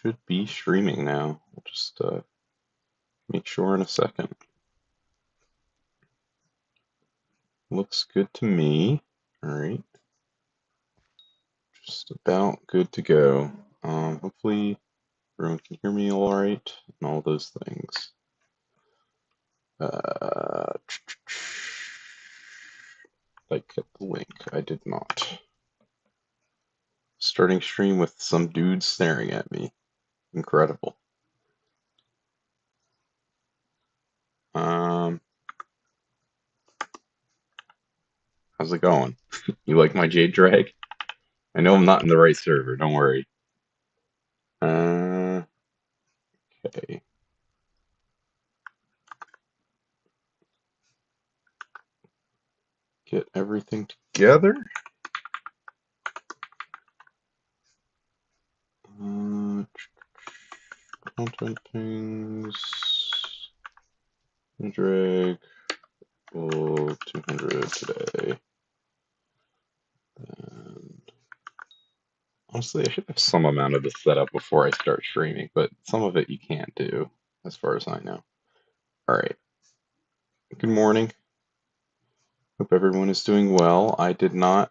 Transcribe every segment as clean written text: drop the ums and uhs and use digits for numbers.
Should be streaming now. I'll just make sure in a second. Looks good to me. Alright. Just about good to go. Hopefully everyone can hear me alright and all those things. Like the link. I did not. Starting stream with some dude staring at me. Incredible. How's it going? You like my JDrag? I know I'm not in the right server, don't worry. Okay. Get everything together. Content things. Drag 200 today. And honestly, I should have some amount of this set up before I start streaming, but some of it you can't do, as far as I know. Alright. Good morning. Hope everyone is doing well. I did not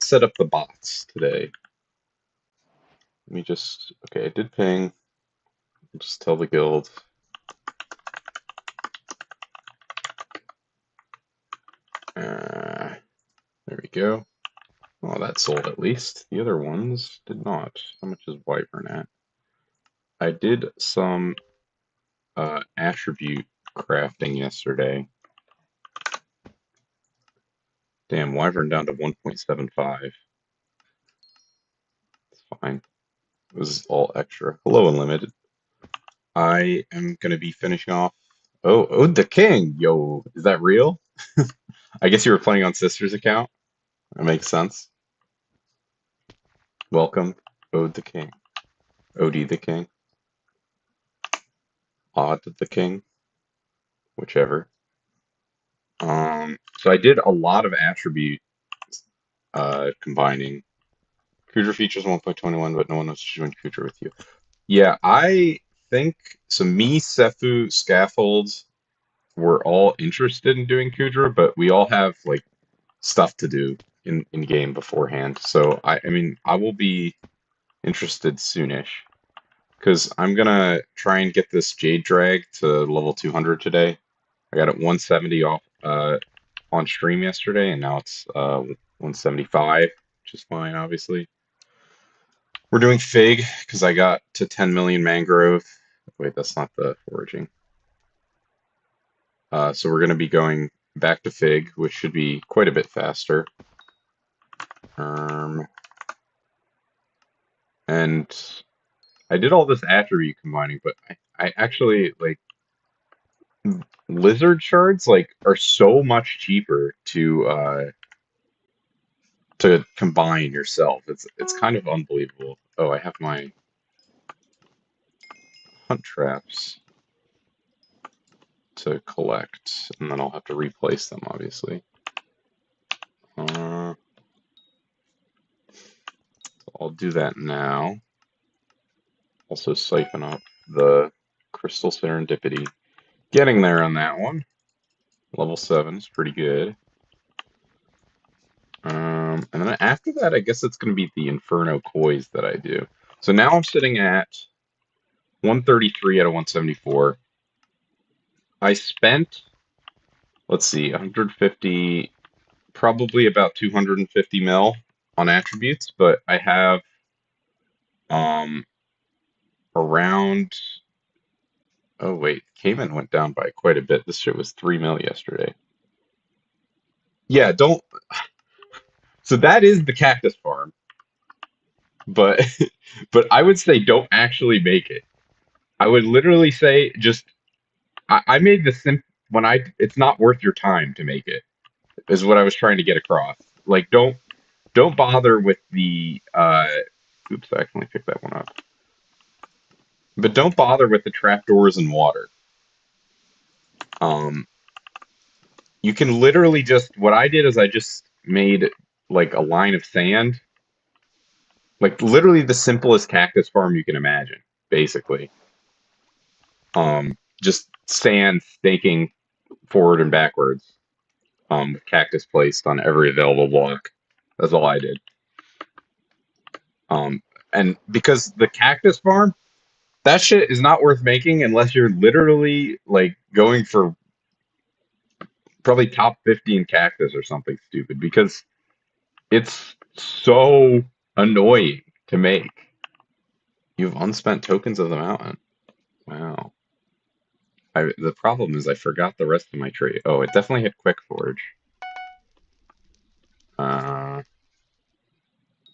set up the bots today. Let me just, okay, I did ping. Just tell the guild. There we go. Well, that sold at least. The other ones did not. How much is Wyvern at? I did some attribute crafting yesterday. Damn, Wyvern down to 1.75. It's fine. It was all extra. Hello, Unlimited. I am going to be finishing off. Oh, the King! Yo, is that real? I guess you were playing on Sister's account. That makes sense. Welcome, Ode the King. Odie the King. Odd the King. Whichever. So I did a lot of attribute combining. Kudra features 1.21, but no one wants to join Kudra with you. Yeah, I think so. Me, Sefu, Scaffolds were all interested in doing Kudra, but we all have like stuff to do in game beforehand. So I mean, I will be interested soonish because I'm gonna try and get this JDrag to level 200 today. I got it 170 off on stream yesterday, and now it's 175, which is fine, obviously. We're doing Fig because I got to 10 million mangrove. Wait, that's not the foraging. So we're going to be going back to Fig, which should be quite a bit faster. And I did all this attribute combining, but I actually like lizard shards like are so much cheaper to combine yourself. It's kind of unbelievable. Oh, I have my hunt traps to collect, and then I'll have to replace them, obviously. So I'll do that now. Also siphon up the crystal serendipity. Getting there on that one. Level 7 is pretty good. And then after that, I guess it's going to be the Inferno Kois that I do. So now I'm sitting at 133 out of 174. I spent, let's see, 150, probably about 250 mil on attributes, but I have around, oh wait, Cayman went down by quite a bit. This shit was 3 mil yesterday. Yeah, don't, so that is the cactus farm, but but I would say don't actually make it. I would literally say just I made the when it's not worth your time to make it is what I was trying to get across. Like don't bother with the oops, I accidentally picked that one up. But don't bother with the trapdoors and water. You can literally just what I did is I just made like a line of sand Like literally the simplest cactus farm you can imagine, basically. Just sand staking forward and backwards, with cactus placed on every available block. That's all I did. And because the cactus farm, that shit is not worth making unless you're literally like going for probably top 50 in cactus or something stupid because it's so annoying to make. You have unspent tokens of the mountain. Wow. The problem is I forgot the rest of my tree. Oh, it definitely had quick forge. Uh,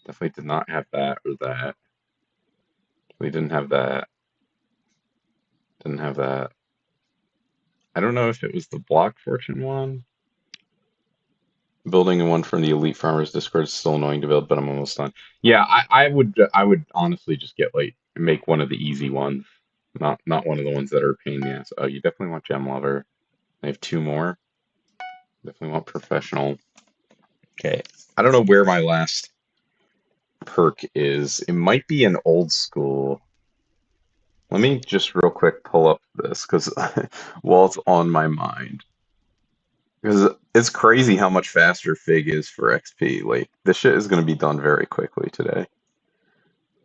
Definitely did not have that or that. We didn't have that. Didn't have that. I don't know if it was the block fortune one. Building one from the Elite Farmers Discord is still annoying to build, but I'm almost done. Yeah, I would honestly just get like make one of the easy ones, not one of the ones that are a pain in the ass. Oh, you definitely want Gem Lover. I have two more. Definitely want Professional. Okay, I don't know where my last perk is. It might be an old school. Let me just real quick pull up this because while it's on my mind. Because it's crazy how much faster Fig is for XP. Like this shit is gonna be done very quickly today.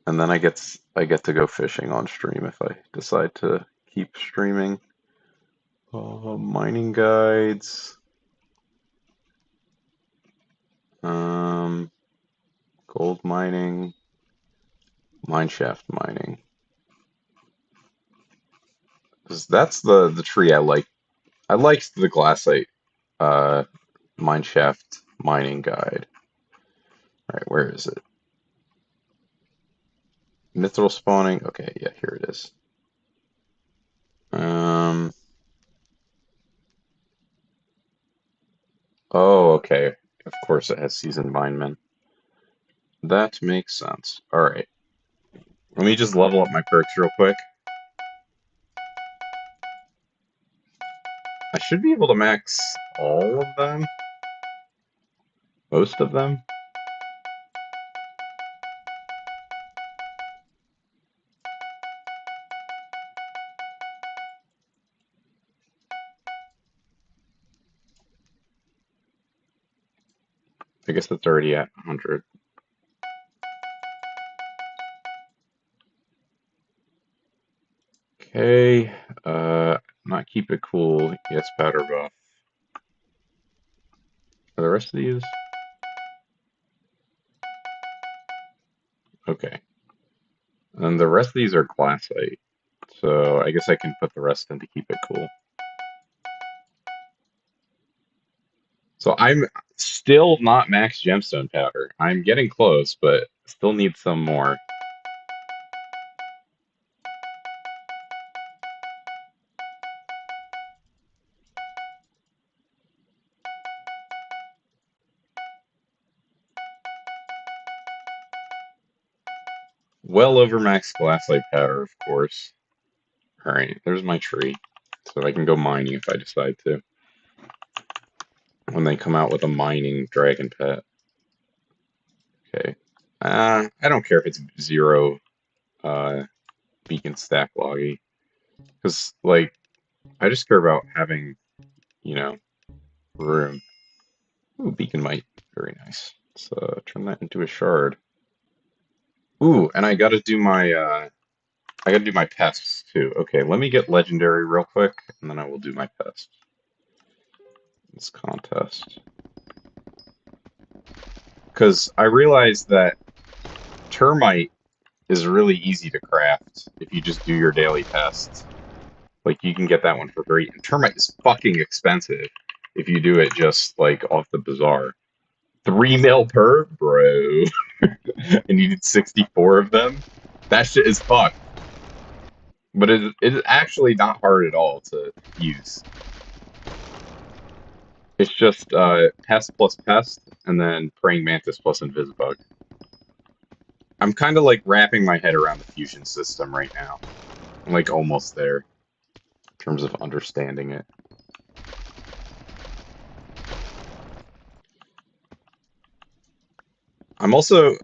And then I get to go fishing on stream if I decide to keep streaming. Mining guides. Um Gold mining. Mineshaft mining. 'Cause that's the tree I like. I liked the glassite mineshaft mining guide. All right, where is it? Mithril spawning. Okay, yeah, here it is. Um. Oh, okay. Of course, it has seasoned minemen. That makes sense. All right. Let me just level up my perks real quick. I should be able to max all of them. Most of them. I guess it's already at 100. Okay. Not keep it cool. Yes, powder buff. Are the rest of these? Okay. And the rest of these are glassite. So I guess I can put the rest in to keep it cool. So I'm still not max gemstone powder. I'm getting close, but still need some more. Well over max glassite powder, of course. Alright, there's my tree. So I can go mining if I decide to. When they come out with a mining dragon pet. Okay. I don't care if it's 0 beacon stack loggy. Because, like, I just care about having, you know, room. Ooh, beacon might. Very nice. Let's turn that into a shard. Ooh, and I gotta do my pests too. Okay, let me get legendary real quick, and then I will do my pests. This contest. Because I realized that termite is really easy to craft if you just do your daily pests. Like, you can get that one for free. And termite is fucking expensive if you do it just, like, off the bazaar. 3 mil per? Bro. And you need 64 of them? That shit is fucked. But it is actually not hard at all to use. It's just pest plus pest, and then praying mantis plus invisibug. I'm kind of like wrapping my head around the fusion system right now. I'm like almost there in terms of understanding it. I'm also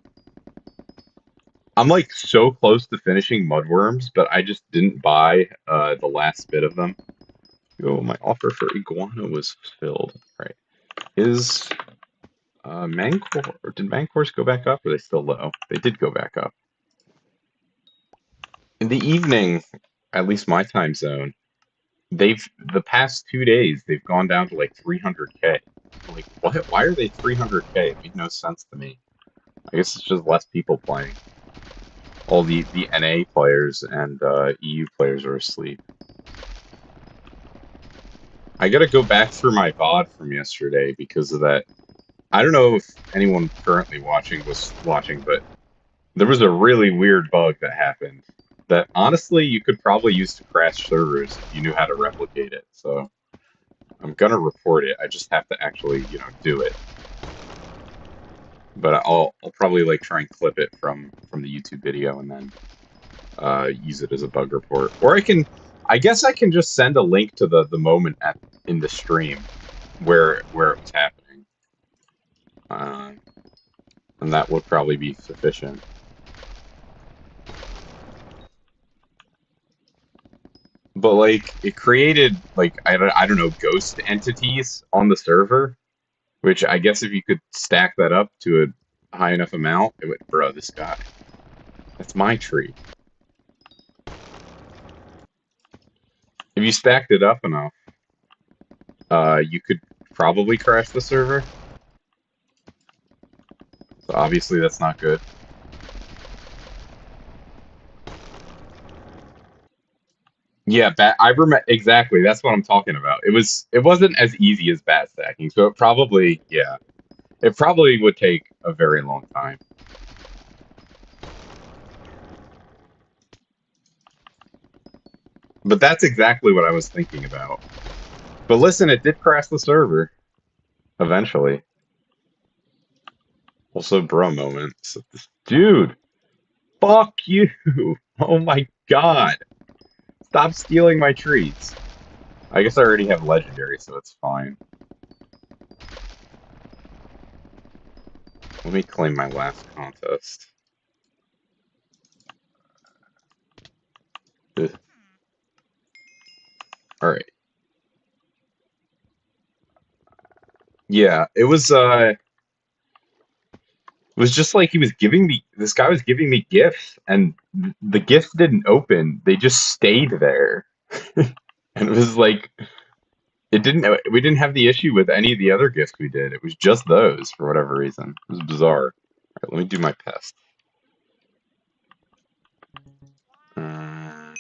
I'm like so close to finishing Mudworms, but I just didn't buy the last bit of them. Oh, my offer for Iguana was filled. Right. Is Mancor, or did Mancors go back up, or are they still low? They did go back up. In the evening, at least my time zone, the past 2 days they've gone down to like 300K. Like what? Why are they 300K? It made no sense to me. I guess it's just less people playing. All the NA players and EU players are asleep. I gotta go back through my VOD from yesterday because of that. I don't know if anyone currently watching was watching, but there was a really weird bug that happened that honestly you could probably use to crash servers if you knew how to replicate it. So I'm gonna report it. I just have to actually, do it. But I'll probably like try and clip it from the YouTube video and then use it as a bug report. Or I guess I can just send a link to the moment in the stream where it was happening, uh, and that would probably be sufficient. But like it created like I don't know ghost entities on the server, which I guess if you could stack that up to a high enough amount, it would bro this guy. That's my tree. If you stacked it up enough, you could probably crash the server. So obviously that's not good. Yeah, I remember exactly. That's what I'm talking about. It wasn't as easy as bat stacking, so it probably would take a very long time. But that's exactly what I was thinking about. But listen, it did crash the server eventually. Also, bro moments. Dude, fuck you. Oh my god. Stop stealing my treats. I guess I already have legendary, so it's fine. Let me claim my last contest. Ugh. All right. Yeah, it was just like this guy was giving me gifts and the gifts didn't open. They just stayed there. And it was like we didn't have the issue with any of the other gifts we did. It was just those for whatever reason. It was bizarre. All right, let me do my pest. I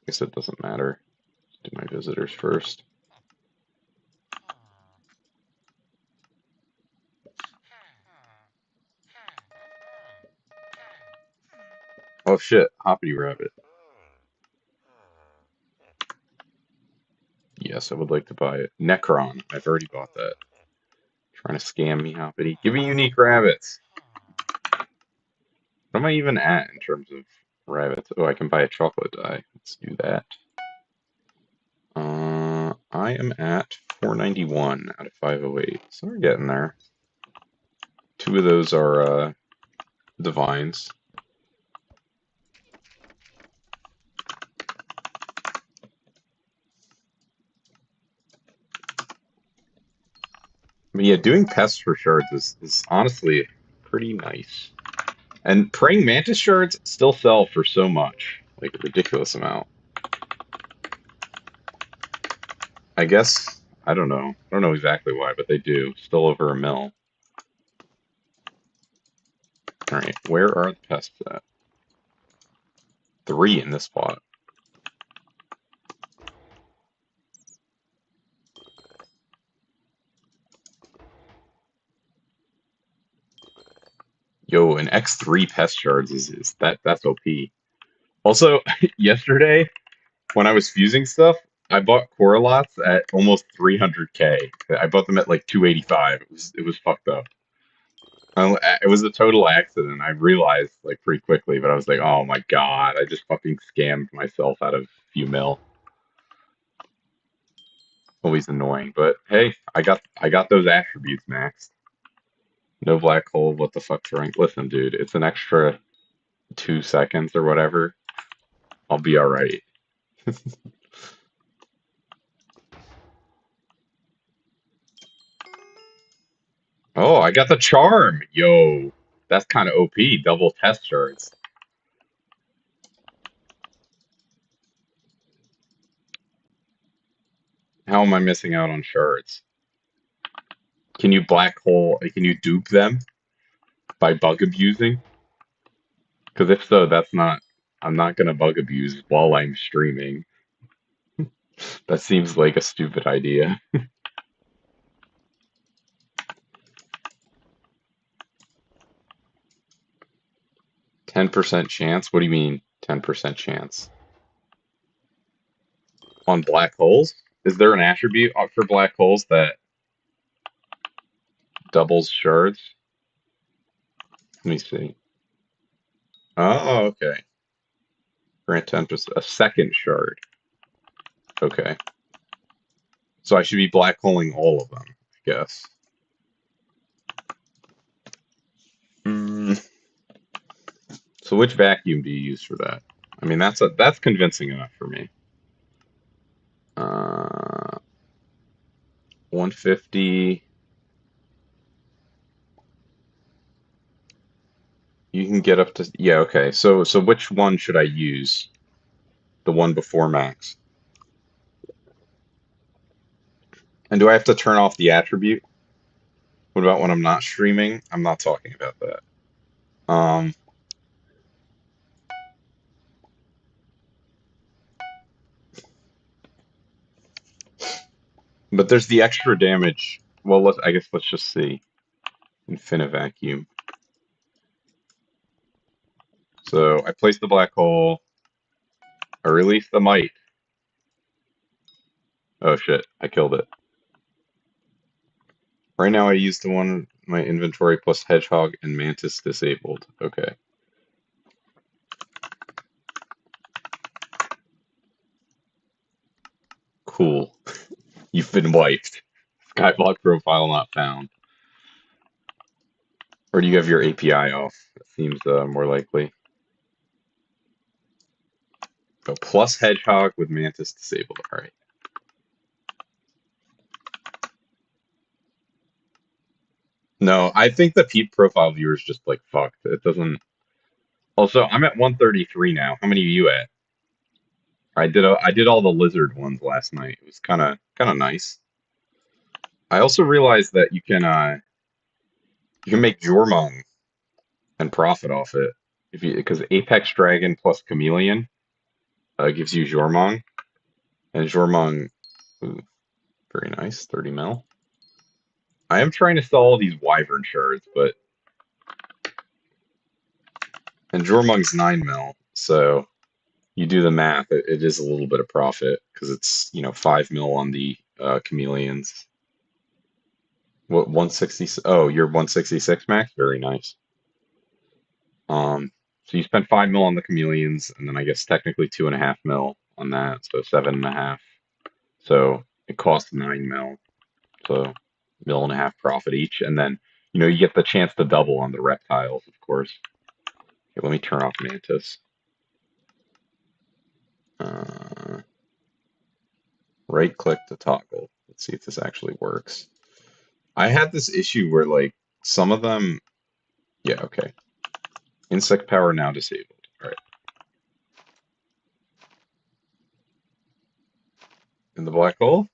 guess it doesn't matter. Do my visitors first. Oh shit, Hoppity Rabbit. Yes, I would like to buy it. Necron. I've already bought that. Trying to scam me, Hoppity. Give me unique rabbits. What am I even at in terms of rabbits? Oh, I can buy a chocolate dye. Let's do that. I am at 491 out of 508. So we're getting there. Two of those are divines. But yeah, doing pests for shards is honestly pretty nice. And praying mantis shards still sell for so much, like a ridiculous amount. I guess I don't know. I don't know exactly why, but they do. Still over a mil. All right, where are the pests at? 3 in this spot. Yo, an X3 pest shards is that's OP. Also, yesterday when I was fusing stuff, I bought Coralots at almost 300K. I bought them at like 285. It was fucked up. It was a total accident. I realized like pretty quickly, but I was like, oh my god, I just fucking scammed myself out of a few mil. Always annoying, but hey, I got those attributes maxed. No black hole. What the fuck's wrong? Listen, dude, it's an extra. 2 seconds or whatever, I'll be all right. Oh, I got the charm. Yo, that's kind of OP. Double test shards. How am I missing out on shards? Can you black hole? Can you dupe them by bug abusing? Because if so, that's not. I'm not gonna bug abuse while I'm streaming. That seems like a stupid idea. 10% chance? What do you mean 10% chance? On black holes? Is there an attribute for black holes that doubles shards? Let me see. Oh, okay. Grant 10%. A second shard. Okay. So I should be black holing all of them, I guess. Mm, so which vacuum do you use for that? I mean, that's convincing enough for me. 150. You can get up to, yeah, okay. So which one should I use? The one before max. And do I have to turn off the attribute? What about when I'm not streaming? I'm not talking about that. Um, but there's the extra damage. Well, I guess let's just see. Vacuum. So I place the black hole. I release the might. Oh shit, I killed it. Right now I use the one in my inventory plus hedgehog and mantis disabled. Okay. Cool. You've been wiped. Skyblock profile not found. Or do you have your API off? That seems more likely. Oh, plus hedgehog with mantis disabled. All right. No, I think the peep profile viewer is just like fucked. It doesn't. Also, I'm at 133 now. How many are you at? I did all the lizard ones last night. It was kind of nice. I also realized that you can make Jormung and profit off it if you because Apex Dragon plus Chameleon gives you Jormung, and Jormung, ooh, very nice, 30 mil. I am trying to sell all these Wyvern shards, but and Jormung's 9 mil, so you do the math, it is a little bit of profit because it's 5 mil on the chameleons. What 160? Oh, you're 166 max. Very nice. So you spent 5 mil on the chameleons, and then I guess technically 2.5 mil on that, so 7.5. So it costs 9 mil, so mil and a half profit each, and then you get the chance to double on the reptiles, of course. Okay, let me turn off mantis. Right click to toggle. Let's see if this actually works. I had this issue where like some of them, yeah, okay. Insect power now disabled. All right. In the black hole?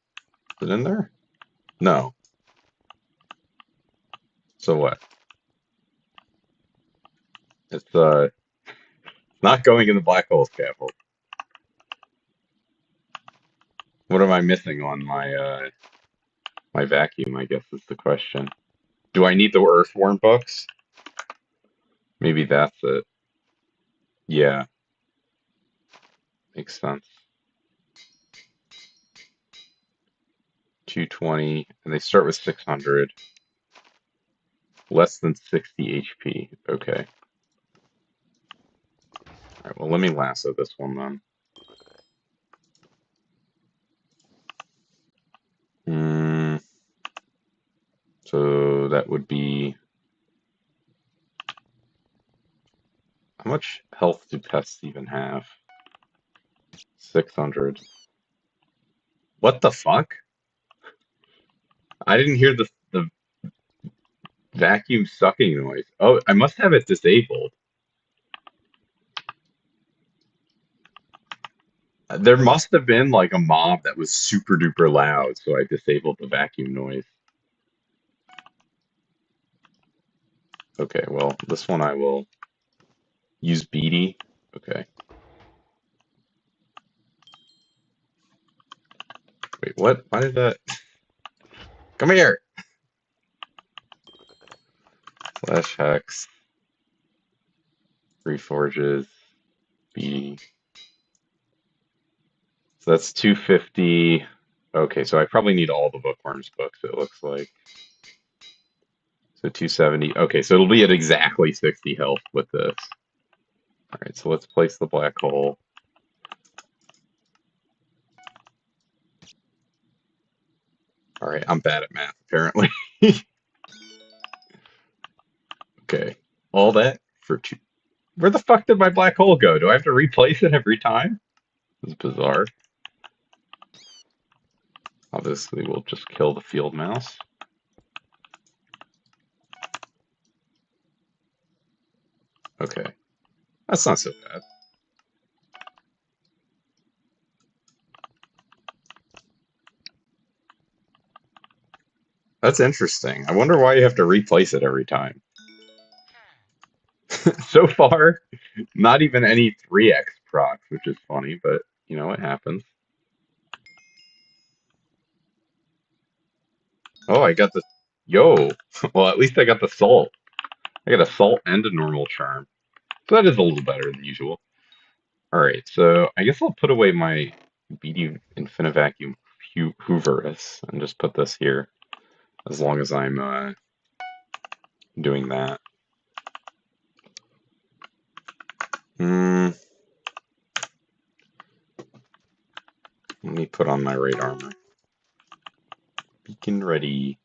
Is it in there? No. So what? It's not going in the black hole scaffold. What am I missing on my vacuum, I guess is the question. Do I need the earthworm books? Maybe that's it. Yeah, makes sense. 220, and they start with 600. Less than 60 HP. Okay. All right, well, let me lasso this one then. So that would be How much health do pests even have? 600. What the fuck? I didn't hear the vacuum sucking noise. Oh, I must have it disabled. There must have been like a mob that was super duper loud, so I disabled the vacuum noise. Okay, well, this one I will use Beatty. Okay. Wait, what? Why did that? Come here! Flash Hex, Reforges, Beatty. So that's 250. Okay, so I probably need all the Bookworms books, it looks like. So 270. Okay, so it'll be at exactly 60 health with this. Alright, so let's place the black hole. Alright, I'm bad at math, apparently. Okay, all that for two. Where the fuck did my black hole go? Do I have to replace it every time? This is bizarre. Obviously, we'll just kill the field mouse. Okay, that's not so bad. That's interesting. I wonder why you have to replace it every time. So far, not even any 3x procs, which is funny, but you know, it happens. Oh, I got the. Yo! Well, at least I got the salt. I got a salt and a normal charm. So that is a little better than usual. Alright, so I guess I'll put away my BD Infinavacuum Hooverus and just put this here as long as I'm doing that. Let me put on my raid armor. Beacon ready.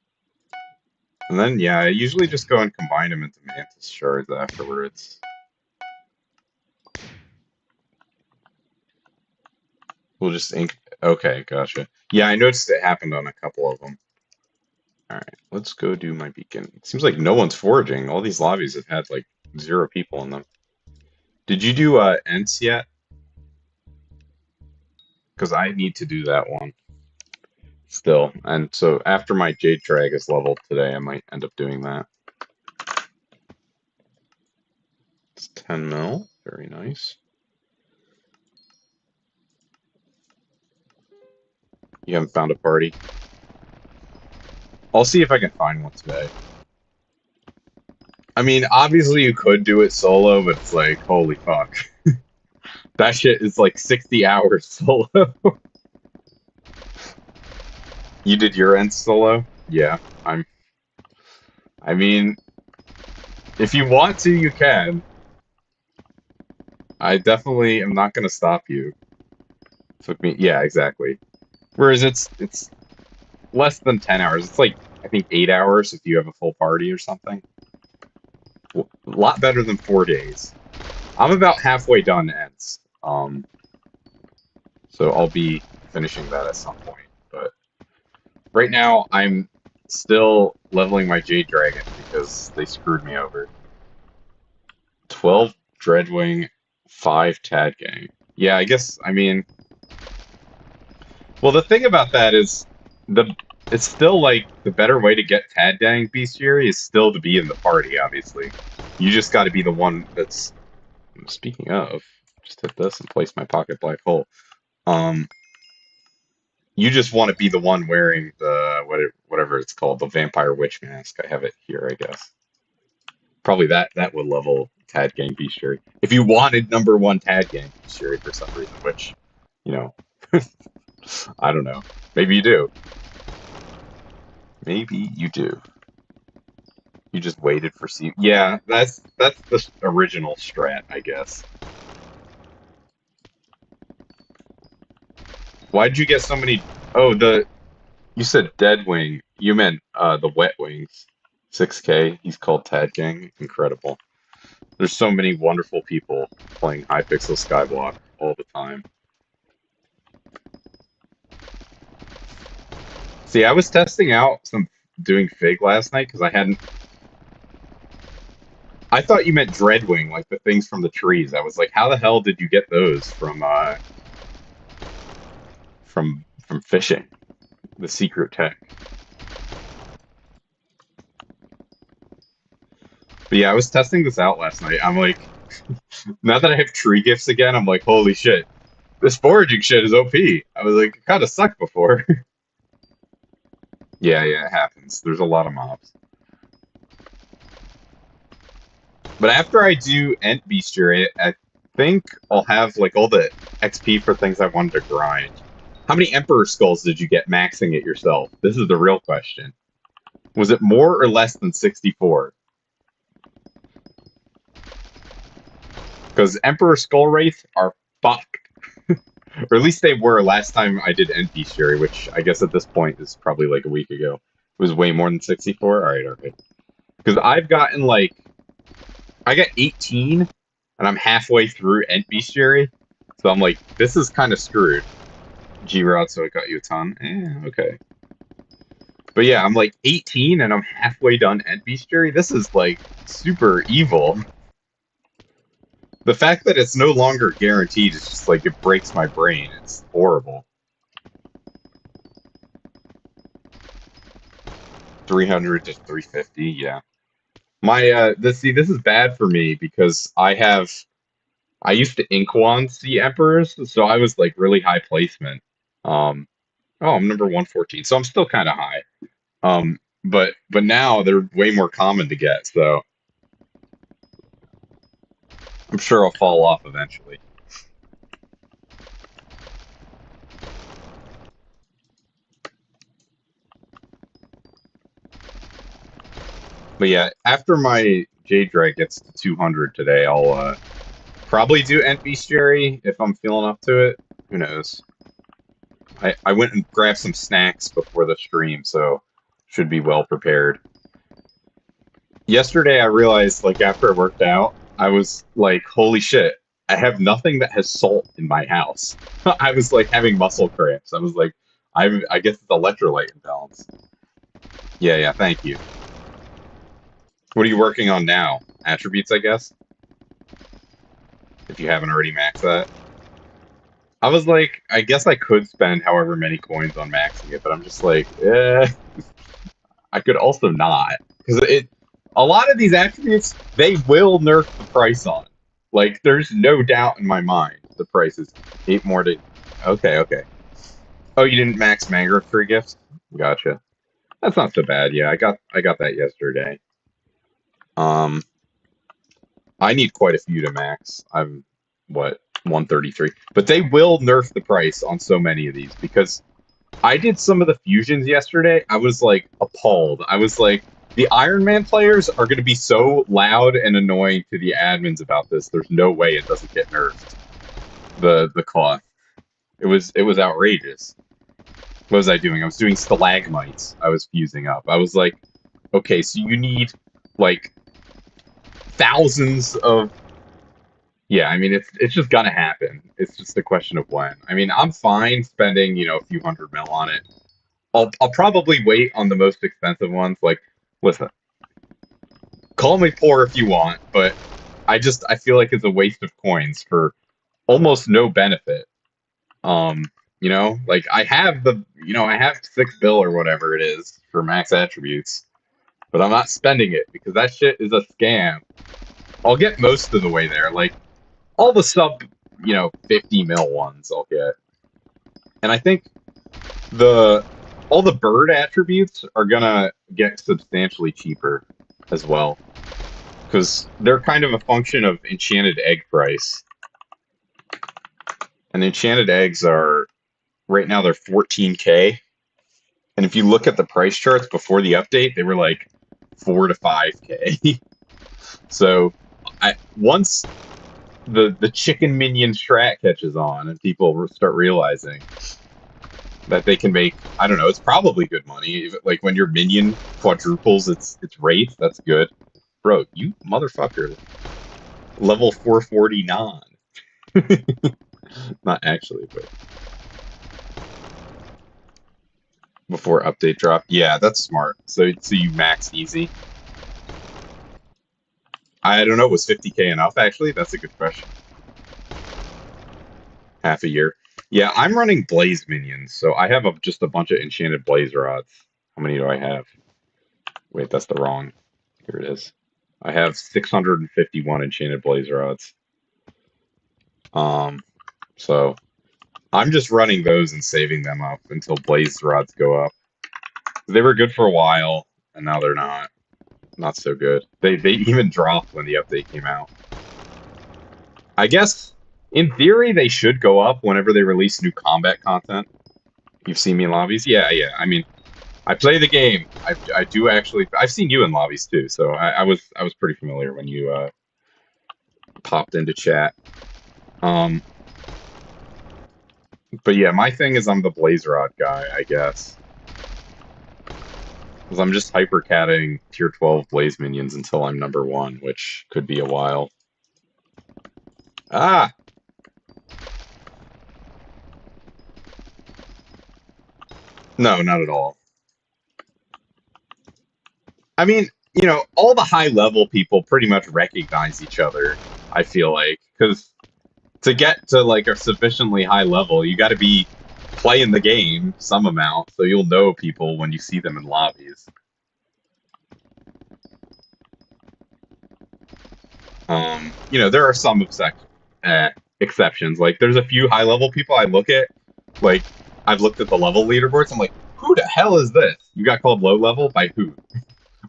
And then, yeah, I usually just go and combine them into Mantis shards afterwards. We'll just ink. Okay, gotcha. Yeah, I noticed it happened on a couple of them. Alright, let's go do my beacon. It seems like no one's foraging. All these lobbies have had like 0 people in them. Did you do Ents yet? Because I need to do that one still. And so after my JDrag is leveled today, I might end up doing that. It's 10 mil. Very nice. You haven't found a party? I'll see if I can find one today. I mean, obviously you could do it solo, but it's like, holy fuck. That shit is like 60 hours solo. You did your end solo? Yeah, I mean, if you want to, you can. I definitely am not gonna stop you. Took me, yeah, exactly. Whereas it's less than 10 hours. It's like, I think 8 hours if you have a full party or something. A lot better than 4 days. I'm about halfway done ends. So I'll be finishing that at some point. But right now, I'm still leveling my Jade Dragon because they screwed me over. 12 Dreadwing, 5 Tad Gang. Yeah, I guess, I mean... Well, the thing about that is, it's still like, the better way to get Tad Gang Bestiary is still to be in the party, obviously. You just gotta be the one that's... Speaking of, just hit this and place my pocket black hole. You just want to be the one wearing the whatever it's called, the vampire witch mask. I have it here, I guess. Probably that would level Tad Gang Bestiary. If you wanted #1 Tad Gang Bestiary for some reason, which, you know, I don't know. Maybe you do. Maybe you do. You just waited for C. Yeah, that's the original strat, I guess. Why'd you get so many? Oh, you said Dead Wing. You meant the Wet Wings. 6K. He's called Tad Gang. Incredible. There's so many wonderful people playing Hypixel Skyblock all the time. See, I was testing out some doing Fig last night because I hadn't. I thought you meant Dreadwing, like the things from the trees. I was like, how the hell did you get those from fishing? The secret tech. But yeah, I was testing this out last night. I'm like, now that I have tree gifts again, I'm like, holy shit, this foraging shit is OP. I was like, it kind of sucked before. Yeah, yeah, it happens. There's a lot of mobs. But after I do Ent Bestiary, I think I'll have like all the XP for things I wanted to grind. How many Emperor Skulls did you get maxing it yourself? This is the real question. Was it more or less than 64? Because Emperor Skull Wraith are fucked. Or at least they were last time I did Ent Bestiary, which I guess at this point is probably like a week ago. It was way more than 64? Alright, alright. Because I've gotten like I got 18, and I'm halfway through Ent Bestiary, so I'm like, this is kind of screwed. G-Rod, so I got you a ton. Okay. But yeah, I'm like 18, and I'm halfway done Ent Bestiary. This is like super evil. The fact that it's no longer guaranteed is just like, it breaks my brain. It's horrible. 300 to 350, yeah. My, this is bad for me because I used to ink wand the emperors, so I was like really high placement. Um, oh, I'm number 114, so I'm still kind of high. But now they're way more common to get, so I'm sure I'll fall off eventually. But yeah, after my JDrag gets to 200 today, I'll probably do Ent Bestiary if I'm feeling up to it. Who knows? I went and grabbed some snacks before the stream, so should be well prepared. Yesterday I realized, like, after I worked out, I was like, holy shit, I have nothing that has salt in my house. I was like having muscle cramps. I was like, I guess it's electrolyte imbalance. Yeah, yeah, thank you. What are you working on now? Attributes, I guess? If you haven't already maxed that. I was like, I guess I could spend however many coins on maxing it, but I'm just like, I could also not. Because a lot of these attributes, they will nerf the price on. Like, there's no doubt in my mind the price is 8 more to... Okay, okay. Oh, you didn't max Mangrove free gifts? Gotcha. That's not so bad. Yeah, I got that yesterday. Um, I need quite a few to max. I'm, what, 133. But they will nerf the price on so many of these because I did some of the fusions yesterday. I was like appalled. I was like, the Iron Man players are going to be so loud and annoying to the admins about this. There's no way it doesn't get nerfed. The cost. It was outrageous. What was I doing? I was doing stalagmites. I was fusing up. I was like, okay, so you need like thousands of. Yeah, I mean it's just gonna happen. It's just a question of when. I mean, I'm fine spending, you know, a few hundred mil on it. I'll probably wait on the most expensive ones. Like, listen, call me poor if you want, but I feel like it's a waste of coins for almost no benefit. You know, like I have 6 bill or whatever it is for max attributes, but I'm not spending it because that shit is a scam. I'll get most of the way there, like all the sub, 50 mil ones I'll get, and I think the all the bird attributes are gonna get substantially cheaper as well because they're kind of a function of enchanted egg price, and enchanted eggs are right now they're 14K, and if you look at the price charts before the update, they were like 4 to 5K. So once the chicken minion strat catches on and people start realizing that they can make, I don't know, it's probably good money. Like when your minion quadruples its rate, that's good. Bro, you motherfucker. Level 449. Not actually, but before update drop. Yeah, that's smart. So you max easy. I don't know, was 50K enough actually? That's a good question. Half a year. Yeah, I'm running Blaze minions, so I have just a bunch of enchanted Blaze rods. How many do I have? Wait, that's the wrong. Here it is. I have 651 enchanted Blaze rods. So I'm just running those and saving them up until Blaze rods go up. They were good for a while, and now they're not so good. They even dropped when the update came out. I guess in theory they should go up whenever they release new combat content. You've seen me in lobbies? Yeah, yeah. I mean, I play the game. I do actually. I've seen you in lobbies too, so I was pretty familiar when you popped into chat. Um, but yeah, my thing is I'm the Blaze Rod guy, I guess, because I'm just hypercatting tier 12 Blaze minions until I'm number 1, which could be a while. Ah, no, not at all. I mean, all the high level people pretty much recognize each other, I feel like, because to get to like a sufficiently high level, you got to be playing the game some amount, so you'll know people when you see them in lobbies. There are some exceptions. Like, there's a few high level people I look at. Like, I've looked at the level leaderboards. I'm like, who the hell is this? You got called low level by who?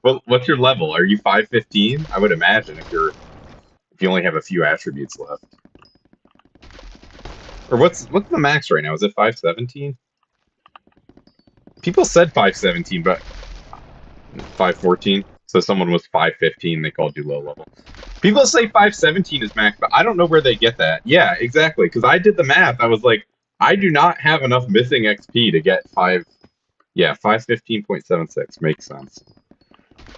Well, what's your level? Are you 515? I would imagine if you only have a few attributes left. Or what's the max right now? Is it 517? People said 517, but 514. So someone was 515, they called you low level. People say 517 is max, but I don't know where they get that. Yeah, exactly. Because I did the math. I was like, I do not have enough missing XP to get 5. Yeah, 515.76 makes sense.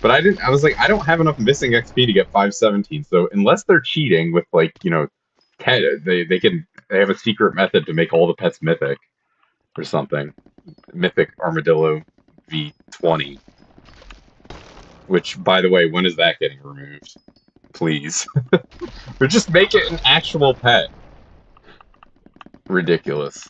But I was like, I don't have enough missing XP to get 517. So unless they're cheating with like, they have a secret method to make all the pets mythic or something. Mythic Armadillo V20. Which, by the way, when is that getting removed? Please. Or just make it an actual pet. Ridiculous.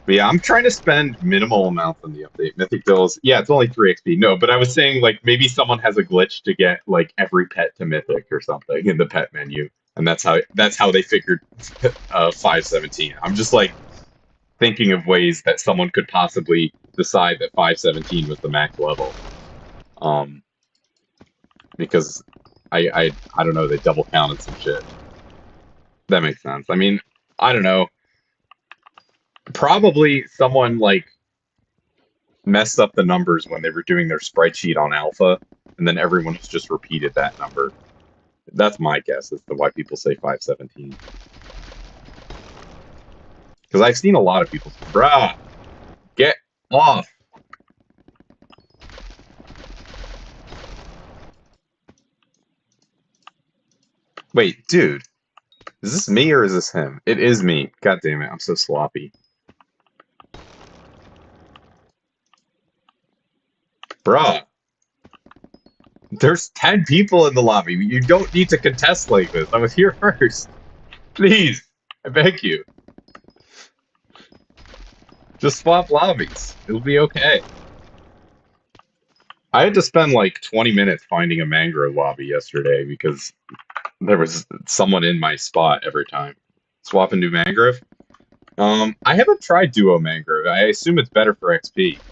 But yeah, I'm trying to spend minimal amounts on the update. Mythic Bills, yeah, it's only 3 XP. No, but I was saying, like, maybe someone has a glitch to get, like, every pet to Mythic or something in the pet menu. And that's how they figured 517. I'm just, like, thinking of ways that someone could possibly decide that 517 was the max level. Because I don't know, they double counted some shit. That makes sense. I mean, I don't know. Probably someone like messed up the numbers when they were doing their sprite sheet on alpha, and then everyone has just repeated that number. That's my guess as to why people say 517. Because I've seen a lot of people, bruh, get off. Wait, dude, is this me or is this him? It is me. God damn it, I'm so sloppy. Bruh. There's 10 people in the lobby. You don't need to contest like this. I was here first. Please. I beg you. Just swap lobbies. It'll be okay. I had to spend like 20 minutes finding a mangrove lobby yesterday because there was someone in my spot every time. Swap and do mangrove. I haven't tried duo mangrove. I assume it's better for XP.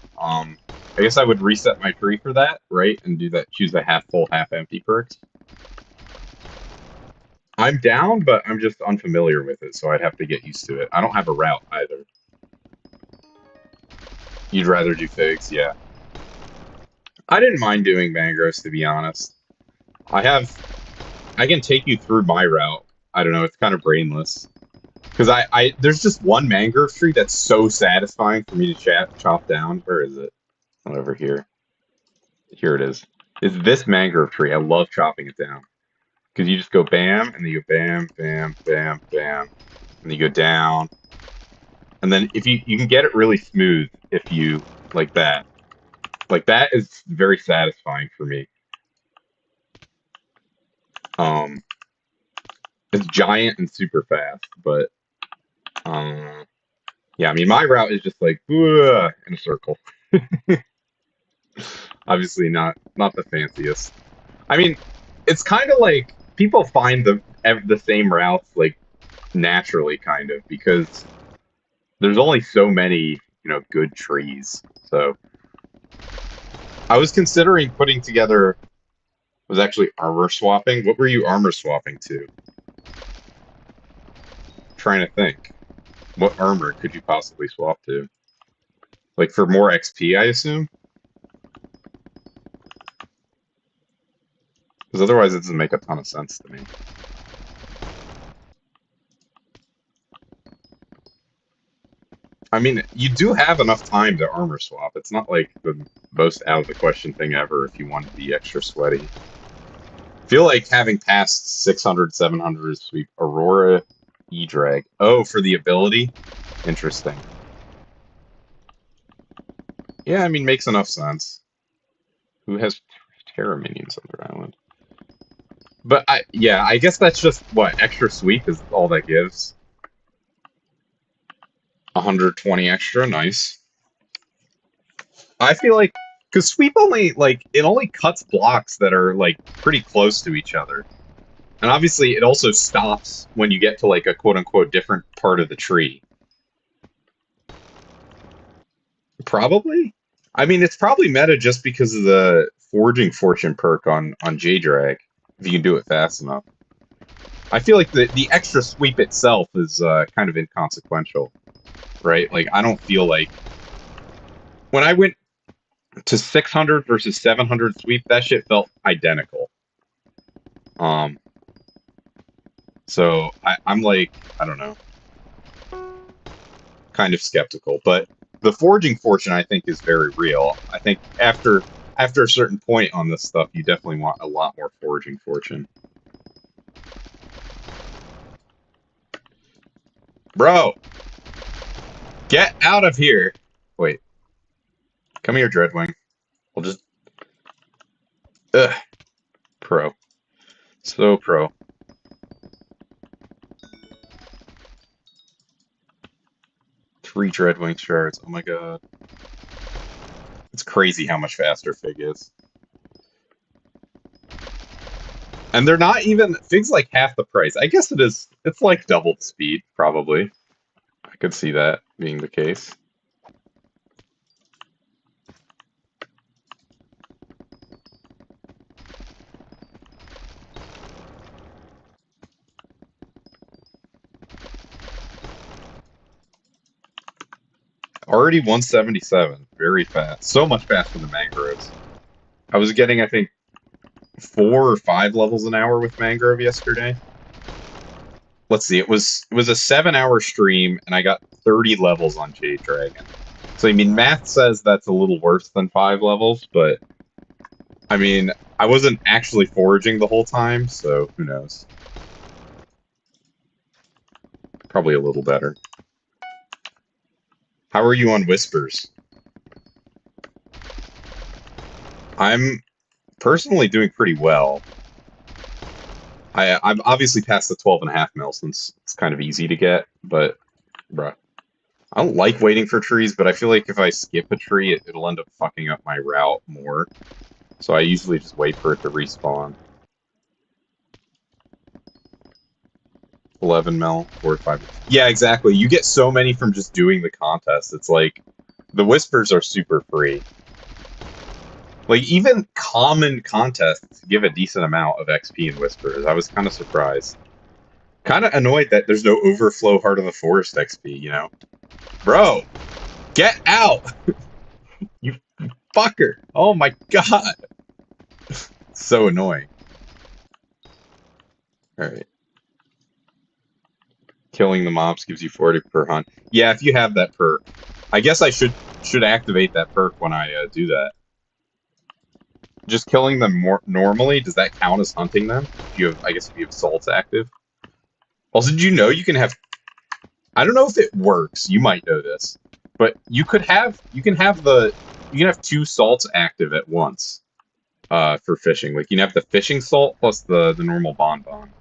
I guess I would reset my tree for that, right? And do that, choose the half full, half empty perks. I'm down, but I'm just unfamiliar with it, so I'd have to get used to it. I don't have a route either. You'd rather do figs, yeah. I didn't mind doing mangroves, to be honest. I can take you through my route. I don't know, it's kind of brainless. Because there's just one mangrove tree that's so satisfying for me to chop down. Where is it? Oh, over here. Here it is. Is this mangrove tree? I love chopping it down. Because you just go bam, and then you go bam, bam, bam, bam, and then you go down. And then if you can get it really smooth if you like that. Like that is very satisfying for me. Um, it's giant and super fast, but yeah, I mean my route is just like in a circle. Obviously not the fanciest. I mean, it's kind of like people find the same routes like naturally, kind of, because there's only so many good trees. So I was considering putting together was actually armor swapping. What were you armor swapping to? Trying to think. What armor could you possibly swap to? Like for more XP, I assume? Because otherwise it doesn't make a ton of sense to me. I mean, you do have enough time to armor swap. It's not like the most out of the question thing ever if you want to be extra sweaty. Feel like having passed 600, 700 sweep Aurora JDrag. Oh, for the ability? Interesting. Yeah, I mean, makes enough sense. Who has Terra minions on their island? But yeah, I guess that's just what extra sweep is all that gives. 120 extra, nice. I feel like because sweep only it only cuts blocks that are like pretty close to each other, and obviously it also stops when you get to like a quote unquote different part of the tree. Probably. I mean, it's probably meta just because of the forging fortune perk on JDrag. If you can do it fast enough. I feel like the extra sweep itself is kind of inconsequential, right? Like I don't feel like when I went to 600 versus 700 sweep, that shit felt identical. Um, so I'm like, I don't know, kind of skeptical. But the forging fortune, I think, is very real. I think after a certain point on this stuff, you definitely want a lot more forging fortune. Bro, get out of here. Wait, come here, Dreadwing. We'll just, ugh, pro. So pro. Three Dreadwing shards. Oh my god. It's crazy how much faster Fig is. And they're not even, Fig's like half the price. I guess it is, it's like double the speed, probably. I could see that being the case. Already 177. Very fast. So much faster than Mangroves. I was getting, I think, 4 or 5 levels an hour with Mangrove yesterday. Let's see, it was a 7-hour stream, and I got 30 levels on Jade Dragon. So I mean, math says that's a little worse than 5 levels, but I mean, I wasn't actually foraging the whole time, so who knows? Probably a little better. How are you on Whispers? I'm personally doing pretty well. I'm obviously past the 12.5 mil since it's kind of easy to get, but bruh. I don't like waiting for trees, but I feel like if I skip a tree, it'll end up fucking up my route more. So I usually just wait for it to respawn. 11 mil, 4 to 5. Yeah, exactly. You get so many from just doing the contest. It's like, the Whispers are super free. Like, even common contests give a decent amount of XP in Whispers. I was kind of surprised. Kind of annoyed that there's no overflow Heart of the Forest XP, you know? Bro, get out! You fucker! Oh my god! So annoying. Alright. Killing the mobs gives you 40 per hunt. Yeah, if you have that perk. I guess I should activate that perk when I do that. Just killing them more normally, does that count as hunting them? If you have, I guess if you have salts active. Also, did you know you can have, I don't know if it works, you might know this, but you can have two salts active at once for fishing. Like you can have the fishing salt plus the normal bonbon.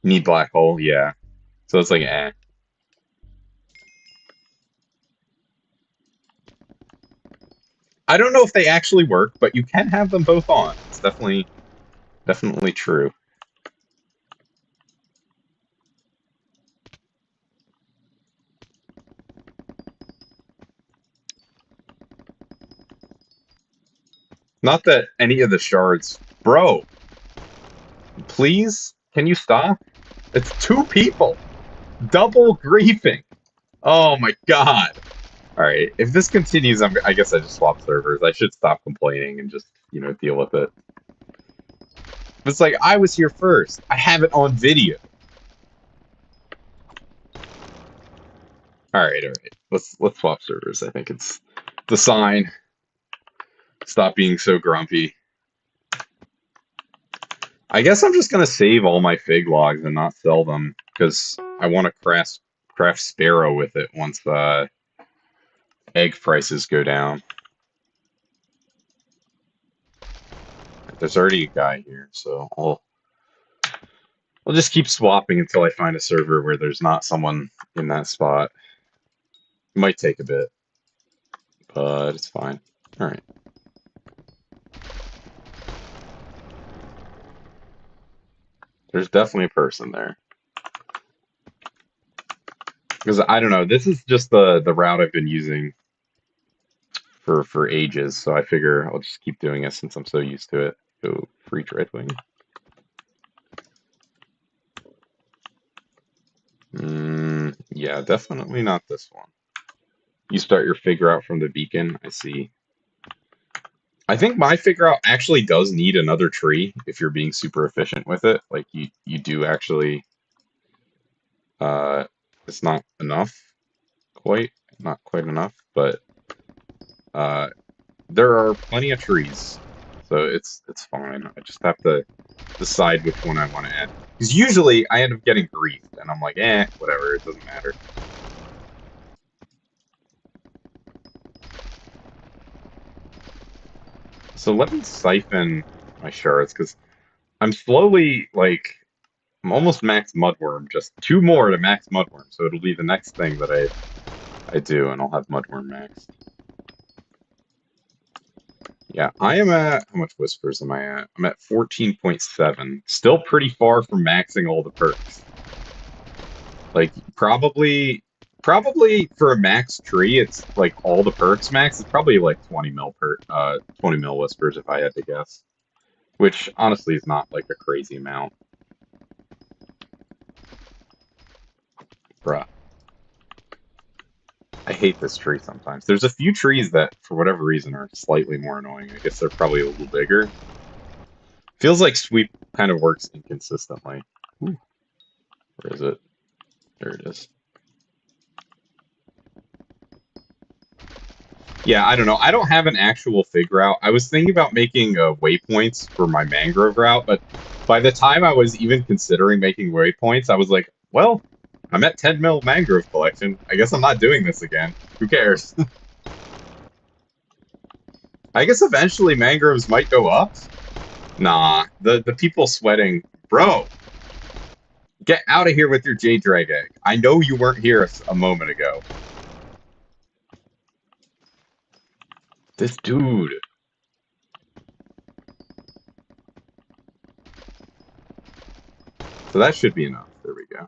You need black hole, yeah. So it's like eh. I don't know if they actually work, but you can have them both on. It's definitely true. Not that any of the shards, bro. Please, can you stop? It's two people, double griefing. Oh my god. All right, if this continues, I guess I just swap servers. I should stop complaining and just deal with it. It's like I was here first. I have it on video. All right, all right. Let's swap servers. I think it's the sign. Stop being so grumpy. I guess I'm just gonna save all my fig logs and not sell them because I want to craft sparrow with it once egg prices go down. There's already a guy here, so I'll just keep swapping until I find a server where there's not someone in that spot. It might take a bit, but it's fine. All right. There's definitely a person there. Because I don't know, this is just the route I've been using for ages, so I figure I'll just keep doing it since I'm so used to it. Go free Dreadwing. Yeah, definitely not this one. You start your figure out from the beacon, I see. I think my figure out actually does need another tree if you're being super efficient with it. Like you do actually it's not enough not quite enough, but there are plenty of trees. So it's fine. I just have to decide which one I want to add. Because usually I end up getting griefed and I'm like, whatever, it doesn't matter. So let me siphon my shards because I'm slowly like I'm almost max mudworm, just two more to max mudworm, so it'll be the next thing that I do, and I'll have mudworm maxed. Yeah, I am at how much whispers am I at? I'm at 14.7. Still pretty far from maxing all the perks. Like probably for a max tree, it's like all the perks max. It's probably like 20 mil 20 mil whispers if I had to guess. Which honestly is not like a crazy amount. Bruh. I hate this tree sometimes. There's a few trees that, for whatever reason, are slightly more annoying. I guess they're probably a little bigger. Feels like sweep kind of works inconsistently. Ooh. Where is it? There it is. Yeah, I don't know. I don't have an actual fig route. I was thinking about making waypoints for my mangrove route, but by the time I was even considering making waypoints, I was like, well, I'm at 10 mil mangrove collection. I guess I'm not doing this again. Who cares? I guess eventually mangroves might go up. Nah, the people sweating, bro. Get out of here with your JDrag egg. I know you weren't here a moment ago. This dude. So that should be enough. There we go.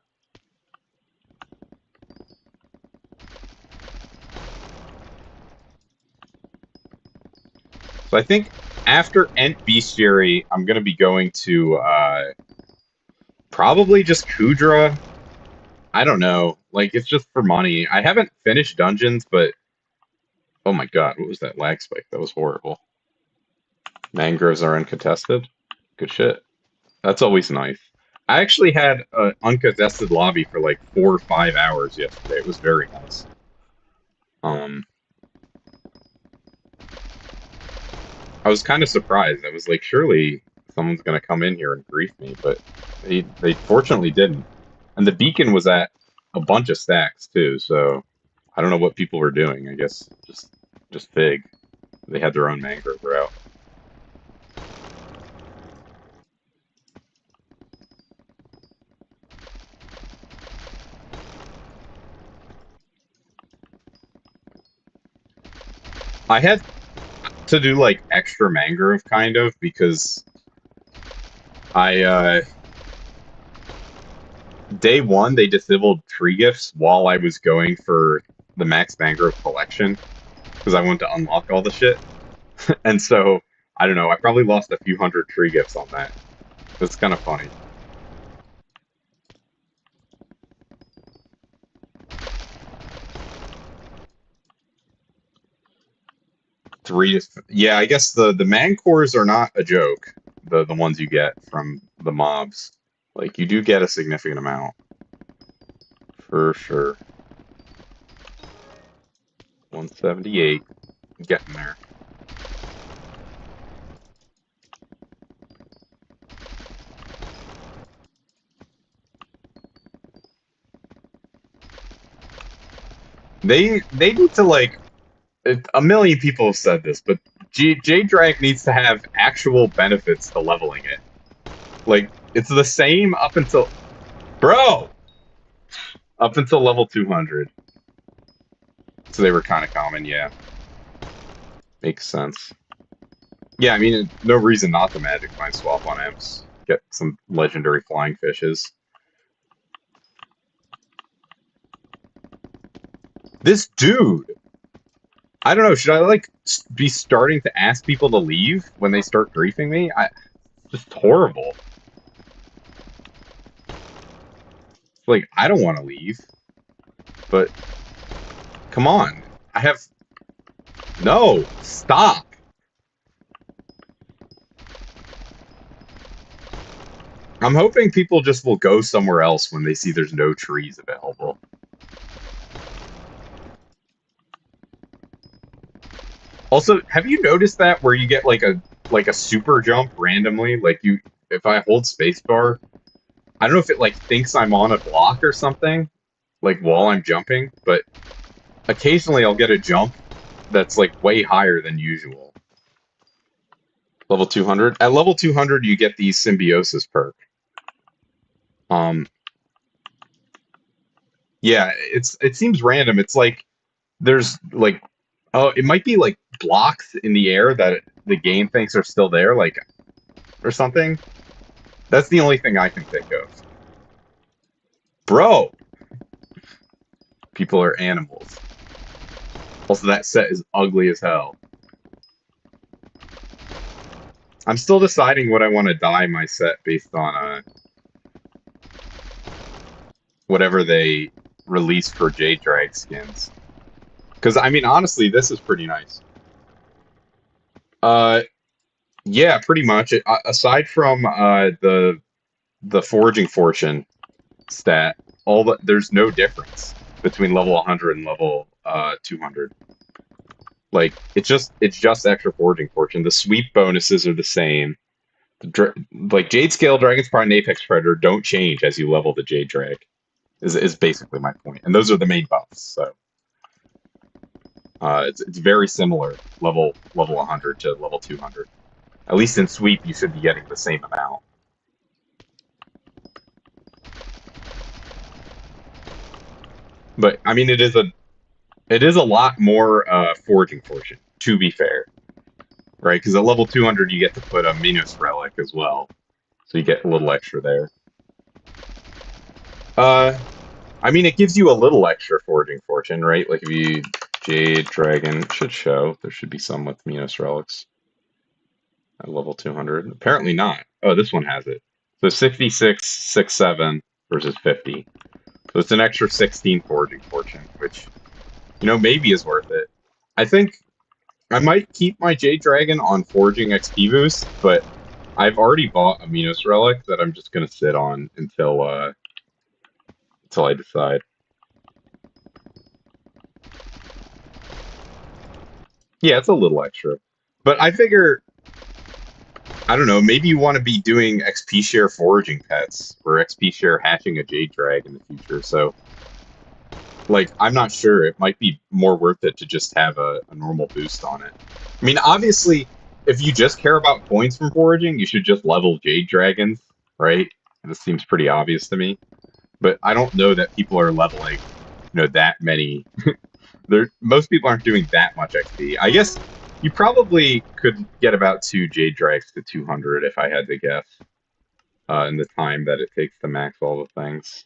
So I think after Ent Bestiary, I'm going to be going to probably just Kudra. I don't know. Like, it's just for money. I haven't finished dungeons, but oh my god, what was that lag spike? That was horrible. Mangroves are uncontested. Good shit. That's always nice. I actually had an uncontested lobby for like 4 or 5 hours yesterday. It was very nice. Um, I was kind of surprised. I was like, surely someone's gonna come in here and grief me, but they fortunately didn't. And the beacon was at a bunch of stacks too, so I don't know what people were doing. I guess just fig. They had their own mangrove route. I had to do like extra mangrove kind of because I day one they disabled tree gifts while I was going for the max mangrove collection because I wanted to unlock all the shit. And so I don't know, I probably lost a few hundred tree gifts on that. It's kind of funny. Yeah, I guess the man cores are not a joke. The ones you get from the mobs, like you do get a significant amount for sure. 178, getting there. They need to like a million people have said this, but JDrag needs to have actual benefits to leveling it. Like it's the same up until bro up until level 200. So they were kind of common, yeah. Makes sense. Yeah, I mean, no reason not to magic find swap on imps. Get some legendary flying fishes. This dude, I don't know. Should I like be starting to ask people to leave when they start griefing me? Just horrible. Like I don't want to leave, but come on. I have no. Stop. I'm hoping people just will go somewhere else when they see there's no trees available. Also, have you noticed that where you get like a super jump randomly? Like you, if I hold spacebar, I don't know if it like thinks I'm on a block or something, like while I'm jumping, but occasionally I'll get a jump that's like way higher than usual. Level 200. At level 200, you get the symbiosis perk. Um, yeah, it seems random. It's like there's like oh, it might be like blocks in the air that the game thinks are still there, like or something. That's the only thing I can think of. Bro, people are animals. Also, that set is ugly as hell. I'm still deciding what I want to dye my set based on whatever they release for JDrag skins. Because I mean, honestly, this is pretty nice. Uh, yeah, pretty much. Aside from the foraging fortune stat, there's no difference between level 100 and level 200. Like it's just extra foraging fortune. The sweep bonuses are the same. Like Jade Scale, Dragon's Pride, and Apex Predator don't change as you level the Jade Drag. Is basically my point, and those are the main buffs. So it's very similar level 100 to level 200. At least in sweep, you should be getting the same amount. But I mean, it is a lot more foraging fortune. To be fair, right? Because at level 200, you get to put a Minos relic as well, so you get a little extra there. Uh, I mean, it gives you a little extra foraging fortune, right? Like if you Jade Dragon it should show there should be some with Minos relics at level 200. Apparently not. Oh, this one has it. So 66, 67 versus 50. So it's an extra 16 foraging fortune, which maybe is worth it. I think I might keep my Jade Dragon on foraging XP boost, but I've already bought a Minos relic that I'm just gonna sit on until I decide. Yeah, it's a little extra. But I figure, I don't know, maybe you want to be doing XP share foraging pets or XP share hatching a JDrag in the future. So, like, I'm not sure. It might be more worth it to just have a normal boost on it. I mean, obviously, if you just care about points from foraging, you should just level Jade Dragons, right? And this seems pretty obvious to me. But I don't know that people are leveling, that many. Most people aren't doing that much XP. I guess you probably could get about 2 JDrags to 200 if I had to guess, in the time that it takes to max all the things.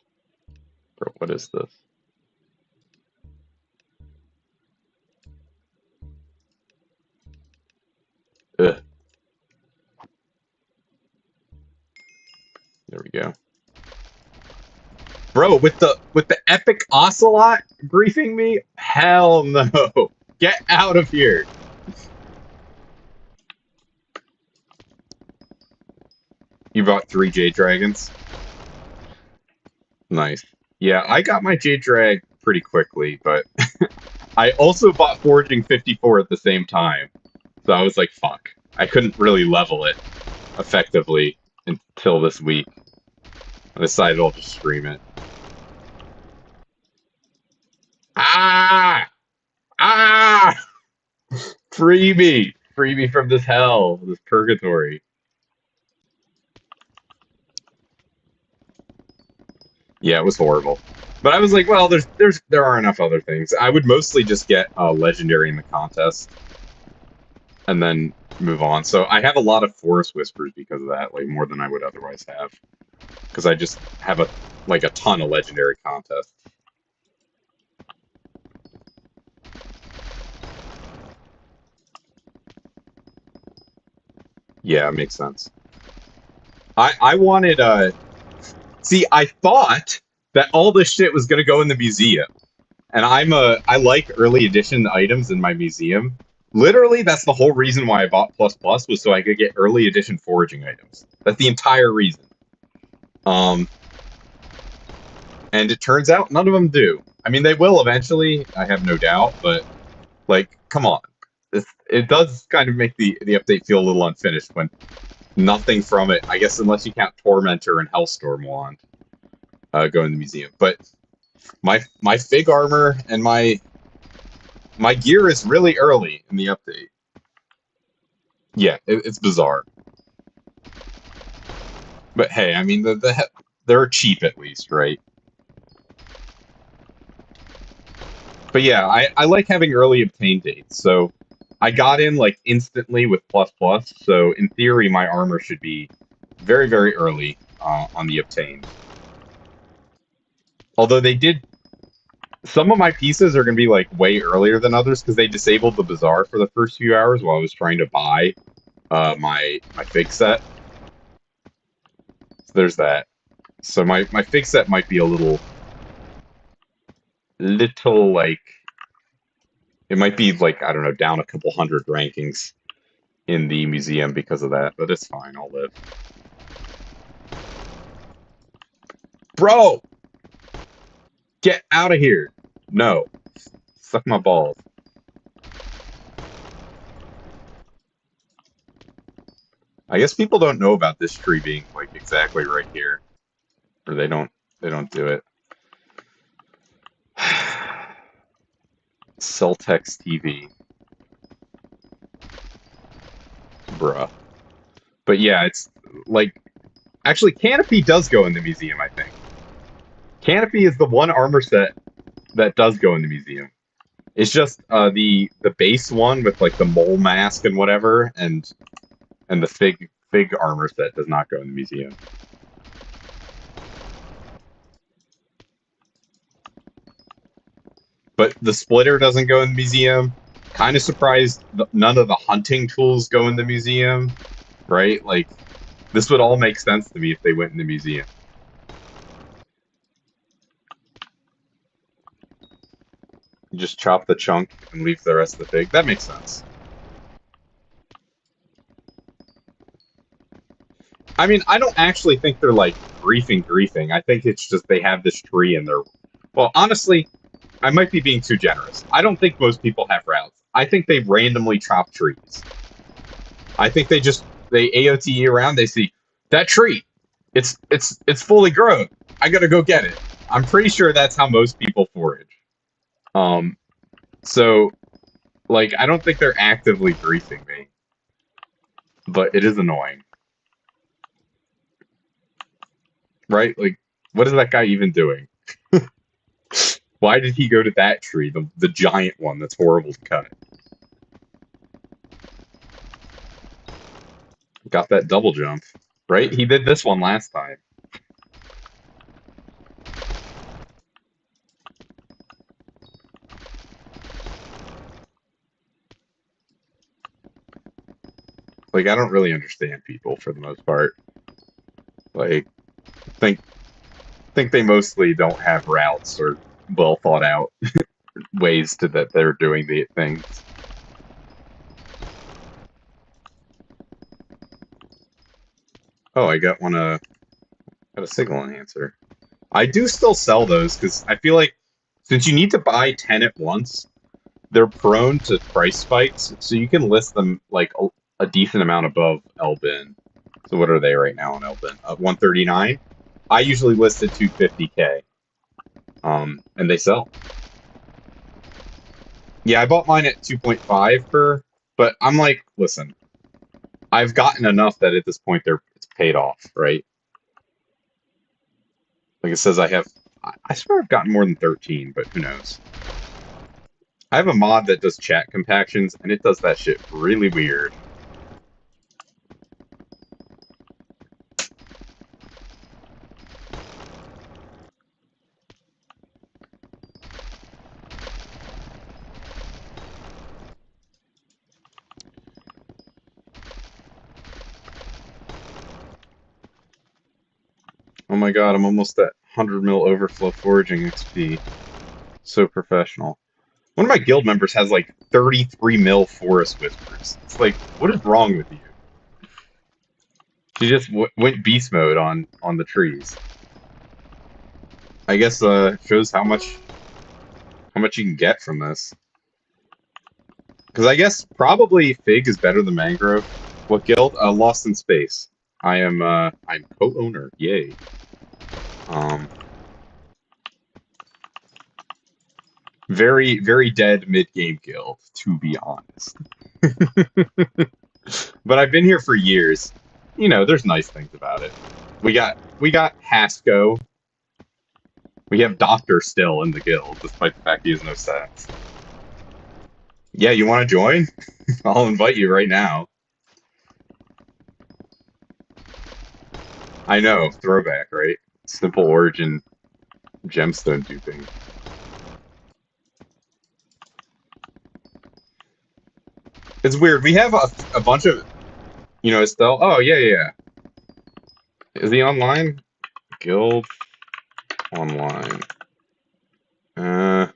Bro, what is this? Ugh. There we go. Bro, with the epic ocelot griefing me? Hell no. Get out of here. You bought 3 JDragons? Nice. Yeah, I got my JDrag pretty quickly, but I also bought Foraging 54 at the same time. So I was like, fuck. I couldn't really level it effectively until this week. I decided I'll just stream it. Ah! Ah! Free me! Free me from this hell, this purgatory. Yeah, it was horrible. But I was like, well, there are enough other things. I would mostly just get a legendary in the contest and then move on. So I have a lot of Forest Whispers because of that, like more than I would otherwise have. Because I just have a ton of legendary contests. Yeah, it makes sense. I wanted see, I thought that all this shit was gonna go in the museum. And I like early edition items in my museum. Literally, that's the whole reason why I bought Plus Plus was so I could get early edition foraging items. That's the entire reason. Um, and it turns out none of them do. I mean, they will eventually, I have no doubt, but like, come on. It does kind of make the update feel a little unfinished when nothing from it, I guess, unless you count Tormentor and Hellstorm Wand, go in the museum. But my Fig armor and my gear is really early in the update. Yeah, it's bizarre. But hey, I mean, they're cheap at least, right? But yeah, I like having early obtain dates. So I got in like instantly with plus plus. So in theory, my armor should be very, very early on the obtained. Although they did, some of my pieces are going to be like way earlier than others because they disabled the bazaar for the first few hours while I was trying to buy my fig set. So there's that. So my fig set might be a little like it might be like I don't know down a couple hundred rankings in the museum because of that, but it's fine. I'll live. Bro, get out of here! No, suck my balls. I guess people don't know about this tree being like exactly right here, or they don't do it. Celtex TV, bruh. But yeah, it's like actually Canopy does go in the museum. I think Canopy is the one armor set that does go in the museum. It's just the base one with like the mole mask and whatever, and the fig armor set does not go in the museum. But the splitter doesn't go in the museum. Kind of surprised none of the hunting tools go in the museum, right? Like this would all make sense to me if they went in the museum. You just chop the chunk and leave the rest of the fig. That makes sense. I mean, I don't actually think they're like griefing. I think it's just they have this tree in their. Well, honestly, I might be being too generous. I don't think most people have routes. I think they randomly chop trees. I think they AOTE around. They see that tree. It's fully grown. I gotta go get it. I'm pretty sure that's how most people forage. Um, so like I don't think they're actively griefing me, but it is annoying, right? Like, what is that guy even doing? Why did he go to that tree, the giant one that's horrible to cut? Got that double jump, right? He did this one last time. Like, I don't really understand people for the most part. Like, think think they mostly don't have routes or well thought out ways to that they're doing the things. Oh, I got got a signal enhancer. I do still sell those because I feel like since you need to buy 10 at once, they're prone to price spikes, so you can list them like a decent amount above Elbin. So what are they right now on Elbin? 139. I usually list at 250K, and they sell. Yeah, I bought mine at 2.5 per, but I'm like, listen, I've gotten enough that at this point it's paid off, right? Like it says, I swear I've gotten more than 13, but who knows? I have a mod that does chat compactions, and it does that shit really weird. Oh my god, I'm almost at 100 mil overflow foraging XP. So professional. One of my guild members has like 33 mil forest whispers. It's like, what is wrong with you? She just went beast mode on the trees. I guess shows how much you can get from this. Because I guess probably Fig is better than Mangrove. What guild? Lost in Space. I'm co-owner. Yay. Um, very dead mid game guild, to be honest. But I've been here for years. You know, there's nice things about it. We got Hasco. We have Doctor still in the guild, despite the fact he has no stats. Yeah, you want to join? I'll invite you right now. I know, throwback, right? Simple origin gemstone duping. It's weird. We have a bunch of, Estelle. Oh, yeah, yeah, yeah. Is he online? Guild online. Uh,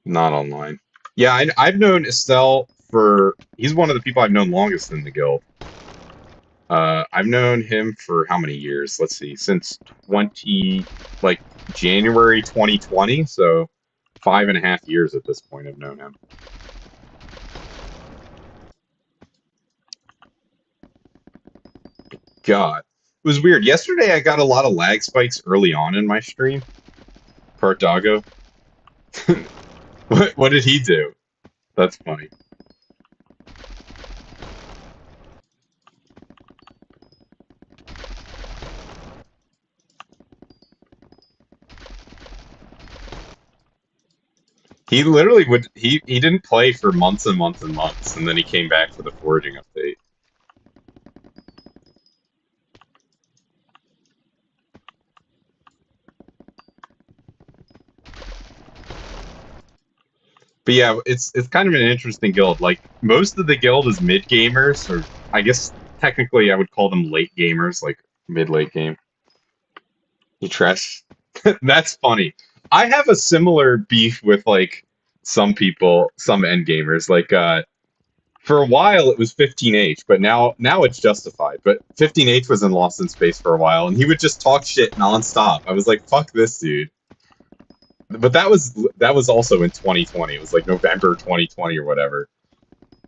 not online. Yeah, I've known Estelle for. He's one of the people I've known longest in the guild. I've known him for how many years? Let's see, since like January 2020. So 5.5 years at this point. I've known him. God, it was weird. Yesterday, I got a lot of lag spikes early on in my stream. Part Doggo. What did he do? That's funny. He literally would. He didn't play for months and months and months, and then he came back for the foraging update. But yeah, it's kind of an interesting guild. Like most of the guild is mid gamers, or I guess technically I would call them late gamers, like mid late game. You trash. That's funny. I have a similar beef with like some people, some end gamers. Like For a while it was 15H, but now it's justified. But 15H was in Lost in Space for a while, and he would just talk shit nonstop. I was like, fuck this dude. But that was also in 2020. It was like November 2020 or whatever,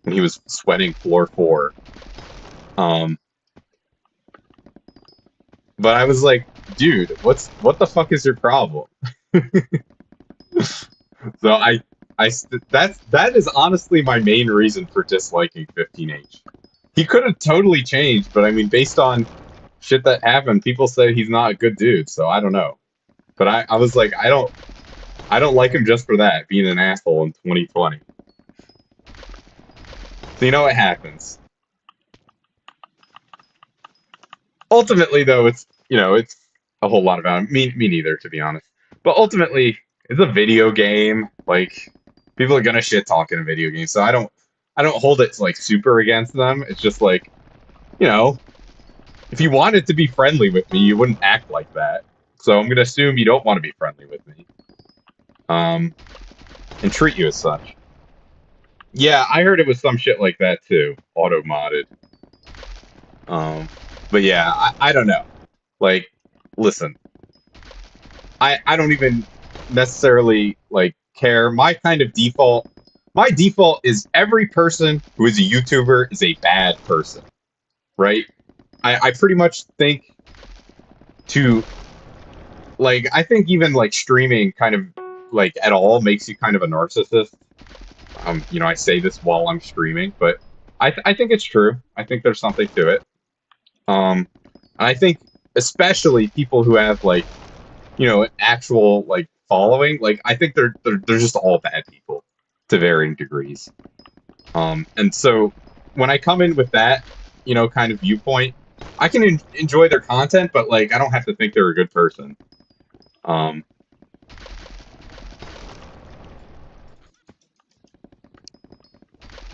and he was sweating floor 4. Um, but I was like, dude, what the fuck is your problem? So that is honestly my main reason for disliking 15H. He could have totally changed, but I mean, based on shit that happened, people say he's not a good dude. So I don't know. But I was like, I don't like him just for that, being an asshole in 2020. So you know what happens. Ultimately, though, it's a whole lot about him. Me neither, to be honest. But ultimately, it's a video game. Like, people are gonna shit talk in a video game, so I don't hold it like super against them. It's just like, you know, if you wanted to be friendly with me, you wouldn't act like that. So I'm gonna assume you don't want to be friendly with me. Um, and treat you as such. Yeah, I heard it was some shit like that too, auto modded. Um, but yeah, I don't know. Like, listen, I don't even necessarily like care. My default is every person who is a YouTuber is a bad person, right? I pretty much think to like I think even like streaming kind of like at all makes you kind of a narcissist. I say this while I'm streaming, but I think it's true. I think there's something to it. And I think especially people who have like an actual like following, like I think they're just all bad people to varying degrees. And so when I come in with that, kind of viewpoint, I can enjoy their content, but like I don't have to think they're a good person. Um,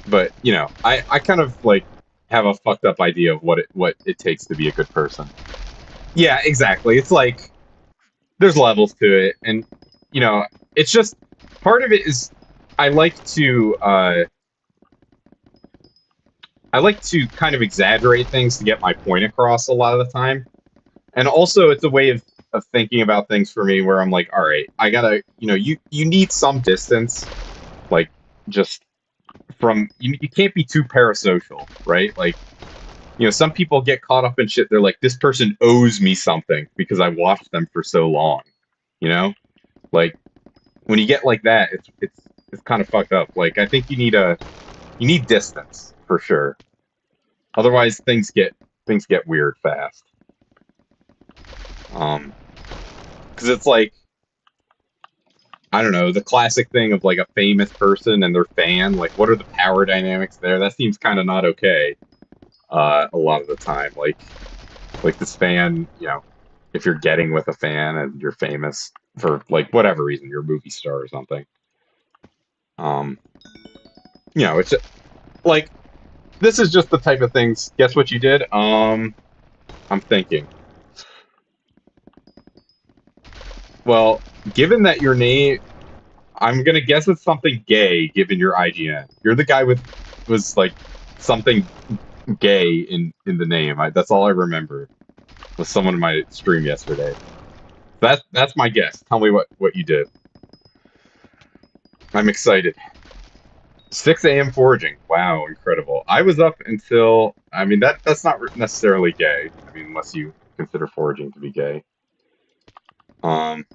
but I kind of like have a fucked up idea of what it takes to be a good person. Yeah, exactly. It's like there's levels to it, and you know, it's just part of it is I like to uh, I like to kind of exaggerate things to get my point across a lot of the time, and also it's a way of thinking about things for me where I'm like, all right, I gotta, you need some distance, like just from you can't be too parasocial, right? Like some people get caught up in shit. They're like, this person owes me something because I watched them for so long, you know? Like when you get like that, it's kind of fucked up. Like I think you need distance for sure. Otherwise things get weird fast. Um, because it's like I don't know, the classic thing of like a famous person and their fan. Like, what are the power dynamics there? That seems kind of not okay. A lot of the time, like this fan, if you're getting with a fan and you're famous for like whatever reason, you're a movie star or something. Um, it's like this is just the type of things. Guess what you did? I'm thinking. Well, given that your name, I'm gonna guess it's something gay. Given your IGN, you're the guy with was like something gay in the name. That's all I remember. Was someone in my stream yesterday. That's my guess. Tell me what you did. I'm excited. 6 a.m. foraging. Wow, incredible. I was up until I mean that's not necessarily gay. I mean unless you consider foraging to be gay. Um,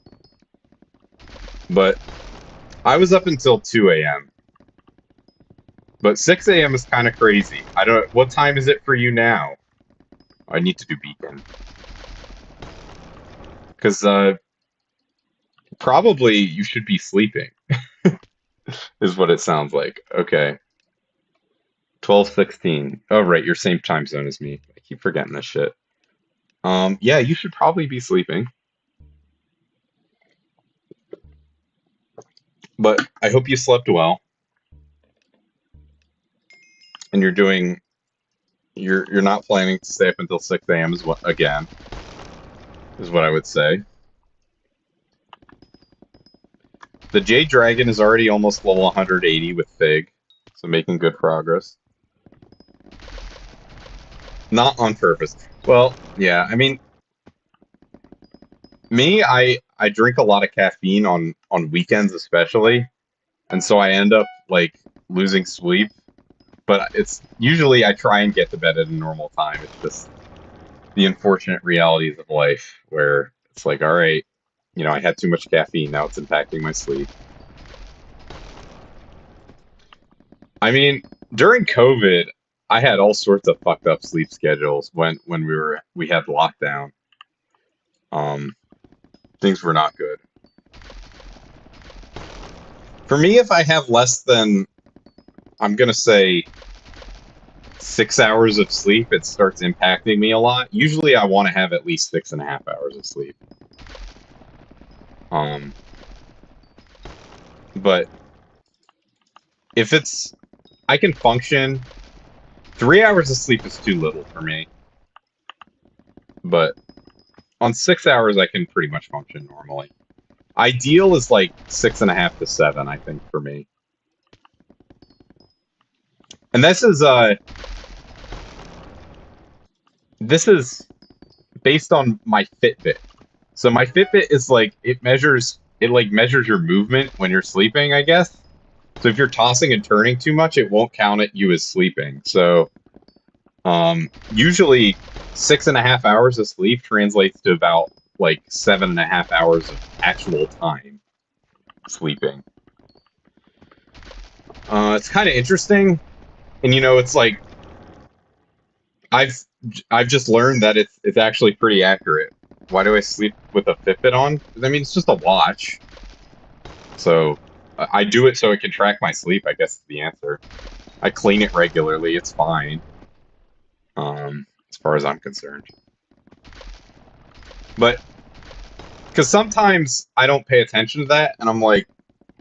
but I was up until 2 a.m. But 6 a.m. is kind of crazy. I don't. What time is it for you now? I need to do beacon because probably you should be sleeping. Is what it sounds like. Okay. 12:16. Oh right, you're same time zone as me. I keep forgetting this shit. Yeah, you should probably be sleeping. But I hope you slept well and you're not planning to stay up until 6 a.m. is what I would say. The J Dragon is already almost level 180 with Fig, so making good progress. Not on purpose. Well, yeah, I mean, me, I drink a lot of caffeine on weekends especially, and so I end up like losing sleep. But it's usually I try and get to bed at a normal time. It's just the unfortunate realities of life where it's like, all right, I had too much caffeine, now it's impacting my sleep. I mean, during COVID, I had all sorts of fucked up sleep schedules when we had lockdown. Um, Things were not good. For me, if I have less than, I'm gonna say 6 hours of sleep, it starts impacting me a lot. Usually, I want to have at least 6.5 hours of sleep. Um, but if it's, I can function. 3 hours of sleep is too little for me, but on 6 hours, I can pretty much function normally. Ideal is like 6.5 to 7, I think, for me. And this is based on my Fitbit. So my Fitbit is like it measures your movement when you're sleeping, I guess. So if you're tossing and turning too much, it won't count it you as sleeping. So usually 6.5 hours of sleep translates to about like 7.5 hours of actual time sleeping. It's kind of interesting, and it's like I've I've just learned that it's actually pretty accurate. Why do I sleep with a Fitbit on? I mean, it's just a watch, so I do it so it can track my sleep. I guess is the answer. I clean it regularly. It's fine, as far as I'm concerned. But because sometimes I don't pay attention to that, and I'm like,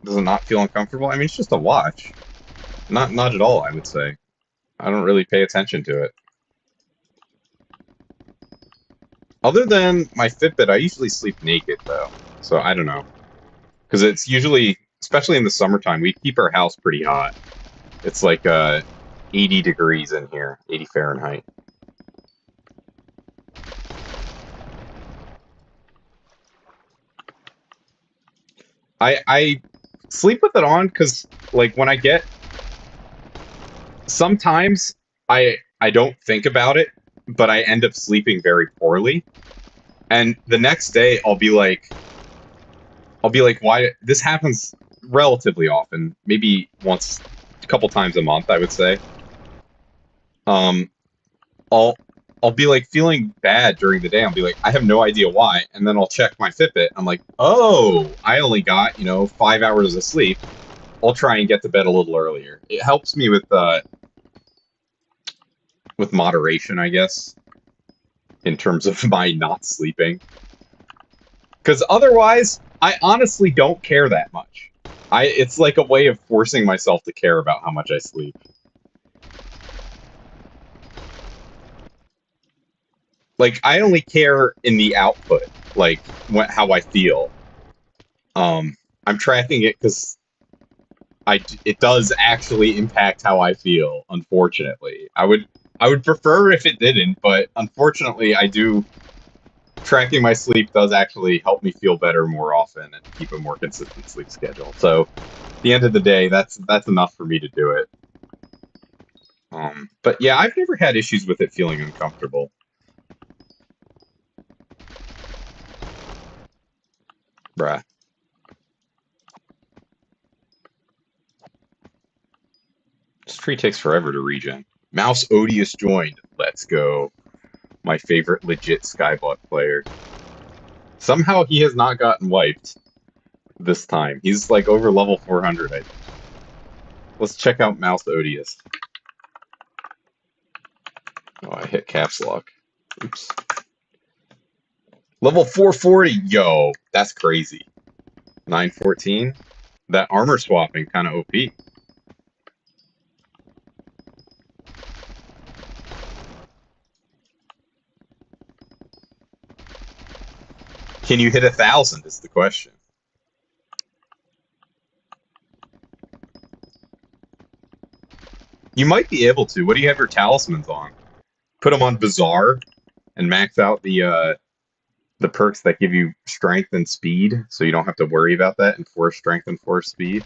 does it not feel uncomfortable? I mean, it's just a watch. Not at all, I would say. I don't really pay attention to it. Other than my Fitbit, I usually sleep naked though. So I don't know. Because it's usually, especially in the summertime, we keep our house pretty hot. It's like 80 degrees in here, 80 Fahrenheit. I sleep with it on because like when I get sometimes I don't think about it, but I end up sleeping very poorly. And the next day I'll be like, why this happens relatively often, maybe once a couple times a month, I would say. Um I'll I'll be like feeling bad during the day. I'll be like, I have no idea why, and then I'll check my Fitbit. I'm like, oh, I only got 5 hours of sleep. I'll try and get to bed a little earlier. It helps me with moderation, I guess, in terms of my not sleeping. Because otherwise, I honestly don't care that much. It's like a way of forcing myself to care about how much I sleep. Like I only care in the output, like how I feel. I'm tracking it because it does actually impact how I feel. Unfortunately, I would prefer if it didn't, but unfortunately, I do. Tracking my sleep does actually help me feel better more often and keep a more consistent sleep schedule. So, at the end of the day, that's enough for me to do it. But yeah, I've never had issues with it feeling uncomfortable. Bruh, this tree takes forever to regen. Mouse Odious joined. Let's go. My favorite legit Skyblock player. Somehow he has not gotten wiped this time. He's like over level 400, I think. Let's check out Mouse Odious. Oh, I hit caps lock. Oops. Level 440. Yo, that's crazy. 914. That armor swapping kind of OP. Can you hit 1,000 is the question. You might be able to. What do you have your talismans on? put them on Bizarre and max out the perks that give you strength and speed, so you don't have to worry about that, and force strength and force speed.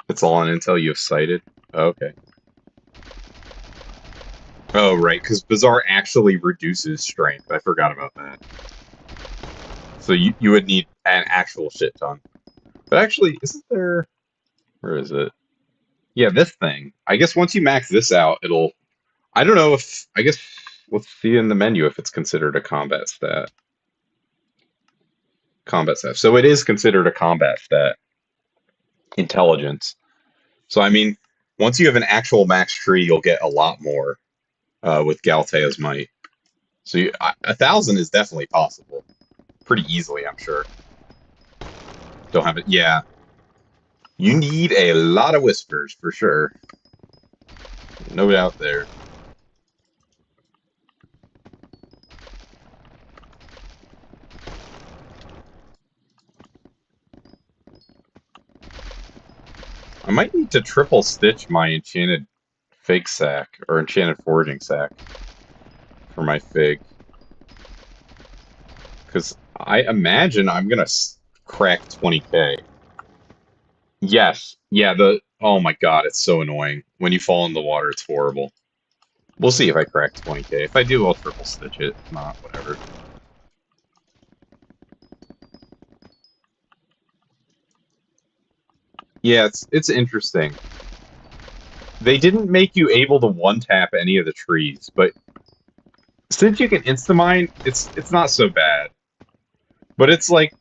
It's all on intel you have cited. Oh, okay. Oh, right, because Bizarre actually reduces strength. I forgot about that. So you would need an actual shit ton. But actually, isn't there... Where is it? Yeah, this thing. I guess once you max this out, it'll... I don't know if... I guess... Let's see in the menu if it's considered a combat stat. Combat stat. So it is considered a combat stat. Intelligence. So, I mean, once you have an actual max tree, you'll get a lot more with Galtea's Might. So 1,000 is definitely possible. Pretty easily, I'm sure. Don't have it. Yeah. You need a lot of whispers, for sure. No doubt there. I might need to triple stitch my enchanted fig sack, or enchanted foraging sack, for my fig. Because I imagine I'm gonna crack 20k. Yes. Yeah, oh my god, it's so annoying. When you fall in the water, it's horrible. We'll see if I crack 20k. If I do, I'll triple stitch it. If not, whatever. Yeah, it's interesting. They didn't make you able to one-tap any of the trees, but since you can insta-mine, it's not so bad. But it's like,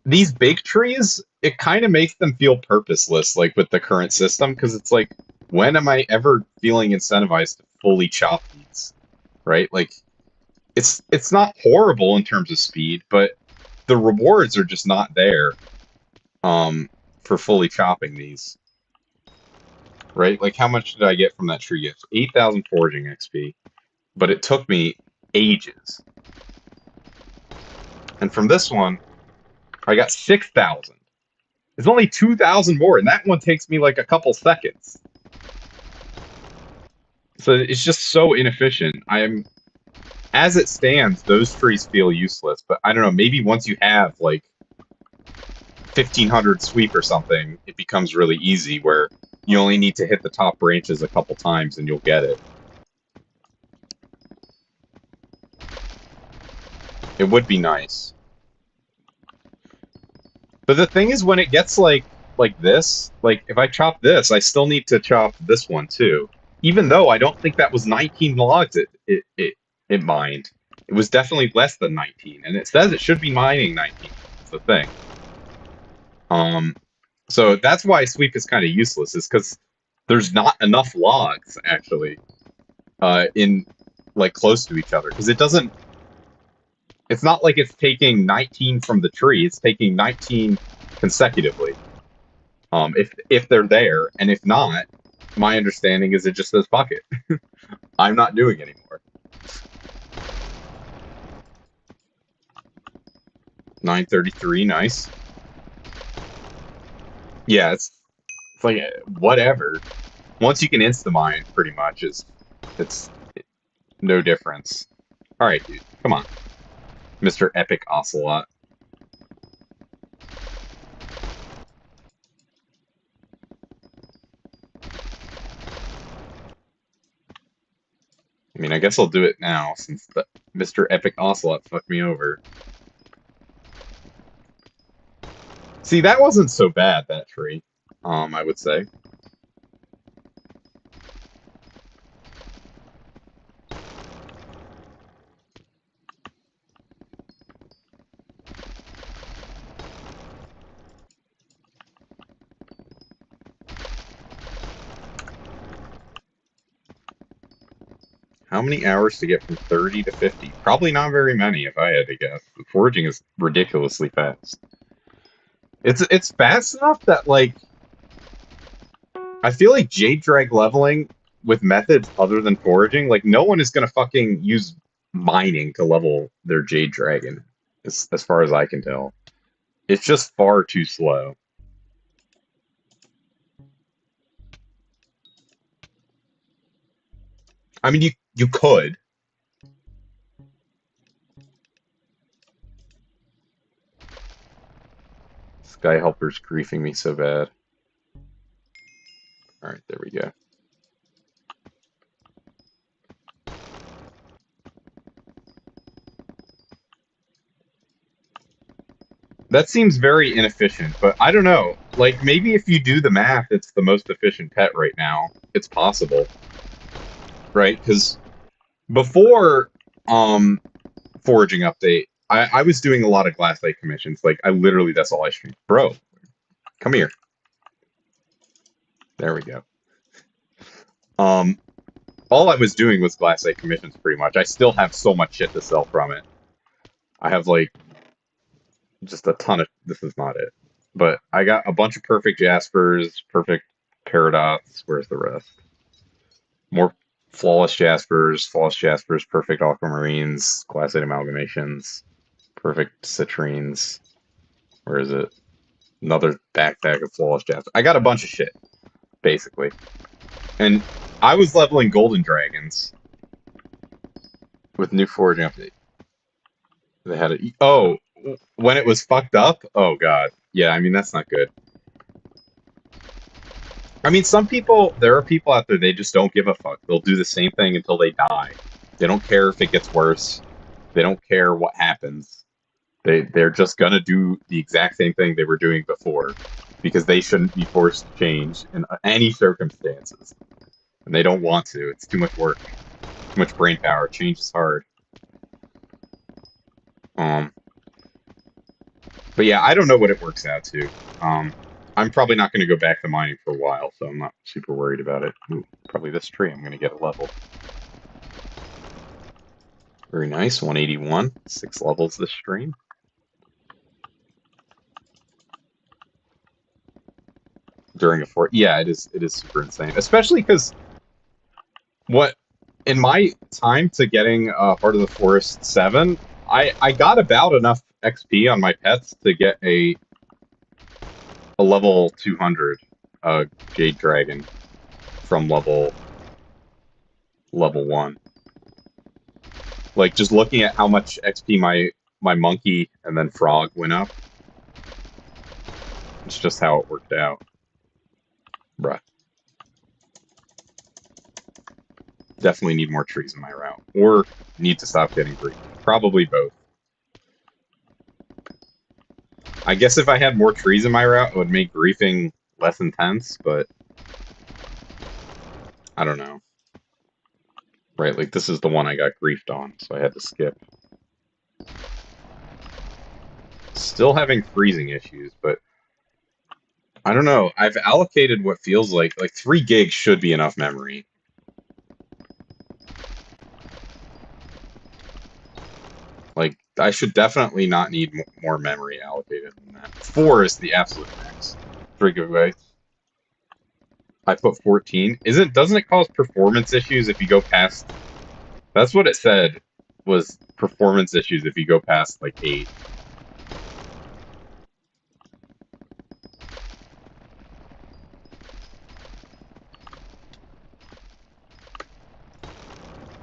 these big trees, it kind of makes them feel purposeless, like with the current system, because it's like, when am I ever feeling incentivized to fully chop these? Right? Like, it's not horrible in terms of speed, but the rewards are just not there for fully chopping these. Right? Like, how much did I get from that tree gift? 8,000 foraging XP. But it took me ages. And from this one, I got 6,000. It's only 2,000 more, and that one takes me like a couple seconds. So it's just so inefficient. As it stands, those trees feel useless, but I don't know, maybe once you have like 1,500 sweep or something, it becomes really easy where you only need to hit the top branches a couple times and you'll get it. It would be nice. But the thing is, when it gets like this, like if I chop this, I still need to chop this one too. Even though I don't think that was 19 logs it mined. It was definitely less than 19, and it says it should be mining 19. That's the thing. So that's why sweep is kind of useless, is because there's not enough logs actually in like close to each other, because it doesn't. It's not like it's taking 19 from the tree. It's taking 19 consecutively. If they're there, and if not, my understanding is it just says fuck it. I'm not doing anymore. 933, nice. Yeah, it's like whatever. Once you can insta-mine, pretty much it's no difference. All right, dude, come on, Mr. Epic Ocelot. I mean, I guess I'll do it now since the Mr. Epic Ocelot fucked me over. See, that wasn't so bad, that tree. I would say. How many hours to get from 30 to 50? Probably not very many, if I had to guess. Foraging is ridiculously fast. It's fast enough that, like, I feel like JDrag leveling with methods other than foraging, like, no one is gonna fucking use mining to level their Jade Dragon, as far as I can tell. It's just far too slow. I mean, you could. Sky Helper's griefing me so bad. All right, there we go. That seems very inefficient, but I don't know. Like, maybe if you do the math, it's the most efficient pet right now. It's possible, right? Because before foraging update, I was doing a lot of glassite commissions. Like, I literally, that's all I streamed. Bro, come here. There we go. Um, all I was doing was glassite commissions pretty much. I still have so much shit to sell from it. I have like just a ton of. This is not it, but I got a bunch of perfect Jaspers, perfect Paradox. Where's the rest? More flawless Jaspers, perfect Aquamarines, glassite amalgamations, perfect Citrines. Where is it? Another backpack of flawless Jaspers. I got a bunch of shit, basically. And I was leveling Golden Dragons with new foraging update. They had it. Oh, when it was fucked up? Oh, God. Yeah, I mean, that's not good. I mean, some people, there are people out there, they just don't give a fuck. They'll do the same thing until they die. They don't care if it gets worse. They don't care what happens. They're just gonna do the exact same thing they were doing before because they shouldn't be forced to change in any circumstances. And they don't want to. It's too much work. Too much brain power. Change is hard. Um, but yeah, I don't know what it works out to. I'm probably not going to go back to mining for a while, so I'm not super worried about it. Ooh, probably this tree I'm going to get a level. Very nice, 181. 6 levels this stream. During a fort. Yeah, it is super insane. Especially because what in my time to getting Heart of the Forest 7, I got about enough XP on my pets to get a level 200 Jade Dragon from level 1. Like just looking at how much XP my monkey and then frog went up. It's just how it worked out. Bruh. Definitely need more trees in my route. Or need to stop getting grief. Probably both. I guess if I had more trees in my route, it would make griefing less intense, but I don't know. Right, like this is the one I got griefed on, so I had to skip. Still having freezing issues, but I don't know. I've allocated what feels like 3 gigs should be enough memory. Like, I should definitely not need more memory allocated than that. 4 is the absolute max. 3 gigabytes. I put 14. Doesn't it cause performance issues if you go past... That's what it said, was performance issues if you go past, like, 8.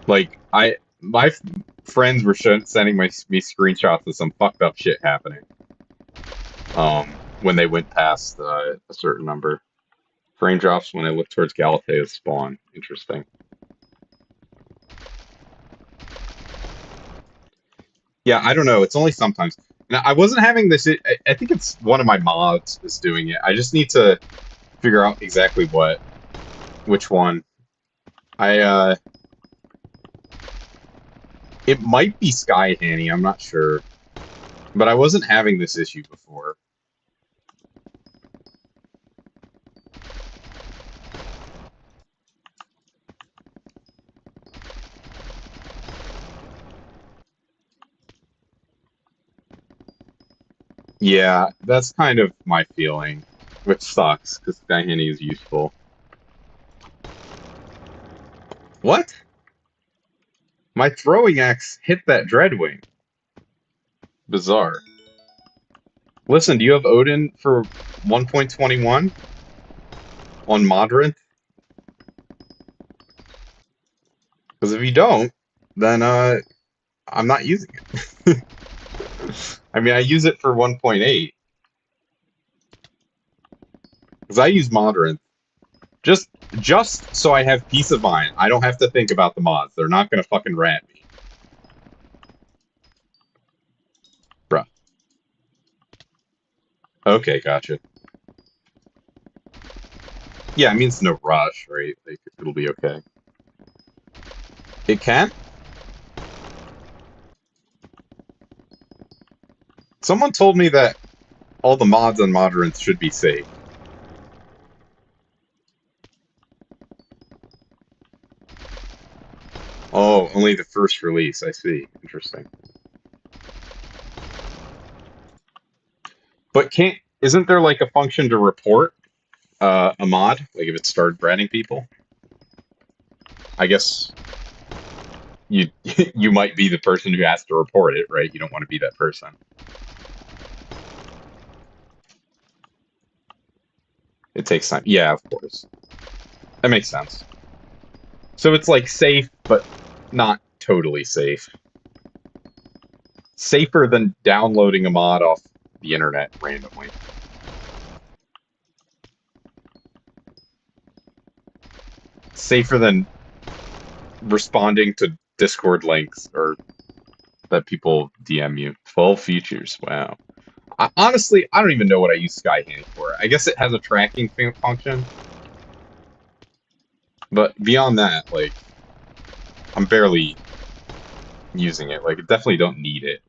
Like, my friends were sending me screenshots of some fucked up shit happening. When they went past a certain number. Frame drops when I look towards Galatea's spawn. Interesting. Yeah, I don't know. It's only sometimes. Now, I wasn't having this. I think it's one of my mods is doing it. I just need to figure out exactly which one. It might be Sky Hanny. I'm not sure, but I wasn't having this issue before. Yeah, that's kind of my feeling, which sucks because Sky Hanny is useful. What? My throwing axe hit that Dreadwing. Bizarre. Listen, do you have Odin for 1.21 on Modrinth? Because if you don't, then I'm not using it. I mean, I use it for 1.8 because I use Modern just just so I have peace of mind. I don't have to think about the mods. They're not gonna fucking rat me, bruh. Okay, gotcha. Yeah, I mean it's no rush, right? Like it'll be okay. It can. Someone told me that all the mods on Moderns should be safe. Oh, only the first release. I see. Interesting. But can't isn't there like a function to report a mod? Like if it started ratting people? I guess you you might be the person who has to report it, right? You don't want to be that person. It takes time. Yeah, of course. That makes sense. So it's like safe, but not totally safe. Safer than downloading a mod off the internet randomly. Safer than responding to Discord links or that people DM you. 12 features. Wow. Honestly, I don't even know what I use Skyhandy for. I guess it has a tracking function, but beyond that, like, I'm barely using it. Like, I definitely don't need it.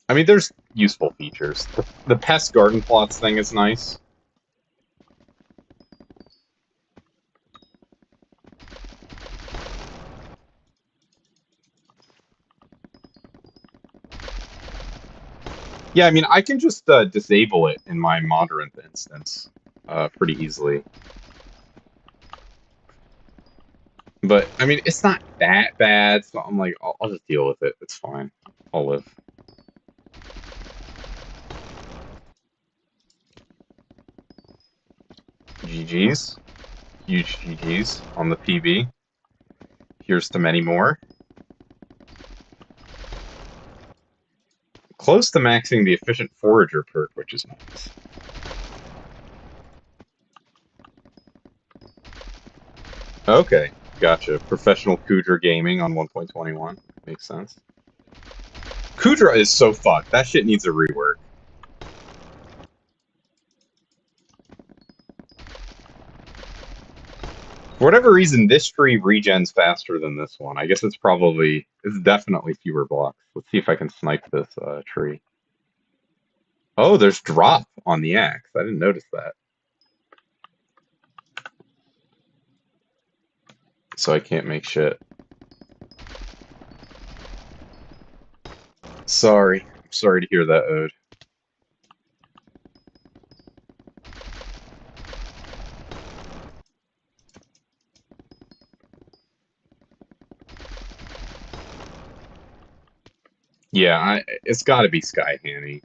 I mean, there's useful features. The pest garden plots thing is nice. Yeah, I mean, I can just disable it in my Moderinth instance pretty easily. But, I mean, it's not that bad, so I'm like, I'll just deal with it. It's fine. I'll live. GG's. Huge GG's on the PB. Here's to many more. Close to maxing the efficient forager perk, which is nice. Okay, gotcha. Professional Kudra gaming on 1.21. Makes sense. Kudra is so fucked. That shit needs a rework. For whatever reason, this tree regens faster than this one. I guess it's definitely fewer blocks. Let's see if I can snipe this tree. Oh, there's drop on the axe. I didn't notice that. So I can't make shit. Sorry. Sorry to hear that, Ode. Yeah, it's got to be Sky Hanny.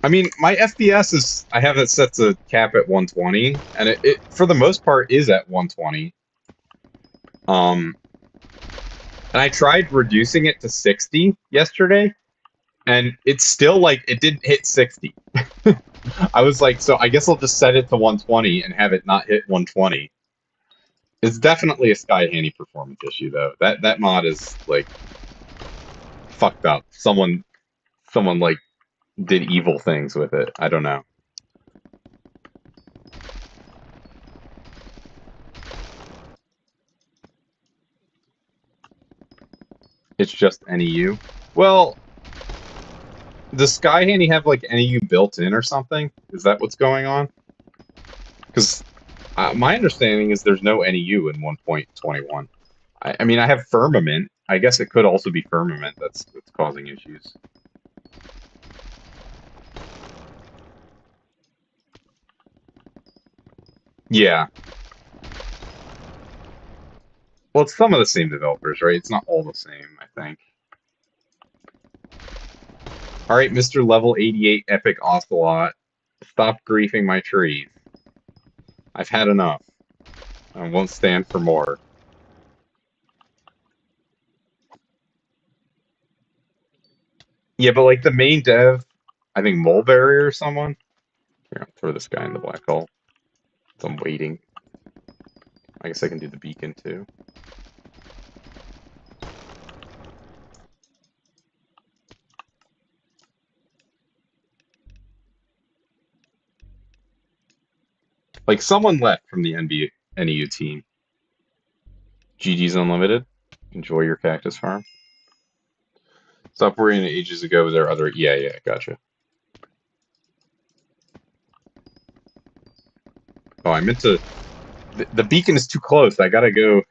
I mean, my FPS I have it set to cap at 120, and it for the most part is at 120. Um, and I tried reducing it to 60 yesterday, and it's still like it didn't hit 60. I was like, so I guess I'll just set it to 120 and have it not hit 120. It's definitely a Sky Handy performance issue though. That mod is like fucked up. Someone like did evil things with it. I don't know. It's just NEU. Well, does Sky Handy have like NEU built in or something? Is that what's going on? Because my understanding is there's no NEU in 1.21. I mean, I have Firmament. I guess it could also be Firmament that's causing issues. Yeah. Well, it's some of the same developers, right? It's not all the same, I think. All right, Mr. Level 88 Epic Ocelot. Stop griefing my trees. I've had enough. I won't stand for more. Yeah, but like the main dev, I think Mulberry or someone. Here, I'll throw this guy in the black hole. So I'm waiting. I guess I can do the beacon too. Like someone left from the NEU team. GG's Unlimited. Enjoy your cactus farm. Stopped worrying ages ago. There are other. Yeah, yeah, gotcha. Oh, I meant to. The beacon is too close. I gotta go.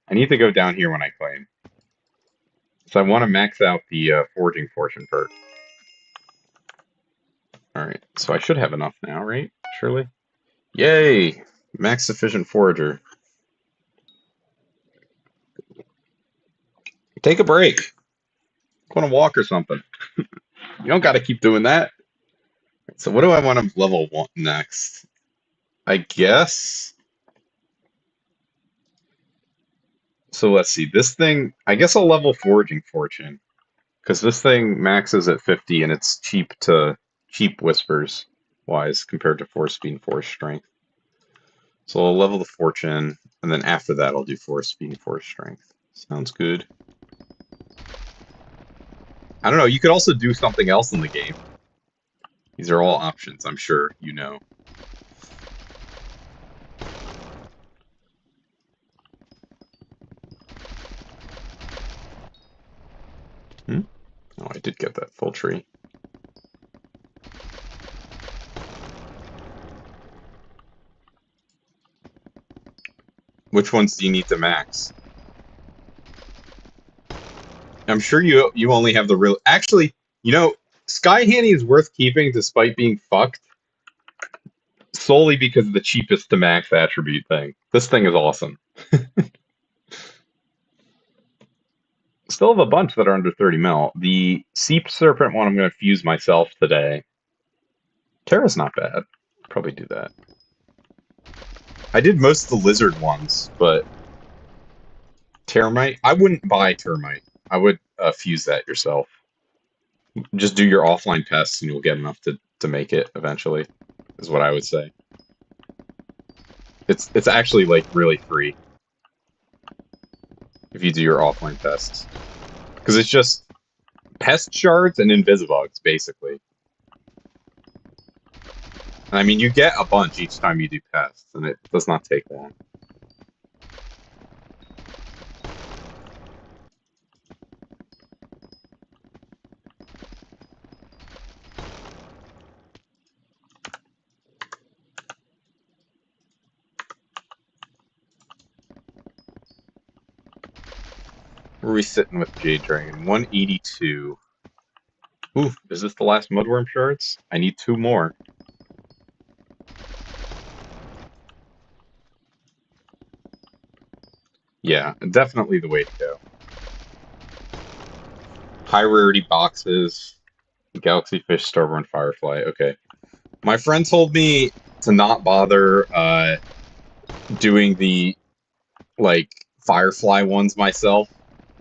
I need to go down here when I claim. So I want to max out the forging fortune perk. All right. So I should have enough now, right? Surely. Yay! Max sufficient forager. Take a break. Go on a walk or something. You don't got to keep doing that. So what do I want to level one next? I guess. So let's see. This thing. I guess I'll level foraging fortune because this thing maxes at 50 and it's cheap whispers wise compared to force speed and force strength. So I'll level the fortune and then after that I'll do force speed and force strength. Sounds good. I don't know. You could also do something else in the game. These are all options, I'm sure you know. Hmm? Oh, I did get that full tree. Which ones do you need to max? I'm sure you only have the real. Actually, you know, Sky Handy is worth keeping despite being fucked solely because of the cheapest to max attribute thing. This thing is awesome. Still have a bunch that are under 30 mil. The Seep Serpent one I'm going to fuse myself today. Terra's not bad. Probably do that. I did most of the lizard ones, but Termite, I wouldn't buy Termite. I would fuse that yourself. Just do your offline pests and you'll get enough to make it eventually, is what I would say. It's actually like really free if you do your offline pests. Because it's just pest shards and invisibugs, basically. And I mean, you get a bunch each time you do pests, and it does not take long. Where are we sitting with JDrag? 182. Ooh, is this the last Mudworm shards? I need 2 more. Yeah, definitely the way to go. High rarity boxes, Galaxy Fish, Starborn, Firefly. Okay. My friend told me to not bother doing the like Firefly ones myself.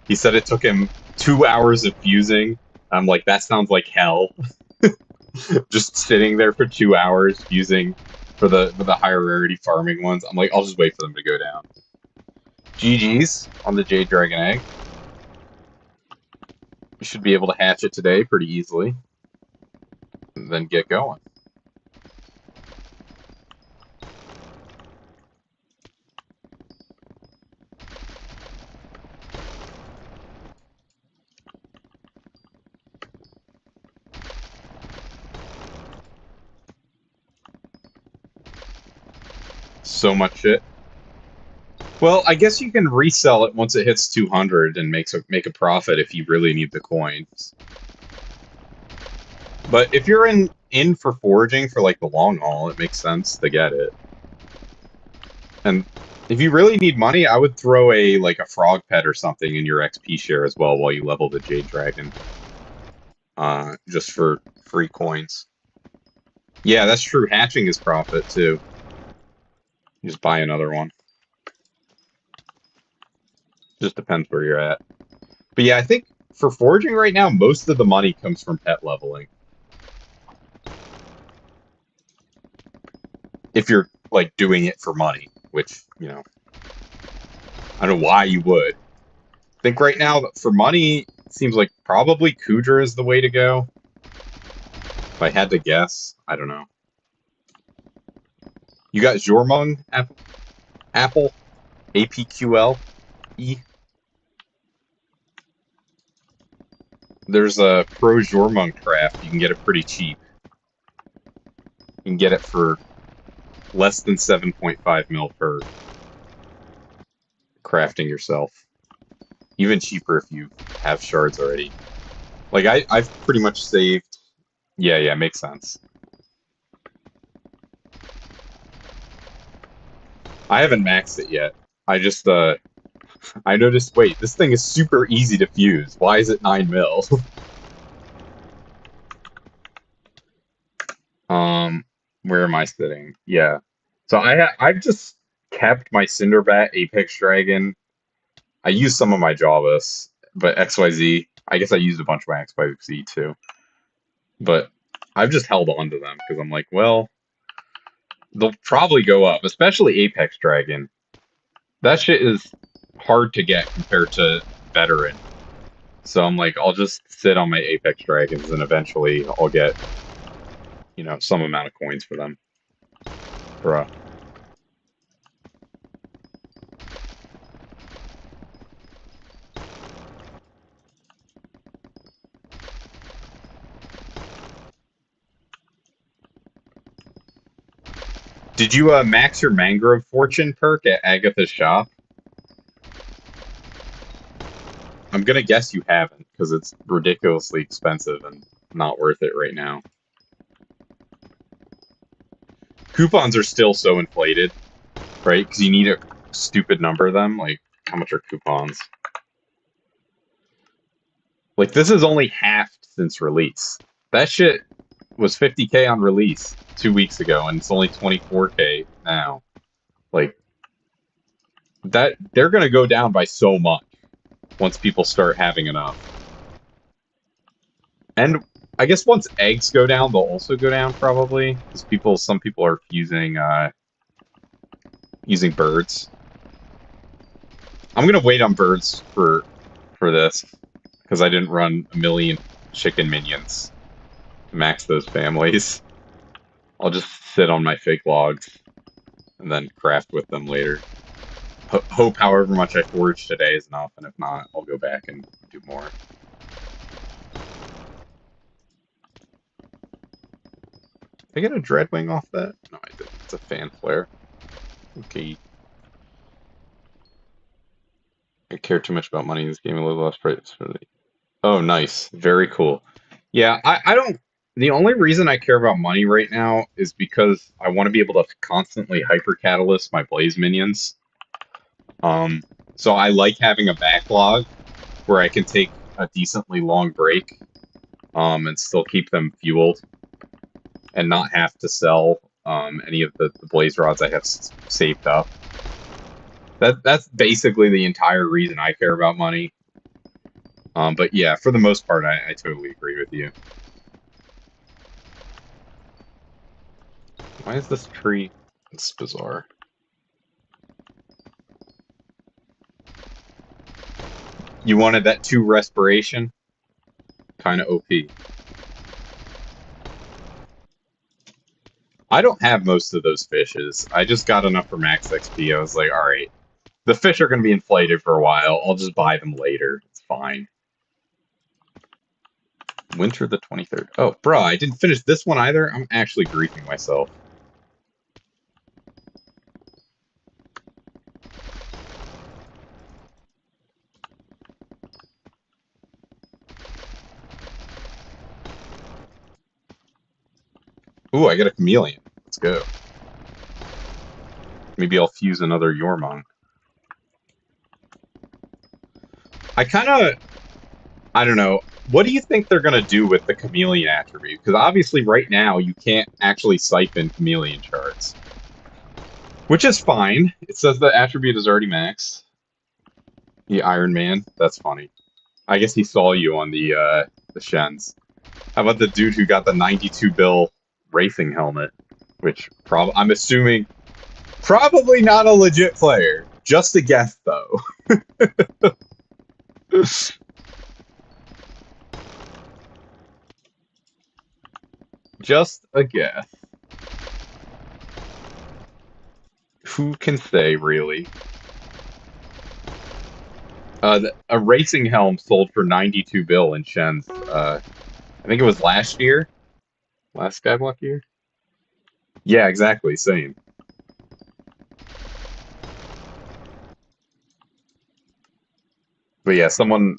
He said it took him 2 hours of fusing. I'm like, that sounds like hell. Just sitting there for 2 hours fusing for the higher rarity farming ones. I'm like, I'll just wait for them to go down. GG's on the Jade Dragon Egg. You should be able to hatch it today pretty easily. And then get going. So much shit. Well, I guess you can resell it once it hits 200 and make a profit if you really need the coins. But if you're in for foraging for like the long haul, it makes sense to get it. And if you really need money, I would throw a frog pet or something in your XP share as well while you level the Jade Dragon. Just for free coins. Yeah, that's true. Hatching is profit too. You just buy another one. Just depends where you're at. But yeah, I think for forging right now, most of the money comes from pet leveling. If you're like doing it for money, which, you know, I don't know why you would. I think right now for money, it seems like probably Kudra is the way to go. If I had to guess, I don't know. You got Jormung Apple APQL E. There's a Pro Jormung craft. You can get it pretty cheap. You can get it for less than 7.5 mil per crafting yourself. Even cheaper if you have shards already. Like I've pretty much saved. Yeah, makes sense. I haven't maxed it yet. I just I noticed. Wait, this thing is super easy to fuse. Why is it 9 mil? Where am I sitting? Yeah. So I've just kept my Cinderbat Apex Dragon. I used some of my Javas, but XYZ. I guess I used a bunch of my XYZ too. But I've just held on to them because I'm like, well, they'll probably go up, especially Apex Dragon. That shit is hard to get compared to Veteran. So I'm like, I'll just sit on my Apex Dragons and eventually I'll get, you know, some amount of coins for them. Bruh. Did you max your Mangrove Fortune perk at Agatha's shop? I'm gonna guess you haven't, because it's ridiculously expensive and not worth it right now. Coupons are still so inflated, right? Because you need a stupid number of them. Like, how much are coupons? Like, this is only halved since release. That shit was 50K on release 2 weeks ago, and it's only 24K now. Like, that they're gonna go down by so much once people start having enough. And I guess once eggs go down, they'll also go down probably because some people are using birds. I'm gonna wait on birds for this because I didn't run a million chicken minions to max those families. I'll just sit on my fake logs and then craft with them later. Hope however much I forge today is enough, and if not, I'll go back and do more. Did I get a Dreadwing off that? No, I didn't. It's a fan flare. Okay. I care too much about money in this game. A little less price for the. Oh, nice. Very cool. Yeah, I don't. The only reason I care about money right now is because I want to be able to constantly hyper catalyst my Blaze minions. So I like having a backlog where I can take a decently long break, and still keep them fueled, and not have to sell any of the Blaze rods I have saved up. That's basically the entire reason I care about money. But yeah, for the most part, I totally agree with you. Why is this tree? It's bizarre. You wanted that 2 respiration? Kind of OP. I don't have most of those fishes. I just got enough for max XP. I was like, alright, the fish are going to be inflated for a while. I'll just buy them later. It's fine. Winter the 23rd. Oh, bruh, I didn't finish this one either. I'm actually griefing myself. Ooh, I got a chameleon. Let's go. Maybe I'll fuse another Yormong. I don't know. What do you think they're going to do with the chameleon attribute? Because obviously right now you can't actually siphon chameleon charts. Which is fine. It says the attribute is already maxed. The Iron Man. That's funny. I guess he saw you on the Shens. How about the dude who got the 92 bill racing helmet? Which I'm assuming probably not a legit player. Just a guess though. Just a guess. Who can say really? A racing helm sold for 92 bill in Shen's. I think it was last year. Last Skyblock year. Yeah, exactly. Same. But yeah, someone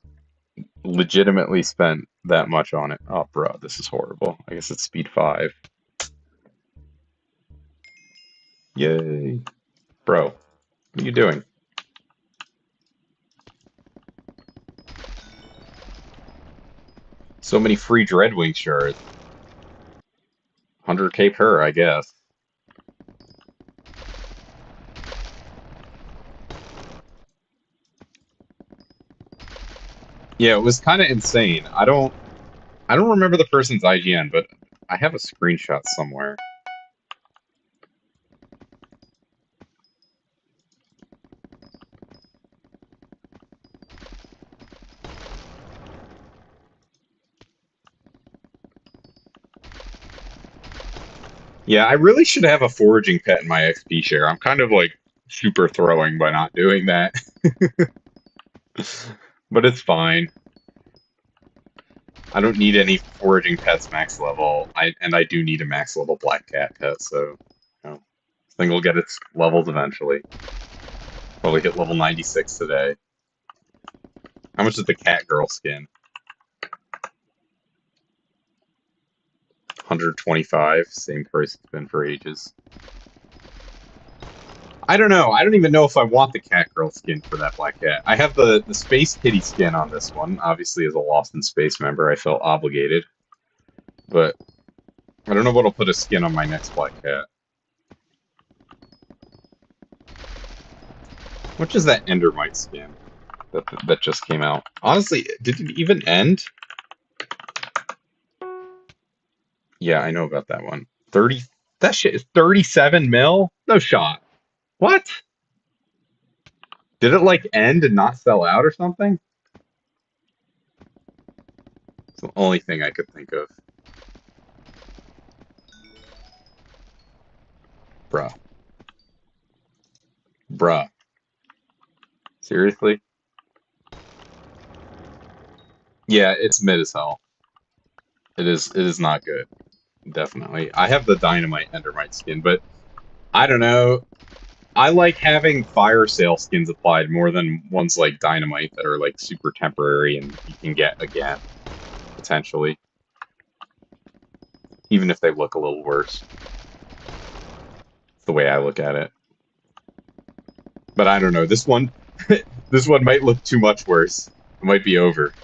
legitimately spent that much on it. Oh, bro, this is horrible. I guess it's speed 5. Yay. Bro, what are you doing? So many free Dreadwing shards. 100k per, I guess. Yeah, it was kind of insane. I don't remember the person's IGN, but I have a screenshot somewhere. Yeah, I really should have a foraging pet in my XP share. I'm kind of like super throwing by not doing that. But it's fine. I don't need any foraging pets max level. I do need a max level black cat pet, so you know, this thing will get its levels eventually. Probably hit level 96 today. How much is the cat girl skin? 125, same price it's been for ages. I don't know. I don't even know if I want the cat girl skin for that black cat. I have the space kitty skin on this one. Obviously, as a Lost in Space member, I felt obligated. But I don't know what I'll put a skin on my next black cat. Which is that Endermite skin that just came out? Honestly, did it even end? Yeah, I know about that one. 30. That shit is 37 mil? No shot. What? Did it like end and not sell out or something? It's the only thing I could think of. Bruh. Bruh. Seriously? Yeah, it's mid as hell. It is not good. Definitely. I have the Dynamite Endermite skin, but I don't know. I like having fire sale skins applied more than ones like Dynamite that are like super temporary and you can get again, potentially. Even if they look a little worse. It's the way I look at it. But I don't know. This one this one might look too much worse. It might be over.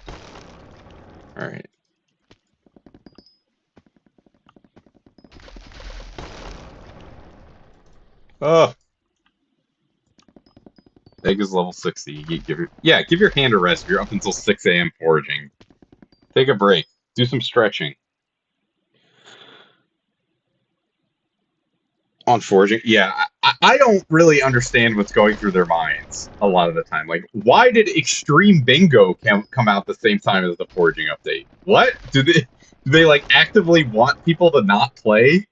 Alright. Oh, egg is level 60. Give your hand a rest. You're up until 6 a.m. foraging. Take a break. Do some stretching. On foraging, yeah, I don't really understand what's going through their minds a lot of the time. Like, why did Extreme Bingo come out the same time as the foraging update? What? Do they like actively want people to not play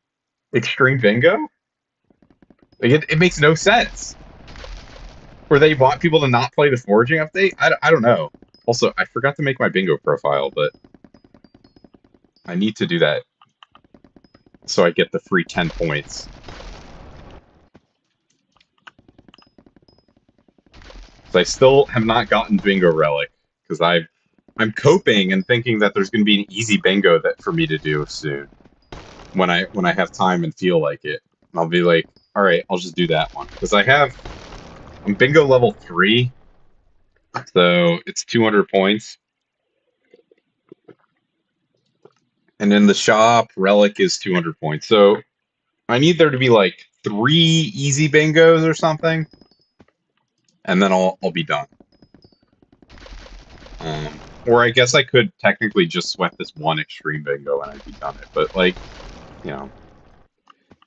Extreme Bingo? Like, it makes no sense. Or they want people to not play the foraging update? I don't know. Also, I forgot to make my bingo profile, but I need to do that so I get the free 10 points. So I still have not gotten Bingo Relic because I'm coping and thinking that there's going to be an easy bingo that for me to do soon when I have time and feel like it. I'll be like, all right, I'll just do that one because I'm bingo level 3, so it's 200 points, and in the shop, Relic is 200 points. So I need there to be like 3 easy bingos or something, and then I'll be done. Or I guess I could technically just sweat this one extreme bingo and I'd be done it. But like, you know,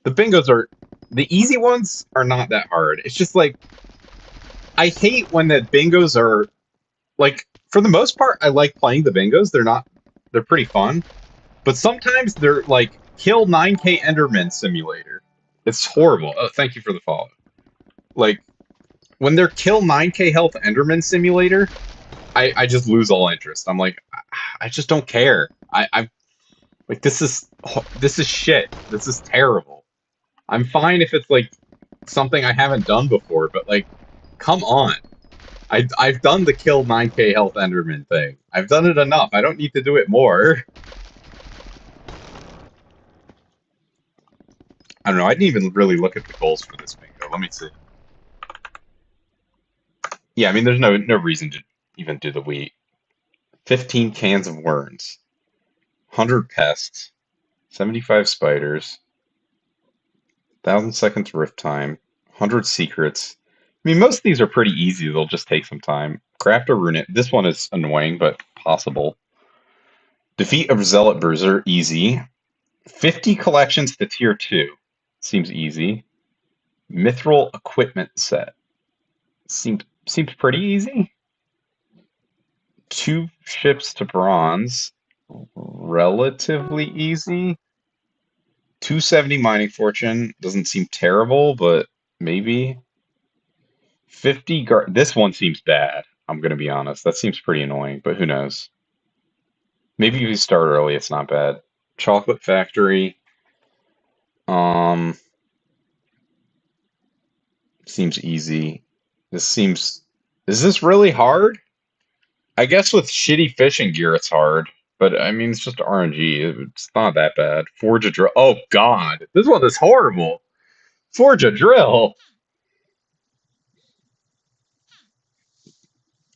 the bingos are the easy ones are not that hard. It's just like I hate when the bingos are like for the most part I like playing the bingos. They're pretty fun. But sometimes they're like kill 9K Enderman simulator. It's horrible. Oh, thank you for the follow. Like when they're kill 9K health Enderman simulator, I just lose all interest. I'm like, I just don't care. I'm like this is shit. This is terrible. I'm fine if it's like something I haven't done before, but like, come on. I've done the kill 9K health Enderman thing. I've done it enough. I don't need to do it more. I don't know. I didn't even really look at the goals for this bingo. Let me see. Yeah, I mean, there's no reason to even do the wheat. 15 cans of worms, 100 pests, 75 spiders, 1,000 seconds rift time, 100 secrets. I mean, most of these are pretty easy. They'll just take some time. Craft or rune it. This one is annoying, but possible. Defeat a Zealot Bruiser, easy. 50 collections to tier 2. Seems easy. Mithril equipment set. Seems pretty easy. 2 ships to bronze. Relatively easy. 270 mining fortune. Doesn't seem terrible, but maybe. 50 guard. This one seems bad. I'm going to be honest. That seems pretty annoying, but who knows? Maybe if you start early, it's not bad. Chocolate factory. Um, Seems easy. This seems. Is this really hard? I guess with shitty fishing gear, it's hard. But I mean, it's just RNG. It's not that bad. Forge a drill. Oh God, this one is horrible. Forge a drill.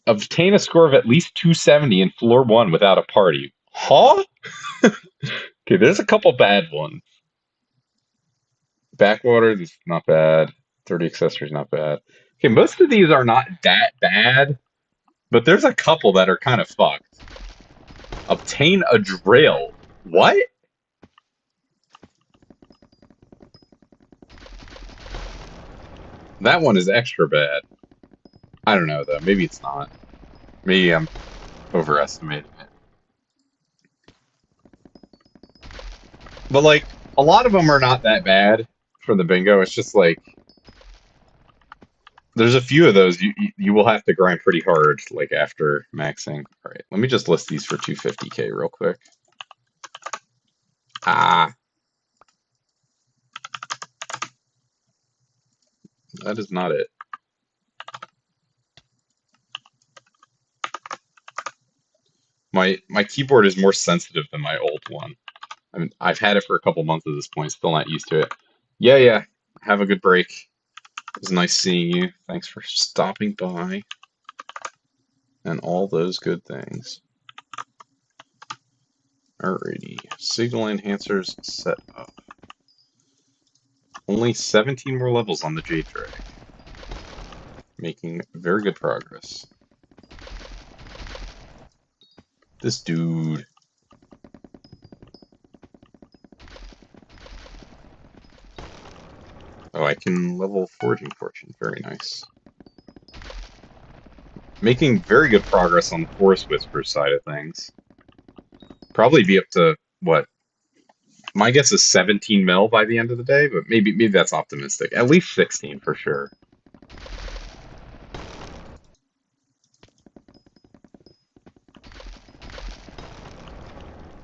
Obtain a score of at least 270 in floor 1 without a party. Huh? Okay, there's a couple bad ones. Backwater, this is not bad. 30 accessories, not bad. Okay, most of these are not that bad, but there's a couple that are kind of fucked. Obtain a drill. What? That one is extra bad. I don't know, though. Maybe it's not. Maybe I'm overestimating it. But, like, a lot of them are not that bad for the bingo. It's just, like, there's a few of those you will have to grind pretty hard, like, after maxing. All right, let me just list these for 250K real quick. Ah. That is not it. My keyboard is more sensitive than my old one. I mean, I've had it for a couple months at this point, still not used to it. Yeah. Have a good break. It was nice seeing you. Thanks for stopping by. And all those good things. Alrighty. Signal enhancers set up. Only 17 more levels on the JDrag. Making very good progress. This dude. Oh, I can level Forging Fortune. Very nice. Making very good progress on the Forest Whisper side of things. Probably be up to, what? My guess is 17 mil by the end of the day, but maybe that's optimistic. At least 16 for sure.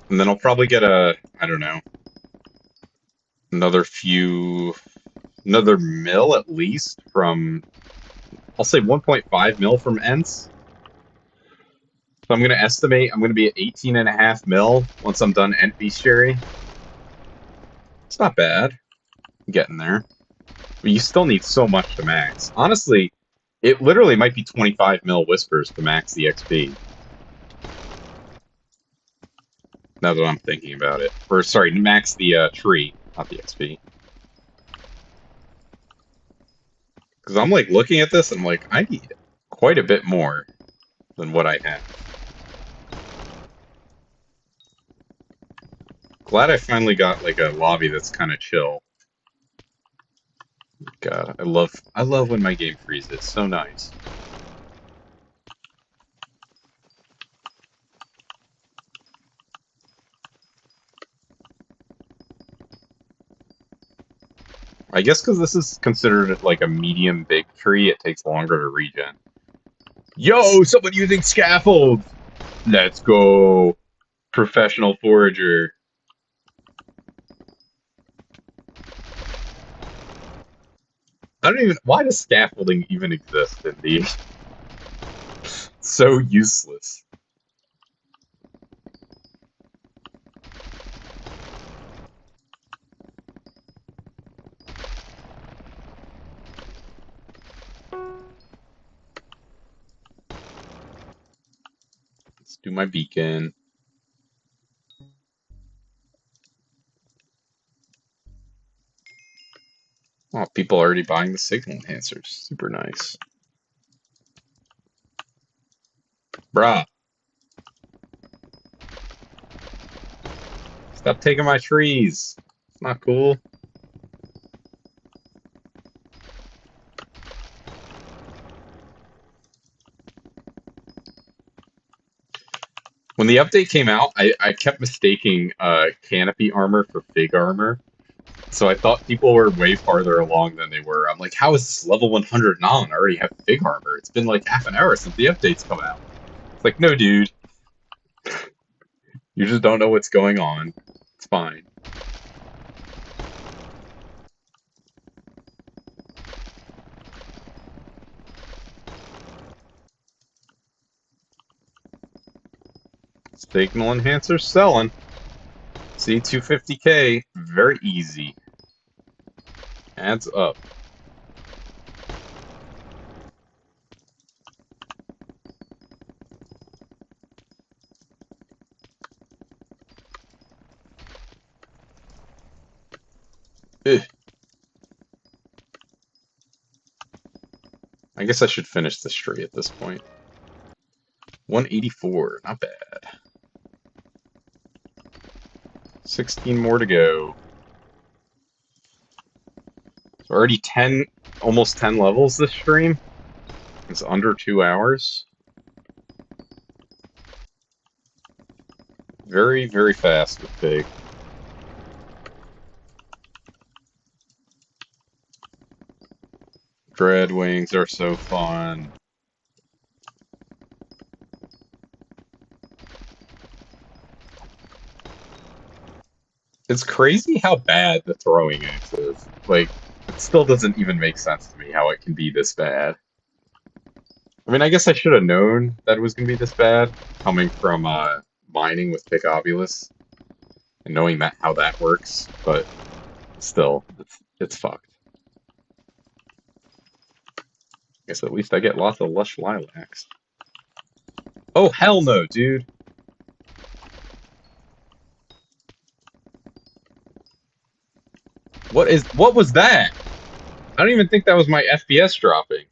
And then I'll probably get I don't know, another mil at least from, I'll say 1.5 mil from Ents. So I'm going to estimate I'm going to be at 18.5 mil once I'm done Ent Bestiary. It's not bad. I'm getting there. But you still need so much to max. Honestly, it literally might be 25 mil Whispers to max the XP. Now that I'm thinking about it. Or, sorry, max the tree, not the XP. Because I'm, like, looking at this and I'm like, I need quite a bit more than what I have. Glad I finally got like a lobby that's kind of chill. God, I love when my game freezes. It's so nice. I guess because this is considered like a medium big tree, it takes longer to regen. Yo, someone using scaffolds! Let's go. Professional forager. I don't even. Why does scaffolding even exist in these? So useless. Let's do my beacon. Oh, people are already buying the signal enhancers. Super nice. Bruh, stop taking my trees. It's not cool. When the update came out, I kept mistaking canopy armor for fig armor. So I thought people were way farther along than they were. I'm like, how is this level 100 non? I already have fig armor. It's been like half an hour since the update's come out. It's like, no, dude. You just don't know what's going on. It's fine. Signal enhancer selling. See, 250k, very easy. Adds up. Ugh. I guess I should finish this tree at this point. 184, not bad. 16 more to go. So already 10, almost 10 levels this stream. It's under 2 hours. Very, very fast with Fig. Dread wings are so fun. It's crazy how bad the throwing axe is. Like, it still doesn't even make sense to me how it can be this bad. I mean, I guess I should have known that it was going to be this bad, coming from mining with Picobulus and knowing that how that works, but still, it's fucked. Guess at least I get lots of lush lilacs. Oh, hell no, dude. What was that? I don't even think that was my FPS dropping.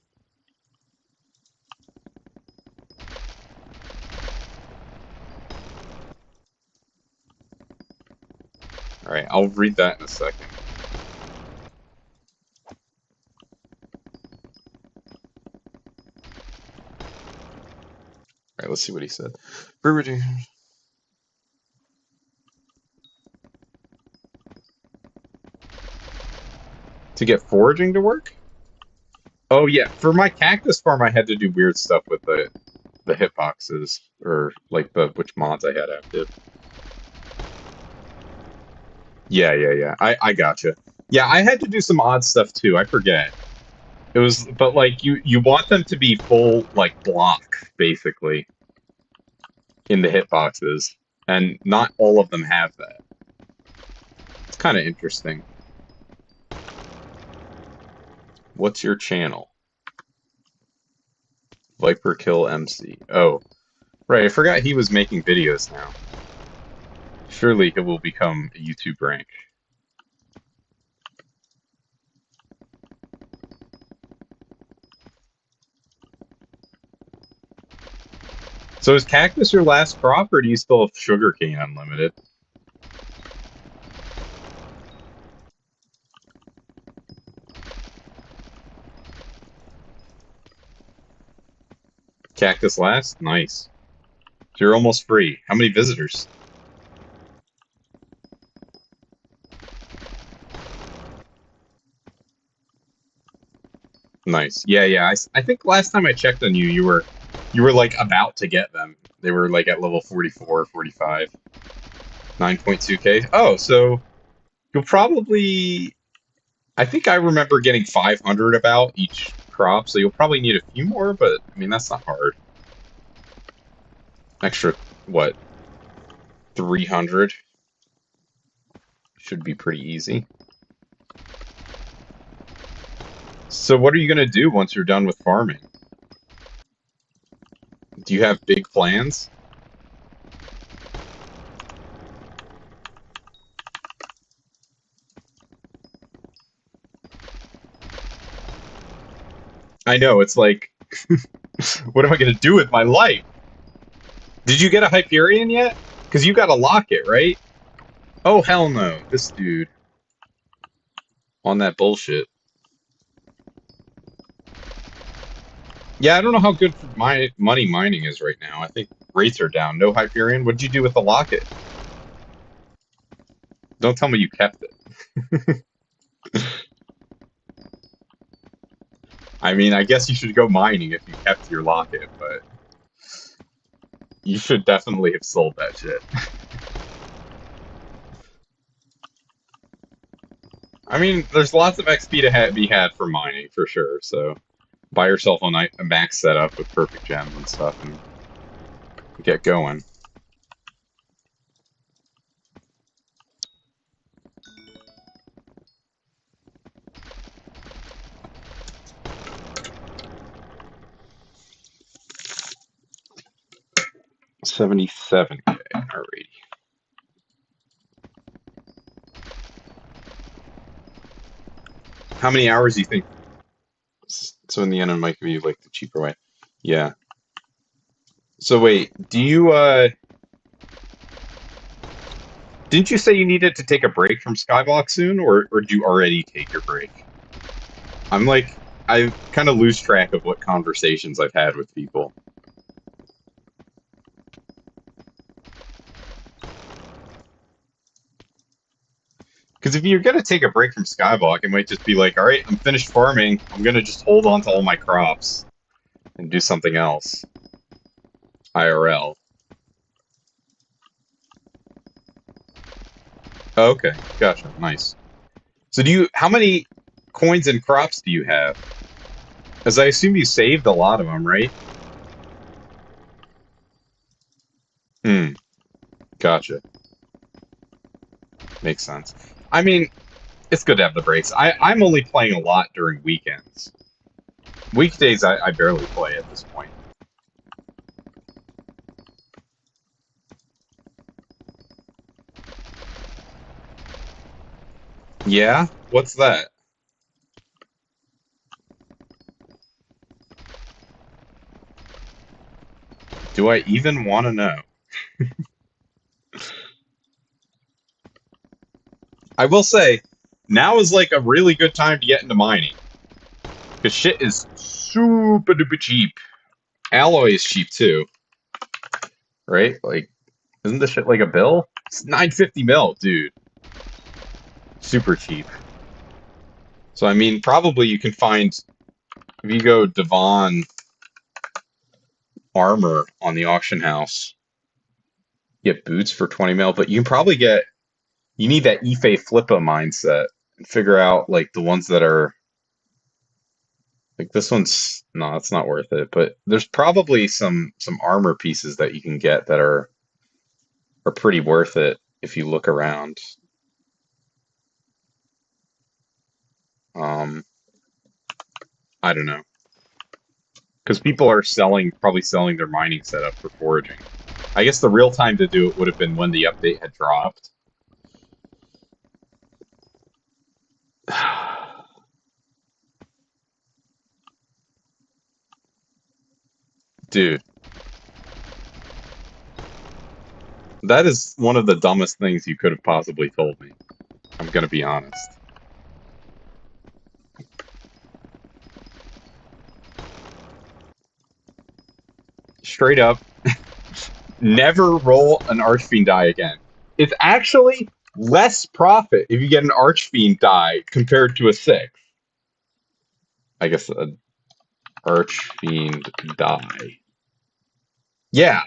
Alright, I'll read that in a second. Alright, let's see what he said. To get foraging to work? Oh yeah, for my cactus farm I had to do weird stuff with the hitboxes, or like the which mods I had active. Yeah. I gotcha. Yeah, I had to do some odd stuff too. I forget. It was, but like you want them to be full like blocks basically in the hitboxes, and not all of them have that. It's kind of interesting. What's your channel? Viper Kill MC. Oh, right. I forgot he was making videos now. Surely he will become a YouTube rank. So is cactus your last crop, or do you still have sugarcane unlimited? Cactus last? Nice. So you're almost free. How many visitors? Nice. Yeah, yeah. I think last time I checked on you, you were like about to get them. They were like at level 44, 45. 9.2k. Oh, so you'll probably I think I remember getting 500 about each crop, so you'll probably need a few more, but I mean that's not hard. Extra what? 300 should be pretty easy. So what are you going to do once you're done with farming? Do you have big plans? I know, it's like, what am I going to do with my life? Did you get a Hyperion yet? Because you got a locket, right? Oh, hell no. This dude on that bullshit. Yeah, I don't know how good my money mining is right now. I think rates are down. No Hyperion. What'd you do with the locket? Don't tell me you kept it. I mean, I guess you should go mining if you kept your locket, but you should definitely have sold that shit. I mean, there's lots of XP to be had for mining for sure. So buy yourself a max setup with perfect gems and stuff, and get going. $77K. Alrighty. How many hours do you think? So in the end, it might be like the cheaper way. Yeah. So wait, do you didn't you say you needed to take a break from Skyblock soon, or did you already take your break? I'm like, I kind of lose track of what conversations I've had with people. Because if you're gonna take a break from Skyblock, it might just be like, all right, I'm finished farming. I'm gonna just hold on to all my crops and do something else. IRL. Oh, okay, gotcha. Nice. So how many coins and crops do you have? As I assume you saved a lot of them, right? Hmm, gotcha. Makes sense. I mean, it's good to have the breaks. I'm only playing a lot during weekends. Weekdays, I barely play at this point. Yeah? What's that? Do I even want to know? I will say, now is like a really good time to get into mining. Because shit is super duper cheap. Alloy is cheap too, right? Like, isn't this shit like a bill? It's 950 mil, dude. Super cheap. So I mean, probably you can find if you go Devon armor on the auction house, get boots for 20 mil, but you can probably get you need that Ife Flippa mindset and figure out like the ones that are like this one's no, it's not worth it. But there's probably some armor pieces that you can get that are pretty worth it if you look around. Um, I don't know because people are probably selling their mining setup for foraging. I guess the real time to do it would have been when the update had dropped. Dude, that is one of the dumbest things you could have possibly told me. I'm gonna be honest. straight up, never roll an Archfiend die again. It's actually less profit if you get an Archfiend die compared to a 6. I guess an Archfiend die. Yeah,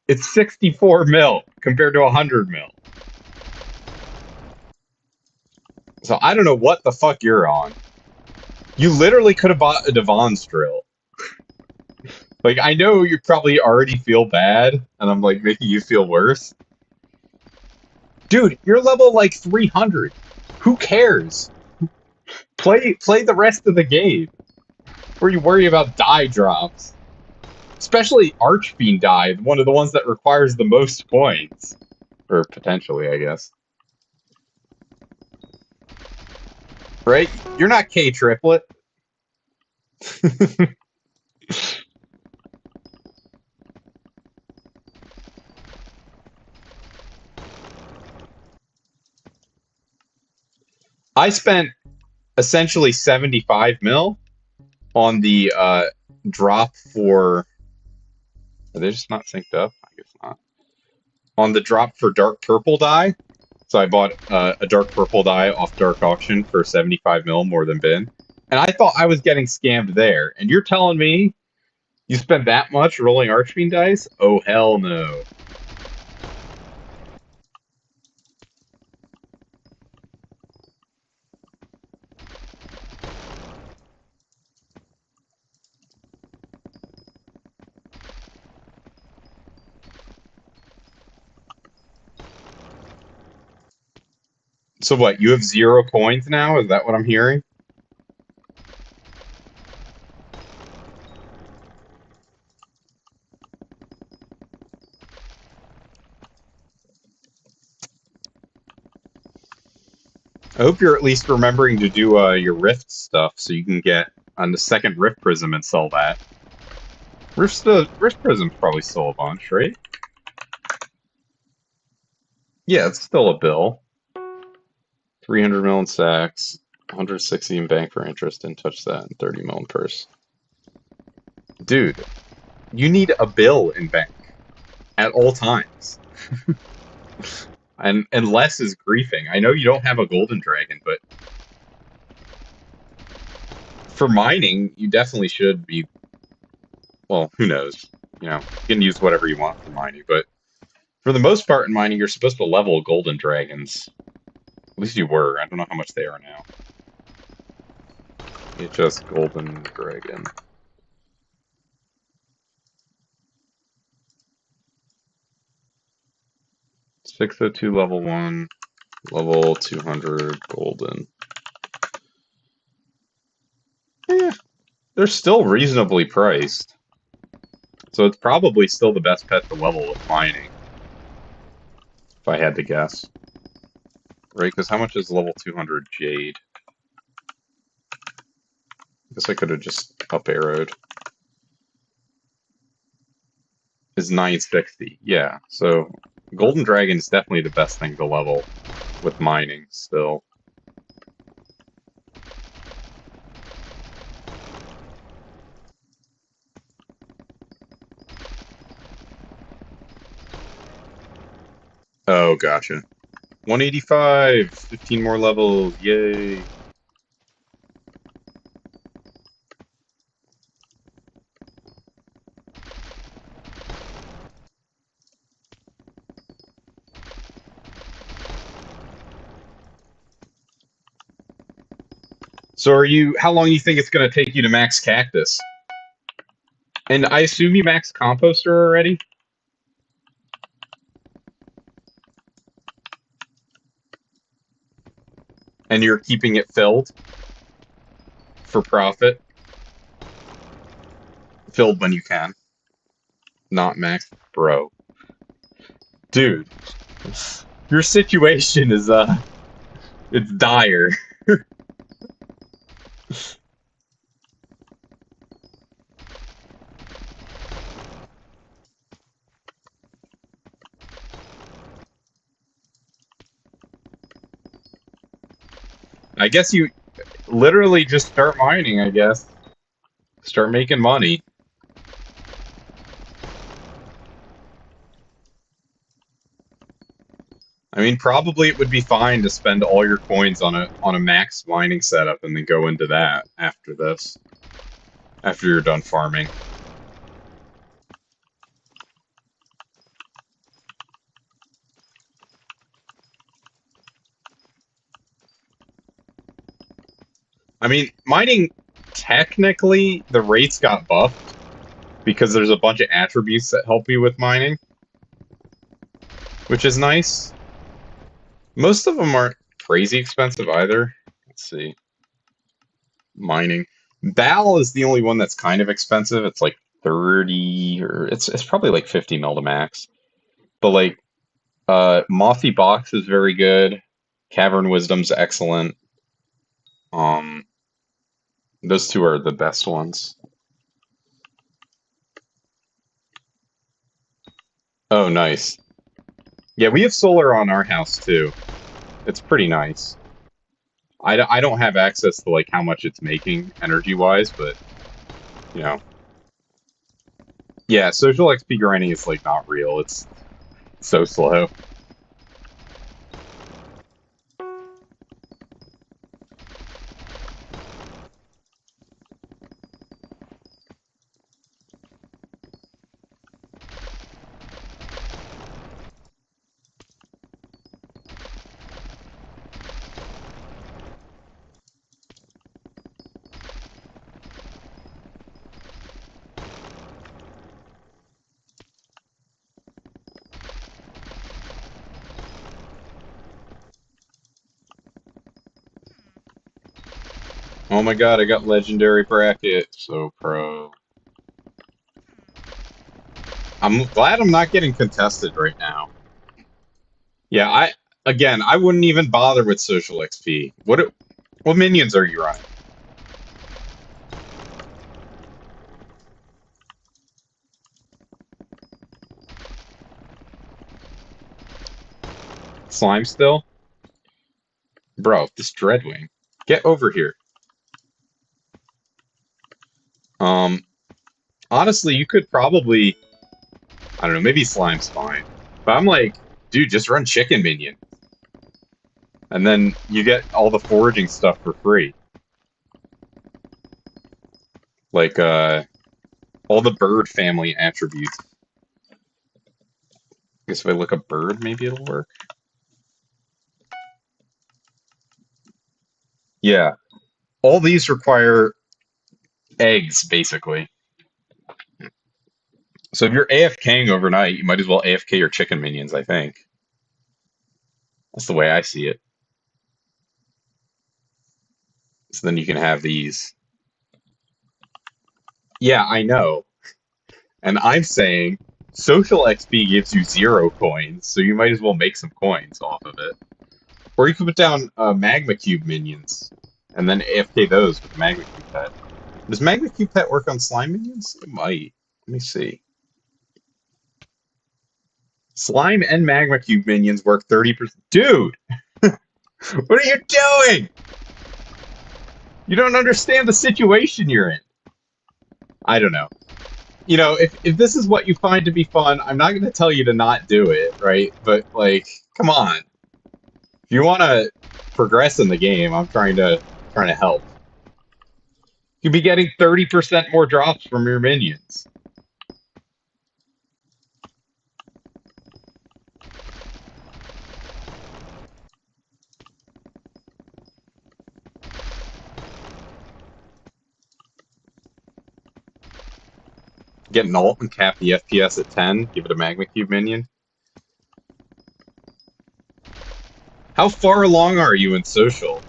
it's 64 mil compared to 100 mil. So I don't know what the fuck you're on. You literally could have bought a Devon's drill. Like, I know you probably already feel bad, and I'm like making you feel worse. Dude, you're level like 300. Who cares? Play the rest of the game. Where you worry about die drops. Especially Archfiend die, one of the ones that requires the most points. Or potentially, I guess. Right? You're not K-triplet. I spent essentially 75 mil on the drop for... Are they just not synced up? I guess not. On the drop for Dark Purple die. So I bought a Dark Purple die off Dark Auction for 75 mil more than Bin. And I thought I was getting scammed there. And you're telling me you spent that much rolling Archfiend dice? Oh, hell no. So what, you have 0 coins now? Is that what I'm hearing? I hope you're at least remembering to do your Rift stuff so you can get on the second Rift Prism and sell that. Rift Prism's probably still a bunch, right? Yeah, it's still a bill. 300 mil in sacks, 160 in bank for interest, and touch that, and 30 mil in purse. Dude, you need a bill in bank at all times. And less is griefing. I know you don't have a golden dragon, but for mining, you definitely should be. Well, who knows? You know, you can use whatever you want for mining, but for the most part in mining, you're supposed to level golden dragons. At least you were. I don't know how much they are now. It's just golden dragon. $602 level 1, level 200 golden. Eh, they're still reasonably priced. So it's probably still the best pet to level with mining. If I had to guess. Right, because how much is level 200 Jade? I guess I could have just up-arrowed. Is 960, yeah. So Golden Dragon is definitely the best thing to level with mining still. Oh, gotcha. 185! 15 more levels, yay! So how long do you think it's going to take you to max Cactus? And I assume you maxed Composter already? And you're keeping it filled? For profit? Filled when you can. Not maxed? Bro. Dude. Your situation is, it's dire. I guess you literally just start mining, I guess. Start making money. I mean, probably it would be fine to spend all your coins on a max mining setup and then go into that after this, after you're done farming. I mean, mining, technically, the rates got buffed because there's a bunch of attributes that help you with mining, which is nice. Most of them aren't crazy expensive either. Let's see. Mining. Bal is the only one that's kind of expensive. It's like 30 or it's probably like 50 mil to max. But like Mothy Box is very good. Cavern Wisdom's excellent. Um those two are the best ones. Oh, nice. Yeah, we have solar on our house too. It's pretty nice. I don't have access to like how much it's making energy wise, but you know. Yeah, social XP grinding is like not real. It's so slow. Oh my god, I got legendary bracket. So pro. I'm glad I'm not getting contested right now. Yeah, I wouldn't even bother with social XP. What minions are you running? Slime still? Bro, this Dreadwing. Get over here. Um Honestly, you could probably, I don't know, maybe Slime's fine. But I'm like, dude, just run chicken minion. And then you get all the foraging stuff for free. Like all the bird family attributes. I guess if I look up bird, maybe it'll work. Yeah. All these require eggs, basically. So if you're AFKing overnight, you might as well AFK your chicken minions, I think. That's the way I see it. So then you can have these. Yeah, I know. And I'm saying social XP gives you 0 coins, so you might as well make some coins off of it. Or you could put down Magma Cube minions, and then AFK those with the Magma Cube pet. Does Magma Cube pet work on slime minions? It might. Let me see. Slime and Magma Cube minions work 30%. Dude! What are you doing? You don't understand the situation you're in. I don't know. You know, if this is what you find to be fun, I'm not going to tell you to not do it, right? But, like, come on. If you want to progress in the game, I'm trying to help. You'd be getting 30% more drops from your minions. Get an ult and cap the FPS at 10, give it a Magma Cube minion. How far along are you in social?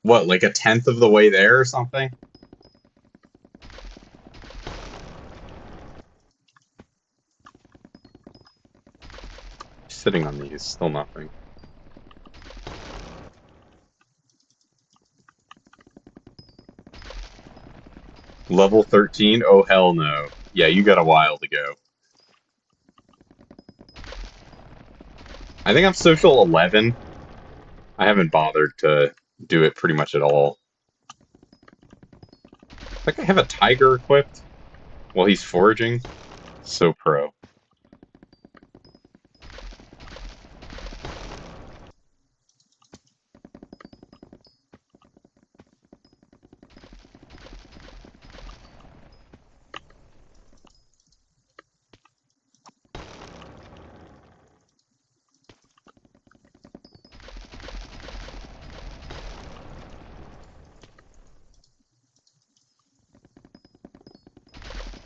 What, like a tenth of the way there or something? Sitting on these, still nothing. Level 13? Oh, hell no. Yeah, you got a while to go. I think I'm social 11. I haven't bothered to do it pretty much at all. I think I have a tiger equipped while he's foraging. So pro.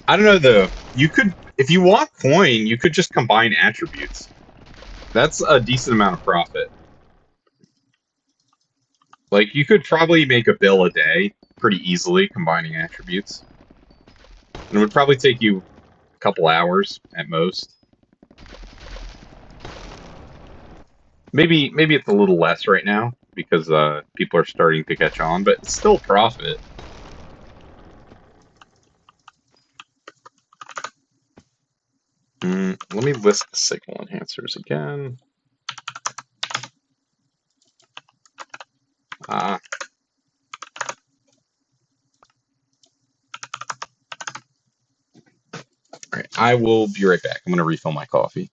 I don't know though. You could, if you want coin, you could just combine attributes. That's a decent amount of profit. Like you could probably make a bill a day pretty easily combining attributes. And it would probably take you a couple hours at most. Maybe it's a little less right now because people are starting to catch on, but it's still profit. Let me list the signal enhancers again. All right, I will be right back. I'm going to refill my coffee.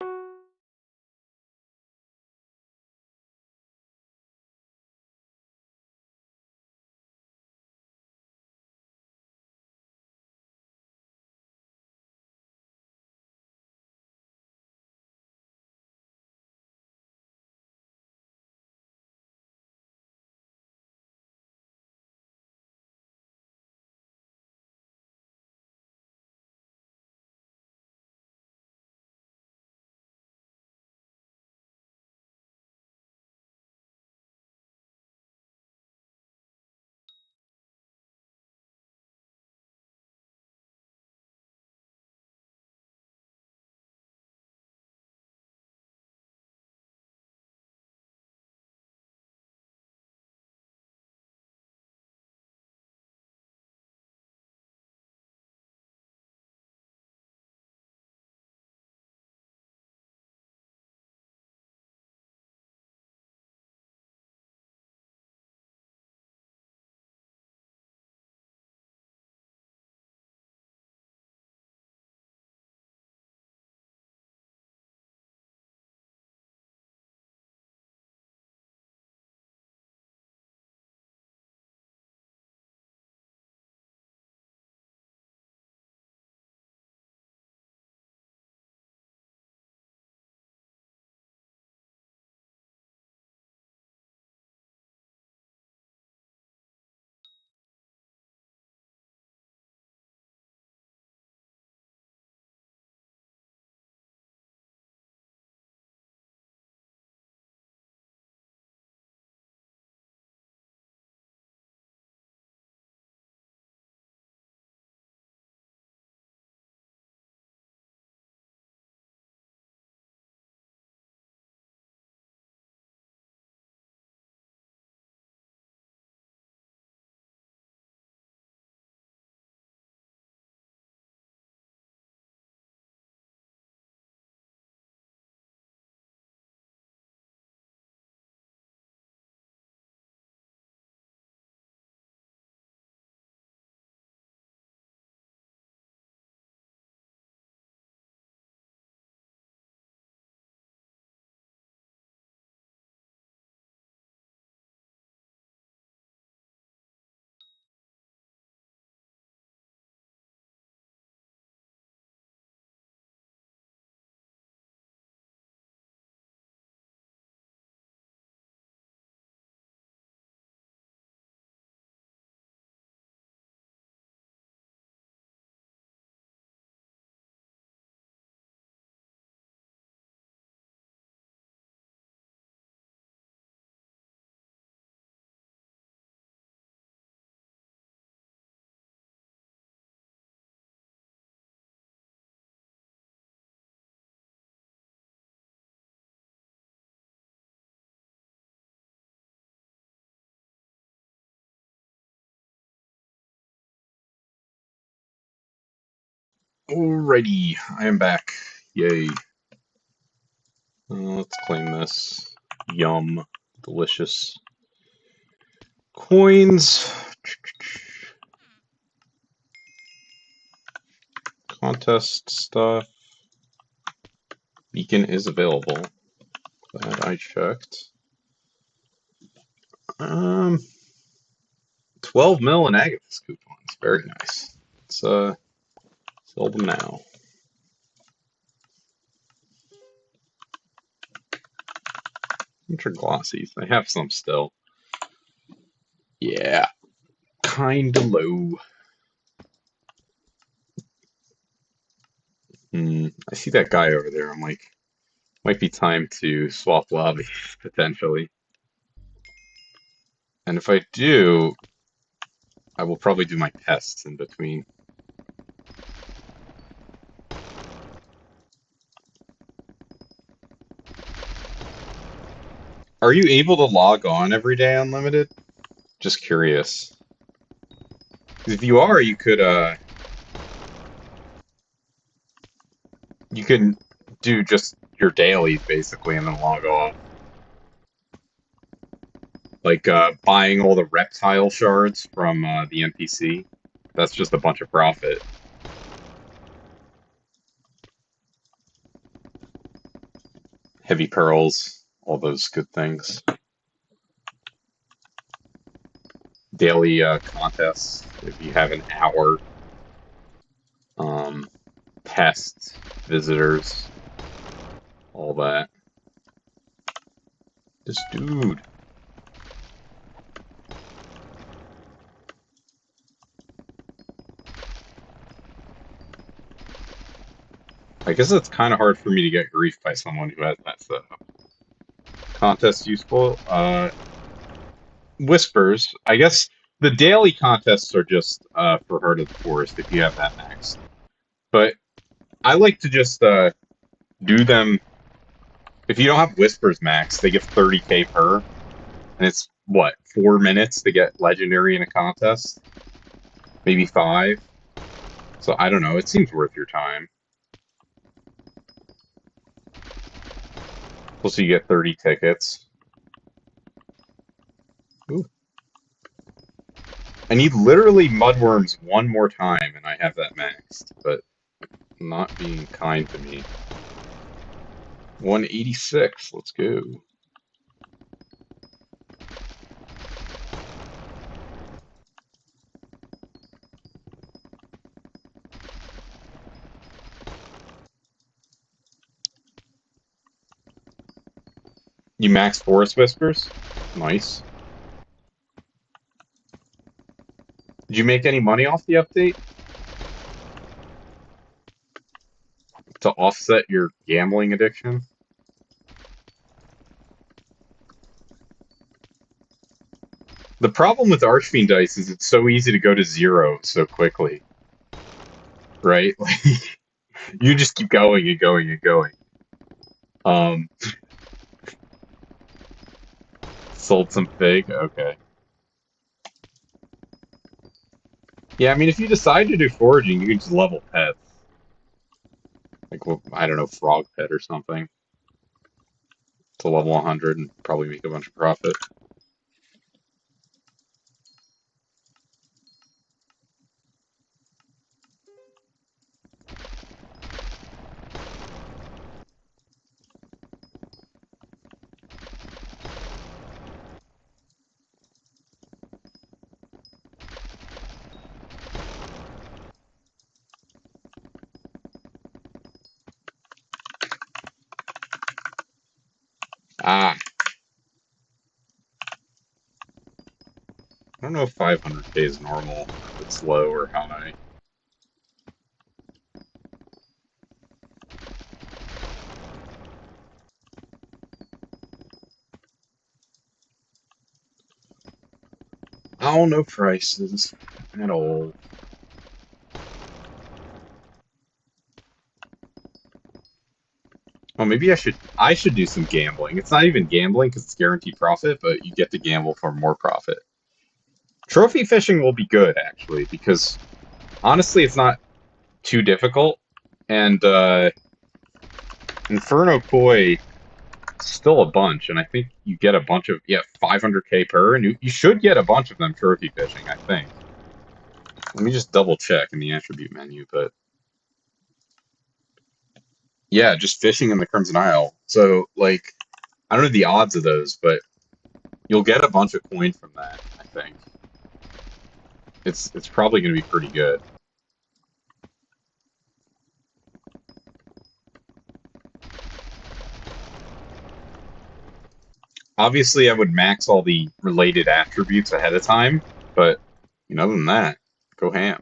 Alrighty, I am back. Yay. Let's claim this. Yum. Delicious. Coins. Contest stuff. Beacon is available. Glad I checked. 12 mil in Agathis coupons. Very nice. Let's sell them now. Ultra glossies. I have some still. Yeah. Kinda low. I see that guy over there. I'm like, might be time to swap lobbies, potentially. And if I do, I will probably do my tests in between. Are you able to log on every day unlimited? Just curious. If you are, you can do just your dailies basically and then log off. Like buying all the reptile shards from the NPC. That's just a bunch of profit. Heavy pearls, all those good things. Daily contests if you have an hour. Um, Pests, visitors, all that. This dude. I guess it's kind of hard for me to get grief by someone who has that setup. Contest useful. Whispers. I guess the daily contests are just for Heart of the Forest if you have that maxed. But I like to just do them. If you don't have Whispers max, they give 30k per, and it's what 4 minutes to get legendary in a contest, maybe 5. So I don't know. It seems worth your time. Plus you get 30 tickets. Ooh. I need literally Mudworms one more time, and I have that maxed, but not being kind to me. 186. Let's go. You max Forest Whispers? Nice. Did you make any money off the update? To offset your gambling addiction? The problem with Archfiend Dice is it's so easy to go to 0 so quickly. Right? Like, you just keep going and going and going. Sold some fig? Okay. Yeah, I mean, if you decide to do foraging, you can just level pets. Like, well, I don't know, frog pet or something. To level 100 and probably make a bunch of profit. Ah, I don't know if 500k is normal, if it's low or high. I don't know prices at all. Well, maybe I should do some gambling. It's not even gambling because it's guaranteed profit, but you get to gamble for more profit. Trophy fishing will be good actually because honestly, it's not too difficult, and Inferno Koi still a bunch, and I think you get a bunch of 500k per, and you should get a bunch of them trophy fishing. I think. Let me just double check in the attribute menu, but yeah, just fishing in the Crimson Isle. So like, I don't know the odds of those, but you'll get a bunch of coin from that. I think it's probably going to be pretty good. Obviously, I would max all the related attributes ahead of time, but other than that, go ham.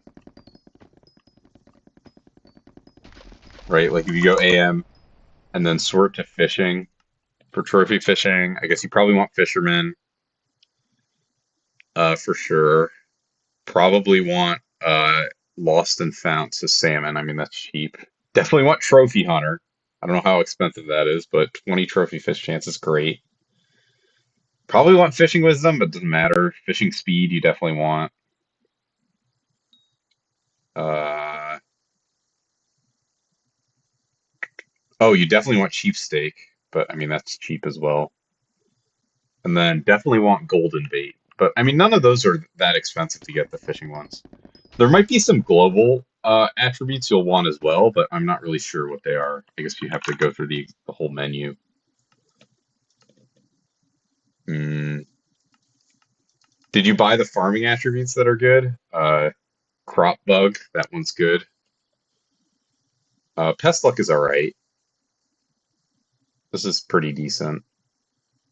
right? Like if you go AM and then sort to fishing for trophy fishing, I guess you probably want fishermen, for sure. Probably want lost and found, so salmon. I mean that's cheap. Definitely want trophy hunter. I don't know how expensive that is, but 20 trophy fish chance is great. Probably want fishing wisdom, but it doesn't matter. Fishing speed you definitely want. Uh, oh, you definitely want cheap steak, but I mean that's cheap as well. And then definitely want golden bait. But I mean none of those are that expensive to get the fishing ones. There might be some global attributes you'll want as well, but I'm not really sure what they are. I guess you have to go through the whole menu. Hmm. Did you buy the farming attributes that are good? Crop bug, that one's good. Pest luck is all right. This is pretty decent.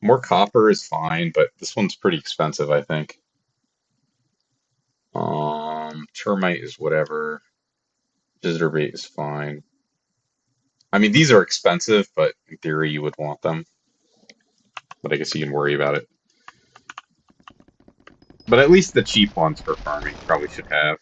More copper is fine, but this one's pretty expensive, I think. Termite is whatever. Visitor bait is fine. I mean, these are expensive, but in theory you would want them. But I guess you can worry about it. But at least the cheap ones for farming probably should have.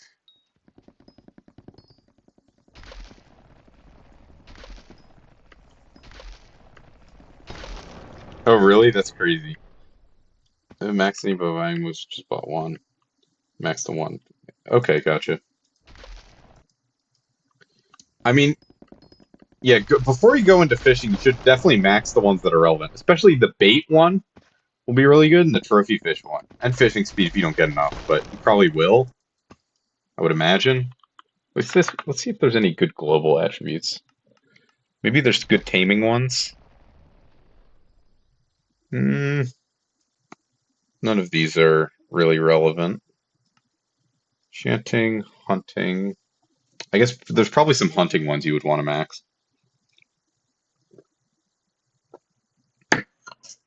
Oh, really? That's crazy. Max buying was just bought one. Max the one. Okay, gotcha. I mean, yeah, before you go into fishing, you should definitely max the ones that are relevant. Especially the bait one will be really good, and the trophy fish one. And fishing speed if you don't get enough, but you probably will, I would imagine. Let's see if there's any good global attributes. Maybe there's good taming ones. Hmm, none of these are really relevant. Chanting, hunting. I guess there's probably some hunting ones you would want to max.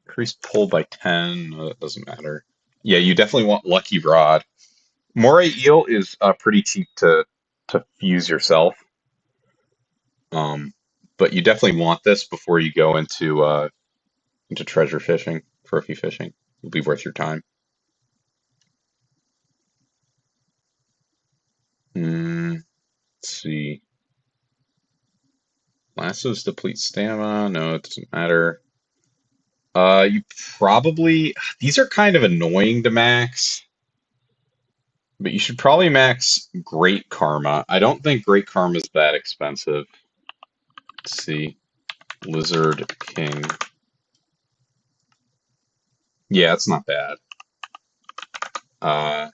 Increased pull by 10. No, that doesn't matter. Yeah, you definitely want lucky rod. Moray eel is pretty cheap to fuse yourself. Um, but you definitely want this before you go into treasure fishing, trophy fishing. It'll be worth your time. Let's see. Lassos deplete stamina. No, it doesn't matter. You probably these are kind of annoying to max, but you should probably max Great Karma. I don't think Great Karma is that expensive. Let's see. Lizard King. Yeah, it's not bad. Uh,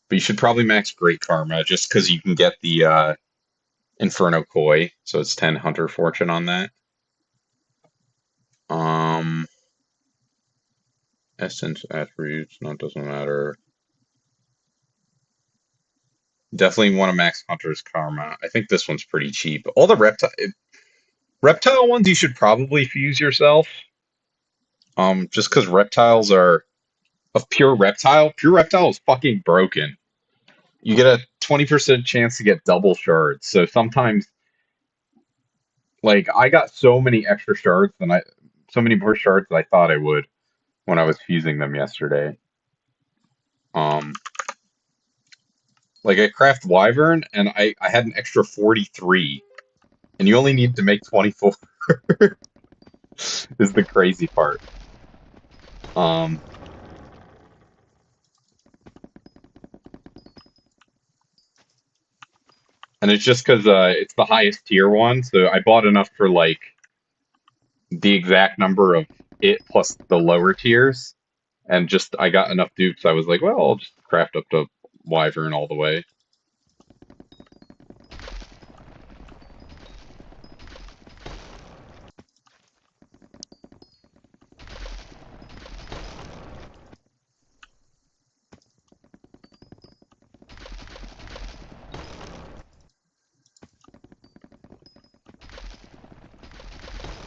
but you should probably max Great Karma just because you can get the Inferno Koi, so it's 10 Hunter Fortune on that. Um, Essence attributes, no, it doesn't matter. Definitely want to max Hunter's Karma. I think this one's pretty cheap. All the reptile ones you should probably fuse yourself. Just because reptiles are of pure reptile. Pure reptile is fucking broken. You get a 20% chance to get double shards. So sometimes, like, I got so many extra shards than so many more shards than I thought I would when I was fusing them yesterday. Um, like I craft Wyvern and I had an extra 43, and you only need to make 24 is the crazy part. Um, and it's just because it's the highest tier one, so I bought enough for like the exact number of it plus the lower tiers, and just I got enough dupes. I was like, well, I'll just craft up to Wyvern all the way.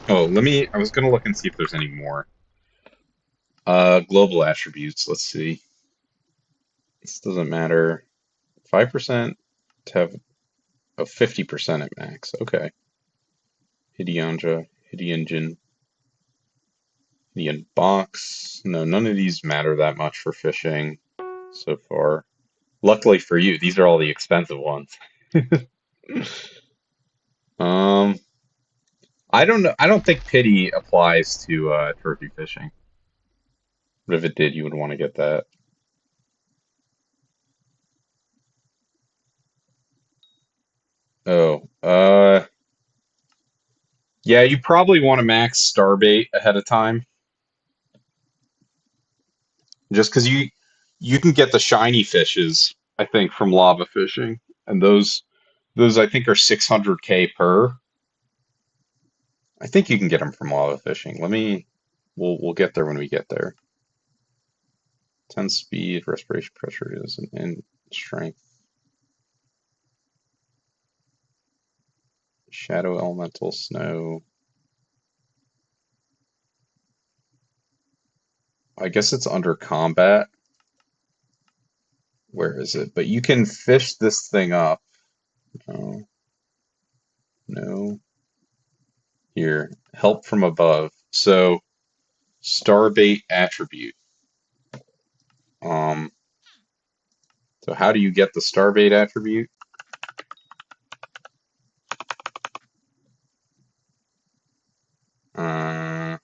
Oh, I was gonna look and see if there's any more. Global attributes. Let's see. This doesn't matter. 5% to have a 50% at max. Okay. Hidyonja, Hydyngin, Hydyon box. No, none of these matter that much for fishing so far. Luckily for you, these are all the expensive ones. Um, I don't know. I don't think pity applies to trophy fishing. But if it did, you would want to get that. Oh, yeah, you probably want to max starbait ahead of time, just because you can get the shiny fishes, I think, from lava fishing, and those I think are 600k per. I think you can get them from lava fishing. We'll get there when we get there. 10 speed, respiration pressure is, and strength. Shadow elemental, snow. I guess it's under combat. Where is it? But you can fish this thing up. No, no. Here, help from above. So, starbait attribute. Um, so how do you get the starbait attribute? Uh,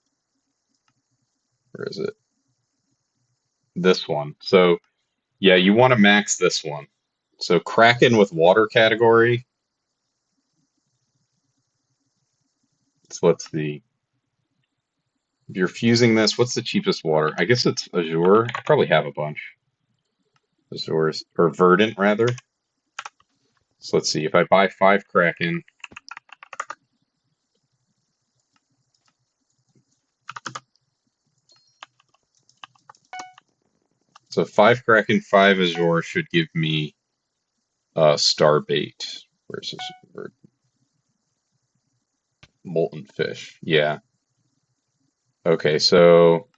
where is it? This one. So, yeah, you want to max this one. So, Kraken with water category. So let's see. If you're fusing this, what's the cheapest water? I guess it's Azure. I probably have a bunch. Azure's, or Verdant, rather. So let's see. If I buy 5 Kraken, so 5 Kraken, 5 Azure should give me Starbait. Where's this? Molten Fish. Yeah. Okay, so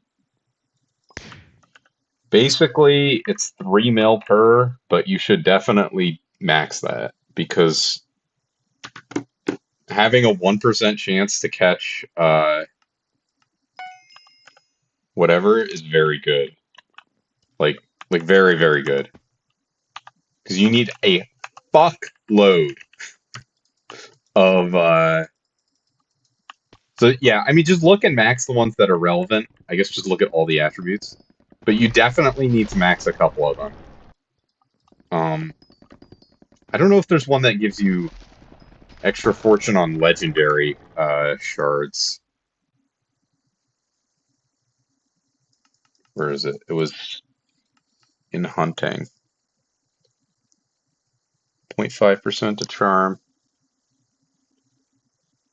basically it's 3 mil per, but you should definitely max that because having a 1% chance to catch whatever is very good. Like very, very good. Because you need a fuck load of so yeah, I mean just look and max the ones that are relevant. I guess just look at all the attributes. But you definitely need to max a couple of them. I don't know if there's one that gives you extra fortune on legendary shards. Where is it? It was in hunting. 0.5% to charm.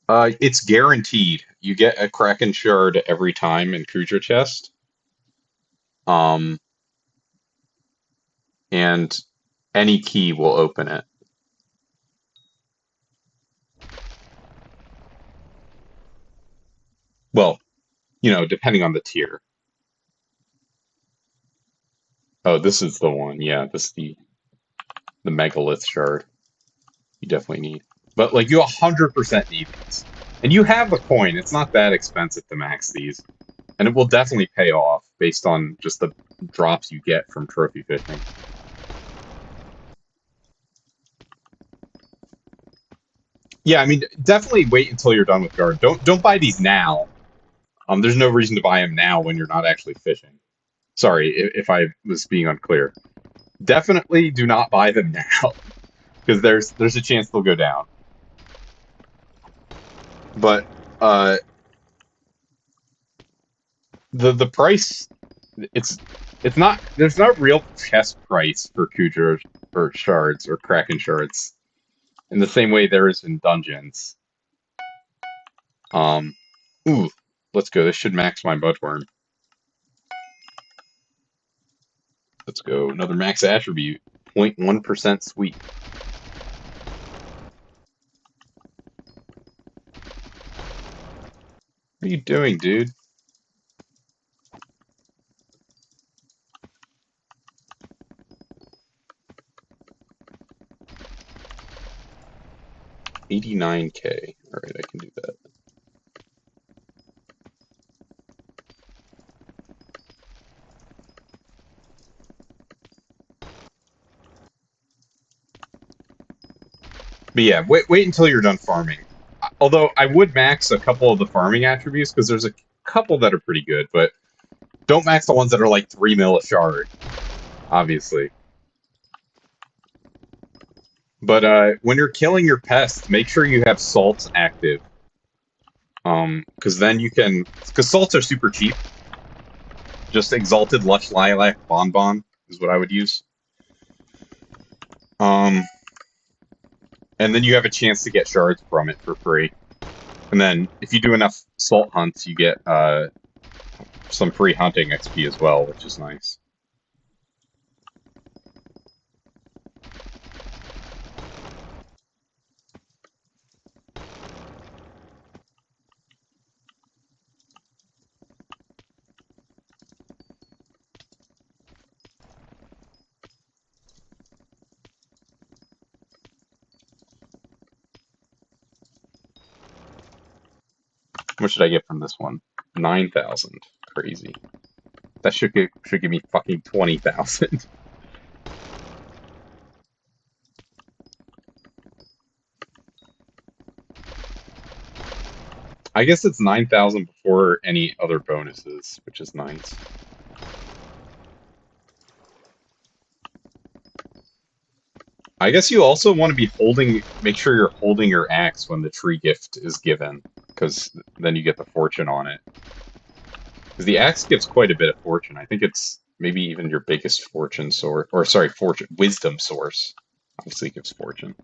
It's guaranteed. You get a Kraken shard every time in Kuja chest. Um, and any key will open it. Well, depending on the tier. Oh, this is the one. Yeah, this is the megalith shard. You definitely need. But like you 100% need these. And you have the coin. It's not that expensive to max these. And it will definitely pay off based on just the drops you get from trophy fishing. Yeah, I mean, definitely wait until you're done with guard. Don't buy these now. There's no reason to buy them now when you're not actually fishing. Sorry if I was being unclear. Definitely do not buy them now because there's a chance they'll go down. But the price it's not there's no real chest price for Kuja or shards or Kraken shards in the same way there is in dungeons. Um, ooh, let's go. This should max my budworm. Let's go. Another max attribute. 0.1% sweet. What are you doing, dude? $89K. Alright, I can do that. But yeah, wait until you're done farming. Although I would max a couple of the farming attributes because there's a couple that are pretty good, but don't max the ones that are like 3 mil a shard, obviously. But when you're killing your pests, make sure you have salts active. Because then you can, because salts are super cheap. Just exalted lush lilac bonbon is what I would use. Um, and then you have a chance to get shards from it for free. And then if you do enough salt hunts, you get some free hunting XP as well, which is nice. What should I get from this one? 9,000. Crazy. That should give me fucking 20,000. I guess it's 9,000 before any other bonuses, which is nice. I guess you also want to be make sure you're holding your axe when the tree gift is given, because then you get the fortune on it. Because the axe gives quite a bit of fortune. I think it's maybe even your biggest fortune source, or sorry, wisdom source. Obviously, it gives fortune.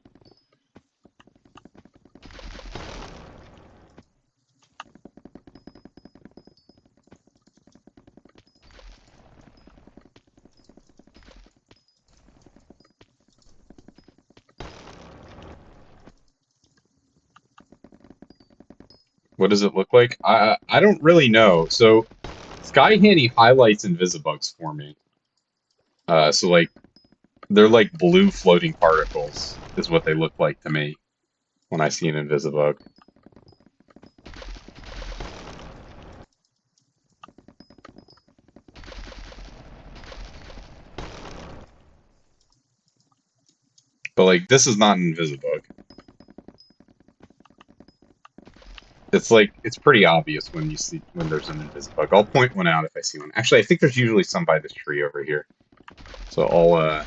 What does it look like? I don't really know. So Sky Handy highlights Invisibugs for me. So like they're like blue floating particles is what they look like to me when I see an Invisibug. But like this is not an Invisibug. It's pretty obvious when there's an Invisibug. I'll point one out if I see one. Actually, I think there's usually some by this tree over here. So I'll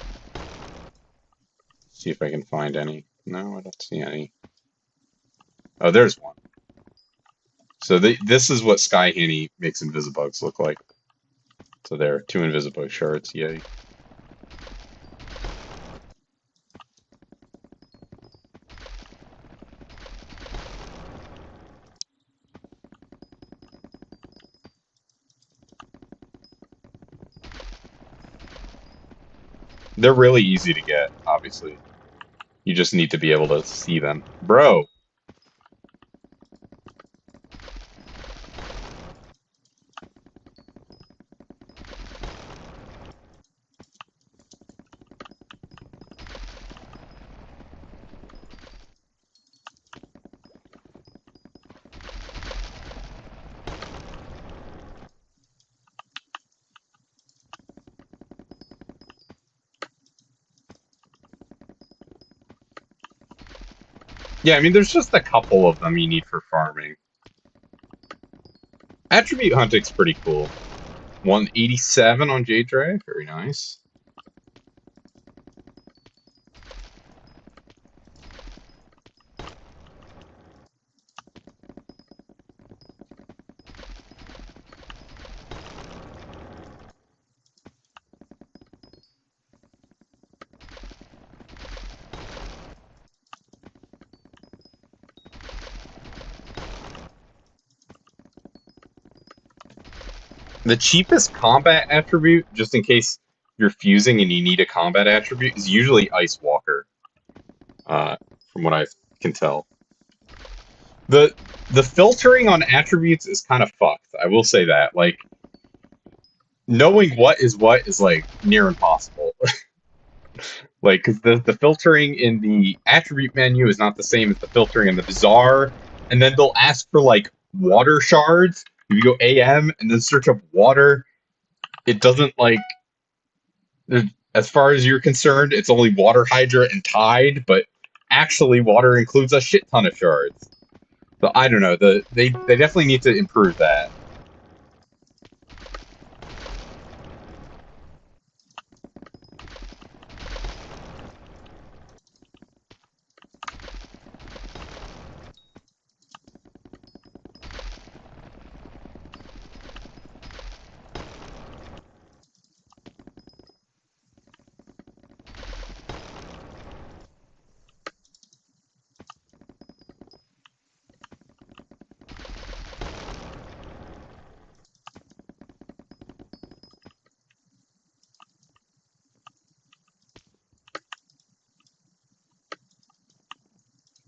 see if I can find any. No, I don't see any. Oh, there's one. So this is what Sky Handy makes Invisibugs look like. So there, 2 Invisibug shards, yay. They're really easy to get, obviously. You just need to be able to see them. Bro! Yeah, I mean, there's just a couple of them you need for farming. Attribute hunting's pretty cool. 187 on JDrag, very nice. The cheapest combat attribute, just in case you're fusing and you need a combat attribute, is usually Ice Walker, from what I can tell. The filtering on attributes is kind of fucked. I will say that. Like, knowing what is like near impossible. Like, because the filtering in the attribute menu is not the same as the filtering in the bazaar, and then they'll ask for like water shards. If you go AM and then search up water, it doesn't like. As far as you're concerned, it's only water hydrant and tide, but actually water includes a shit ton of shards. So I don't know. They definitely need to improve that.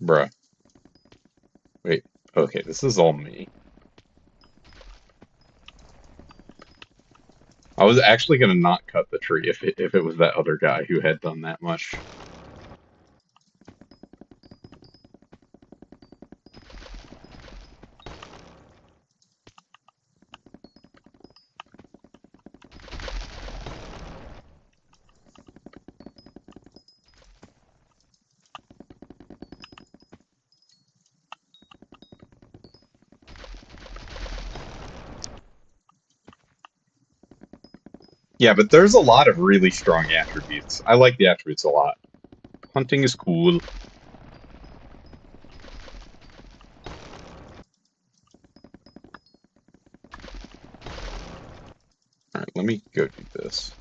Bruh. Wait. Okay, this is all me. I was actually gonna not cut the tree if it was that other guy who had done that much. Yeah, but there's a lot of really strong attributes. I like the attributes a lot. Hunting is cool. Alright, let me go do this.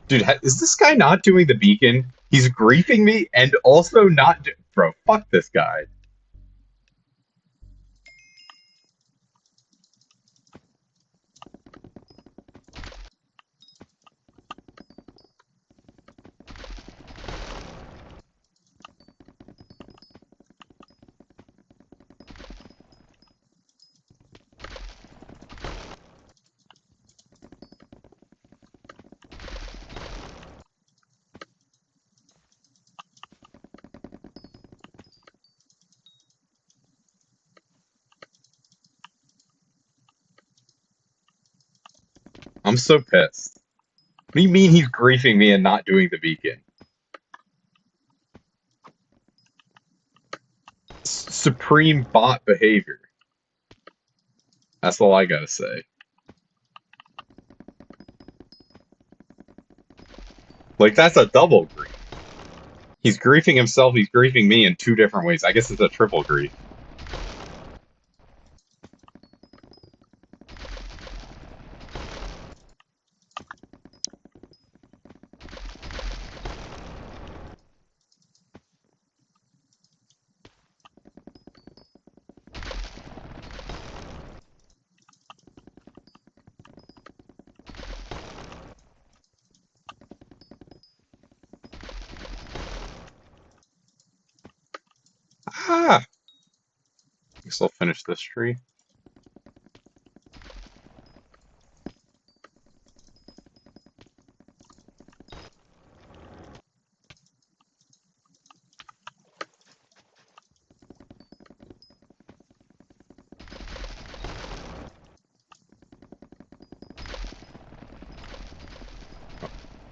Dude, is this guy not doing the beacon? He's griefing me and also not. Bro, fuck this guy. I'm so pissed. What do you mean he's griefing me and not doing the beacon? Supreme bot behavior. That's all I gotta say. Like, that's a double grief. He's griefing himself, he's griefing me in two different ways. I guess it's a triple grief. Ah! I guess I'll finish this tree.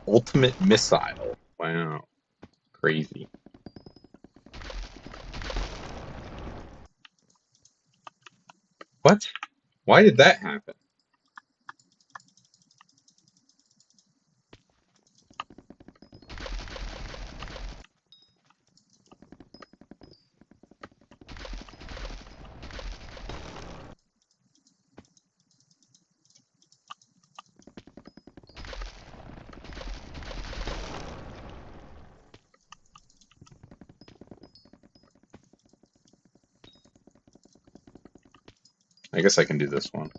Ultimate missile. Wow. Crazy. What? Why did that happen? I guess I can do this one.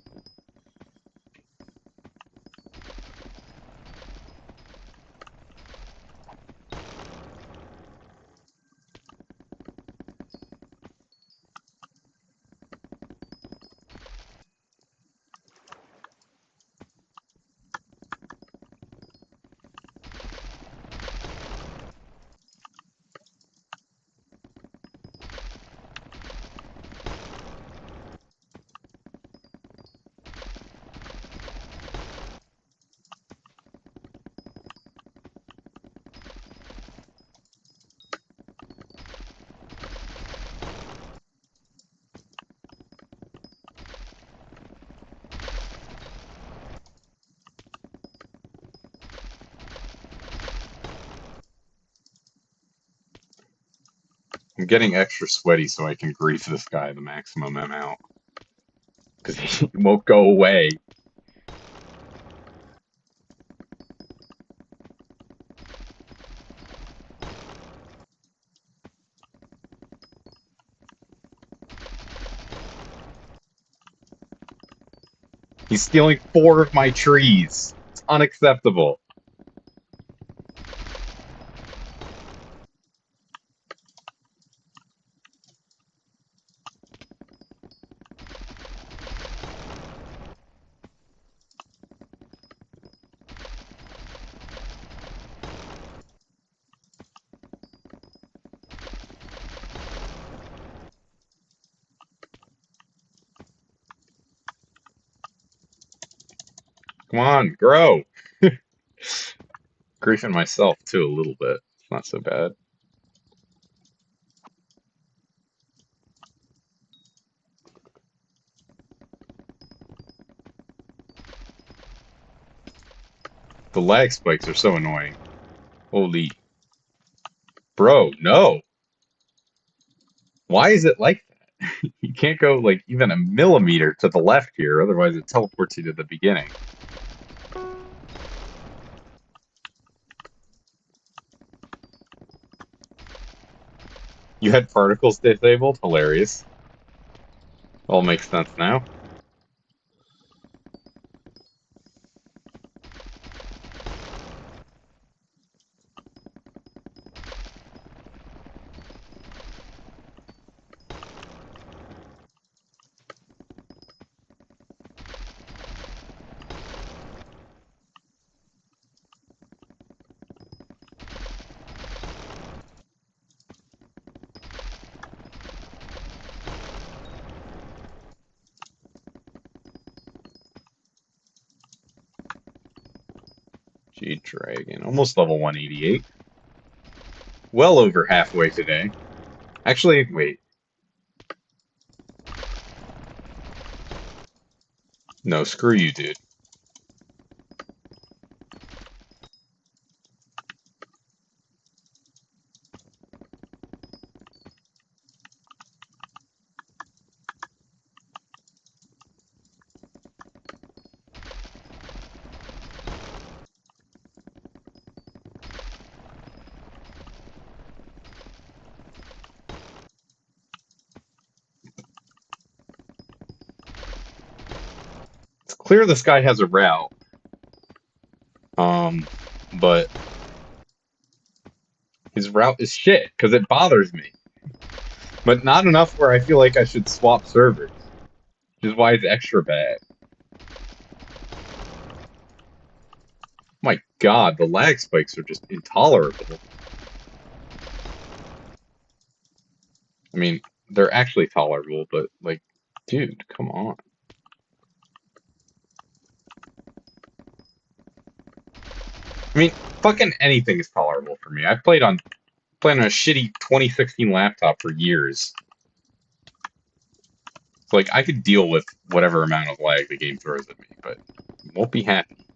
I'm getting extra sweaty so I can grief this guy the maximum amount. Because he won't go away. He's stealing 4 of my trees. It's unacceptable. Come on, grow. Griefing myself too a little bit. It's not so bad. The lag spikes are so annoying. Holy. Bro, no. Why is it like that? You can't go like even a millimeter to the left here, otherwise it teleports you to the beginning. You had particles disabled? Hilarious. All makes sense now. JDrag, almost level 188. Well over halfway today. Actually, wait. No, screw you, dude. It's clear this guy has a route. But his route is shit because it bothers me. But not enough where I feel like I should swap servers. Which is why it's extra bad. My god, the lag spikes are just intolerable. I mean, they're actually tolerable, but like, dude, come on. I mean, fucking anything is tolerable for me. I've played on a shitty 2016 laptop for years. So, like, I could deal with whatever amount of lag the game throws at me, but won't be happy.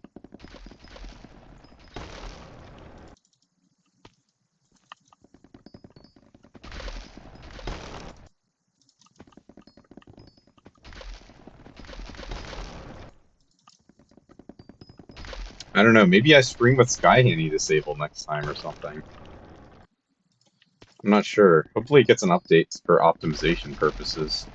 I don't know, maybe I stream with Skyhandy disabled next time or something. I'm not sure. Hopefully it gets an update for optimization purposes.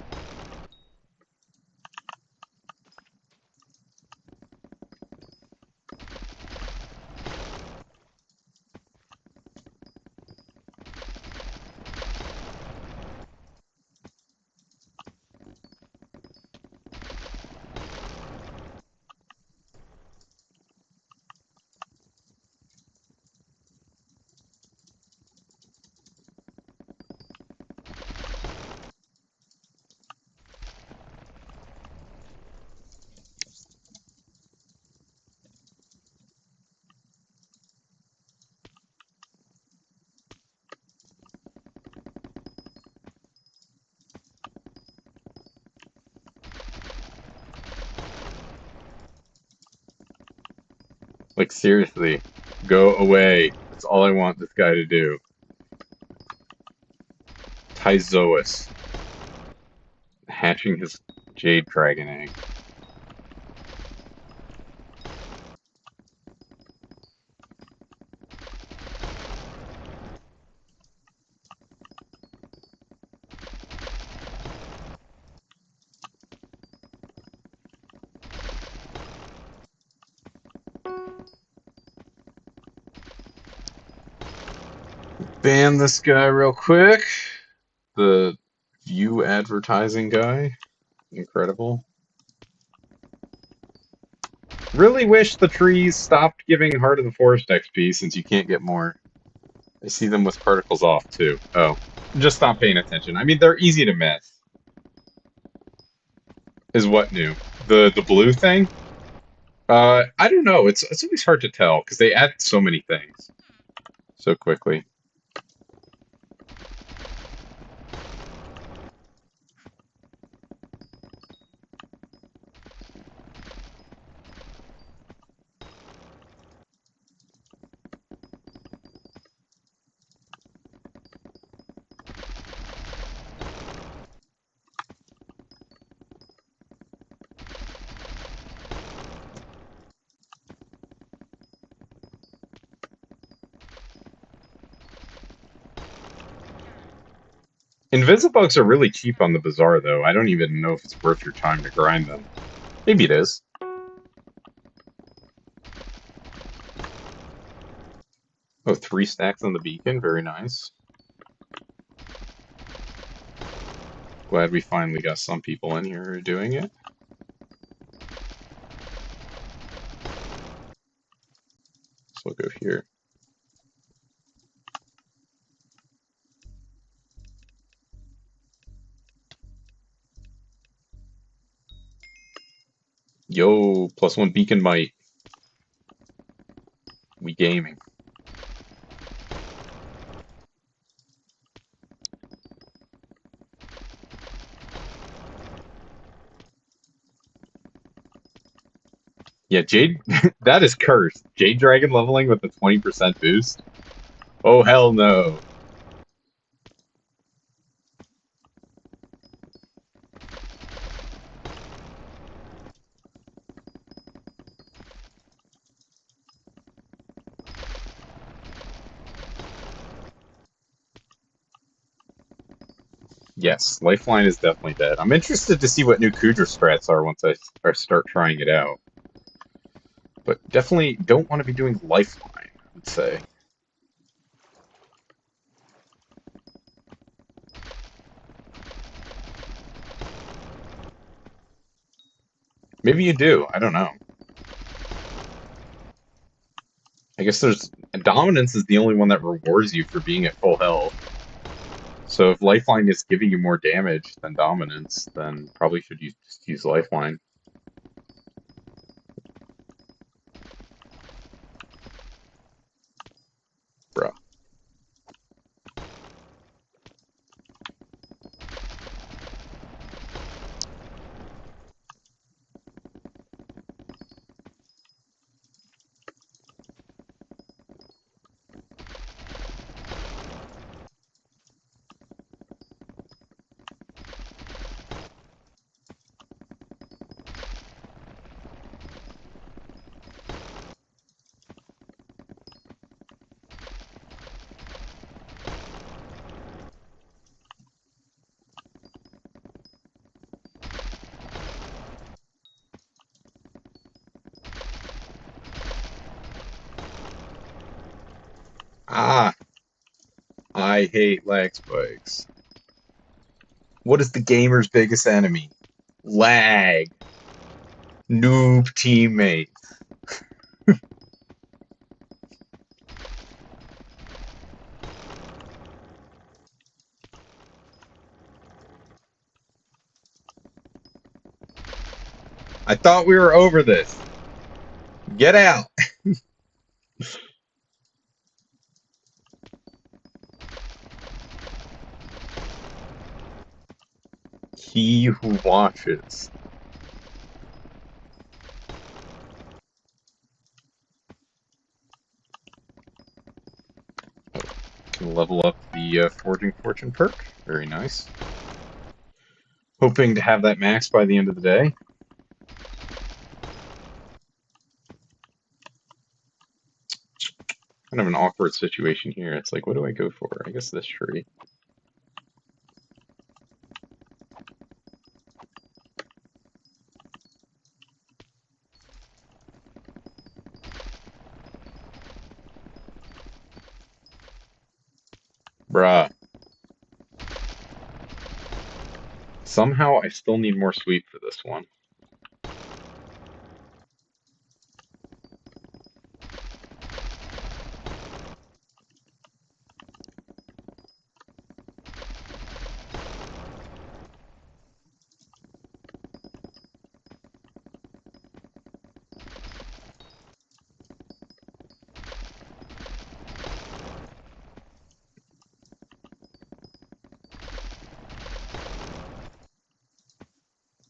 Like, seriously, go away. That's all I want this guy to do. Kaizoas hatching his jade dragon egg. Ban this guy real quick. The view advertising guy. Incredible. Really wish the trees stopped giving Heart of the Forest XP since you can't get more. I see them with particles off too. Oh, just stop paying attention. I mean, they're easy to miss. Is what new? The blue thing? I don't know. It's always hard to tell because they add so many things so quickly. Invisibugs are really cheap on the bazaar, though. I don't even know if it's worth your time to grind them. Maybe it is. Oh, 3 stacks on the beacon. Very nice. Glad we finally got some people in here who are doing it. So we'll go here. Yo, +1 beacon might. We gaming. Yeah, Jade, that is cursed. Jade Dragon leveling with a 20% boost? Oh, hell no. Yes, Lifeline is definitely dead. I'm interested to see what new Kudra strats are once I start trying it out. But definitely don't want to be doing Lifeline, I would say. Maybe you do, I don't know. I guess there's... Dominance is the only one that rewards you for being at full health. So if Lifeline is giving you more damage than Dominance, then probably should just use Lifeline. Bruh. Ah, I hate lag spikes. What is the gamer's biggest enemy? Lag. Noob teammates. I thought we were over this. Get out. He who watches. Level up the Forging Fortune perk. Very nice. Hoping to have that max by the end of the day. Kind of an awkward situation here. It's like, what do I go for? I guess this tree. Bruh. Somehow I still need more sweep for this one.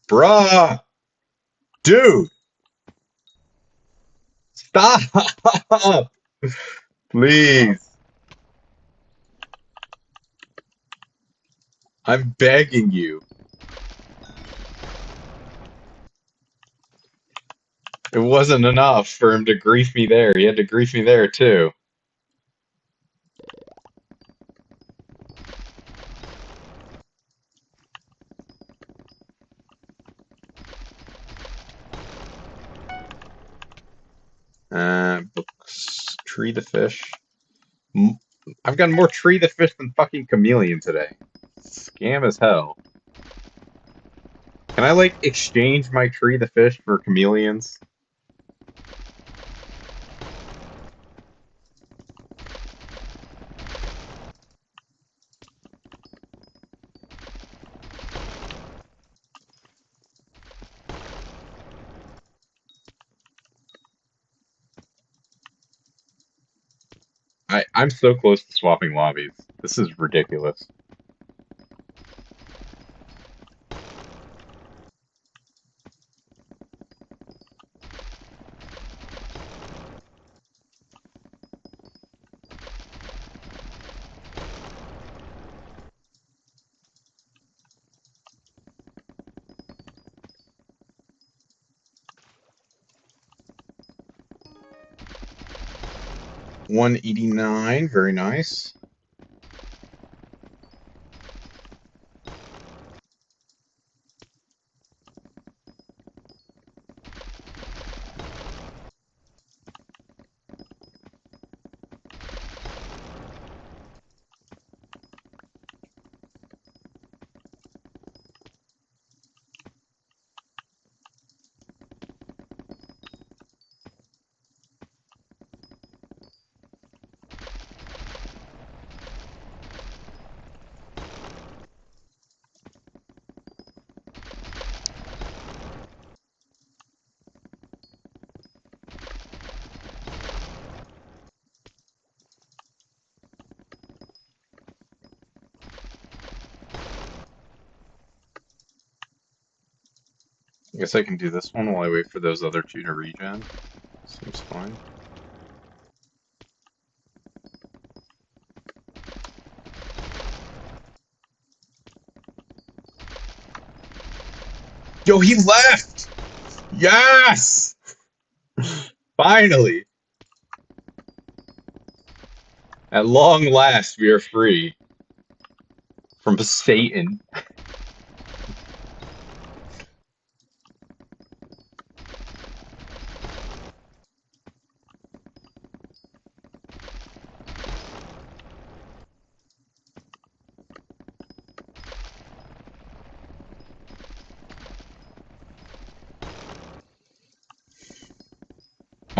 Bruh! Dude! Stop! Please. I'm begging you. It wasn't enough for him to grief me there. He had to grief me there too. Books. Tree the fish. I've got more tree the fish than fucking chameleon today. Scam as hell. Can I, like, exchange my tree the fish for chameleons? I'm so close to swapping lobbies. This is ridiculous. $189, very nice. I guess I can do this one while I wait for those other two to regen. Seems fine. Yo, he left! Yes! Finally! At long last, we are free from Satan.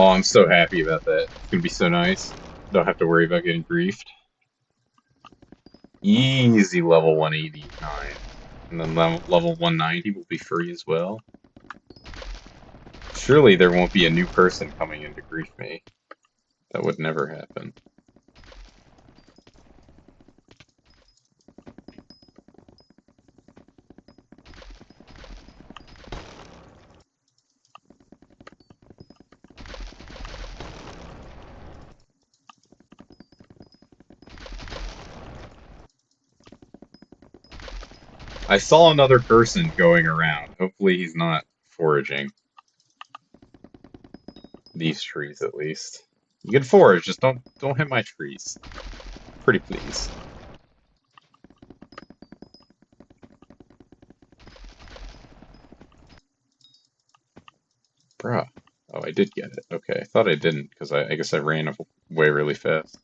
Oh, I'm so happy about that. It's gonna be so nice. Don't have to worry about getting griefed. Easy level 189. And then level 190 will be free as well. Surely there won't be a new person coming in to grief me. That would never happen. I saw another person going around. Hopefully he's not foraging these trees at least. You can forage, just don't hit my trees. Pretty please. Bruh. Oh, I did get it. Okay, I thought I didn't because I guess I ran away really fast.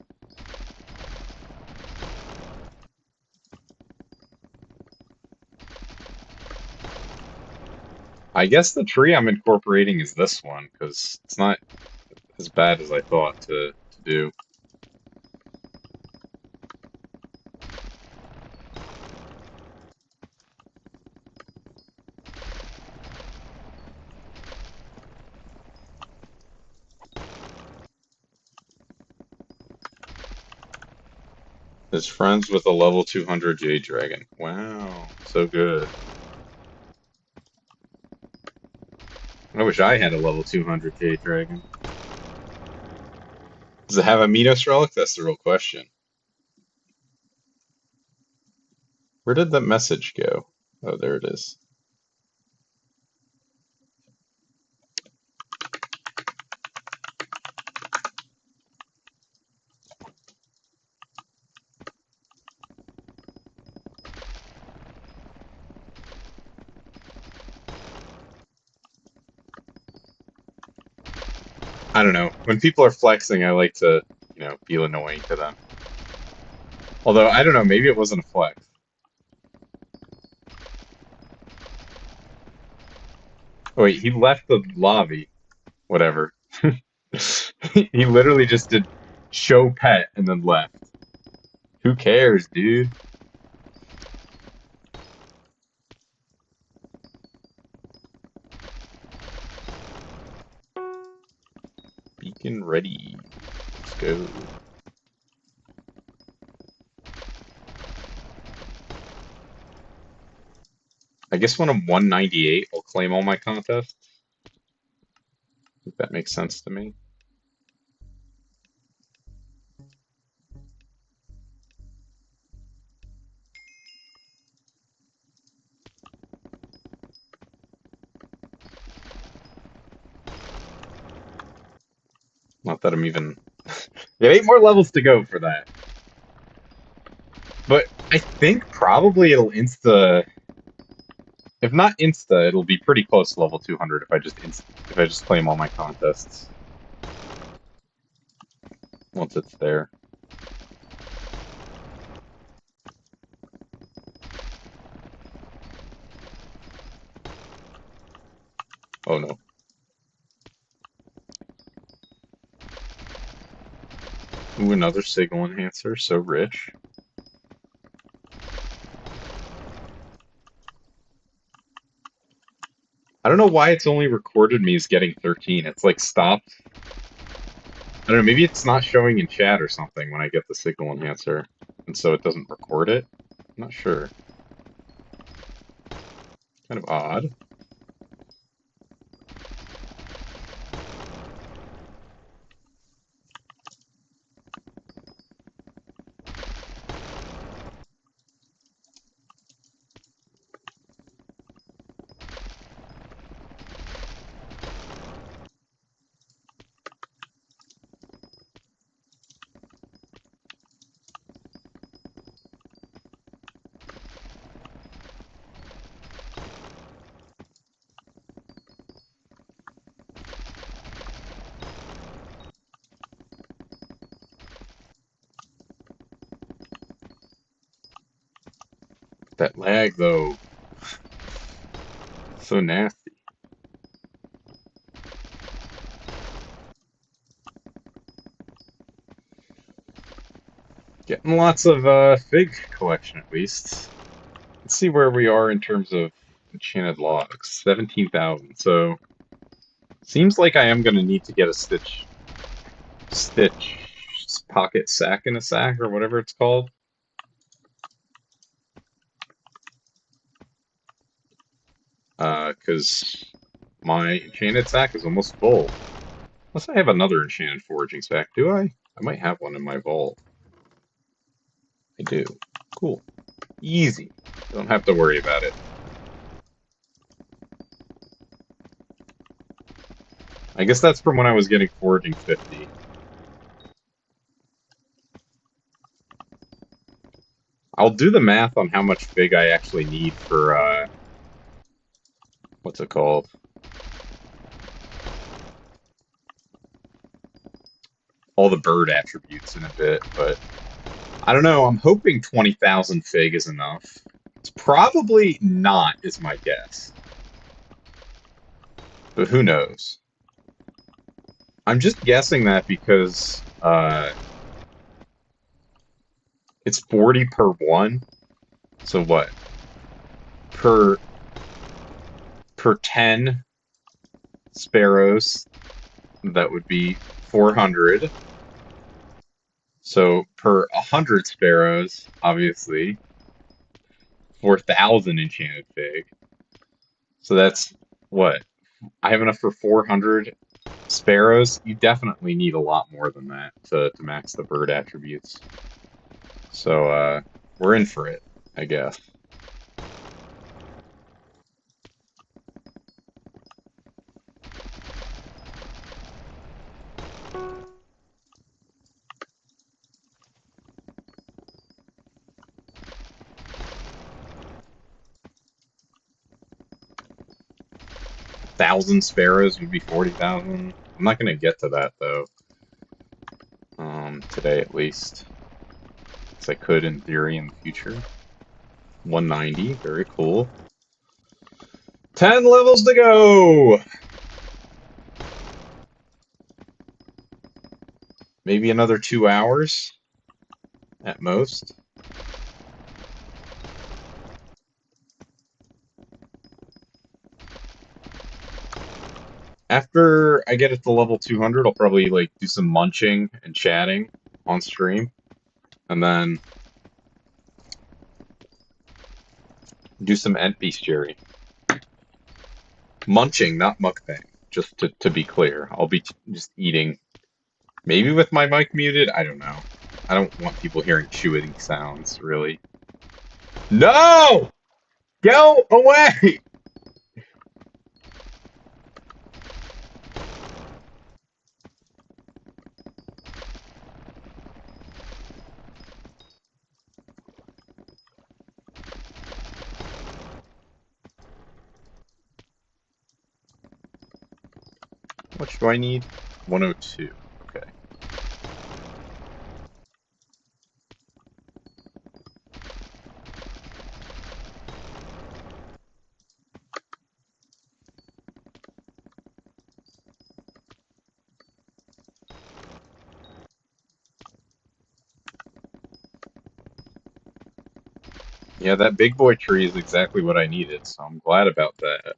I guess the tree I'm incorporating is this one because it's not as bad as I thought to do. Is friends with a level 200 JDrag. Wow, so good. I wish I had a level 200 JDrag. Does it have a Minos relic? That's the real question. Where did that message go? Oh, there it is. I don't know. When people are flexing, I like to, be annoying to them. Although, I don't know, maybe it wasn't a flex. Oh, wait, he left the lobby. Whatever. He literally just did show pet and then left. Who cares, dude? Beacon ready. Let's go. I guess when I'm 198, I'll claim all my contests. If that makes sense to me. Not that I'm even... Got 8 more levels to go for that. But I think probably it'll insta... If not insta, it'll be pretty close to level 200 if I just claim all my contests. Once it's there. Oh no. Ooh, another signal enhancer, so rich. I don't know why it's only recorded me as getting 13. It's like stopped. I don't know, maybe it's not showing in chat or something when I get the signal enhancer, and so it doesn't record it. I'm not sure. Kind of odd. That lag, though, so nasty. Getting lots of fig collection, at least. Let's see where we are in terms of enchanted logs. 17,000. So, seems like I am going to need to get a stitch pocket sack in a sack, or whatever it's called. Because my enchanted sack is almost full. Unless I have another enchanted foraging sack, do I? I might have one in my vault. I do. Cool. Easy. Don't have to worry about it. I guess that's from when I was getting foraging 50. I'll do the math on how much fig I actually need for, what's it called? All the bird attributes in a bit, but I don't know. I'm hoping 20,000 fig is enough. It's probably not, is my guess. But who knows? I'm just guessing that because it's 40 per one. So what? Per 10 sparrows, that would be 400. So per 100 sparrows, obviously, 4,000 enchanted fig. So that's what? I have enough for 400 sparrows. You definitely need a lot more than that to max the bird attributes. So we're in for it, I guess. Thousand sparrows would be 40,000. I'm not gonna get to that though. Today at least. Because I could in theory in the future. 190, very cool. 10 levels to go! Maybe another 2 hours at most. After I get it to level 200, I'll probably like do some munching and chatting on stream, and then do some Ent Bestiary. Munching, not mukbang. Just to be clear, I'll be just eating. Maybe with my mic muted. I don't know. I don't want people hearing chewing sounds. Really. No! Go away! How much do I need? 102. Okay. Yeah, that big boy tree is exactly what I needed, so I'm glad about that.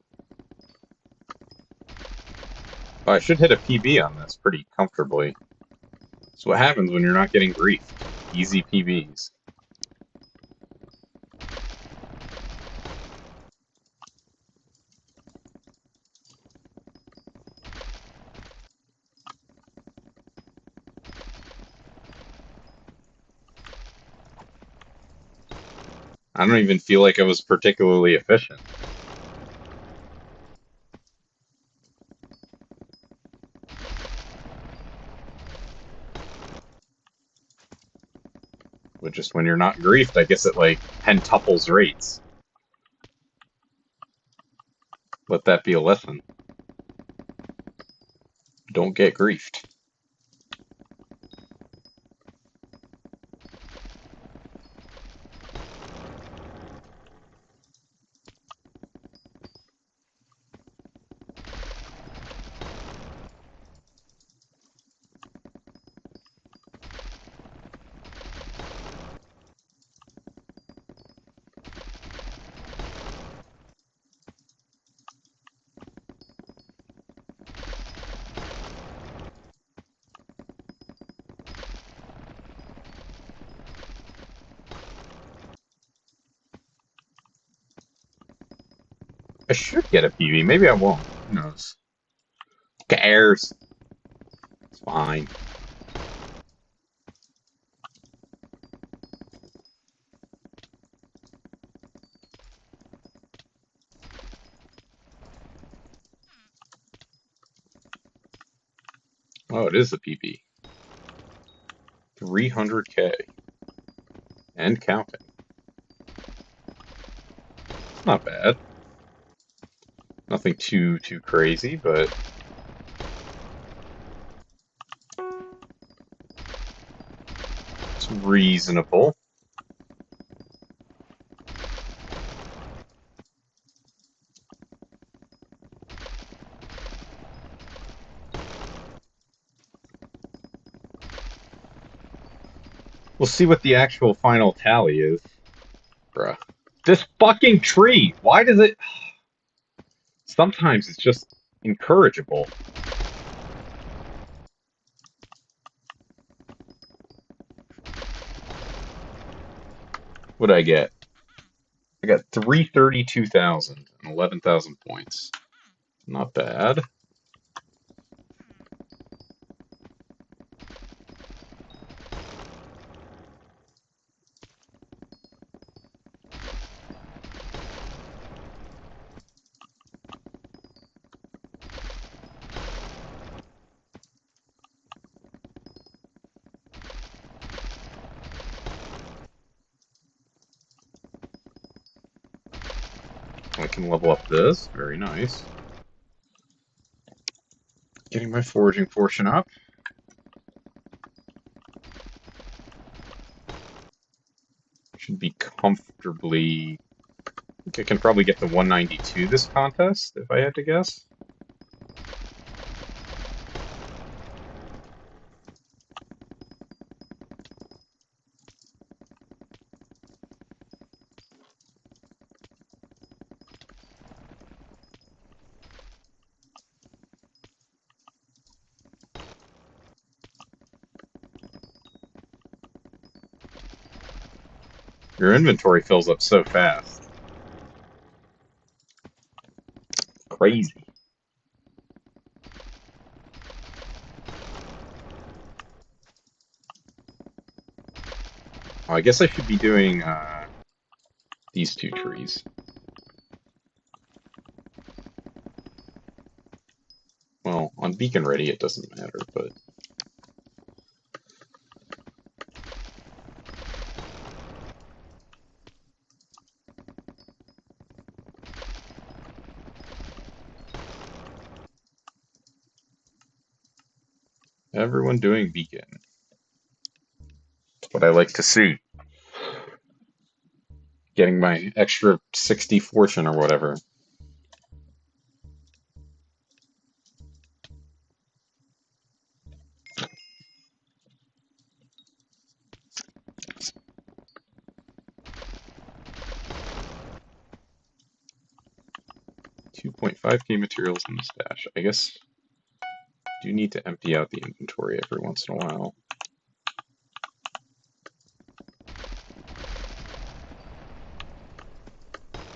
Oh, I should hit a PB on this pretty comfortably. That's what happens when you're not getting griefed. Easy PBs. I don't even feel like I was particularly efficient. But just when you're not griefed, I guess it like pentuples rates. Let that be a lesson. Don't get griefed. I should get a PB. Maybe I won't. Who knows? Who cares? It's fine. Oh, it is the PP. 300K. And counting. It's not bad. Nothing too crazy, but it's reasonable. We'll see what the actual final tally is. Bruh. This fucking tree! Why does it... Sometimes it's just incorrigible. What'd I get? I got 332,000 and 11,000 points. Not bad. I can level up this. Very nice. Getting my foraging portion up. Should be comfortably... I think I can probably get to 192 this contest, if I had to guess. Your inventory fills up so fast. Crazy. Oh, I guess I should be doing these two trees. Well, on Beacon Ready it doesn't matter, but... Everyone doing Beacon. That's what I like to see. Getting my extra 60 fortune or whatever. $2.5K materials in the stash. I guess do need to empty out the inventory every once in a while.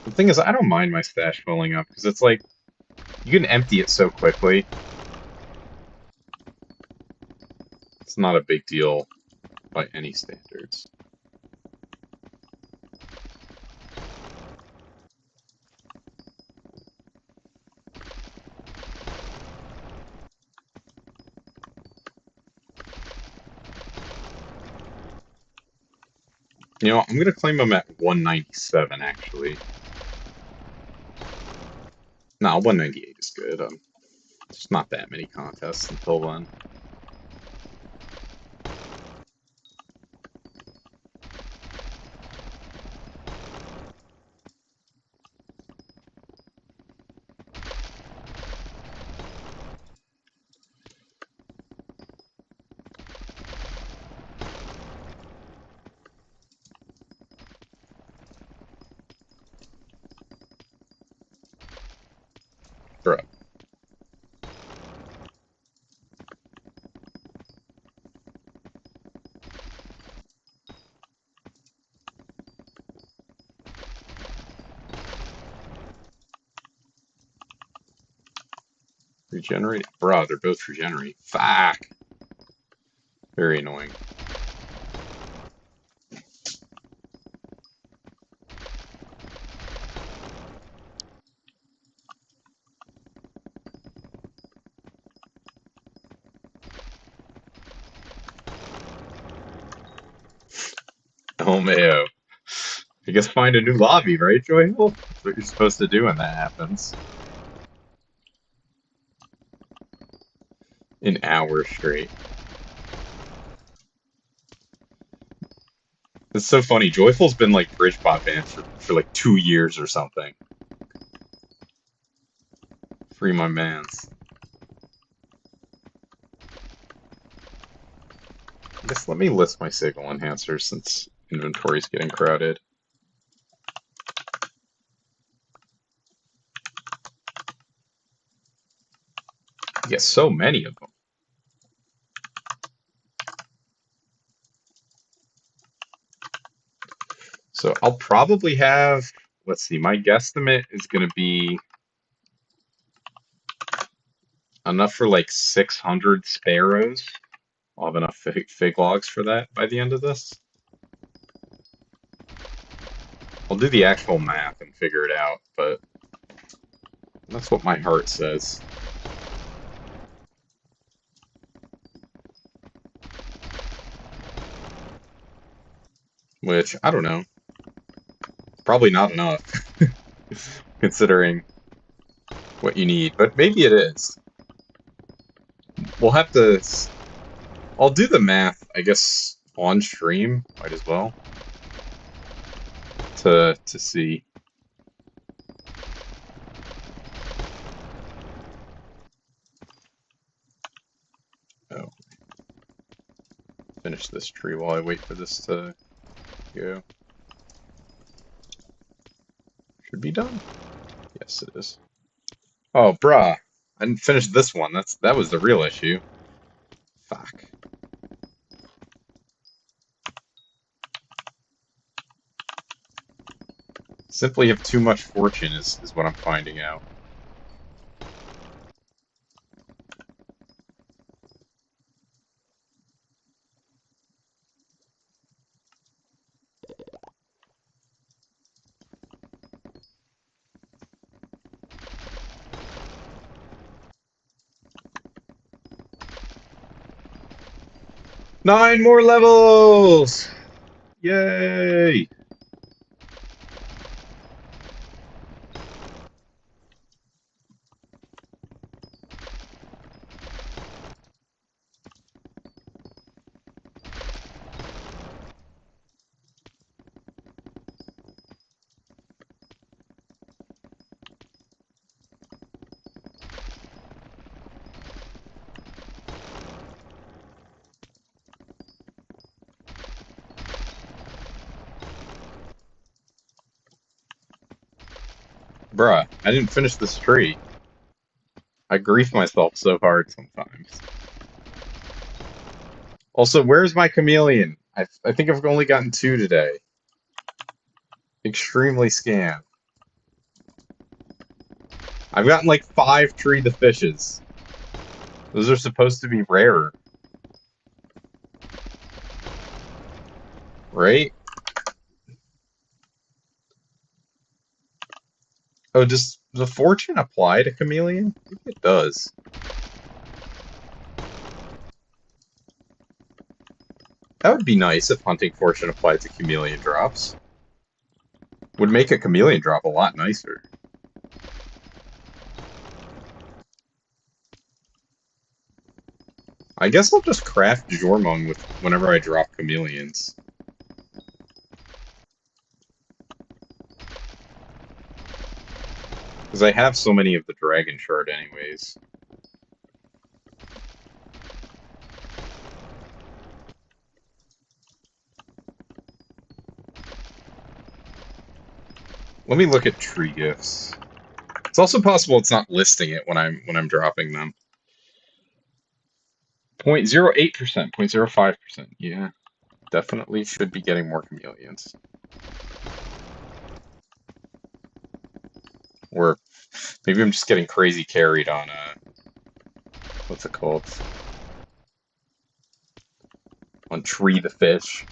The thing is, I don't mind my stash filling up, because it's like, you can empty it so quickly. It's not a big deal by any standards. You know, I'm going to claim them at 197, actually. No, 198 is good. There's not that many contests until then. Bruh. Regenerate? Bruh, they're both regenerate. Fuck! Very annoying. Oh, Mayo. I guess find a new lobby, right, Joyful? That's what you're supposed to do when that happens. An hour straight. It's so funny. Joyful's been like Bridgepot banned for like 2 years or something. Free my mans. I guess let me list my signal enhancers since inventory's getting crowded. Yes, so many of them. So I'll probably have, let's see, my guesstimate is going to be enough for like 600 sparrows. I'll have enough fig logs for that by the end of this. I'll do the actual math and figure it out, but that's what my heart says. Which, I don't know. Probably not enough, considering what you need, but maybe it is. We'll have to... I'll do the math, I guess, on stream, might as well, to see. Oh. Finish this tree while I wait for this to go. Should be done. Yes, it is. Oh, bruh. I didn't finish this one. That was the real issue. Fuck. Simply have too much fortune is what I'm finding out. Nine more levels! Yay! Bruh, I didn't finish this tree. I grief myself so hard sometimes. Also, where's my chameleon? I think I've only gotten 2 today. Extremely scam. I've gotten like 5 tree the fishes. Those are supposed to be rarer. Right? Oh, does the fortune apply to chameleon? I think it does. That would be nice if hunting fortune applied to chameleon drops. Would make a chameleon drop a lot nicer. I guess I'll just craft Jormung with whenever I drop chameleons. Because I have so many of the dragon shard anyways. Let me look at tree gifts. It's also possible it's not listing it when I'm dropping them. 0.08%, 0.05%. Yeah, definitely should be getting more chameleons. Or maybe I'm just getting crazy carried on what's it called? On Tree the Fish.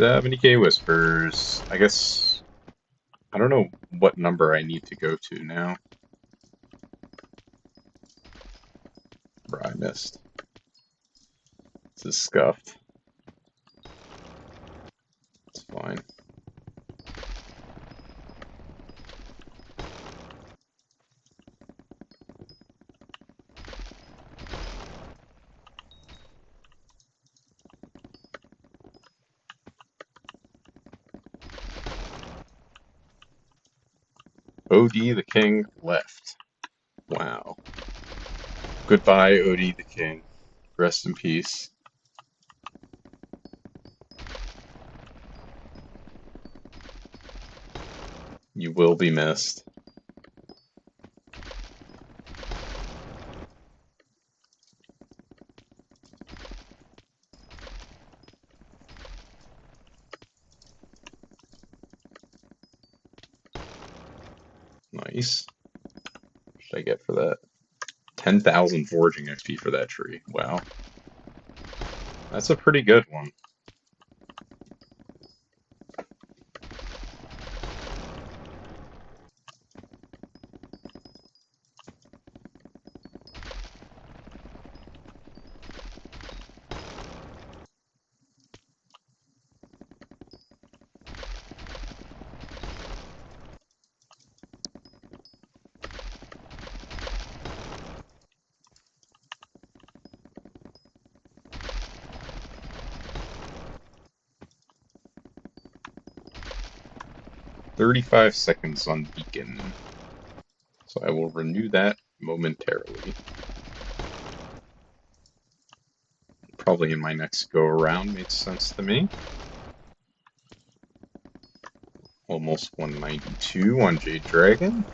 70K whispers. I guess I don't know what number I need to go to now. Bro, I missed. This is scuffed. It's fine. OD the King left. Wow. Goodbye, OD the King. Rest in peace. You will be missed. Nice. What should I get for that? 10,000 foraging XP for that tree. Wow. That's a pretty good one. "35 seconds on beacon." So I will renew that momentarily. Probably in my next go around, makes sense to me. Almost 192 on JDrag.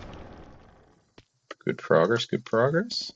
Good progress, good progress.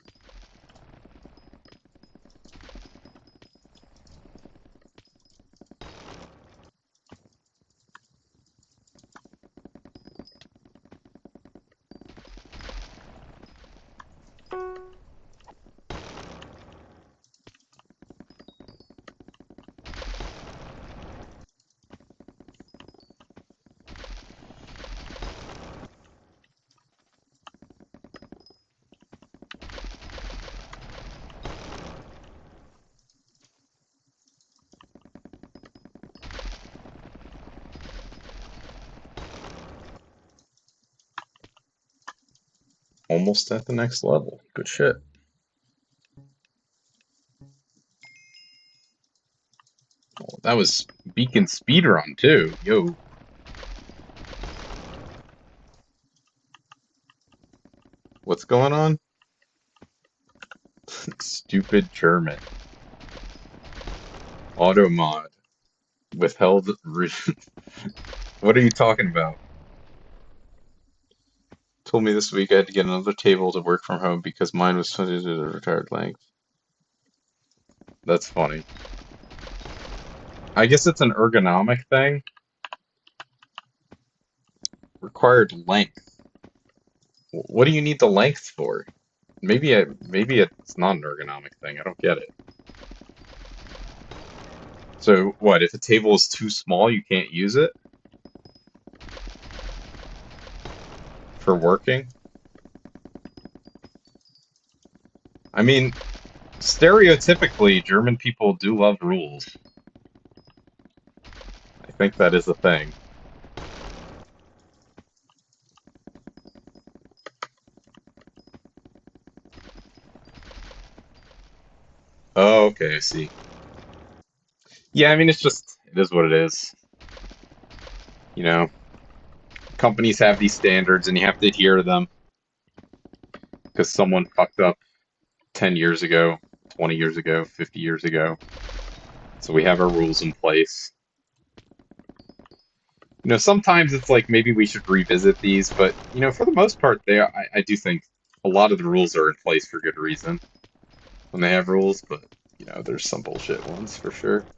Almost at the next level. Good shit. Oh, that was beacon speedrun too. Yo. What's going on? Stupid German. Auto mod. Withheld. What are you talking about? Told me this week I had to get another table to work from home because mine was fitted at a retired length. That's funny. I guess it's an ergonomic thing. Required length. What do you need the length for? Maybe it's not an ergonomic thing. I don't get it. So what, if a table is too small, you can't use it for working? I mean, stereotypically, German people do love rules. I think that is a thing. Oh, okay, I see. Yeah, I mean, it is what it is. You know, companies have these standards and you have to adhere to them because someone fucked up 10 years ago, 20 years ago, 50 years ago. So we have our rules in place. Sometimes it's like maybe we should revisit these, but for the most part, I do think a lot of the rules are in place for good reason when they have rules, but there's some bullshit ones for sure.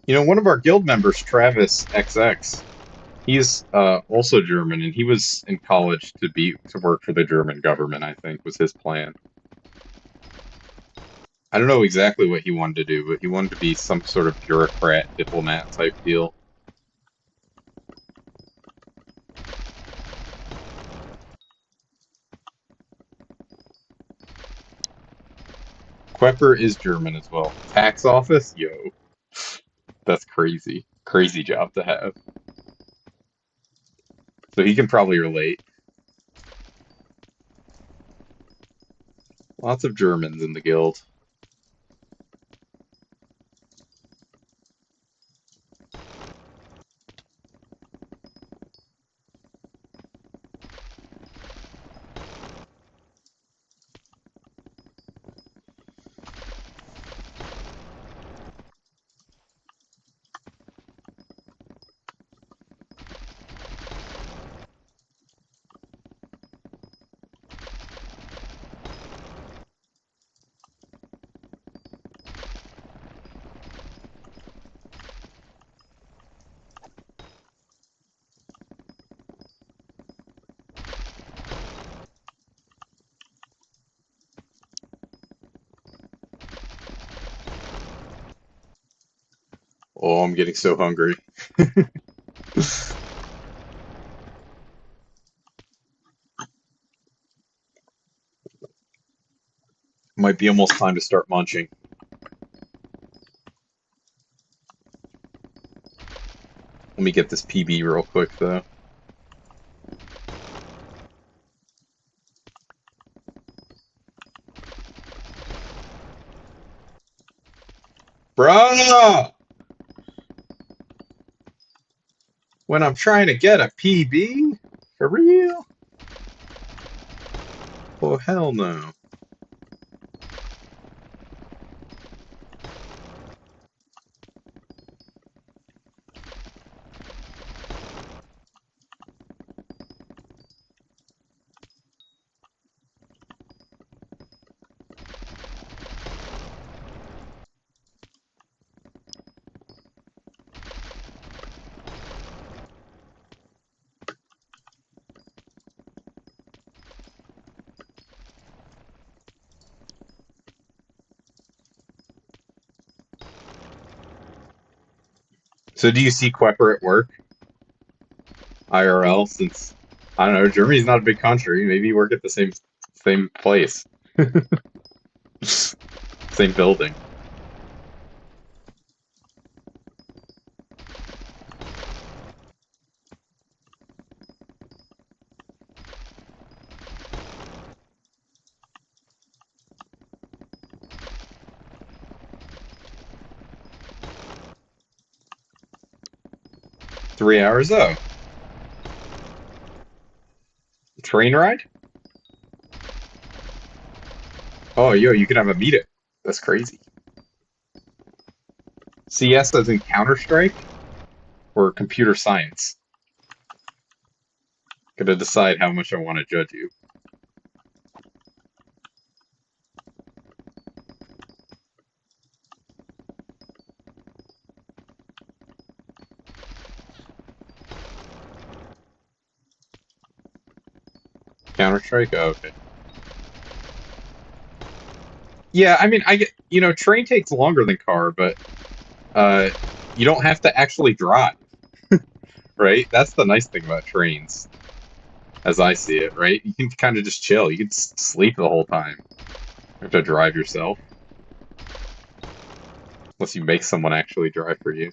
You know, one of our guild members, Travis XX, he's also German, and he was in college to work for the German government, I think, was his plan. I don't know exactly what he wanted to do, but he wanted to be some sort of bureaucrat, diplomat type deal. Quepper is German as well. Tax office? Yo, that's crazy. Crazy job to have. So he can probably relate. Lots of Germans in the guild. Oh, I'm getting so hungry. Might be almost time to start munching. Let me get this PB real quick, though. Bruh! When I'm trying to get a PB? For real? Oh, hell no. So do you see Quepper at work? IRL, since, I don't know, Germany's not a big country. Maybe you work at the same place. Same building. 3 hours? Oh. Train ride? Oh, yo, you can have a meetup. That's crazy. CS as in Counter-Strike or computer science? Gotta decide how much I want to judge you. Counter-Strike? Oh, okay. Yeah, I mean, I get, train takes longer than car, but uh, you don't have to actually drive, right? That's the nice thing about trains, as I see it, right? You can kind of just chill. You can sleep the whole time. You have to drive yourself, unless you make someone actually drive for you.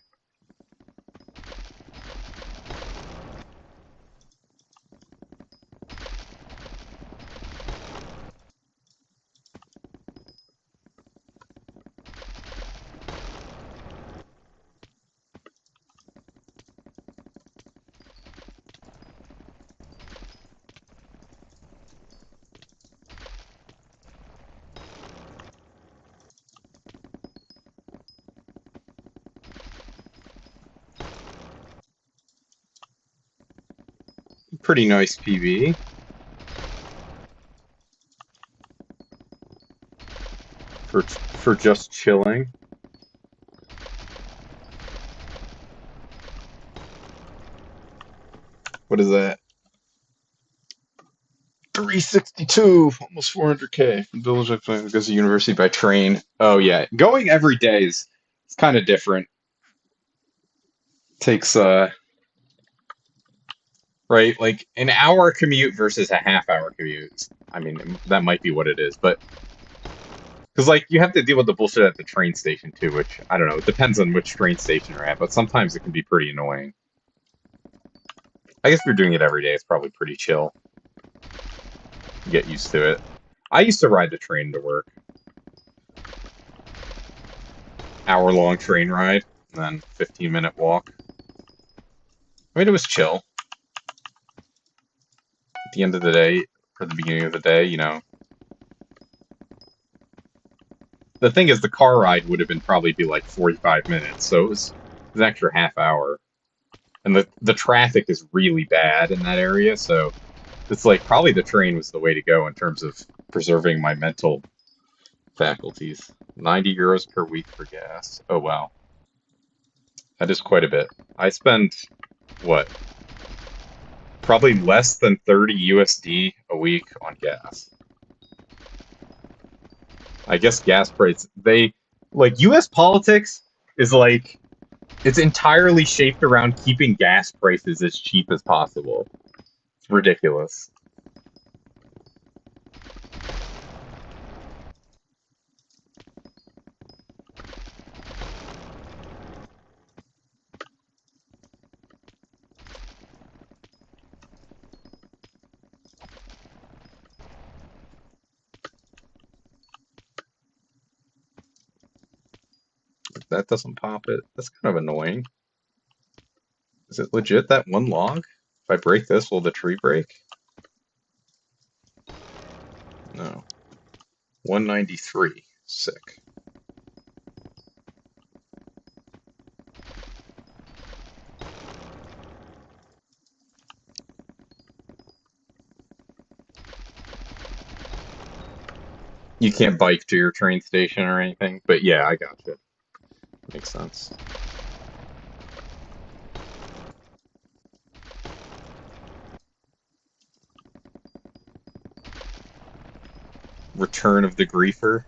Pretty nice PV for just chilling. What is that? 362, almost 400K from Diligent goes to university by train. Oh yeah, going every day is it's kind of different. Takes right like an hour commute versus a half-hour commute. I mean that might be what it is, but because like you have to deal with the bullshit at the train station too, which I don't know. It depends on which train station you're at, but sometimes it can be pretty annoying. I guess if you're doing it every day, it's probably pretty chill. Get used to it. I used to ride the train to work. Hour-long train ride, and then 15-minute walk. I mean, it was chill. At the end of the day, or the beginning of the day, you know. The thing is, the car ride would have been probably be like 45 minutes, so it was an extra half hour. And the traffic is really bad in that area, so it's like probably the train was the way to go in terms of preserving my mental faculties. 90 euros per week for gas. Oh wow. That is quite a bit. I spend what? Probably less than 30 USD a week on gas. I guess gas prices, they like US politics is like it's entirely shaped around keeping gas prices as cheap as possible. It's ridiculous. If that doesn't pop it, that's kind of annoying. Is it legit that one log? If I break this, will the tree break? No. 193. Sick. You can't bike to your train station or anything, but yeah, I got you. Makes sense. Return of the Griefer.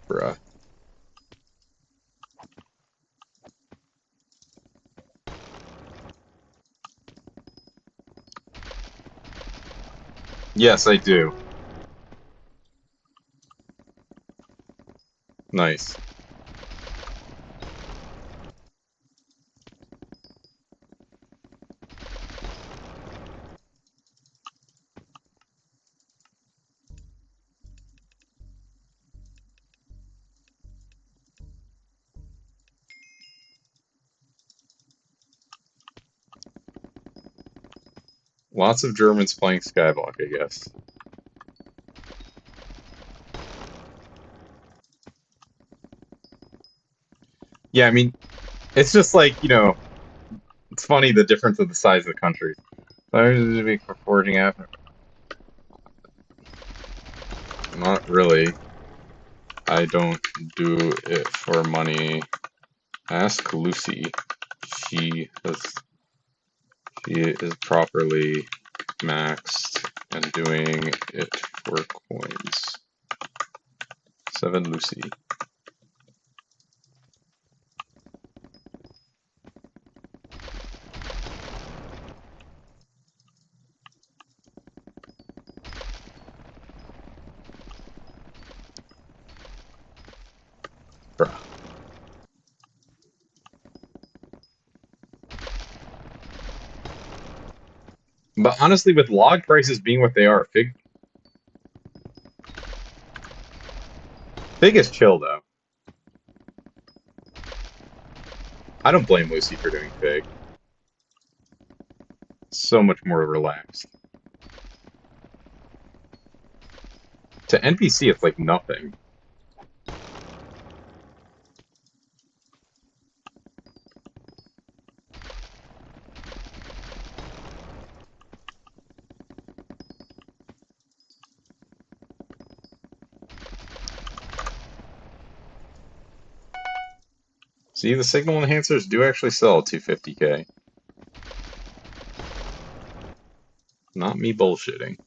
Bruh. Yes, I do. Nice. Lots of Germans playing Skyblock, I guess. Yeah, I mean, it's just like, you know, it's funny the difference of the size of the countries. For forging app. Not really. I don't do it for money. Ask Lucy. She has, she is properly maxed and doing it for coins. 7 Lucy. Bruh. But honestly, with log prices being what they are, Fig is chill though. I don't blame Lucy for doing Fig. So much more relaxed. To NPC, it's like nothing. See, the signal enhancers do actually sell at 250K. Not me bullshitting.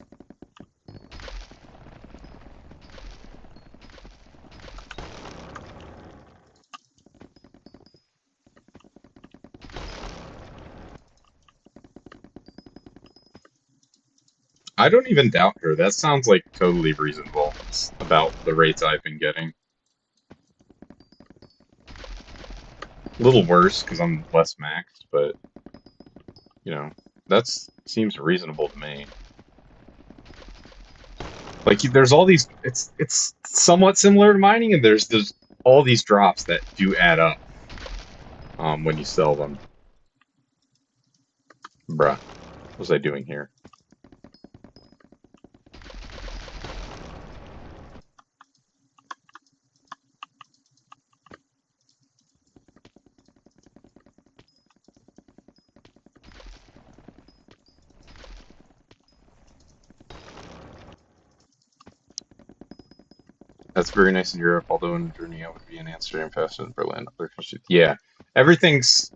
I don't even doubt her. That sounds like totally reasonable. It's about the rates I've been getting. A little worse because I'm less maxed, but you know, that seems reasonable to me. Like there's all these. It's somewhat similar to mining, and there's all these drops that do add up when you sell them. Bruh, what was I doing here? That's very nice in Europe, although in Germany I would be in Amsterdam faster than Berlin. Yeah, everything's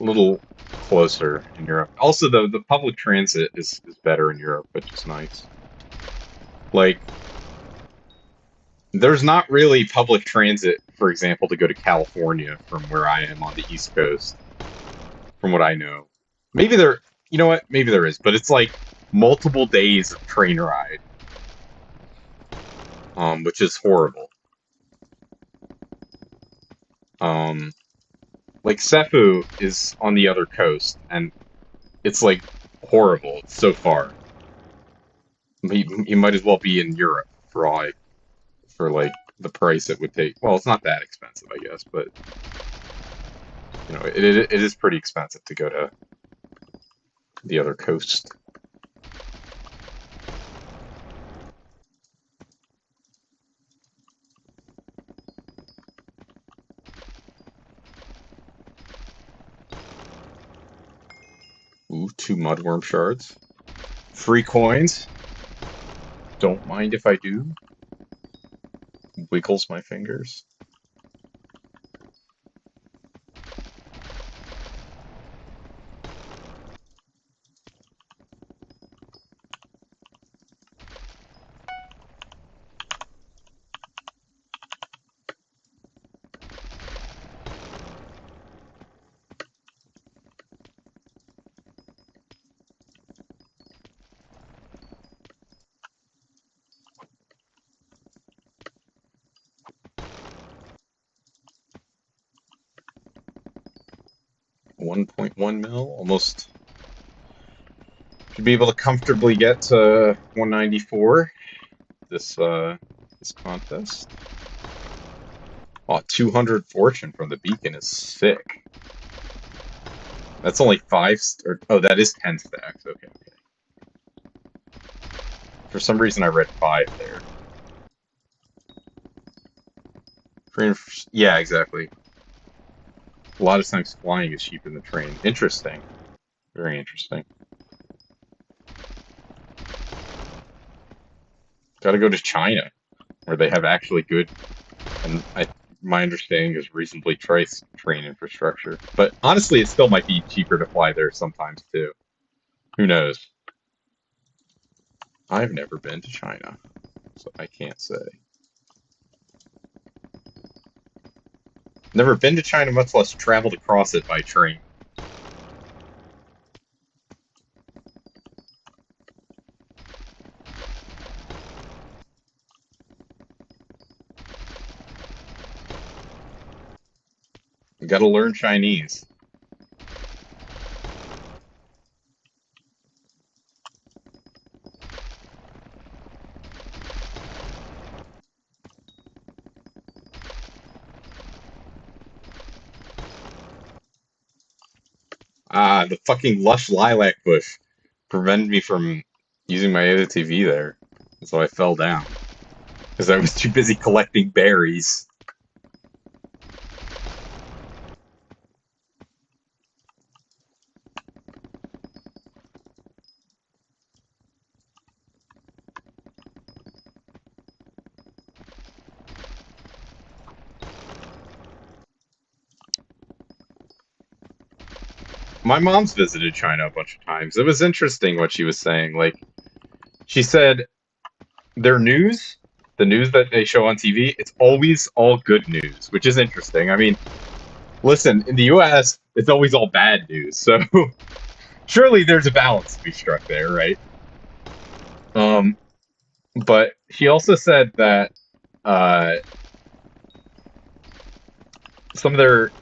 a little closer in Europe. Also, the public transit is better in Europe, which is nice. Like, there's not really public transit, for example, to go to California from where I am on the East Coast, from what I know. Maybe there, you know what? Maybe there is, but it's like multiple days of train ride, which is horrible. Um, like Sefu is on the other coast, and it's like horrible. It's so far. You might as well be in Europe for all for like the price it would take. Well, it's not that expensive, I guess, but you know, it is pretty expensive to go to the other coast. Ooh, 2 mudworm shards. Free coins. Don't mind if I do. Wiggles my fingers. $1.1 mil, almost. Should be able to comfortably get to 194 this contest. Oh, 200 fortune from the beacon is sick. That's only 5 or oh, that is 10 stacks. Okay, okay. For some reason I read 5 there. Yeah, exactly. A lot of times flying is cheaper than the train. Interesting. Very interesting. Got to go to China, where they have actually good, and my understanding is reasonably priced train infrastructure. But honestly, it still might be cheaper to fly there sometimes too. Who knows? I've never been to China, so I can't say. Never been to China, much less traveled across it by train. You got to learn Chinese. Ah, the fucking lush lilac bush prevented me from using my AOTV there, so I fell down because I was too busy collecting berries. My mom's visited China a bunch of times. It was interesting what she was saying. Like, she said their news, the news that they show on TV, it's always all good news, which is interesting. I mean, listen, in the US, it's always all bad news. So surely there's a balance to be struck there, right? Um, but she also said that uh, some of their,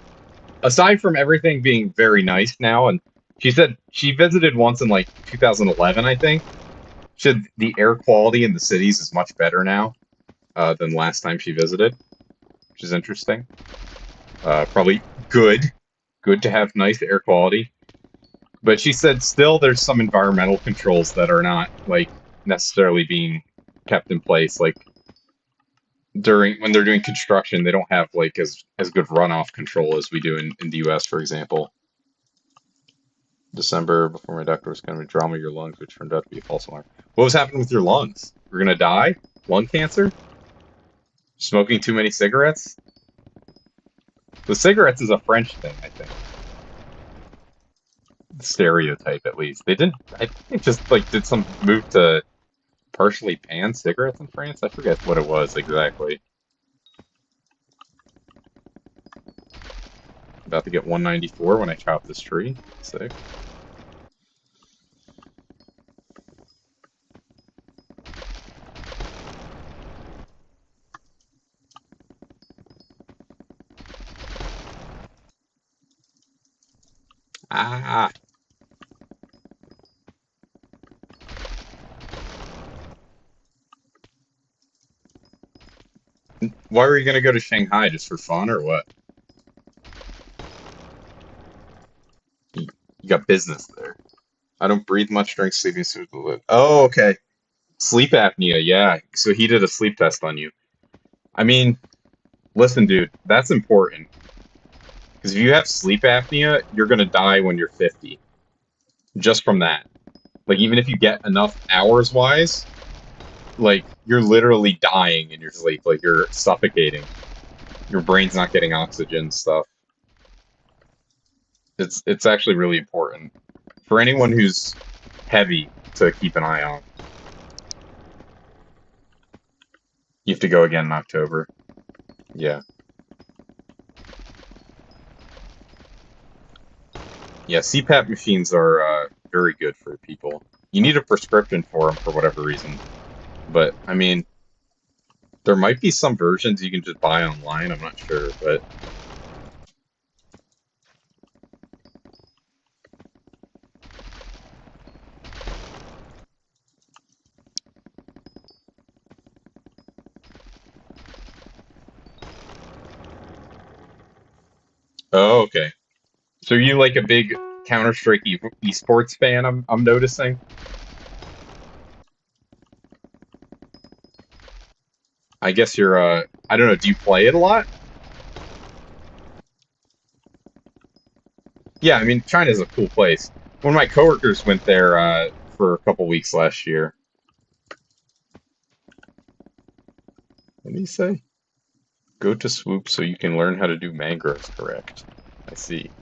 aside from everything being very nice now, and she said she visited once in like 2011, I think. She said the air quality in the cities is much better now than last time she visited, which is interesting. Probably good to have nice air quality. But she said still there's some environmental controls that are not like necessarily being kept in place. Like during when they're doing construction, they don't have like as good runoff control as we do in the US, for example. December before my doctor was going to trauma your lungs, which turned out to be a false alarm. What was happening with your lungs? You're gonna die? Lung cancer? Smoking too many cigarettes? The cigarettes is a French thing, I think. Stereotype, at least. They didn't. I think they just like did some move to partially ban cigarettes in France. I forget what it was exactly. About to get 194 when I chop this tree. Sick. Ah. Why were you gonna go to Shanghai just for fun or what? You got business there. I don't breathe much during sleeping. Oh, okay. Sleep apnea, yeah. So he did a sleep test on you. I mean, listen, dude, that's important. Because if you have sleep apnea, you're gonna die when you're 50. Just from that. Like, even if you get enough hours wise, like, you're literally dying in your sleep. Like, you're suffocating. Your brain's not getting oxygen stuff. It's actually really important for anyone who's heavy to keep an eye on. You have to go again in October. Yeah. Yeah, CPAP machines are very good for people. You need a prescription for them for whatever reason. But, I mean, there might be some versions you can just buy online. I'm not sure. But, oh, okay. So you like a big Counter-Strike esports fan, I'm noticing? I guess you're, I don't know, do you play it a lot? Yeah, I mean, China's a cool place. One of my coworkers went there for a couple weeks last year. What did he say? Go to Swoop so you can learn how to do mangroves correct. I see.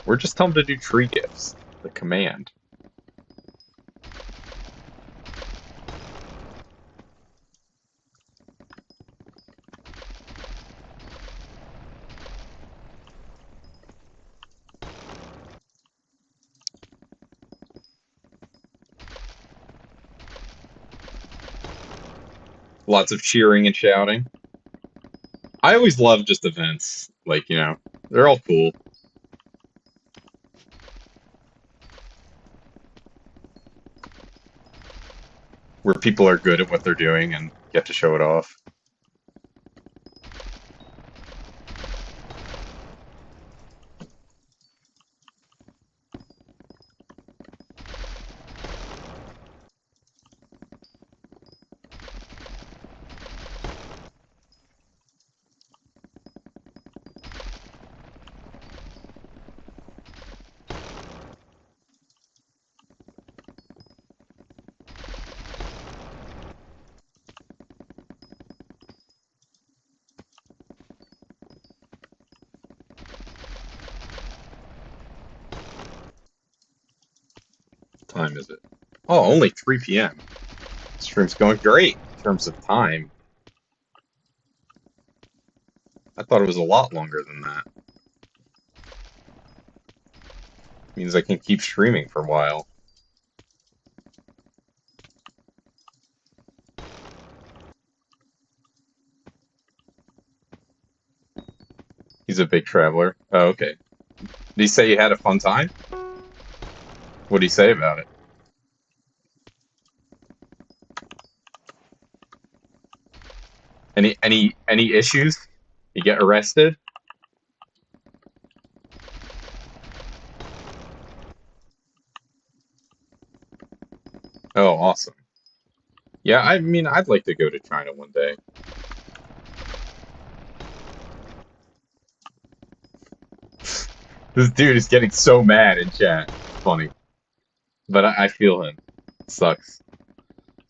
We're just telling him to do tree gifts. The command. Lots of cheering and shouting. I always love just events. Like, they're all cool. Where people are good at what they're doing and get to show it off. time is it? Oh, only 3 p.m. Stream's going great in terms of time. I thought it was a lot longer than that. Means I can keep streaming for a while. He's a big traveler. Oh, okay. Did he say you had a fun time? What did he say about it? Any issues? You get arrested? Oh, awesome. Yeah, I mean, I'd like to go to China one day. This dude is getting so mad in chat. It's funny. But I feel him. It sucks.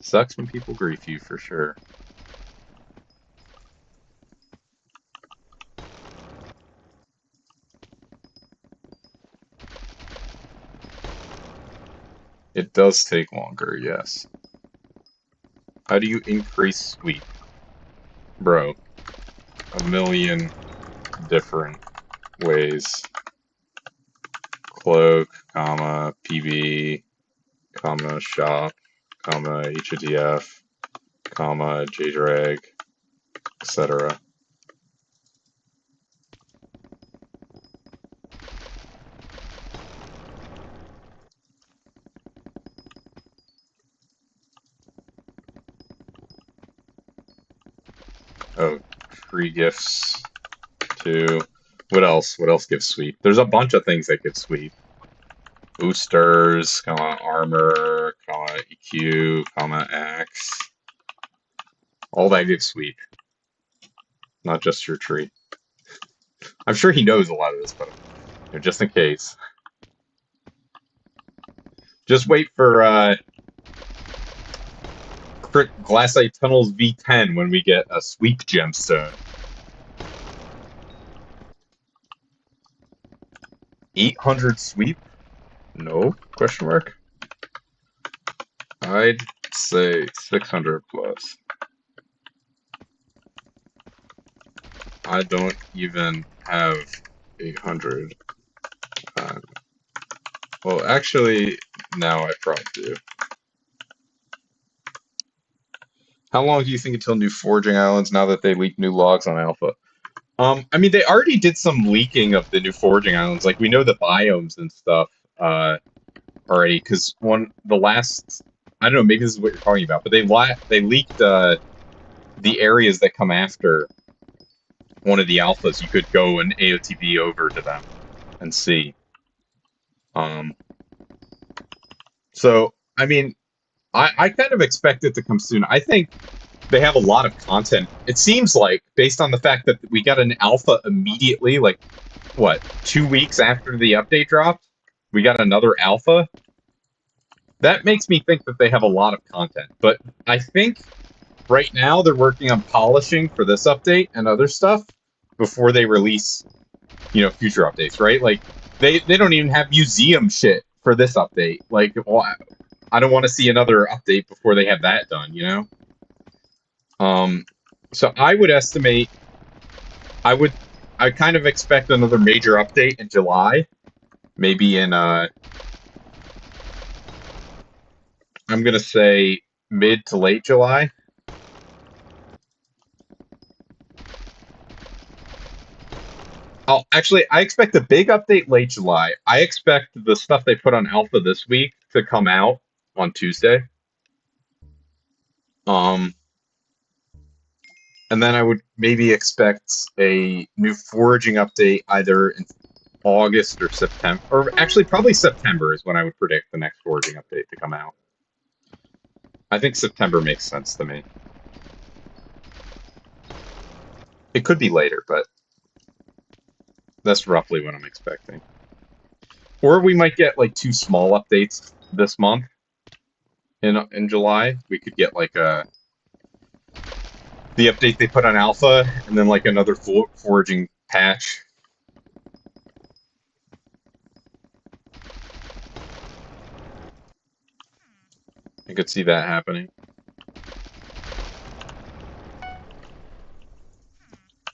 Sucks when people grief you, for sure. It does take longer, yes. How do you increase sweep? Bro, a million different ways. Cloak, comma, PB, comma, shop, comma, HTF, comma, JDrag, etc. Oh, free gifts too. What else? What else gives sweep? There's a bunch of things that give sweep. Boosters, comma, armor, comma, EQ, comma, X. All that gives sweep. Not just your tree. I'm sure he knows a lot of this, but just in case. Just wait for Glassite Tunnels V10 when we get a sweep gemstone. 800 sweep? No? Question mark? I'd say 600 plus. I don't even have 800. Well, actually, now I probably do. How long do you think until new foraging islands now that they leak new logs on Alpha? I mean, they already did some leaking of the new foraging islands. Like, we know the biomes and stuff already, because the last, I don't know, maybe this is what you're talking about, but they leaked the areas that come after one of the alphas. You could go and AOTV over to them and see. So, I mean, I kind of expect it to come soon. I think they have a lot of content. It seems like, based on the fact that we got an alpha immediately, like, what, 2 weeks after the update dropped, we got another alpha. That makes me think that they have a lot of content. But I think right now they're working on polishing for this update and other stuff before they release, future updates, right? Like, they don't even have museum shit for this update. Like, well, I don't want to see another update before they have that done, So I would estimate, I kind of expect another major update in July, maybe in, I'm gonna say mid to late July. Oh, actually, I expect a big update late July. I expect the stuff they put on Alpha this week to come out on Tuesday. And then I would maybe expect a new foraging update either in August or September, or actually probably September is when I would predict the next foraging update to come out. I think September makes sense to me. It could be later, but that's roughly what I'm expecting. Or we might get like 2 small updates this month in July. We could get like the update they put on Alpha, and then like another foraging patch. I could see that happening.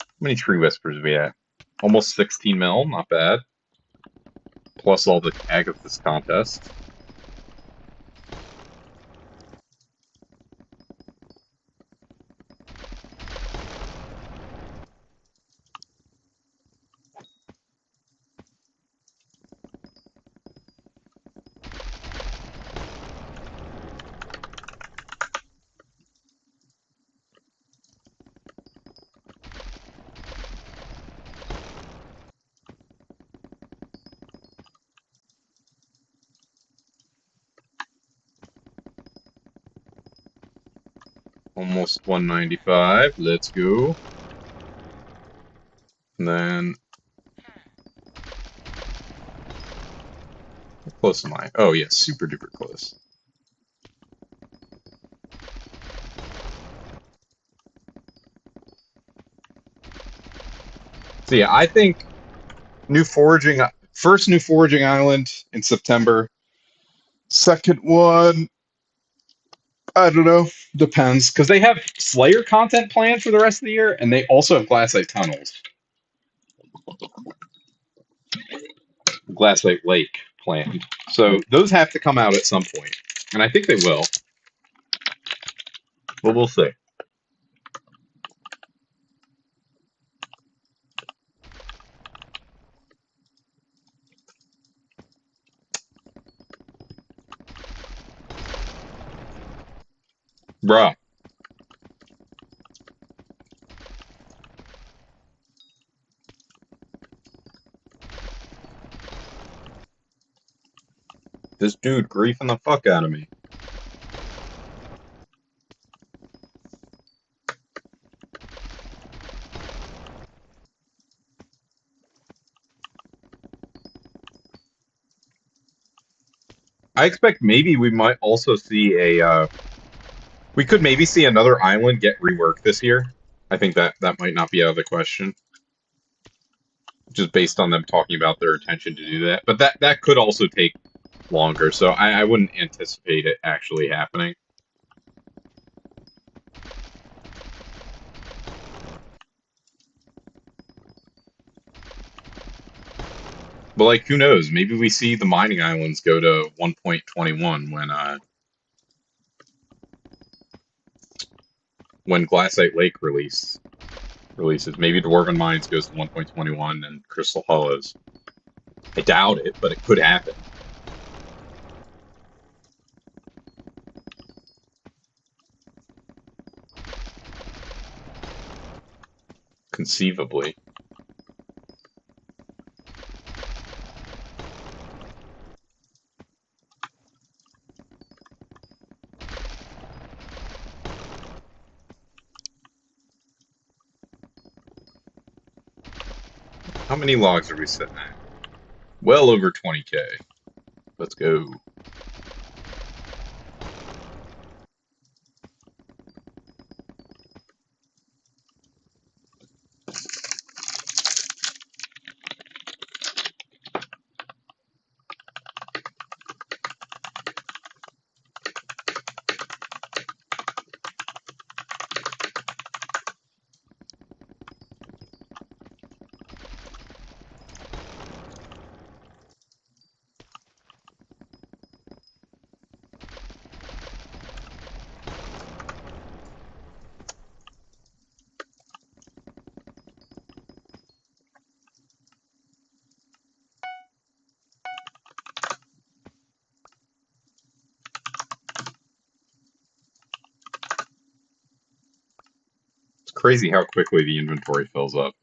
How many tree whispers we at? Almost 16 mil, not bad. Plus all the ag of this contest. Almost 195. Let's go. And then, how close am I? Oh yeah, super duper close. So yeah, I think first new foraging island in September. Second one, I don't know, depends, because they have Slayer content planned for the rest of the year, and they also have Glassite tunnels, Glassite Lake planned. So those have to come out at some point, and I think they will, but we'll see. Bruh. This dude griefing the fuck out of me. I expect maybe we might also see we could maybe see another island get reworked this year. I think that might not be out of the question, just based on them talking about their intention to do that. But that could also take longer, so I wouldn't anticipate it actually happening. But like, who knows? Maybe we see the mining islands go to 1.21 when Glassite Lake releases. Maybe Dwarven Mines goes to 1.21 and Crystal Hollows. I doubt it, but it could happen. Conceivably. How many logs are we sitting at? Well over 20k. Let's go. It's crazy how quickly the inventory fills up.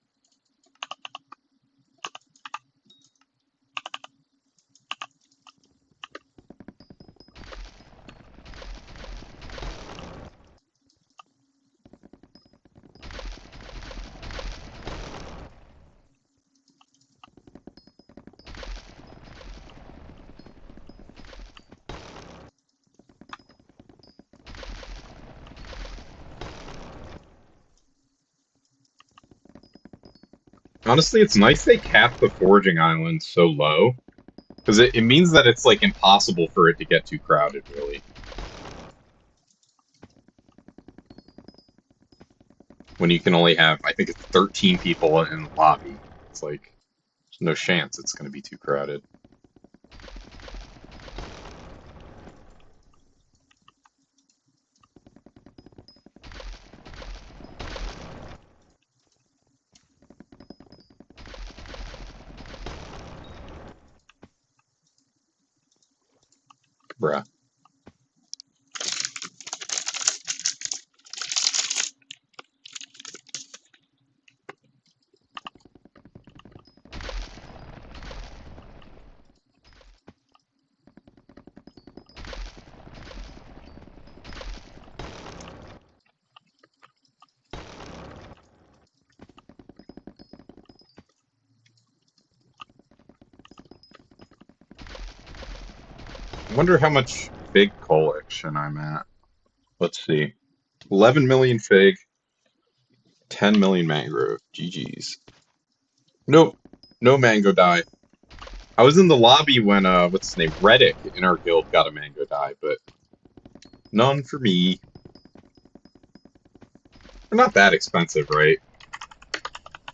Honestly, it's nice they cap the foraging island so low, because it means that it's like impossible for it to get too crowded, really. when you can only have, I think it's 13 people in the lobby. It's like, there's no chance it's going to be too crowded. Bruh. I wonder how much fig collection I'm at. Let's see. 11 million fig, 10 million mangrove. GG's. Nope. No mango dye. I was in the lobby when, what's his name? Reddick in our guild got a mango dye, but none for me. They're not that expensive, right?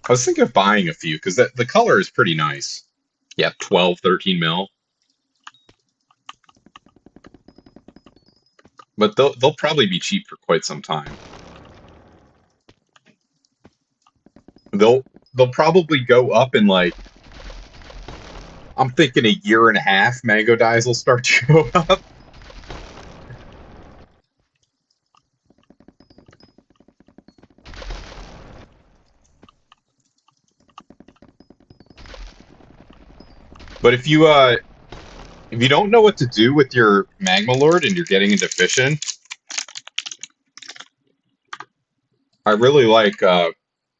I was thinking of buying a few, because the color is pretty nice. Yeah, 12, 13 mil. But they'll probably be cheap for quite some time. They'll they'll probably go up in like, I'm thinking a year and a half, mango dyes will start to go up. But if you don't know what to do with your Magma Lord and you're getting into fishing, I really like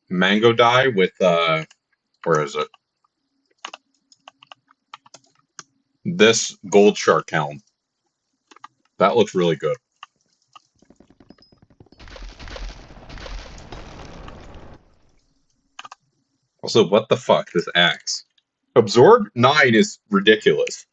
mango dye with where is it? This gold shark helm. That looks really good. Also, what the fuck, this axe? Absorb 9 is ridiculous.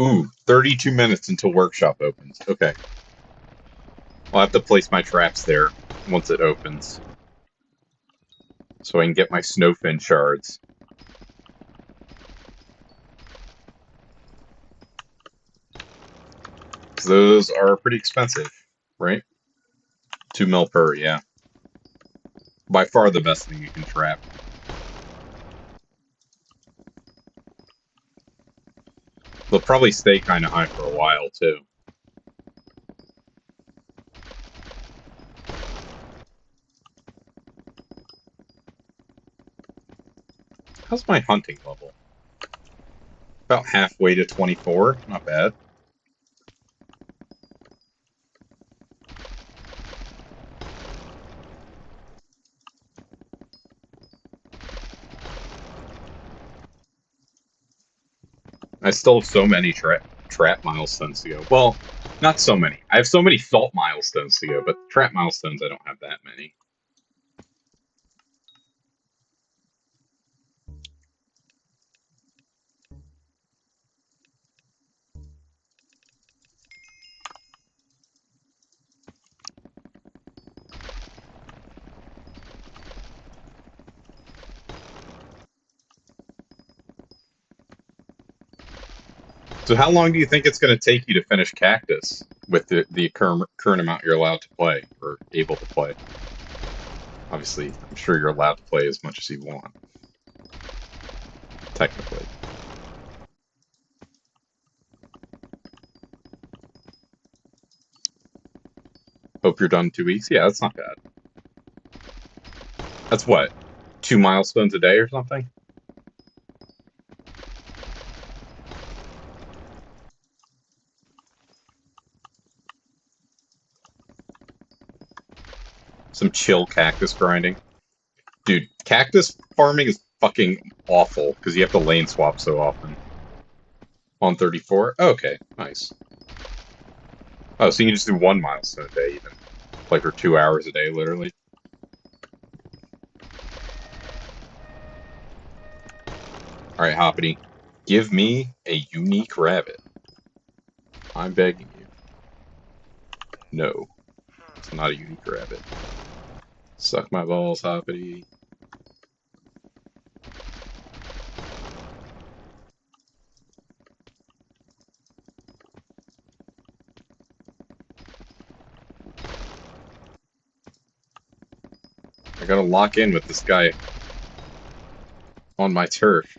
Ooh, 32 minutes until workshop opens. Okay. I'll have to place my traps there once it opens. So I can get my snowfin shards. Because those are pretty expensive, right? 2 mil per, yeah. By far the best thing you can trap. They'll probably stay kind of high for a while, too. How's my hunting level? About halfway to 24. Not bad. I still have so many trap milestones to go. Well, not so many. I have so many salt milestones to go, but trap milestones, I don't have that many. So how long do you think it's going to take you to finish Cactus with the current amount you're allowed to play or able to play? Obviously, I'm sure you're allowed to play as much as you want, technically. Hope you're done in 2 weeks. Yeah, that's not bad. That's what, 2 milestones a day or something? Some chill cactus grinding. Dude, cactus farming is fucking awful because you have to lane swap so often. On 34? Oh, okay, nice. Oh, so you can just do 1 milestone a day even. Like for 2 hours a day, literally. Alright, Hoppity. Give me a unique rabbit. I'm begging you. No, it's not a unique rabbit. Suck my balls, Hoppity. I gotta lock in with this guy on my turf.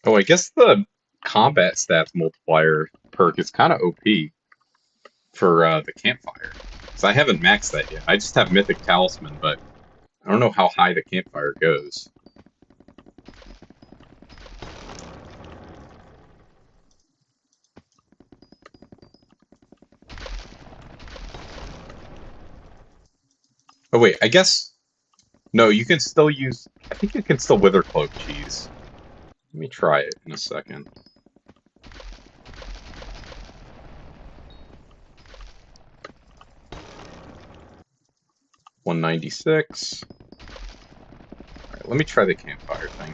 Oh, I guess the combat stats multiplier perk is kind of OP for the campfire. Because I haven't maxed that yet. I just have Mythic Talisman, but I don't know how high the campfire goes. Oh wait, I guess no. You can still use. I think you can still Wither Cloak cheese. Let me try it in a second. 196. All right, let me try the campfire thing.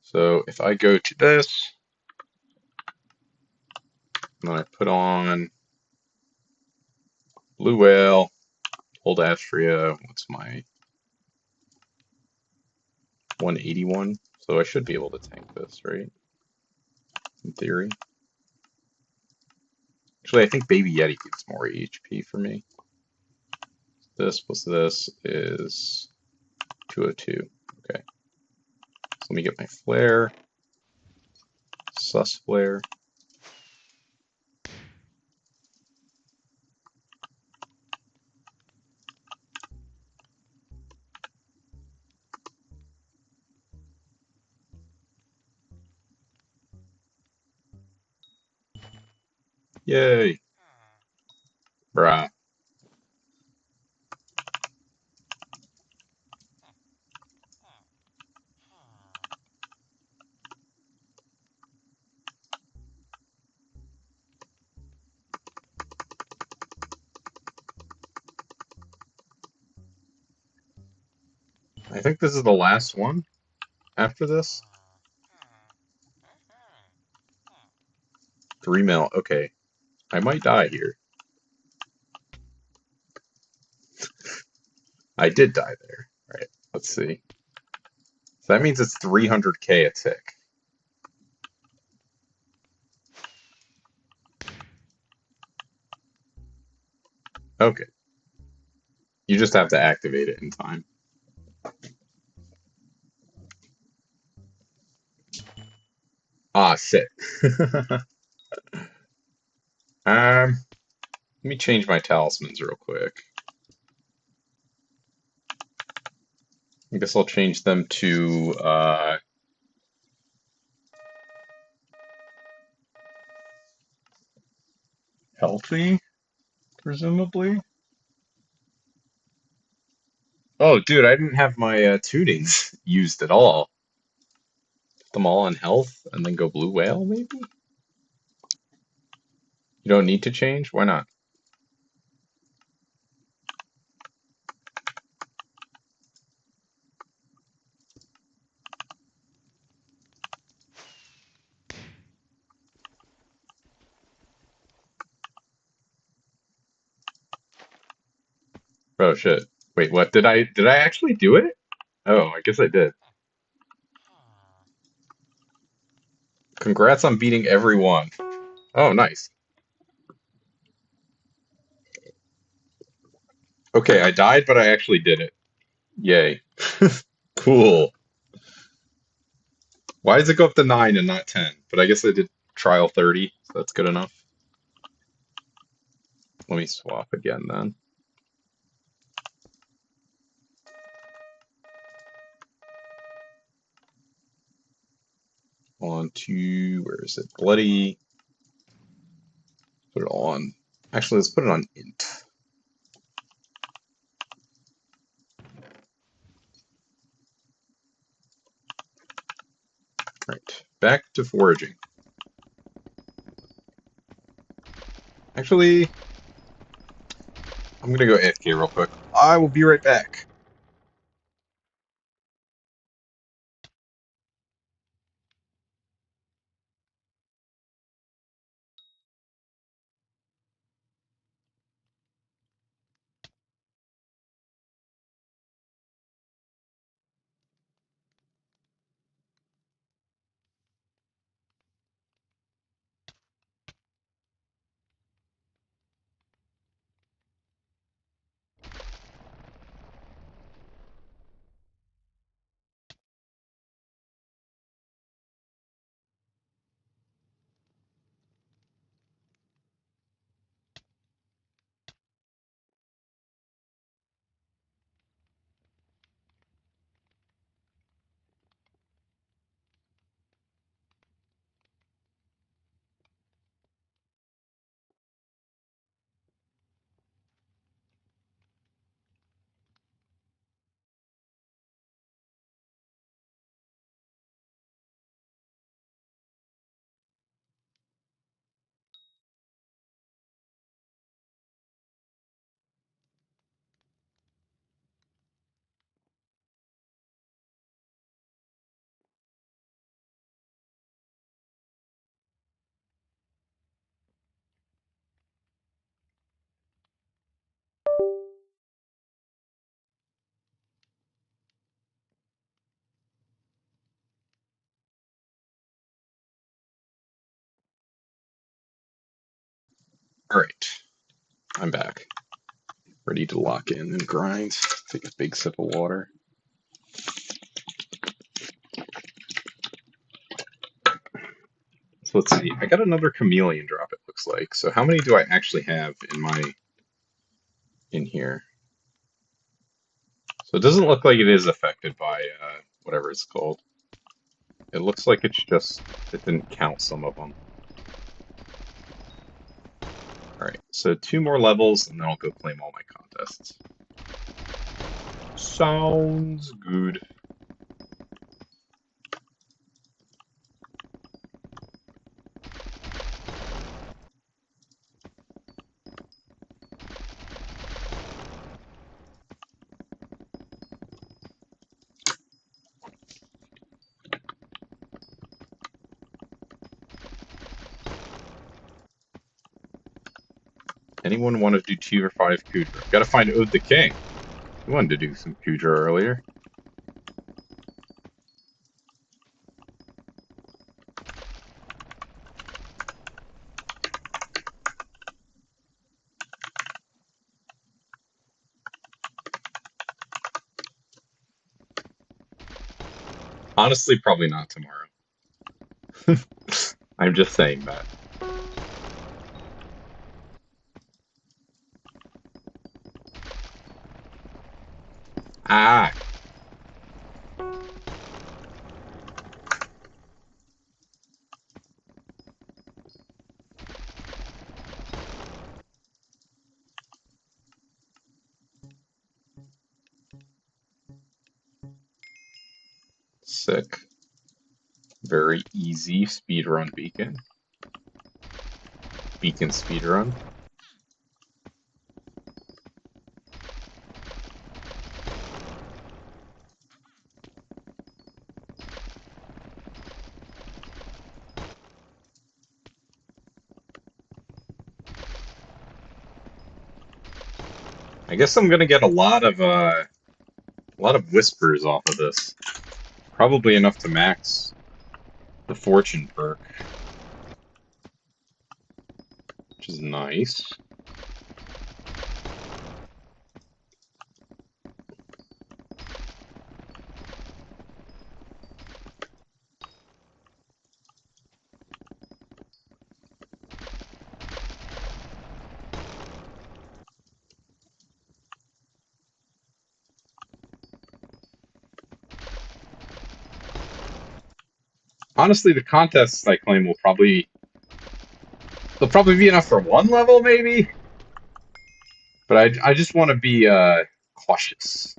So if I go to this, and then I put on Blue Whale, Old Astria. What's my 181? So I should be able to tank this, right? In theory. Actually, I think Baby Yeti gives more HP for me. This plus this is 202. Okay. So let me get my flare. Sus flare. Yay. Bruh. I think this is the last one after this. 3 mil. Okay. I might die here. I did die there. Alright, let's see. So that means it's 300k a tick. Okay. You just have to activate it in time. Ah, shit. Let me change my talismans real quick. I guess I'll change them to healthy, presumably. Oh, dude, I didn't have my tunings used at all. Put them all on health and then go blue whale, maybe? You don't need to change? Why not? Oh shit. Wait, what? Did I actually do it? Oh, I guess I did. Congrats on beating everyone. Oh, nice. Okay, I died, but I actually did it. Yay. Cool. Why does it go up to 9 and not 10? But I guess I did trial 30, so that's good enough. Let me swap again then. On to, where is it? Bloody. Put it on. Actually, let's put it on int. Right. Back to foraging. Actually, I'm gonna go AFK real quick. I will be right back. Alright, I'm back. Ready to lock in and grind. Take a big sip of water. So let's see. I got another chameleon drop, it looks like. So how many do I actually have in here? So it doesn't look like it is affected by whatever it's called. It looks like it's just, it didn't count some of them. Alright, so 2 more levels, and then I'll go claim all my contests. Sounds good. Anyone want to do 2 or 5 Kudra? Gotta find Ode the King. We wanted to do some Kudra earlier. Honestly, probably not tomorrow. I'm just saying that. Ah! Sick. Very easy speedrun beacon. Beacon speedrun. I guess I'm gonna get a lot of whispers off of this. Probably enough to max the fortune perk, which is nice. Honestly, the contests I claim they'll probably be enough for one level, maybe. But I just want to be cautious,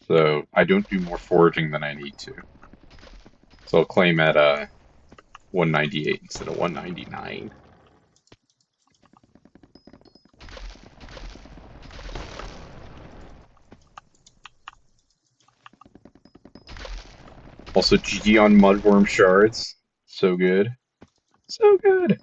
so I don't do more foraging than I need to. So I'll claim at 198 instead of 199. Also, GG on Mudworm Shards. So good. So good.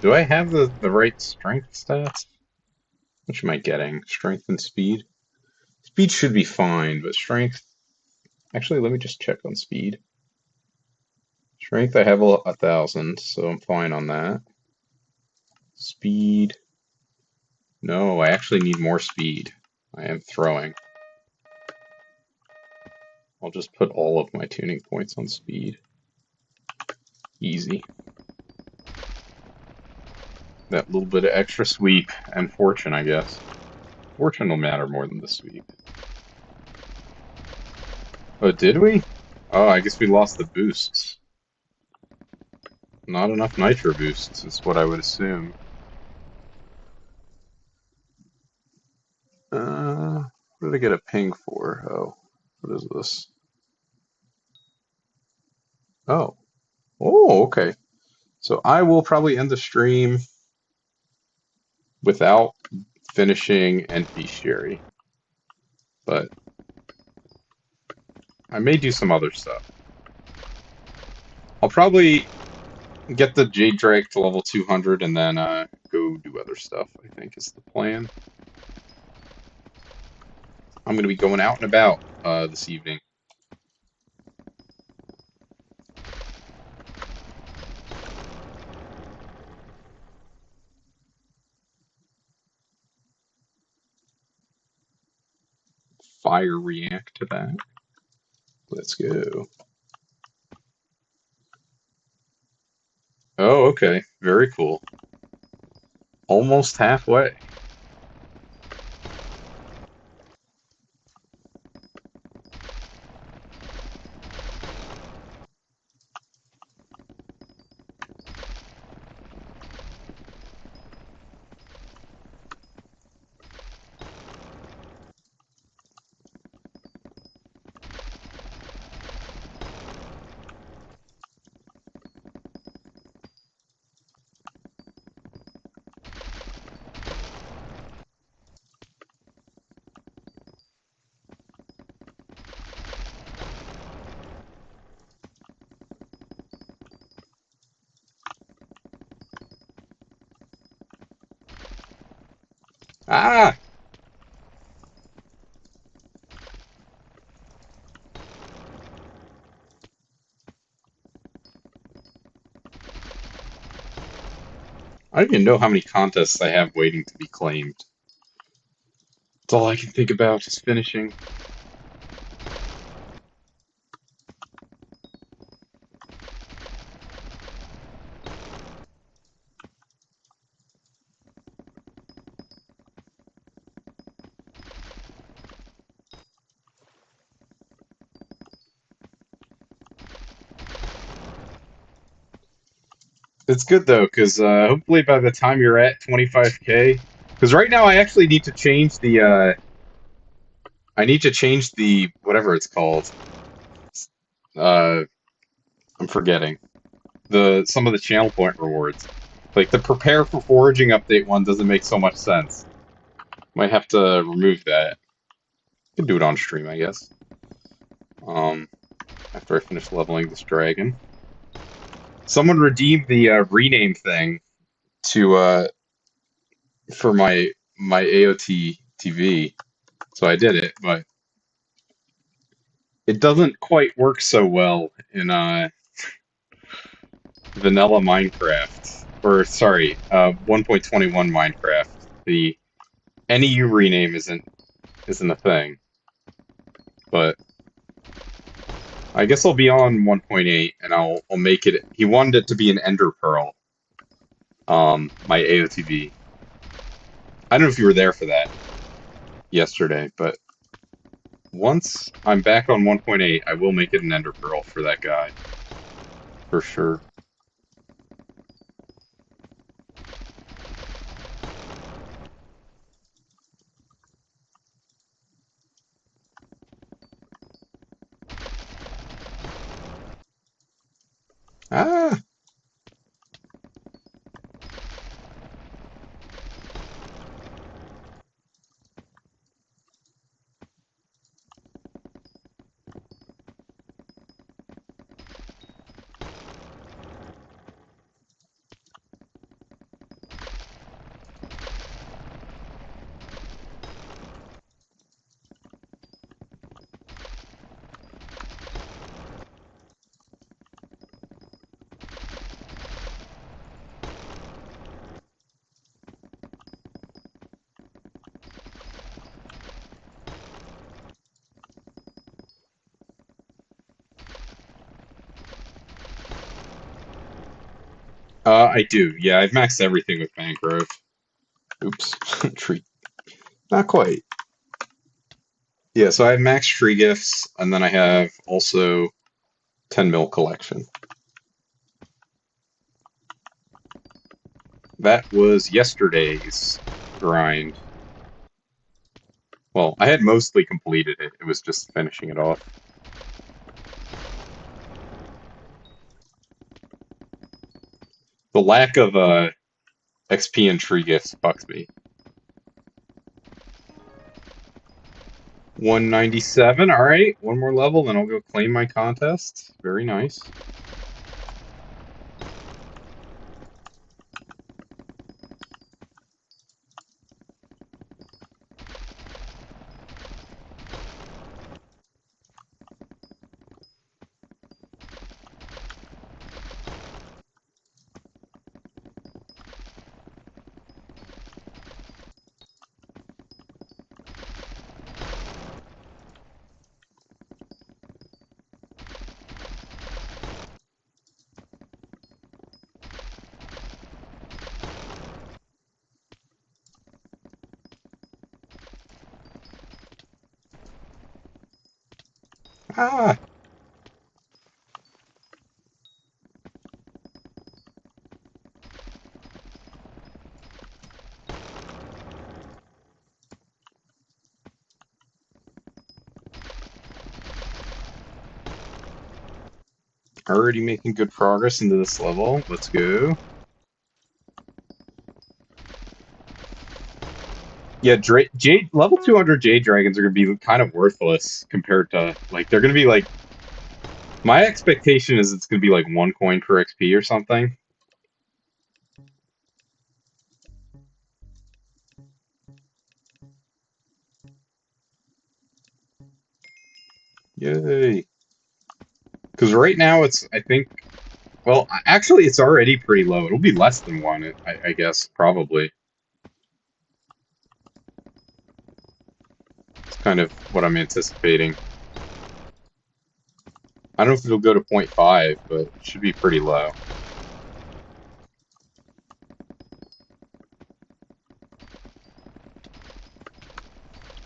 Do I have the right strength stats? Which am I getting? Strength and speed? Speed should be fine, but strength... Actually, let me just check on speed. Strength, I have 1,000, so I'm fine on that. Speed... No, I actually need more speed. I am throwing. I'll just put all of my tuning points on speed. Easy. That little bit of extra sweep and fortune, I guess. Fortune will matter more than the sweep. Oh, did we? Oh, I guess we lost the boosts. Not enough nitro boosts is what I would assume. What did I get a ping for? Oh, what is this? Oh. Oh, okay. So I will probably end the stream without finishing End Bestiary. But I may do some other stuff. I'll probably get the JDrag to level 200 and then go do other stuff, I think is the plan. I'm going to be going out and about this evening. Fire react to that. Let's go. Oh, okay. Very cool. Almost halfway. Ah! I don't even know how many contests I have waiting to be claimed. That's all I can think about is finishing. It's good though, because hopefully by the time you're at 25K, because right now I actually need to change the whatever it's called. Uh, I'm forgetting some of the channel point rewards. Like the prepare for foraging update one doesn't make so much sense. Might have to remove that. Can do it on stream, I guess. After I finish leveling this dragon. Someone redeemed the rename thing to for my AOT TV, so I did it, but it doesn't quite work so well in vanilla Minecraft, or sorry, 1.21 Minecraft. The NEU rename isn't a thing, but I guess I'll be on 1.8 and I'll make it. He wanted it to be an Ender Pearl. My AOTV. I don't know if you were there for that yesterday, but once I'm back on 1.8, I will make it an Ender Pearl for that guy for sure. Ah, I do. Yeah, I've maxed everything with Mangrove. Oops, tree. Not quite. Yeah, so I have max tree gifts, and then I have also 10 mil collection. That was yesterday's grind. Well, I had mostly completed it. It was just finishing it off. The lack of XP and tree gifts bugs me. 197. All right, one more level, then I'll go claim my contest. Very nice. Ah, already making good progress into this level. Let's go. Yeah, level 200 Jade Dragons are going to be kind of worthless compared to, like, they're going to be like, my expectation is it's going to be like 1 coin per XP or something. Yay. Because right now it's, I think, Well, actually, it's already pretty low. It'll be less than one, I guess, probably. It's kind of what I'm anticipating. I don't know if it'll go to 0.5, but it should be pretty low.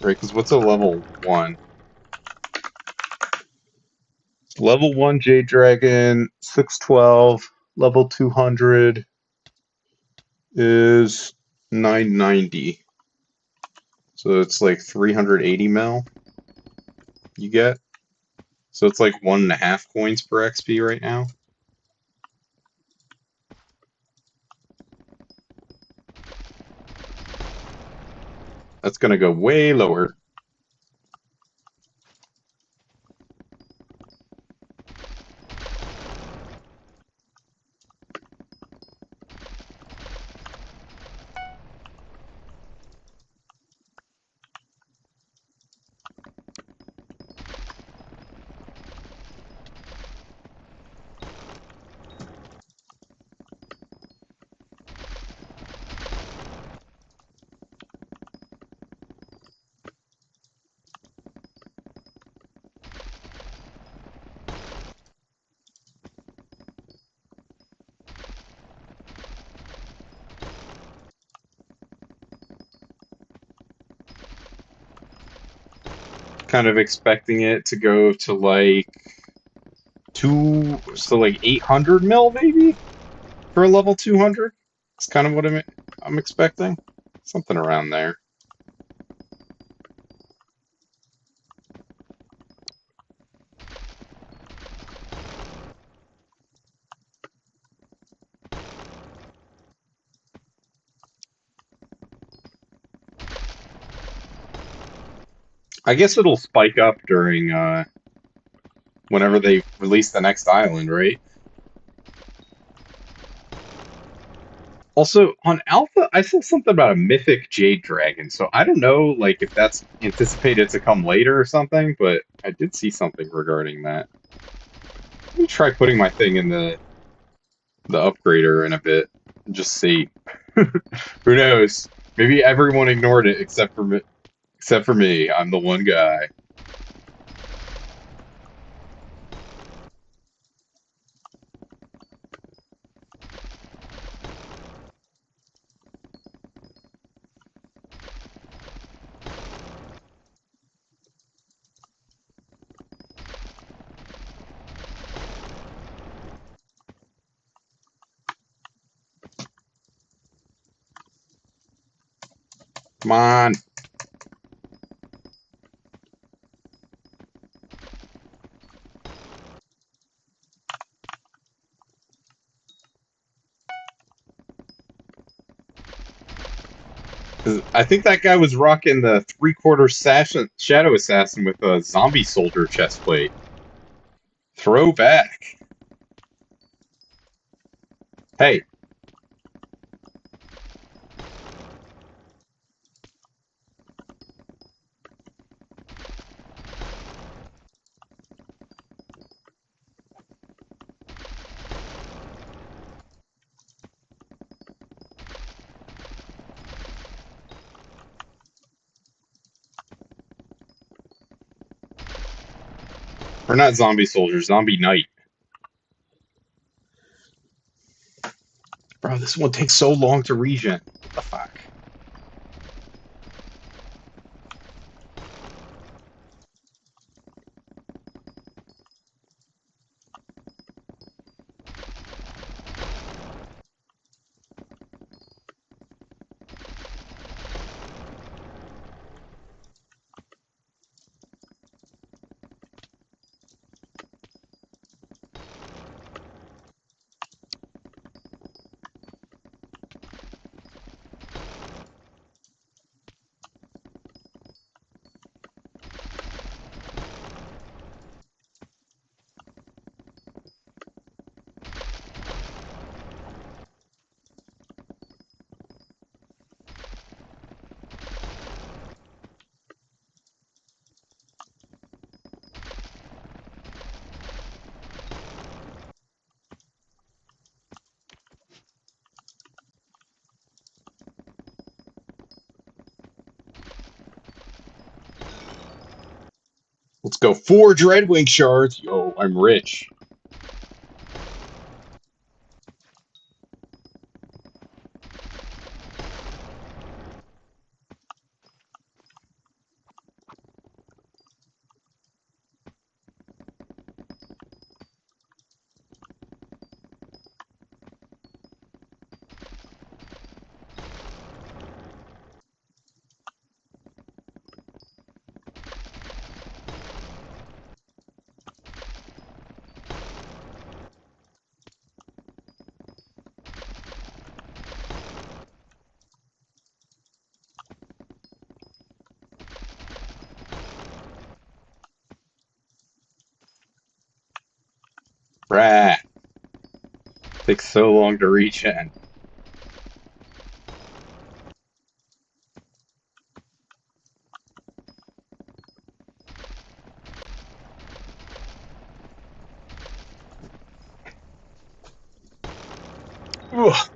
Right, because what's a level 1? Level 1 JDrag 612, level 200 is 990. So it's like 380 mil you get. So it's like 1.5 coins per XP right now. That's gonna go way lower. Kind of expecting it to go to like so like 800 mil maybe for a level 200. It's kind of what I'm expecting. Something around there. I guess it'll spike up during whenever they release the next island, right? Also, on Alpha, I saw something about a mythic Jade Dragon, so I don't know, like, if that's anticipated to come later or something, but I did see something regarding that. Let me try putting my thing in the upgrader in a bit and just see. Who knows? Maybe everyone ignored it except for me. Except for me, I'm the one guy. Come on. 'Cause I think that guy was rocking the three-quarter Shadow Assassin with a zombie soldier chestplate. Throwback. Hey, we're not zombie soldiers, zombie knight. Bro, this one takes so long to regen. What the fuck? Let's go 4 Dreadwing shards. Yo, I'm rich. Rat. Takes so long to reach in. Ugh.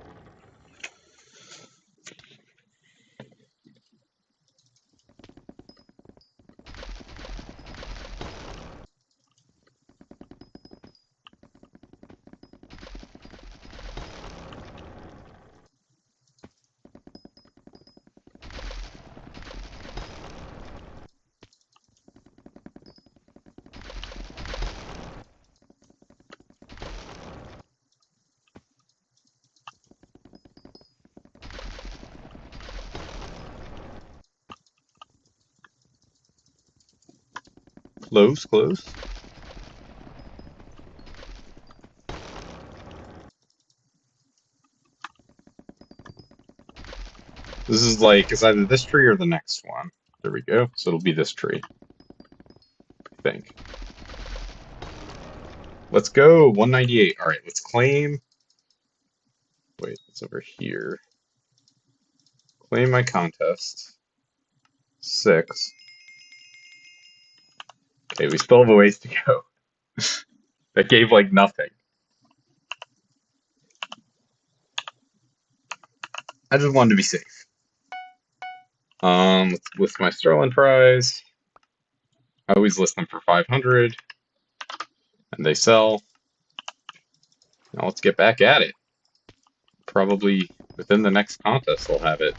Close, close. This is like, it's either this tree or the next one. There we go. So it'll be this tree, I think. Let's go, 198. All right, let's claim. Wait, it's over here. Claim my contest. 6. Okay, we still have a ways to go. That gave like nothing. I just wanted to be safe. Let's list my Sterling prize. I always list them for 500, and they sell. Now let's get back at it. Probably within the next contest they'll have it.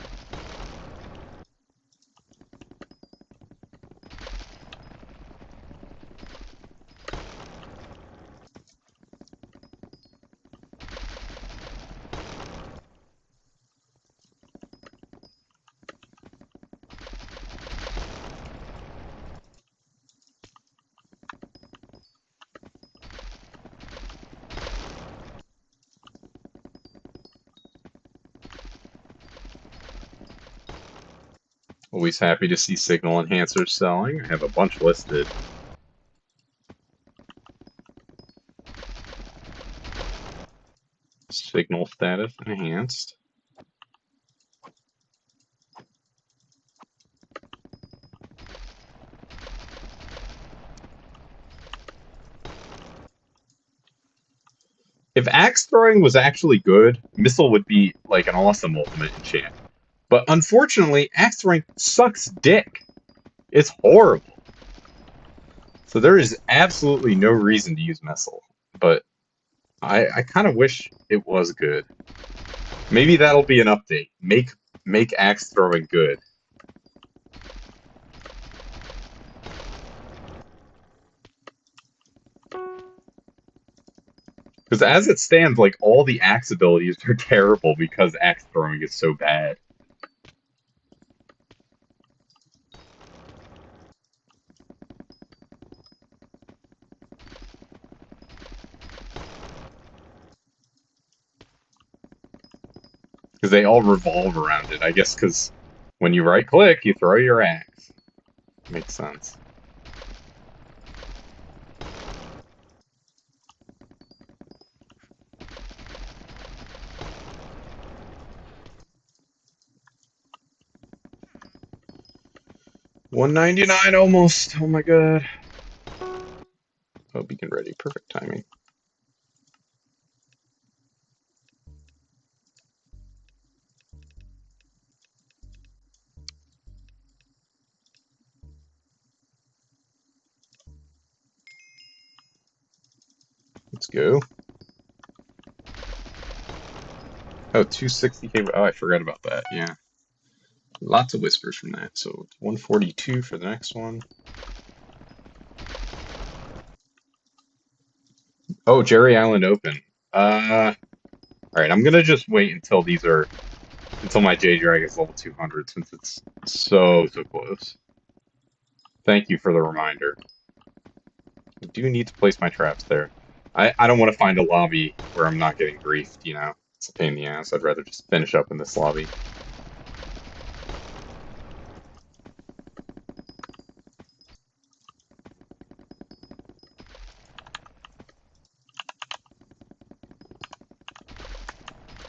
Always happy to see signal enhancers selling. I have a bunch listed. Signal status enhanced. If axe throwing was actually good, missile would be like an awesome ultimate enchant. But unfortunately, axe throwing sucks dick. It's horrible. So there is absolutely no reason to use missile. But I kind of wish it was good. Maybe that'll be an update. Make axe throwing good. Because as it stands, like all the axe abilities are terrible because axe throwing is so bad. Because they all revolve around it. I guess because when you right click, you throw your axe. Makes sense. $199 almost. Oh my god. Oh, beacon ready. Perfect timing. Let's go. Oh, 260k. Oh, I forgot about that. Yeah. Lots of whispers from that. So 142 for the next one. Oh, Jerry Island Open. Alright, I'm gonna just wait until until my JDrag is level 200 since it's so close. Thank you for the reminder. I do need to place my traps there. I don't want to find a lobby where I'm not getting griefed, you know? It's a pain in the ass. I'd rather just finish up in this lobby.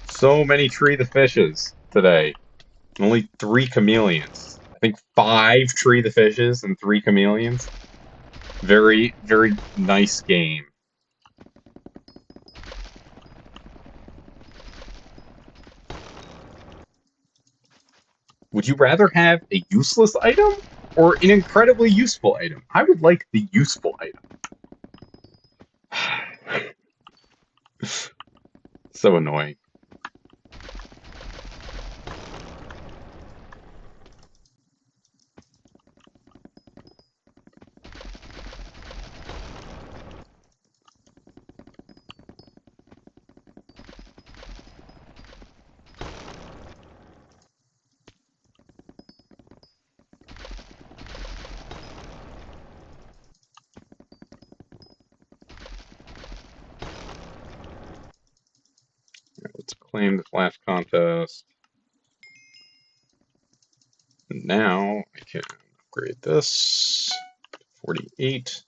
So many Tree the Fishes today. Only 3 chameleons. I think 5 Tree the Fishes and 3 chameleons. Very nice game. Would you rather have a useless item or an incredibly useful item? I would like the useful item. So annoying. Let's claim this last contest. And now I can upgrade this. 48.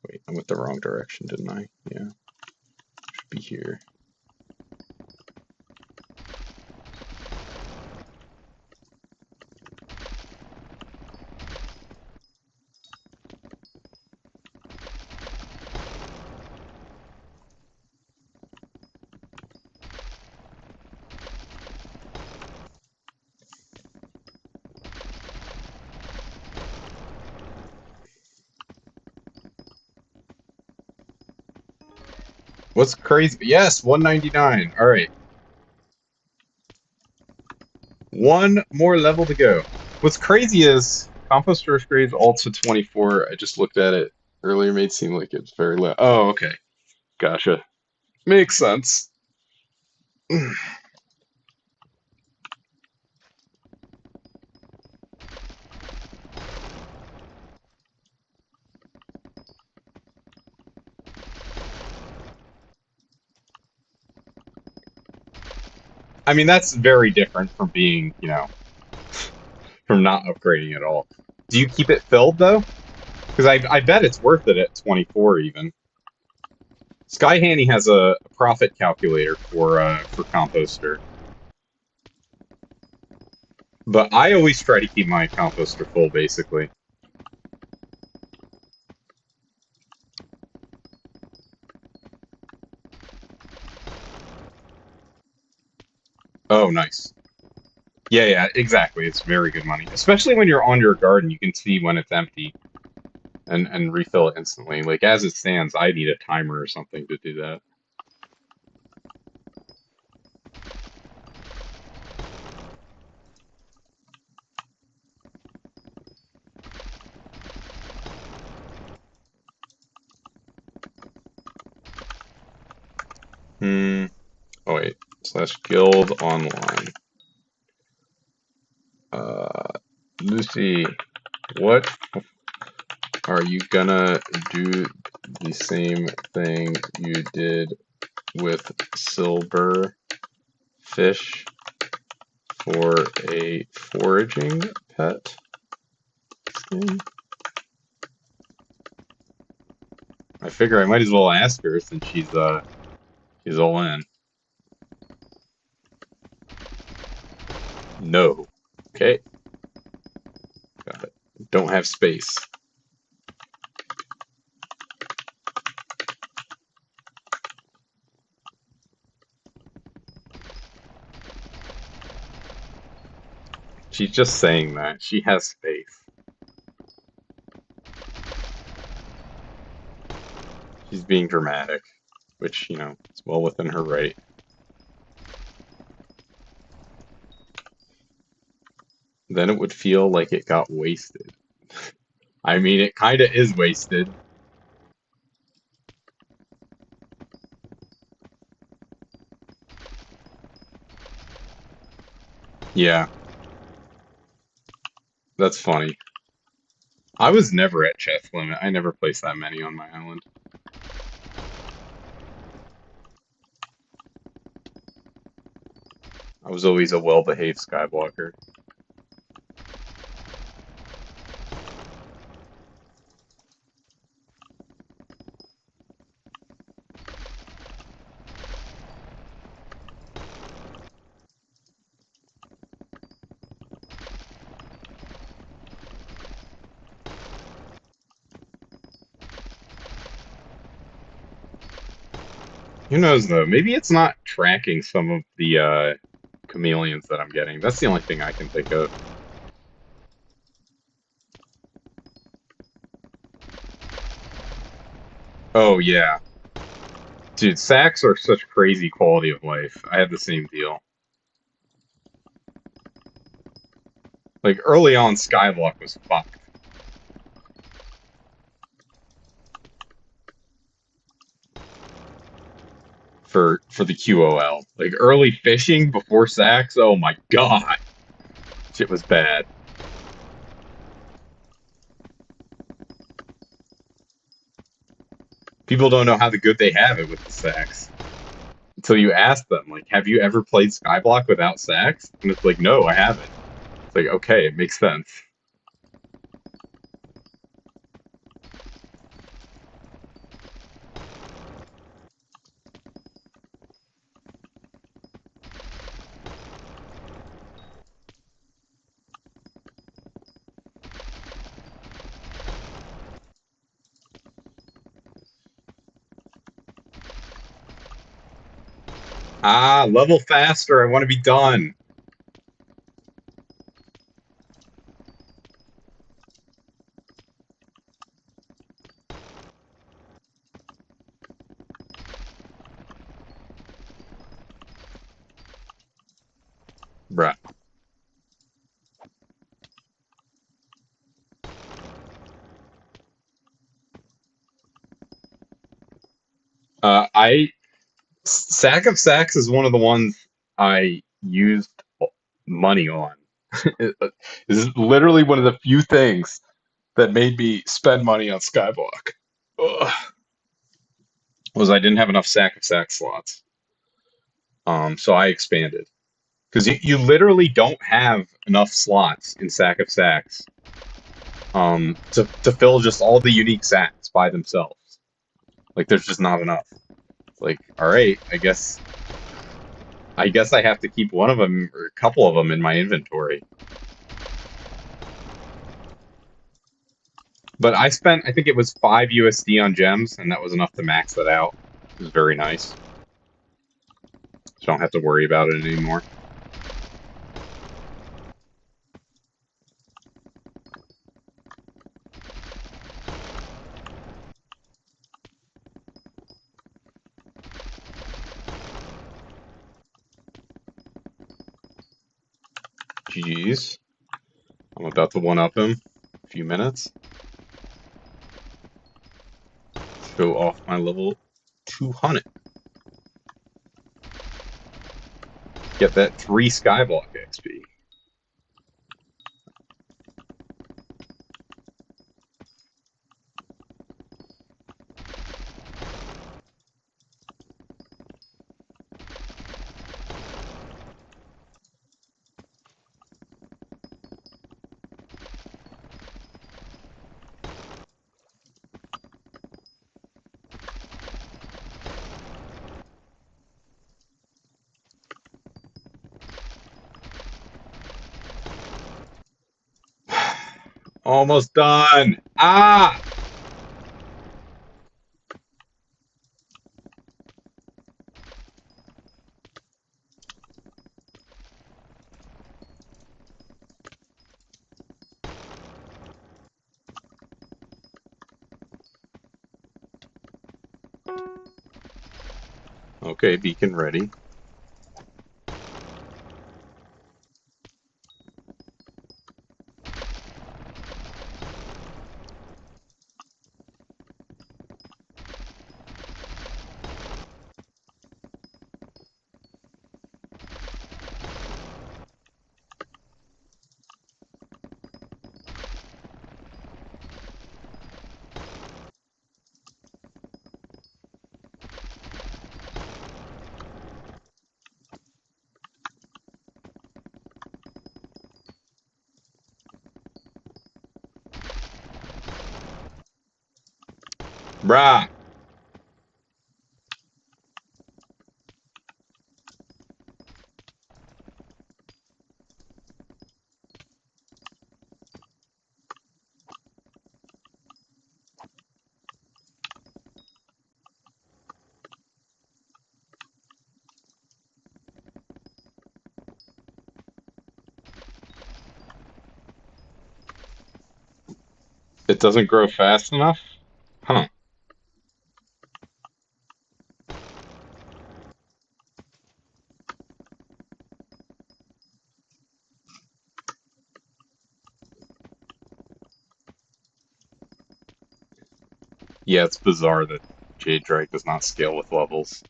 Wait, I went the wrong direction, didn't I? Yeah. Should be here. What's crazy? Yes, 199. All right. One more level to go. What's crazy is Composter grades all to 24. I just looked at it earlier, made it seem like it's very low. Oh, okay. Gotcha. Makes sense. I mean, that's very different from being, you know, from not upgrading at all. Do you keep it filled, though? Because I bet it's worth it at 24 even. Sky Handy has a profit calculator for Composter. But I always try to keep my Composter full, basically. Oh, nice. Yeah, exactly. It's very good money. Especially when you're on your garden, you can see when it's empty and refill it instantly. Like, as it stands, I need a timer or something to do that. Oh, wait. Slash guild online. Lucy, what are you gonna do the same thing you did with silver fish for a foraging pet skin? I figure I might as well ask her since she's all in. No. Okay. Got it. Don't have space. She's just saying that. She has space. She's being dramatic. which, you know, is well within her right. Then it would feel like it got wasted. I mean, it kind of is wasted. Yeah, that's funny. I was never at chest limit. I never placed that many on my island. I was always a well-behaved skyblocker. Who knows though? Maybe it's not tracking some of the chameleons that I'm getting. That's the only thing I can think of. Oh yeah. Dude, sacks are such crazy quality of life. I had the same deal. Like early on, Skyblock was fucked for the QOL. Like early fishing before sacks. Oh my god, shit was bad. People don't know how good they have it with the sacks until you ask them. Like, have you ever played Skyblock without sacks? And it's like, no, I haven't. It's like, okay, it makes sense. Ah, level faster. I want to be done. Bruh. I Sack of Sacks is one of the ones I used money on. This is literally one of the few things that made me spend money on Skyblock. Ugh. Was I didn't have enough Sack of Sacks slots. So I expanded. Because you literally don't have enough slots in Sack of Sacks to fill just all the unique sacks by themselves. Like there's just not enough. Like, all right, I guess I have to keep one of them or a couple of them in my inventory. But I spent, I think it was 5 USD on gems, and that was enough to max that out. It was very nice. So I don't have to worry about it anymore. GG's. I'm about to one-up him. A few minutes. Show off my level 200. Get that 3 Skyblock XP. Almost done. Ah! Okay, beacon ready. Brah! It doesn't grow fast enough? Huh. Yeah, it's bizarre that JDrag does not scale with levels.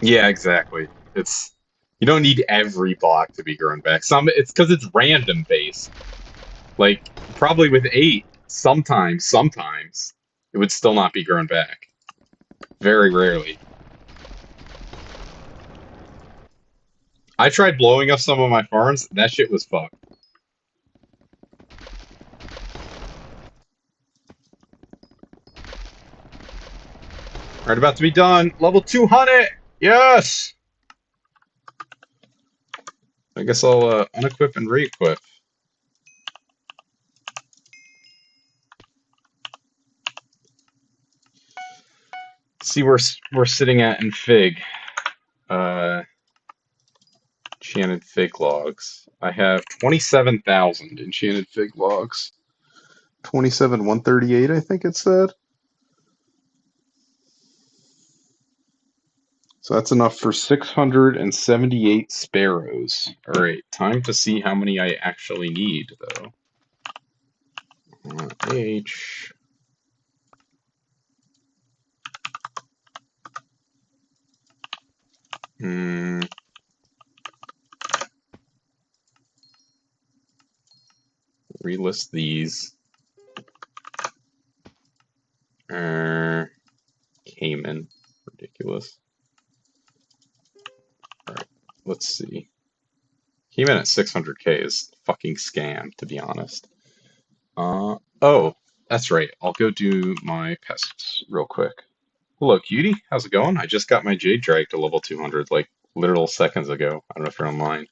Yeah, exactly. It's you don't need every block to be grown back. Some it's because it's random based. Like probably with 8, sometimes it would still not be grown back. Very rarely. I tried blowing up some of my farms. That shit was fucked. Alright, about to be done. Level 200! Yes! I guess I'll unequip and re-equip. See where we're sitting at in Fig. Uh, enchanted Fig logs. I have 27,000 enchanted Fig logs. 27,138, I think it said. So that's enough for 678 sparrows. Alright, time to see how many I actually need, though. H. Relist these. Cayman. Ridiculous. Alright, let's see. Cayman at 600k is fucking scam, to be honest. Oh, that's right. I'll go do my pests real quick. Hello, cutie. How's it going? I just got my JDrag to level 200, like, literal seconds ago. I don't know if you're online.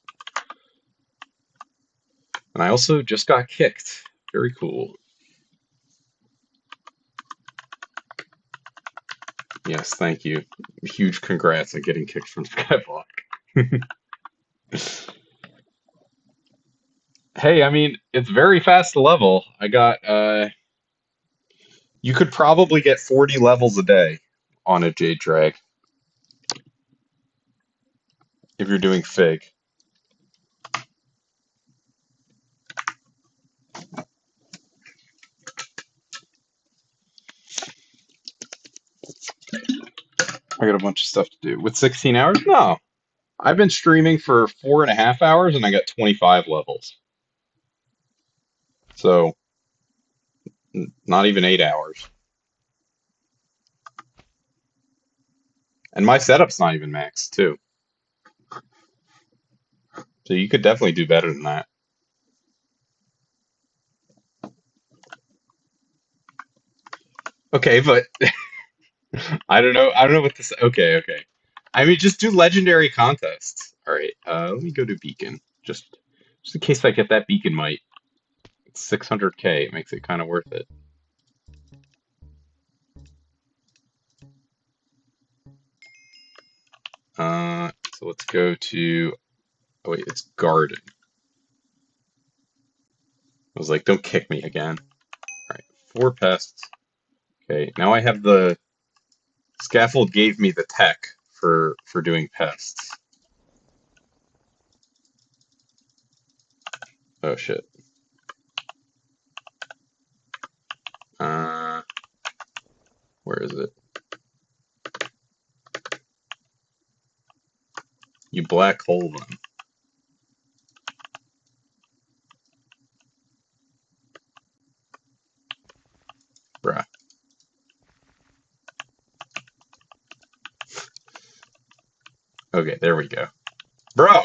And I also just got kicked. Very cool. Yes, thank you. Huge congrats on getting kicked from Skyblock. Hey, I mean, it's very fast to level. I got, you could probably get 40 levels a day on a JDrag if you're doing Fig. I got a bunch of stuff to do. With 16 hours? No. I've been streaming for 4.5 hours and I got 25 levels. So, not even 8 hours. And my setup's not even maxed, too. So you could definitely do better than that. Okay, but I don't know. I don't know what this. Okay, okay. I mean, just do legendary contests. All right. Let me go to beacon. Just in case I get that beacon mite. It's 600K. It makes it kind of worth it. So let's go to. Oh wait, it's garden. I was like, don't kick me again. All right, 4 pests. Okay, now I have the scaffold gave me the tech for doing pests. Oh shit. Uh, where is it? You black hole them, bruh. Okay, there we go, bro.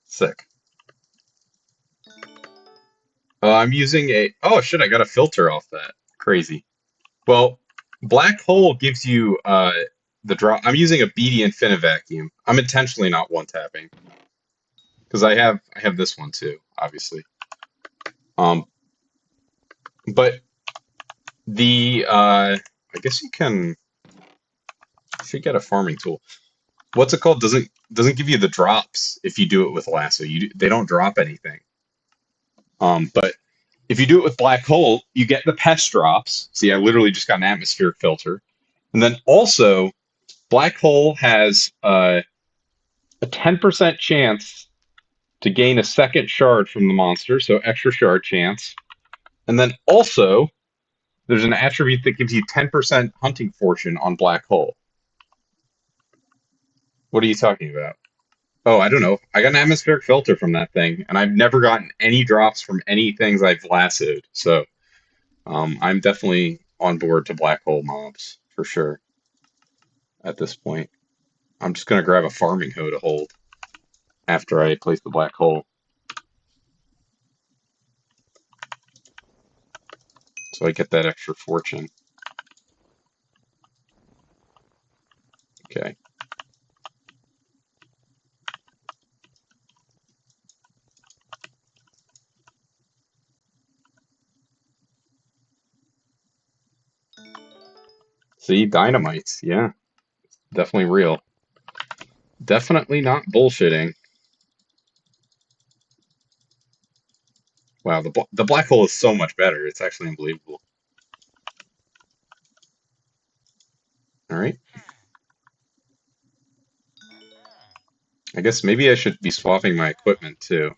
Sick. I'm using a. Oh shit! I got a filter off that. Crazy. Well, black hole gives you the draw. I'm using a BD Infinivaccuum. I'm intentionally not one tapping because I have this one too, obviously. Um, but the I guess you can. You should get a farming tool. What's it called? Doesn't give you the drops if you do it with lasso. They don't drop anything. But if you do it with black hole, you get the pest drops. See, I literally just got an atmospheric filter, and then also black hole has a 10% chance to gain a second shard from the monster, so extra shard chance. And then also, there's an attribute that gives you 10% hunting fortune on black hole. What are you talking about? Oh, I don't know. I got an atmospheric filter from that thing, and I've never gotten any drops from any things I've lassoed. So I'm definitely on board to black hole mobs for sure at this point. I'm just gonna grab a farming hoe to hold after I place the black hole, so I get that extra fortune. Okay. See, dynamites. Yeah, definitely real. Definitely not bullshitting. Wow, the black hole is so much better. It's actually unbelievable. All right. I guess maybe I should be swapping my equipment too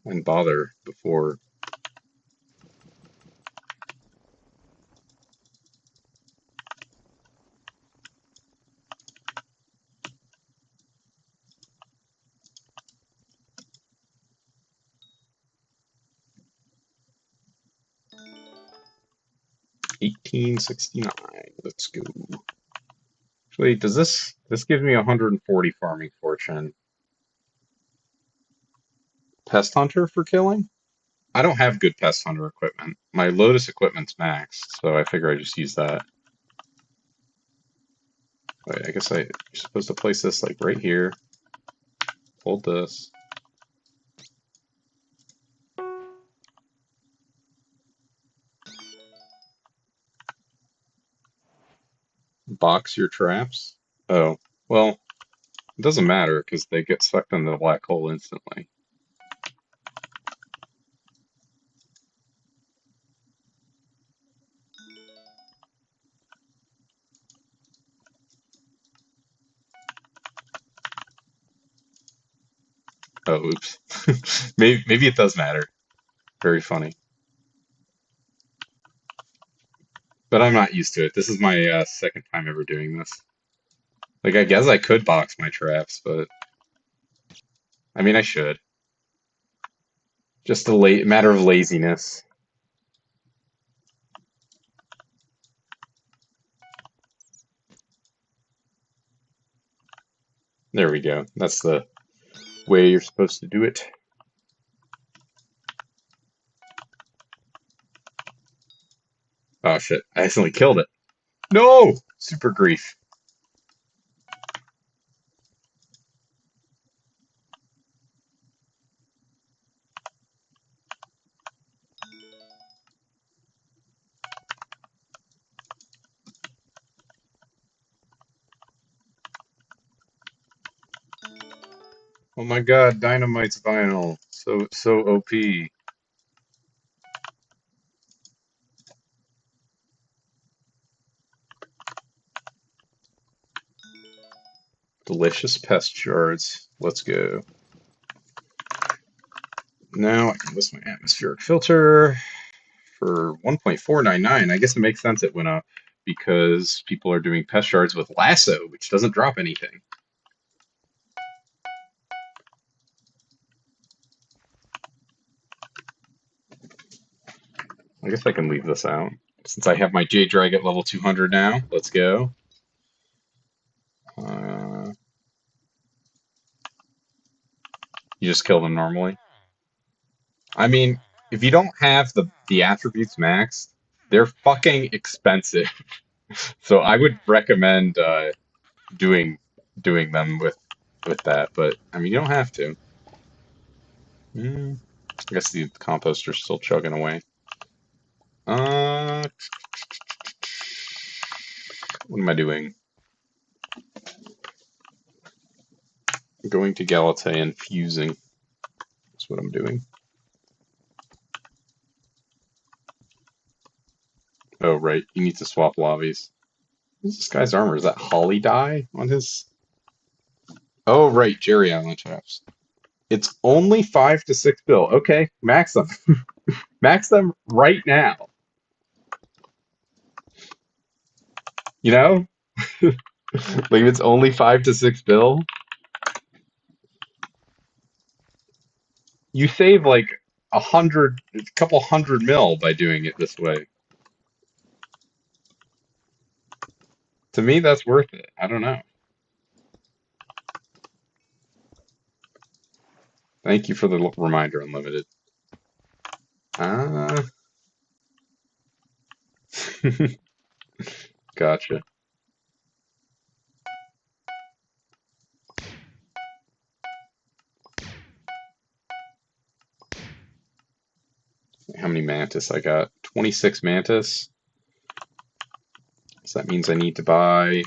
and bother before. $18.69. Let's go. Actually, does this gives me 140 farming fortune? Pest hunter for killing? I don't have good pest hunter equipment. My Lotus equipment's maxed, so I figure I just use that. Wait, I guess you're supposed to place this like right here. Hold this. Box your traps. Oh, well, it doesn't matter because they get sucked into the black hole instantly. Oh, oops. Maybe it does matter. Very funny. But I'm not used to it. This is my second time ever doing this. Like, I guess I could box my traps, but I mean, I should. Just a matter of laziness. There we go. That's the way you're supposed to do it. Oh shit, I accidentally killed it. No! Super grief. Oh my god, Dynamite's vinyl. So OP. Delicious pest shards. Let's go. Now I can list my atmospheric filter for 1.499. I guess it makes sense it went up because people are doing pest shards with lasso, which doesn't drop anything. I guess I can leave this out. Since I have my JDrag at level 200 now, let's go. You just kill them normally. I mean, if you don't have the attributes maxed, they're fucking expensive. So I would recommend doing doing them with that, but I mean you don't have to. I guess the composter's still chugging away. What am I doing? I'm going to Galatae and fusing. That's what I'm doing. Oh right, you need to swap lobbies. What's this guy's armor? Is that Holly dye on his? Oh right, Jerry Allen traps. It's only 5 to 6 bill. Okay, max them. Max them right now. You know? Like if it's only 5 to 6 bill, you save like a couple hundred mil by doing it this way. To me, that's worth it. I don't know. Thank you for the reminder, Unlimited. Ah, gotcha. How many mantis I got? 26 mantis. So that means I need to buy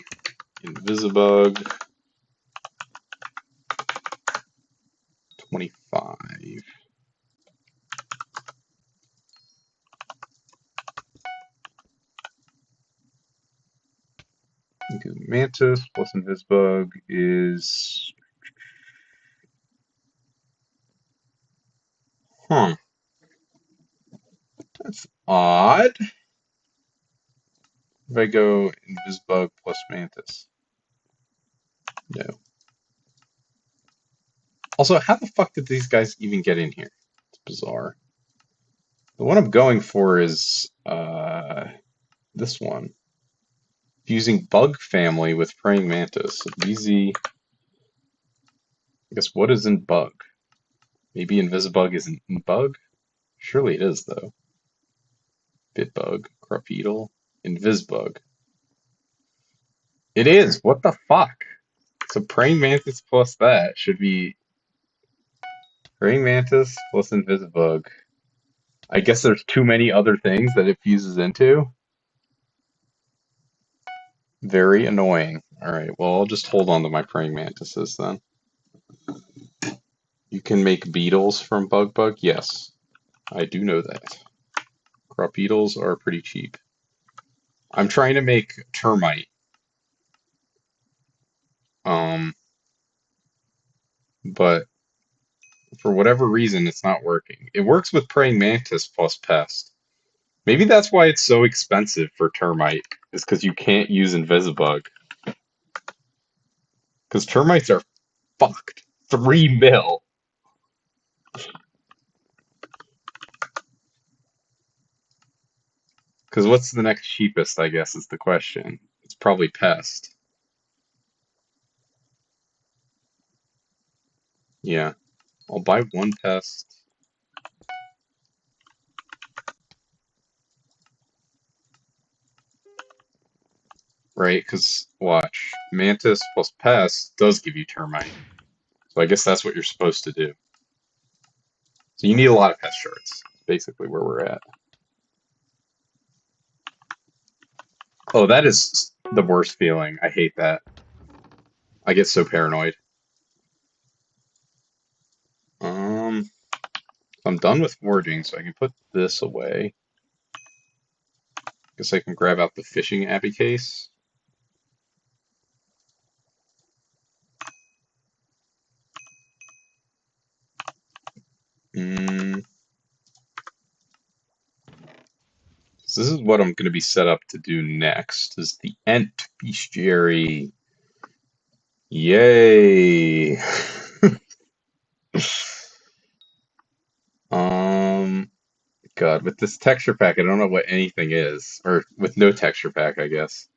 Invisibug 25. Mantis plus Invisibug is. Huh. That's odd. If I go Invisibug plus Mantis. No. Also, how the fuck did these guys even get in here? It's bizarre. The one I'm going for is this one. Fusing Bug Family with Praying Mantis. Easy. I guess what is in Bug? Maybe Invisibug isn't in Bug? Surely it is, though. Bitbug, Crapedal, Invisbug. It is! What the fuck? So Praying Mantis plus that should be Praying Mantis plus Invisibug. I guess there's too many other things that it fuses into. Very annoying. Alright, well, I'll just hold on to my Praying Mantises then. You can make beetles from Bug? Yes, I do know that. Crop beetles are pretty cheap. I'm trying to make termite. But for whatever reason, it's not working. It works with praying mantis plus pest. Maybe that's why it's so expensive for termite, is because you can't use Invisibug. Because termites are fucked. 3 mil. Because what's the next cheapest, I guess, is the question. It's probably pest. Yeah. I'll buy one pest. right? Because watch, Mantis plus Pest does give you Termite. So I guess that's what you're supposed to do. So you need a lot of Pest shards. Basically where we're at. Oh, that is the worst feeling. I hate that. I get so paranoid. I'm done with foraging, so I can put this away. Guess I can grab out the fishing abbey case. So this is what I'm going to be set up to do next, is the Ent Bestiary. Yay! God, with this texture pack, I don't know what anything is. Or with no texture pack, I guess.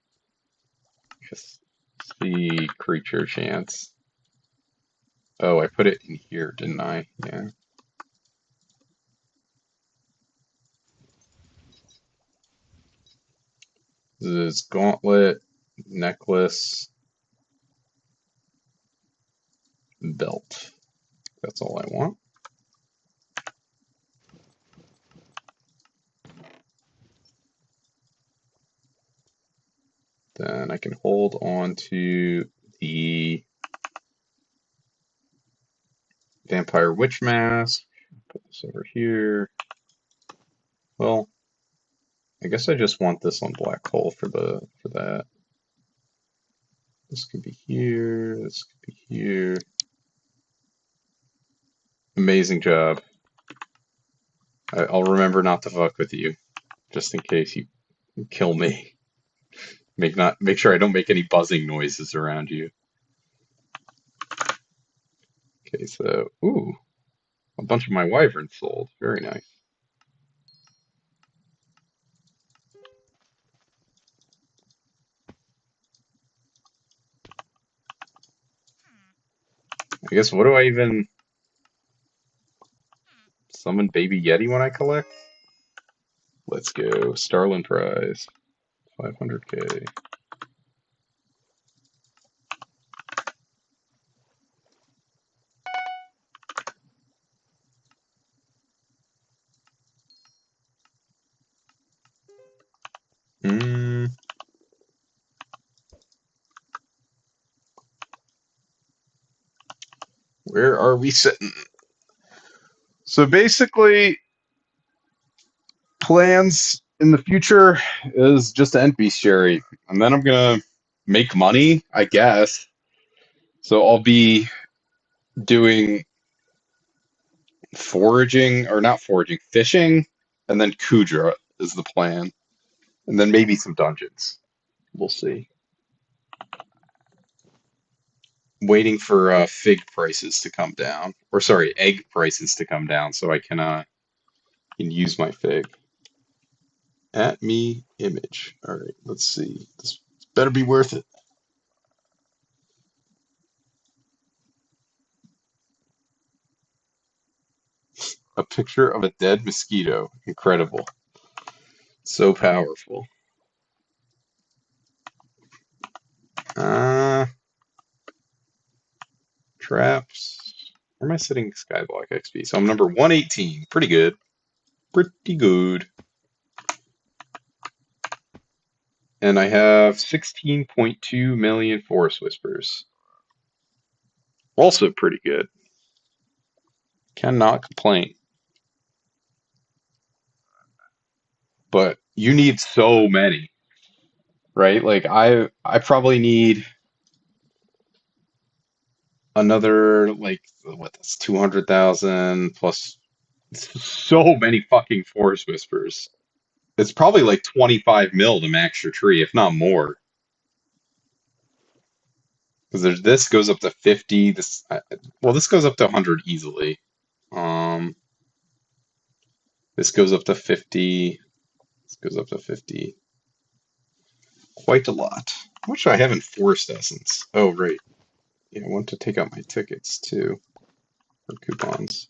Just the creature chance. Oh, I put it in here, didn't I? Yeah. This is gauntlet, necklace, belt. That's all I want. Then I can hold on to the Vampire Witch Mask. Put this over here. Well, I guess I just want this on black hole for that. This could be here. This could be here. Amazing job. I'll remember not to fuck with you, just in case you kill me. Make sure I don't make any buzzing noises around you. Okay, so ooh, a bunch of my wyverns sold. Very nice. I guess what do I even summon Baby Yeti when I collect? Let's go. Starlin prize. 500k. Where are we sitting? So basically, plans in the future is just to end bestiary, and then I'm gonna make money, I guess. So I'll be doing foraging, or not foraging, fishing, and then Kudra is the plan, and then maybe some dungeons. We'll see. Waiting for fig prices to come down, or sorry, egg prices to come down, so I can use my fig. At me image. All right, let's see. This better be worth it. A picture of a dead mosquito. Incredible. So powerful. Uh, Traps. Where am I sitting Skyblock XP? So I'm number 118. Pretty good. Pretty good. And I have 16.2 million Forest Whispers. Also pretty good. Cannot complain. But you need so many, right? Like I probably need another like what that's 200,000 plus so many fucking Forest Whispers. It's probably like 25 mil to max your tree, if not more. Because there's this goes up to 50. Well, this goes up to 100 easily. Um, this goes up to 50. This goes up to 50. Quite a lot. How much do I have in Forest Essence? Oh, right. Yeah, I want to take out my tickets too, or coupons.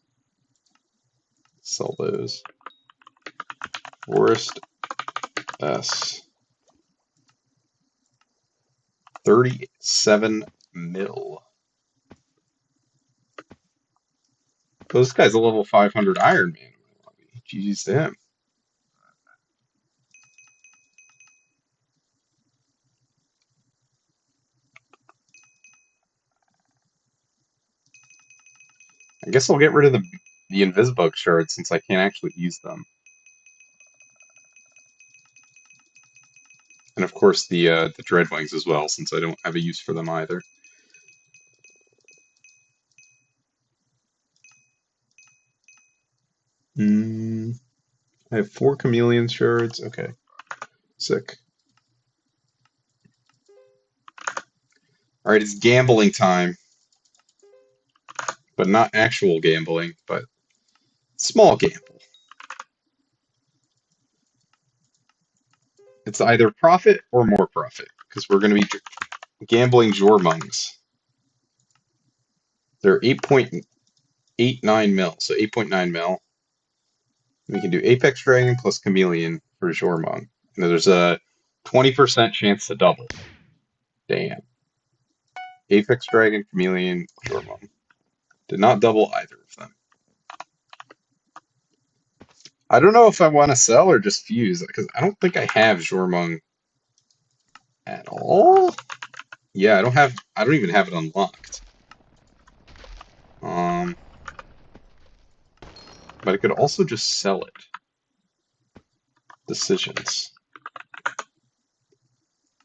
Sell those. Forest S. 37 mil. So this guy's a level 500 Iron Man. GG's to him. I guess I'll get rid of the Invisibug shards since I can't actually use them. And of course the Dreadwings as well, since I don't have a use for them either. I have 4 Chameleon shards. Okay. Sick. Alright, it's gambling time. But not actual gambling, but small gamble. It's either profit or more profit, because we're going to be gambling Jormungs. They're 8.89 mil, so 8.9 mil. We can do Apex Dragon plus Chameleon for Jormung. And there's a 20% chance to double. Damn. Apex Dragon, Chameleon, Jormung. Did not double either of them. I don't know if I want to sell or just fuse, because I don't think I have Jormung at all. Yeah, I don't even have it unlocked. But I could also just sell it. Decisions.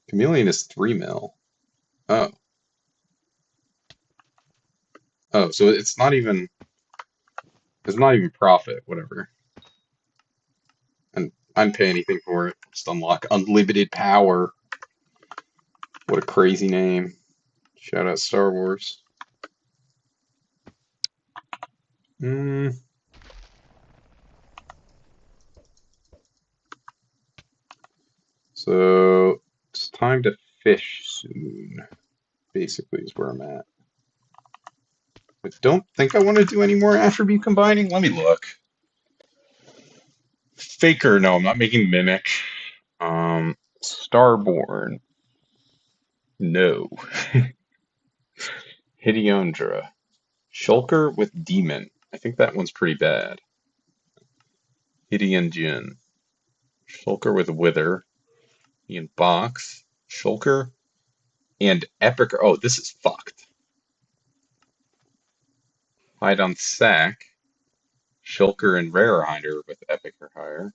Chameleon is 3 mil. Oh. Oh, so it's not even profit, whatever. And I didn't pay anything for it. Just unlock unlimited power. What a crazy name. Shout out Star Wars. So it's time to fish soon, basically is where I'm at. I don't think I want to do any more attribute combining. Let me look. Faker, no, I'm not making Mimic. Starborn, no. Hideondra. Shulker with Demon. I think that one's pretty bad. Hideonjin. Shulker with Wither. Ian Box. Shulker. And Epic. Oh, this is fucked. Hide on Sack. Shulker and Rare Hider with Epic or higher.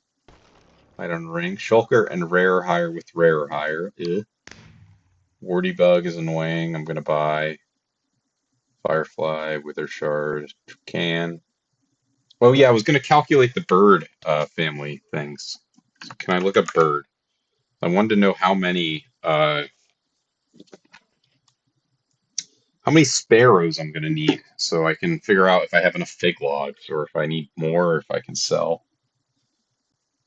Hide on Ring. Shulker and Rare Higher with Rare Higher. Warty Bug is annoying. I'm gonna buy. Firefly, Wither Shard, Can. Oh yeah, I was gonna calculate the bird family things. So can I look up bird? I wanted to know how many sparrows I'm gonna need, so I can figure out if I have enough fig logs or if I need more or if I can sell.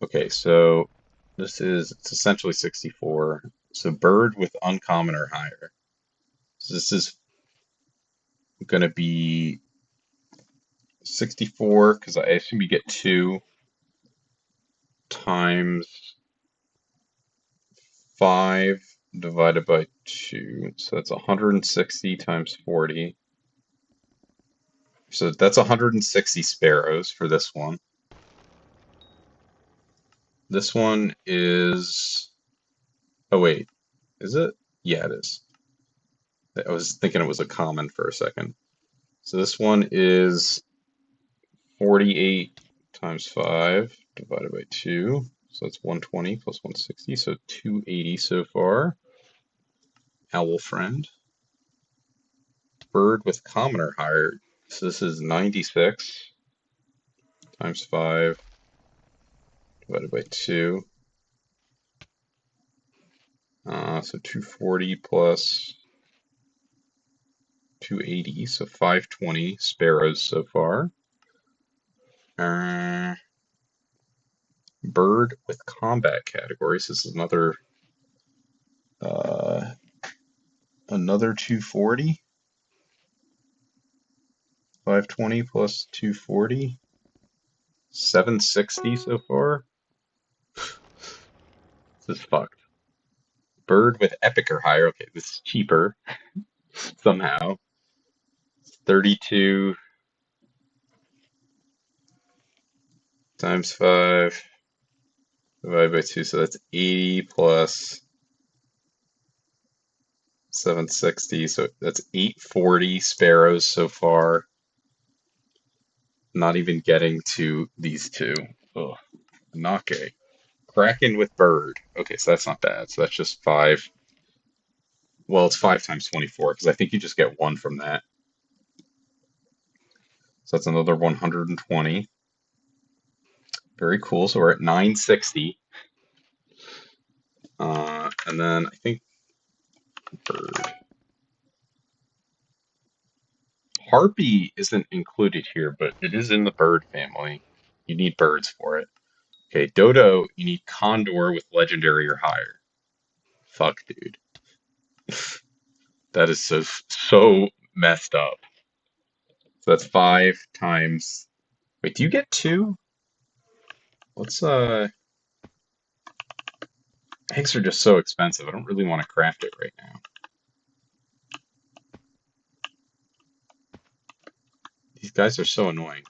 Okay, so it's essentially 64. So bird with uncommon or higher. So this is gonna be 64 because I assume you get 2 times 5 divided by 2. So that's 160 times 40. So that's 160 sparrows for this one. This one is... Oh wait, is it? Yeah, it is. I was thinking it was a common for a second. So this one is 48 times 5 divided by 2. So that's 120 plus 160, so 280 so far. Owl friend. Bird with common or higher. So this is 96 times 5 divided by 2. So 240 plus 280, so 520 sparrows so far. Bird with combat categories. This is another 240. 520 plus 240. 760 so far. This is fucked. Bird with epic or higher. Okay, this is cheaper somehow. 32 times 5 divided by 2, so that's 80 plus 760, so that's 840 sparrows so far. Not even getting to these two. Ugh, Nake. Kraken with bird. Okay, so that's not bad. So that's just 5. Well, it's 5 times 24, because I think you just get 1 from that. So that's another 120. Very cool. So we're at 960. And then I think bird. Harpy isn't included here, but it is in the bird family. You need birds for it. Okay, dodo, you need condor with legendary or higher. Fuck, dude. That is so messed up. So that's 5 times. Wait, do you get 2? Let's eggs are just so expensive. I don't really want to craft it right now. These guys are so annoying.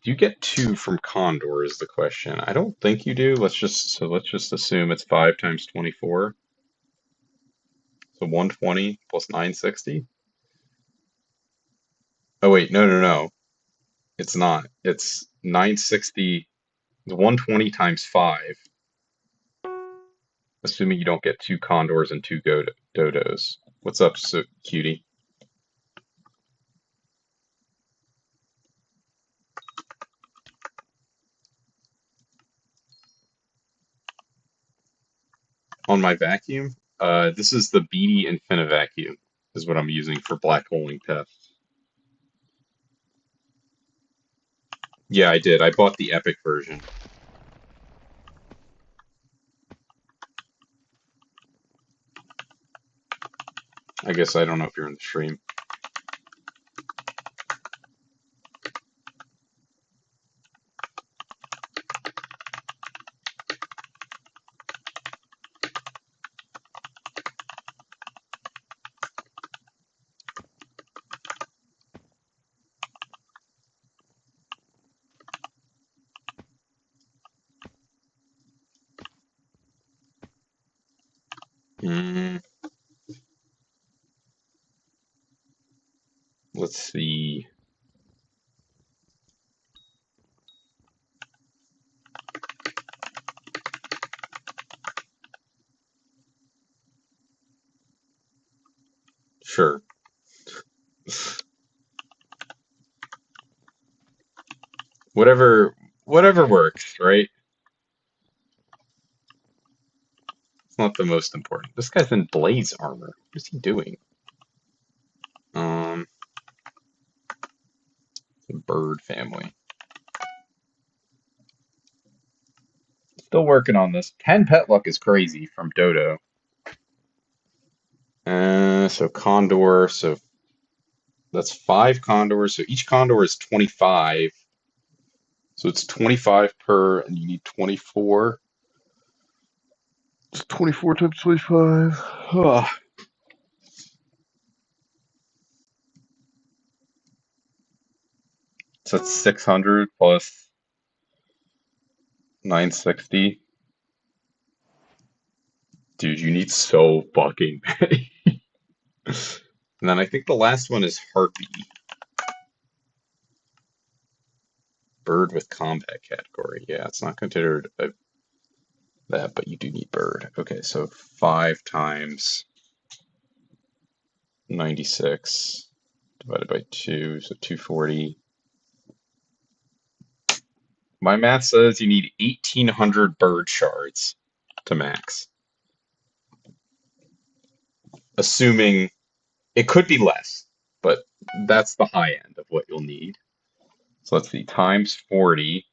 Do you get 2 from condor is the question. I don't think you do. Let's just assume it's 5 times 24. So 120 plus 960. Oh wait, no. It's not. It's 960. 120 times 5, assuming you don't get 2 condors and 2 dodos. What's up, so cutie? On my vacuum, this is the Beady Infinivaccuum, is what I'm using for black holing tests. Yeah, I did. I bought the Epic version. I guess I don't know if you're in the stream. Let's see. Sure. Whatever works, right? It's not the most important. This guy's in blaze armor. What is he doing? The bird family. Still working on this. 10 pet luck is crazy from Dodo. So condor, so that's 5 condors. So each condor is 25. So it's 25 per, and you need 24. It's 24 times 25. Ugh. So it's 600 plus 960. Dude, you need so fucking many. And then I think the last one is Harpy. Bird with combat category. Yeah, it's not considered that, but you do need bird. Okay, so 5 times 96 divided by 2, so 240. My math says you need 1,800 bird shards to max. Assuming it could be less, but that's the high end of what you'll need. So let's see, times 40.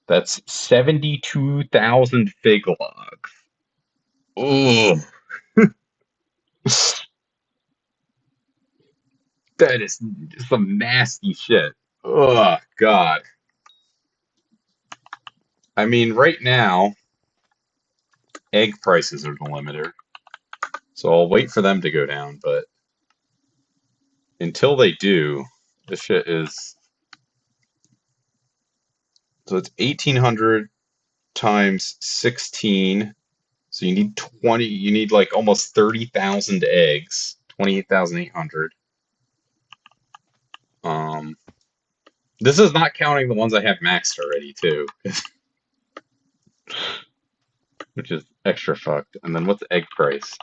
That's 72,000 fig logs. Ugh. That is some nasty shit. Oh, God. I mean, right now, egg prices are the limiter. So I'll wait for them to go down, but until they do, this shit is... So it's 1,800 times 16. So you need 20, you need like almost 30,000 eggs. 28,800. This is not counting the ones I have maxed already, too. Which is extra fucked. And then what's the egg price?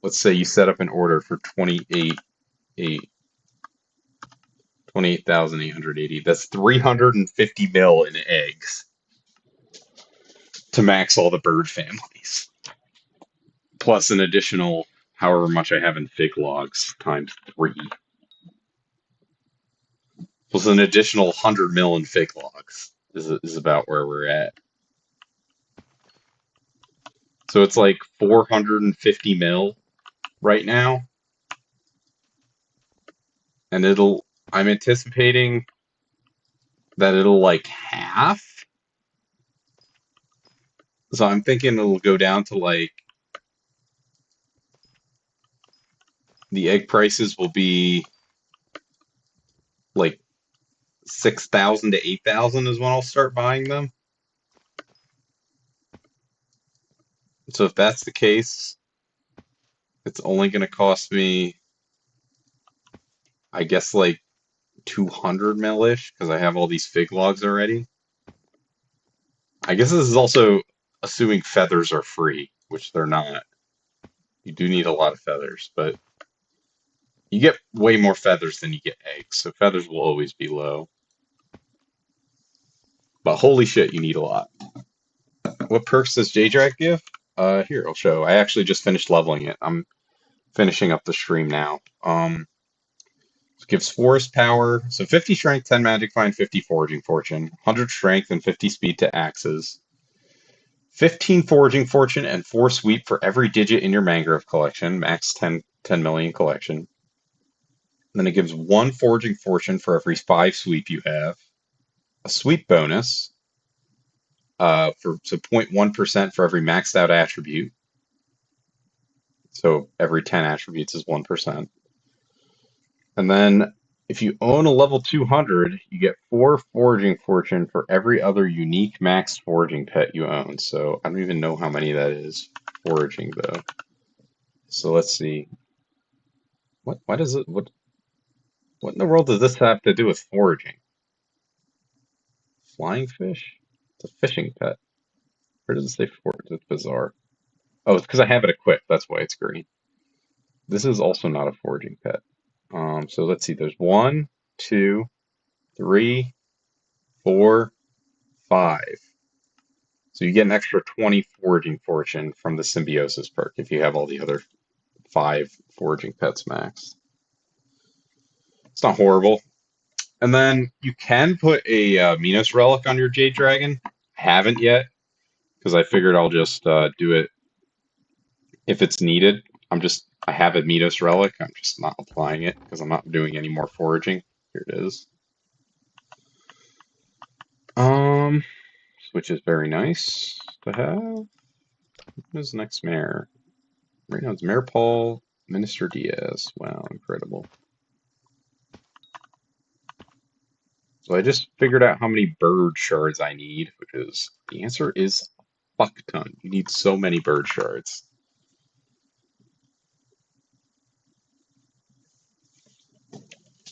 Let's say you set up an order for 28,880. That's 350 mil in eggs to max all the bird families. Plus an additional however much I have in fig logs times 3. Plus an additional 100 mil in fig logs is about where we're at. So it's like 450 mil right now. And I'm anticipating that it'll like half. So I'm thinking it'll go down to like, the egg prices will be like 6,000 to 8,000 is when I'll start buying them. So if that's the case, it's only going to cost me, I guess, like 200 mil-ish, because I have all these fig logs already. I guess this is also assuming feathers are free, which they're not. You do need a lot of feathers, but you get way more feathers than you get eggs, so feathers will always be low. But holy shit, you need a lot. What perks does JDrag give? Here, I'll show. I actually just finished leveling it. I'm finishing up the stream now. It gives forest power, so 50 strength, 10 magic find, 50 foraging fortune, 100 strength and 50 speed to axes, 15 foraging fortune and 4 sweep for every digit in your mangrove collection, max 10 million collection. Then it gives 1 foraging fortune for every 5 sweep you have, a sweep bonus, so 0.1% for every maxed out attribute. So every 10 attributes is 1%. And then if you own a level 200, you get 4 foraging fortune for every other unique maxed foraging pet you own. So I don't even know how many that is foraging though. So let's see. Why does it what in the world does this have to do with foraging? Flying fish? It's a fishing pet. Where does it say forage? It's bizarre. Oh, it's because I have it equipped. That's why it's green. This is also not a foraging pet. So let's see. There's 1, 2, 3, 4, 5. So you get an extra 20 foraging fortune from the symbiosis perk if you have all the other 5 foraging pets max. It's not horrible. And then you can put a Minos relic on your Jade Dragon. Haven't yet, because I figured I'll just do it if it's needed. I have a Minos relic. I'm just not applying it because I'm not doing any more foraging. Here it is. Which is very nice to have. Who's the next mayor? Right now it's Mayor Paul, Minister Diaz. Wow, incredible. So I just figured out how many bird shards I need, which is, the answer is fuck ton. You need so many bird shards.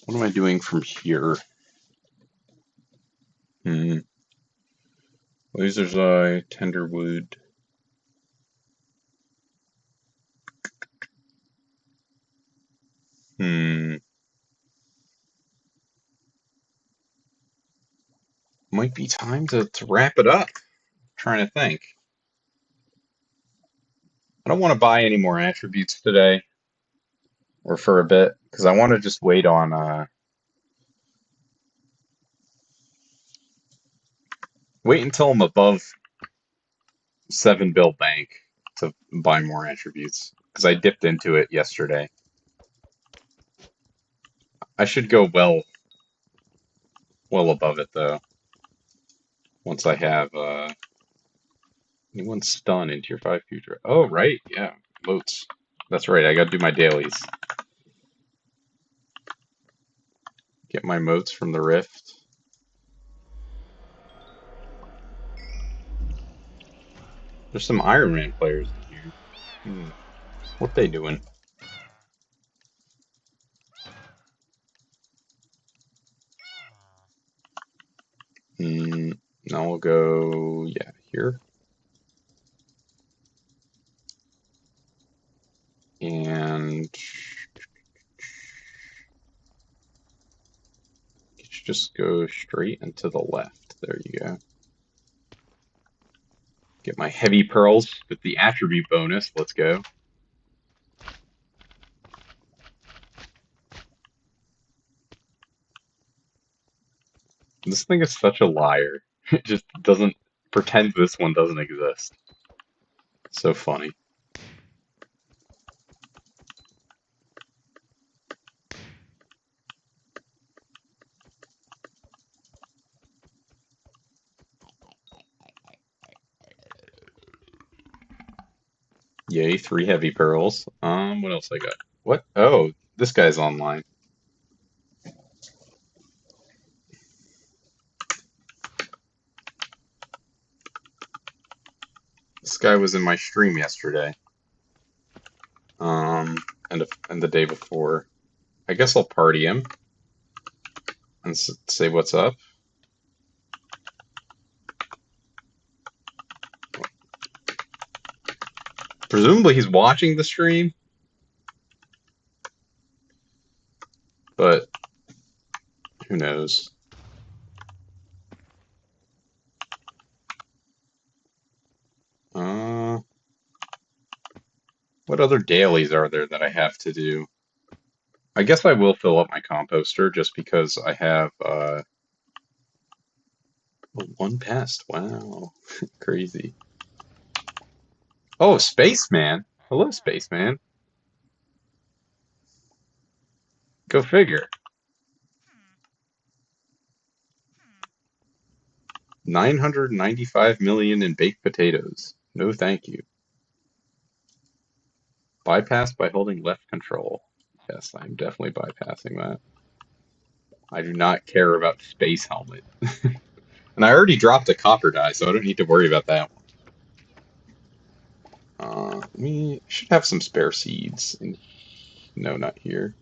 What am I doing from here? Laser's Eye, Tenderwood. Might be time to wrap it up. I'm trying to think. I don't want to buy any more attributes today, or for a bit, because I want to just wait on wait until I'm above 7 bill bank to buy more attributes, because I dipped into it yesterday. I should go well above it though. once I have anyone stun in tier 5 future. Oh, right, yeah, moats. That's right, I gotta do my dailies. Get my moats from the rift. There's some Iron Man players in here. What they doing? Now we'll go, yeah, here. And just go straight and to the left. There you go. Get my heavy pearls with the attribute bonus. Let's go. This thing is such a liar. It just doesn't pretend this one doesn't exist. So funny. Yay, 3 heavy pearls. What else I got? What? Oh, this guy's online. This guy was in my stream yesterday. And the day before. I guess I'll party him and say what's up. Presumably he's watching the stream, but who knows? What other dailies are there that I have to do? I guess I will fill up my composter just because I have one pest. Wow, crazy. Oh, Spaceman. Hello, Spaceman. Go figure. 995 million in baked potatoes. No, thank you. Bypass by holding left control. Yes, I'm definitely bypassing that. I do not care about the space helmet. And I already dropped a copper die, so I don't need to worry about that one. We should have some spare seeds. No, not here.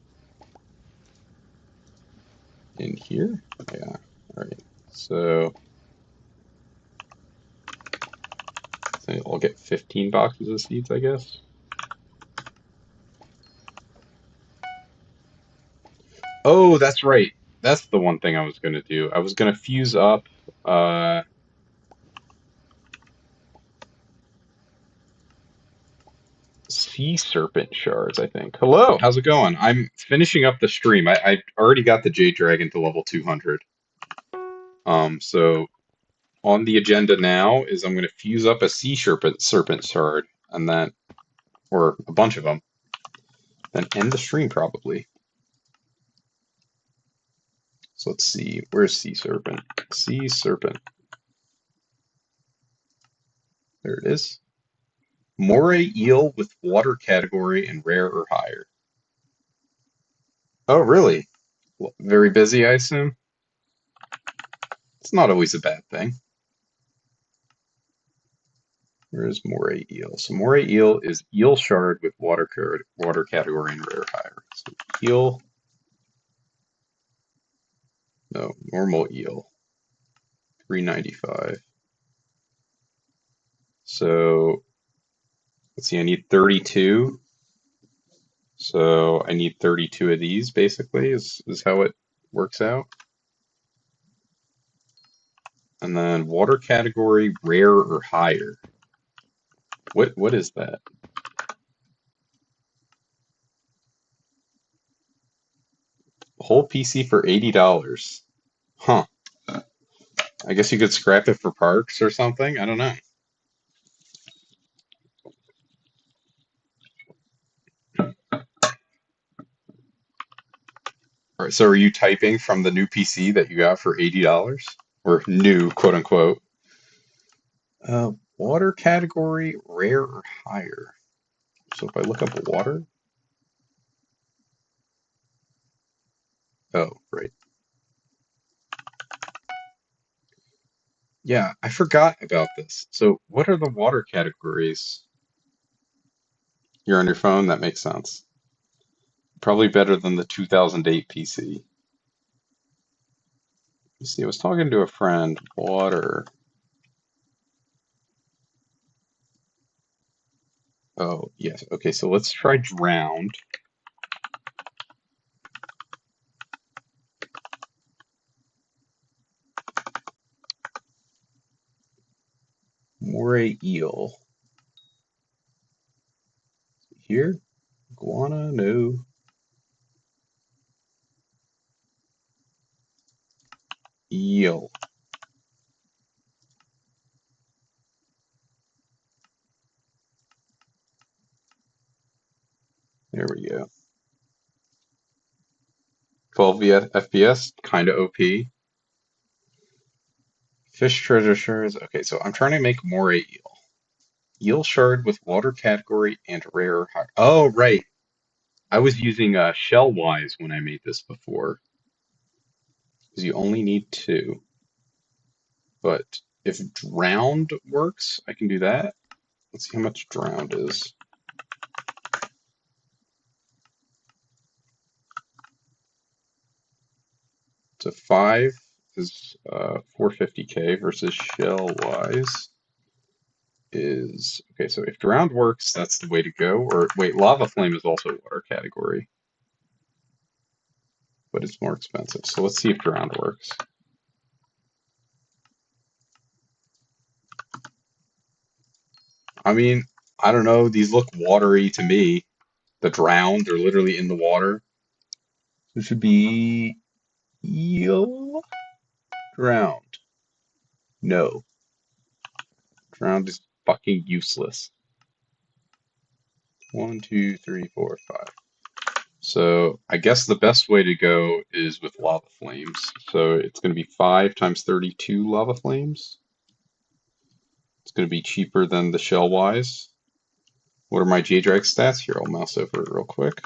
In here? Yeah. Alright. So I'll get 15 boxes of seeds, I guess. Oh, that's right. That's the one thing I was going to do. I was going to fuse up sea serpent shards, I think. Hello, how's it going? I'm finishing up the stream. I already got the JDrag to level 200. So on the agenda now is I'm going to fuse up a sea serpent shard, and then, or a bunch of them, then end the stream probably. So let's see, where's sea serpent? Sea serpent. There it is. Moray eel with water category and rare or higher. Oh, really? Very busy, I assume? It's not always a bad thing. Where's moray eel? So moray eel is eel shard with water category and rare higher. So eel, no, normal eel, 395. So let's see, I need 32. So I need 32 of these, basically, is how it works out. And then water category rare or higher. What is that? Whole PC for $80. Huh. I guess you could scrap it for parts or something. I don't know. All right, so are you typing from the new PC that you got for $80? Or new, quote unquote? Water category, rare or higher. So if I look up water, oh, right. Yeah, I forgot about this. So what are the water categories? You're on your phone? That makes sense. Probably better than the 2008 PC. You see, I was talking to a friend, water. Oh, yes. Okay, so let's try drowned. Moray eel. Here? Iguana? No. Eel. There we go. 12 FPS, kind of OP. Fish treasure shards. Okay, so I'm trying to make moray eel. Eel shard with water category and rare. Oh, right. I was using Shellwise when I made this before, because you only need two. But if drowned works, I can do that. Let's see how much drowned is. So 5 is 450k versus Shellwise is okay. So if drowned works, that's the way to go. Or wait, lava flame is also water category, but it's more expensive. So let's see if drowned works. I mean, I don't know. These look watery to me. The drowned are literally in the water. It should be eel drowned. No, drowned is fucking useless. 1, 2, 3, 4, 5. So I guess the best way to go is with lava flames. So it's going to be 5 times 32 lava flames. It's going to be cheaper than the Shellwise. What are my JDrag stats? Here, I'll mouse over it real quick.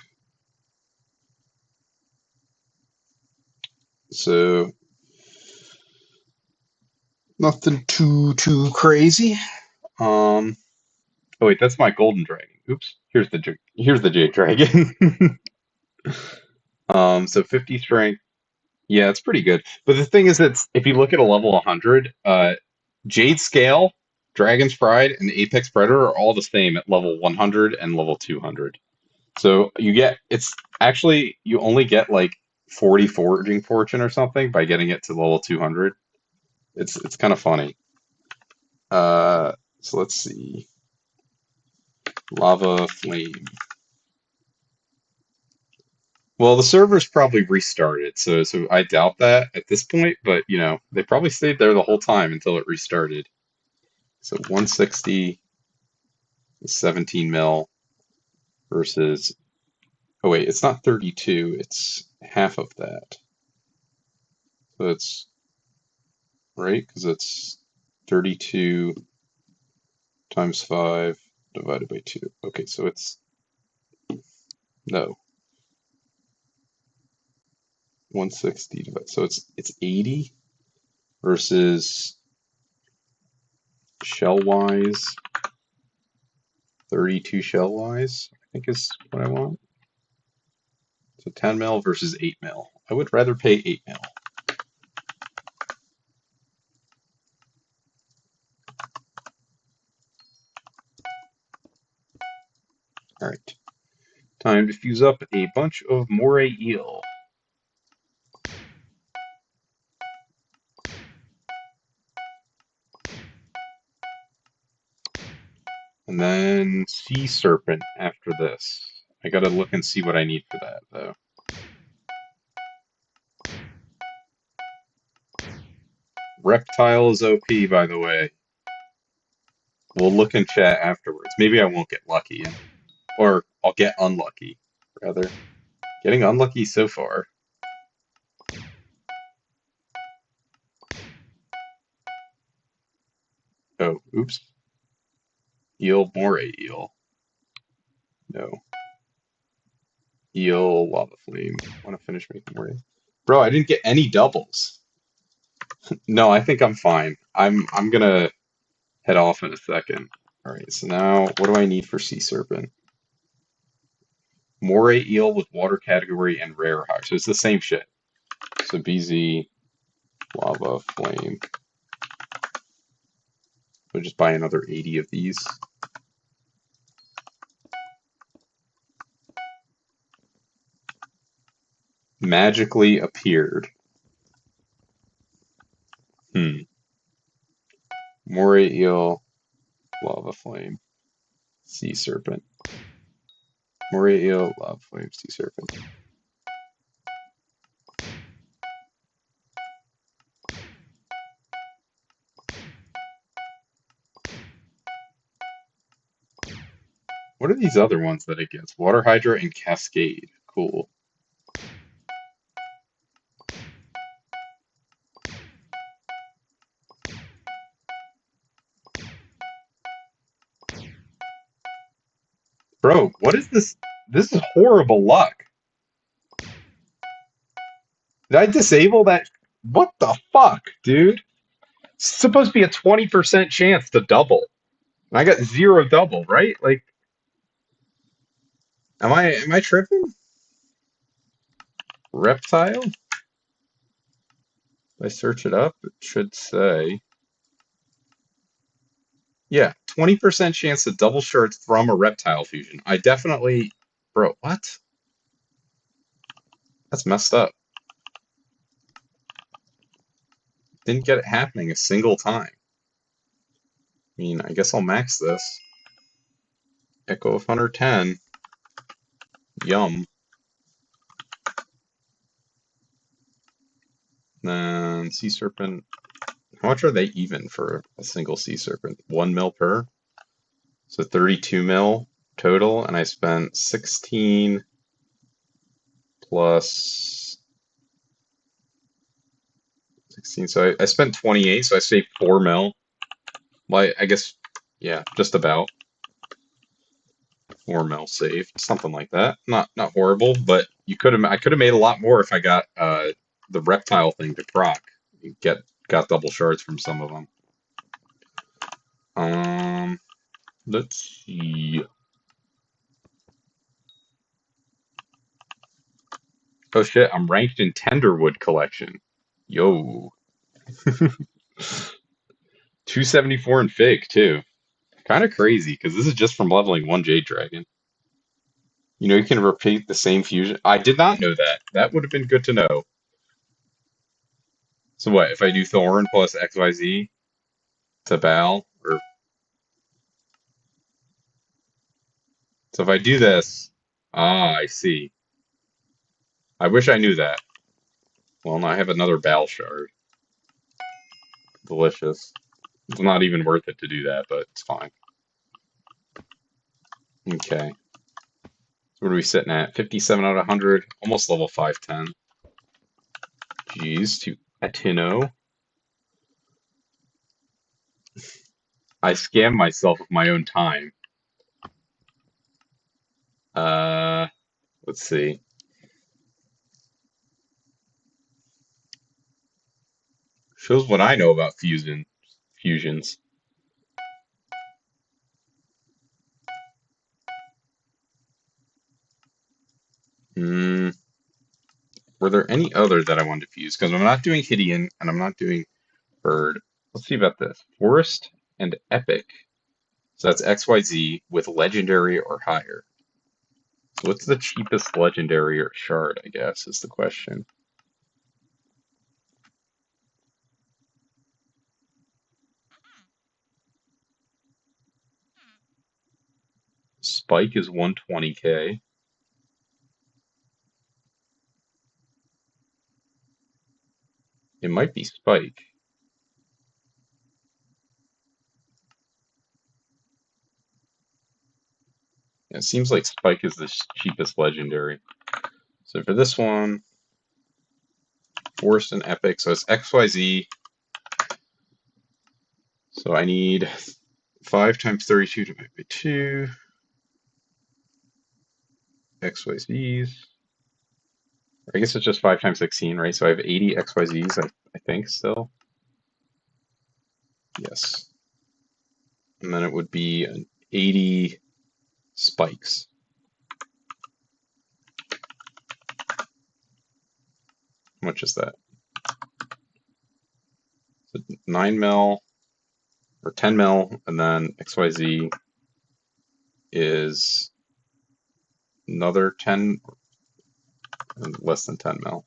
So nothing too crazy. Oh wait, that's my golden dragon. Oops. Here's the jade dragon. So 50 strength. Yeah, it's pretty good. But the thing is, it's if you look at a level 100, Jade Scale, Dragon's Pride, and the Apex Predator are all the same at level 100 and level 200. So it's actually, you only get like 40 Foraging Fortune or something by getting it to level 200. It's kind of funny. So let's see. Lava Flame. Well, the server's probably restarted, so I doubt that at this point, but you know, they probably stayed there the whole time until it restarted. So 160 is 17 mil versus, oh wait, it's not 32, it's half of that. So it's, right, because it's 32 times 5 divided by 2. Okay, so it's, no, 160 divided, so it's 80 versus Shellwise, 32 Shellwise, I think is what I want. So 10 mil versus 8 mil. I would rather pay 8 mil. All right. Time to fuse up a bunch of moray eel. And then sea serpent after this. I gotta look and see what I need for that, though. Reptile is OP, by the way. We'll look in chat afterwards. Maybe I won't get lucky, or I'll get unlucky, rather. Getting unlucky so far. Oh, oops. Eel, moray eel. No. Eel, lava flame. Want to finish making moray? Bro, I didn't get any doubles. No, I think I'm fine. I'm gonna head off in a second. All right, so now what do I need for sea serpent? Moray eel with water category and rare high. So it's the same shit. So BZ, lava, flame. We'll just buy another 80 of these. Magically appeared. Moray eel, lava flame, sea serpent. Moray eel, lava flame, sea serpent. What are these other ones that it gets? Water Hydra and Cascade. Cool. Bro, what is this? This is horrible luck. Did I disable that? What the fuck, dude? It's supposed to be a 20% chance to double. And I got zero double, right? Like, am I tripping? Reptile? If I search it up, it should say. Yeah, 20% chance to double shards from a reptile fusion. I definitely. Bro, what? That's messed up. Didn't get it happening a single time. I mean, I guess I'll max this. Echo of 110. Yum. Then Sea Serpent. How much are they even for a single Sea Serpent? 1 mil per? So 32 mil total, and I spent 16 plus 16. So I spent 28, so I saved 4 mil. Well, I guess, yeah, just about 4 mil saved, something like that. Not horrible, but I could have made a lot more if I got the reptile thing to proc. Got double shards from some of them. Let's see. Oh shit, I'm ranked in Tenderwood collection. Yo. 274 in Fig too. Kind of crazy because this is just from leveling one Jade Dragon. You know, you can repeat the same fusion. I did not know that. That would have been good to know. So what, if I do Thorn plus XYZ to Bal, or so if I do this, I see. I wish I knew that. Well, now I have another Bal shard. Delicious. It's not even worth it to do that, but it's fine. Okay. So what are we sitting at? 57 out of 100, almost level 510. Jeez, to Atino. I scam myself with my own time. Let's see. Shows what I know about fusions. Were there any others that I wanted to fuse? Because I'm not doing Hideon and I'm not doing Bird. Let's see about this. Forest and Epic. So that's XYZ with Legendary or higher. So what's the cheapest Legendary or shard, I guess, is the question. Spike is 120k. It might be Spike. It seems like Spike is the cheapest Legendary. So for this one, Forest and Epic, so it's XYZ. So I need 5 times 32 divided by 2, XYZs. I guess it's just 5 times 16, right? So I have 80 XYZs, I think, still. Yes. And then it would be an 80 spikes. How much is that? So 9 mil or 10 mil, and then XYZ is another 10, less than 10 mil.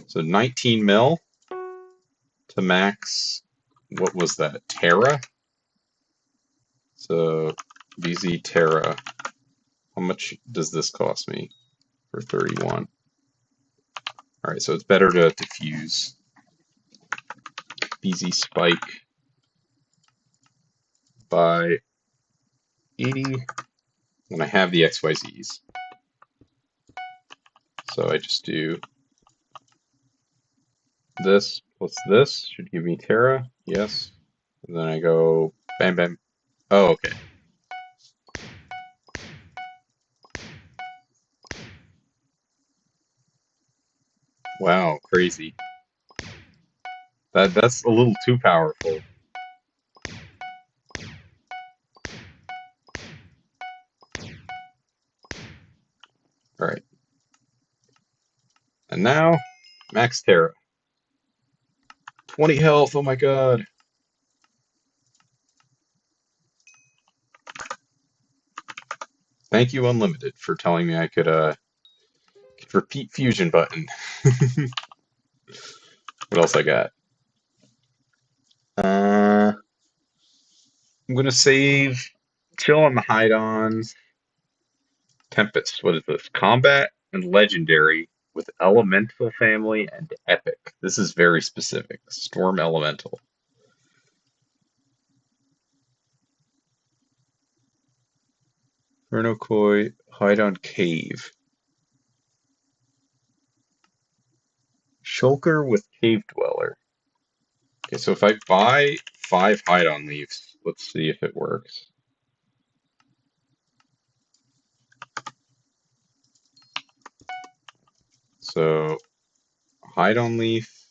So 19 mil to max, what was that, Terra? So BZ Terra, how much does this cost me for 31? All right, so it's better to diffuse. BZ spike by 80, and I have the XYZs. So I just do this plus this, should give me Terra, yes. And then I go bam, bam. Oh, okay. Wow, crazy. That's a little too powerful. All right. And now, max Terra. 20 health, oh my god. Thank you, Unlimited, for telling me I could repeat fusion button. What else I got? I'm gonna save, chill on the hide-ons. Tempest, what is this? Combat and Legendary with Elemental Family and Epic. This is very specific. Storm Elemental. Koi, Hide on Cave. Shulker with Cave Dweller. Okay, so if I buy 5 Hide on Leaves, let's see if it works. So Hide on Leaf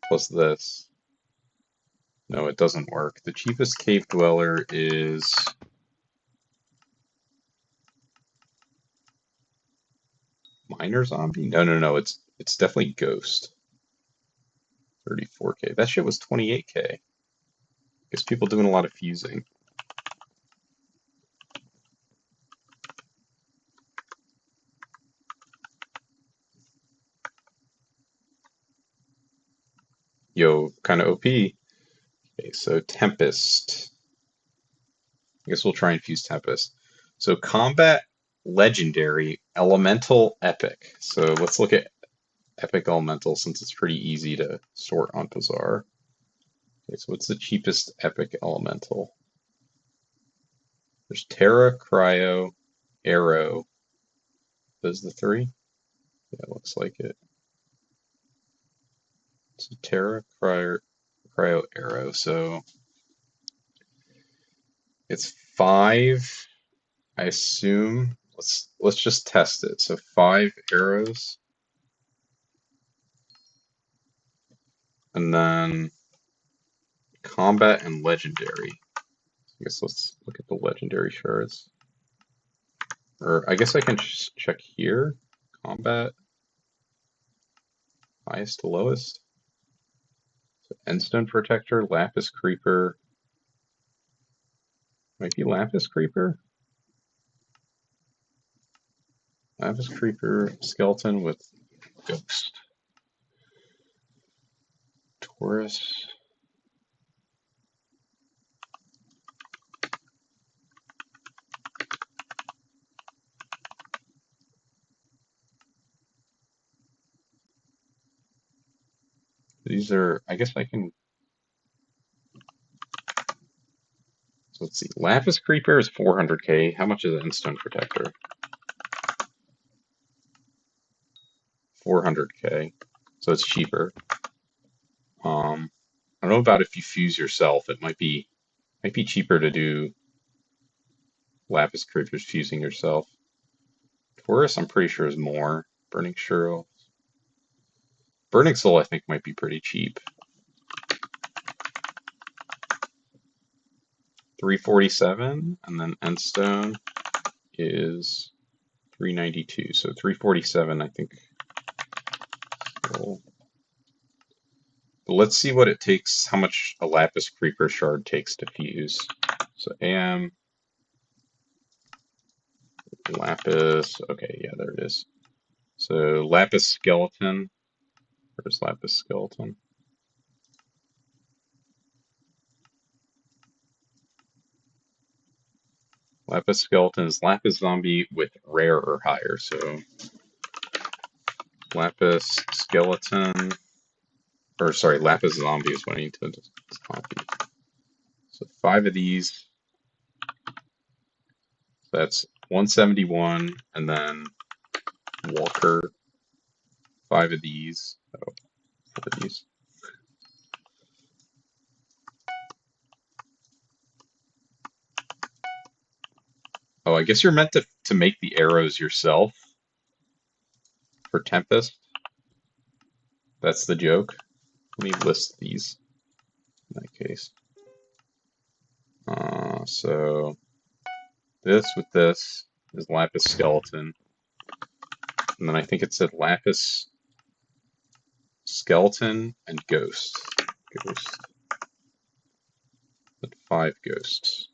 plus this. No, it doesn't work. The cheapest Cave Dweller is Miner Zombie? No. It's definitely Ghost. 34k. That shit was 28k. Guess people doing a lot of fusing. Yo, kind of OP. Okay, so Tempest. I guess we'll try and fuse Tempest. So Combat Legendary, Elemental Epic. So let's look at Epic Elemental since it's pretty easy to sort on Bazaar. Okay, so what's the cheapest Epic Elemental? There's Terra, Cryo, Arrow. Those the 3? Yeah, it looks like it. So Terra, Cryo, Arrow. So it's 5, I assume. Let's just test it. So 5 arrows. And then combat and legendary. I guess let's look at the legendary shards. Or I guess I can check here. Combat. Highest to lowest. So Endstone Protector, Lapis Creeper. Might be Lapis Creeper. Lapis Creeper, Skeleton with Ghost. Taurus. These are, I guess I can. So let's see. Lapis Creeper is 400k. How much is Endstone Protector? 400k. So it's cheaper. I don't know about if you fuse yourself. It might be cheaper to do lapis creepers fusing yourself. Taurus, I'm pretty sure is more. Burning Shuriel. Burning Soul, I think, might be pretty cheap. 347, and then Endstone is 392. So 347, I think. But let's see what it takes, how much a Lapis Creeper shard takes to fuse. So AM, Lapis, okay, yeah, there it is. So Lapis Skeleton, where's Lapis Skeleton? Lapis Skeleton is Lapis Zombie with rare or higher, so Lapis Skeleton, or sorry, Lapis Zombie is what I need to copy. So 5 of these, that's 171, and then Walker, 5 of these, oh, 4 of these. Oh, I guess you're meant to make the arrows yourself for Tempest. That's the joke. Let me list these in that case. So this with this is Lapis Skeleton. And then I think it said Lapis Skeleton and Ghost. Ghost. But 5 ghosts.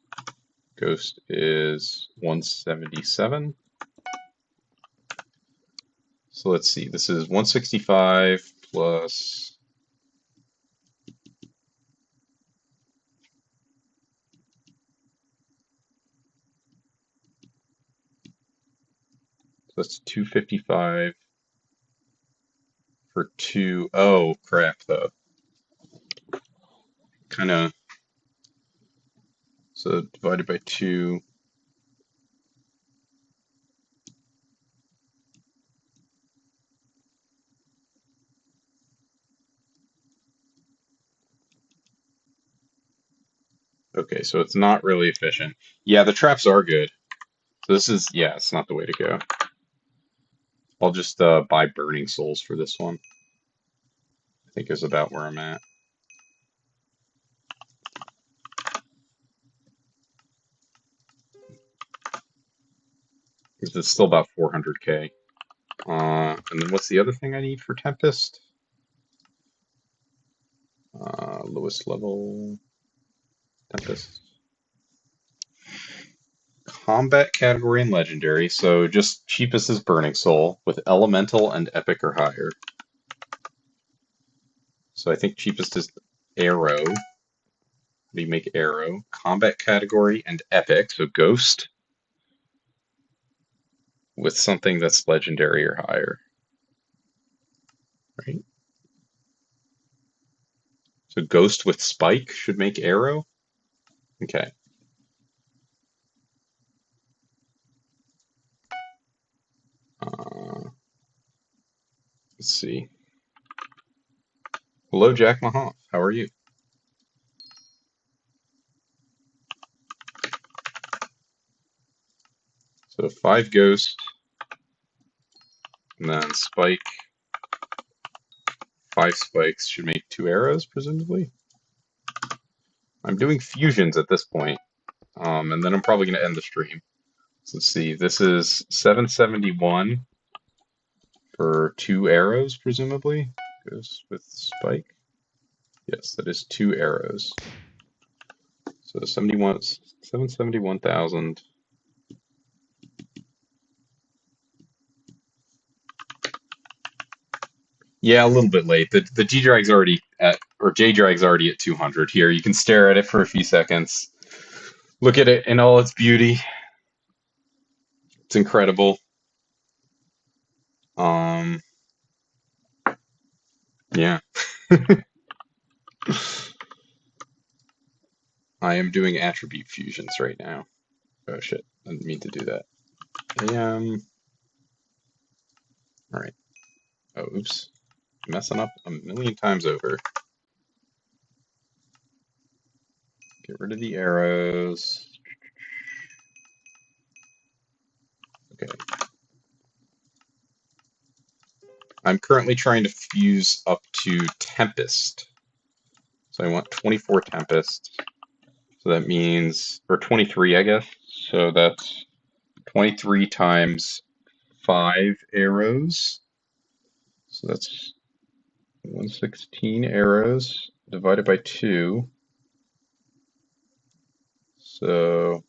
Ghost is 177. So let's see, this is 165 plus. So that's 255 for 2. Oh, crap, though. Kind of. So divided by 2. Okay, so it's not really efficient. Yeah, the traps are good. So this is, yeah, it's not the way to go. I'll just buy Burning Souls for this one. I think is about where I'm at. Because it's still about 400k. And then what's the other thing I need for Tempest? Lowest level Tempest. Combat category and legendary, so just cheapest is Burning Soul with elemental and epic or higher. So I think cheapest is arrow. How do you make arrow? Combat category and epic, so ghost with something that's legendary or higher. Right? So ghost with spike should make arrow. Okay. Let's see. Hello, Jack Mahoff. How are you? So 5 ghost, and then spike. 5 spikes should make 2 arrows, presumably. I'm doing fusions at this point, and then I'm probably going to end the stream. So let's see. This is 771 for 2 arrows, presumably. Goes with spike. Yes, that is 2 arrows. So 771,000. Yeah, a little bit late. The JDrag's already at, or JDrag's already at 200 here. You can stare at it for a few seconds. Look at it in all its beauty. It's incredible. Yeah. I am doing attribute fusions right now. Oh shit, I didn't mean to do that. Alright. Oh, oops. Messing up a million times over. Get rid of the arrows. Okay. I'm currently trying to fuse up to Tempest. So I want 24 Tempest. So that means, or 23, I guess. So that's 23 times 5 arrows. So that's 116 arrows divided by 2. So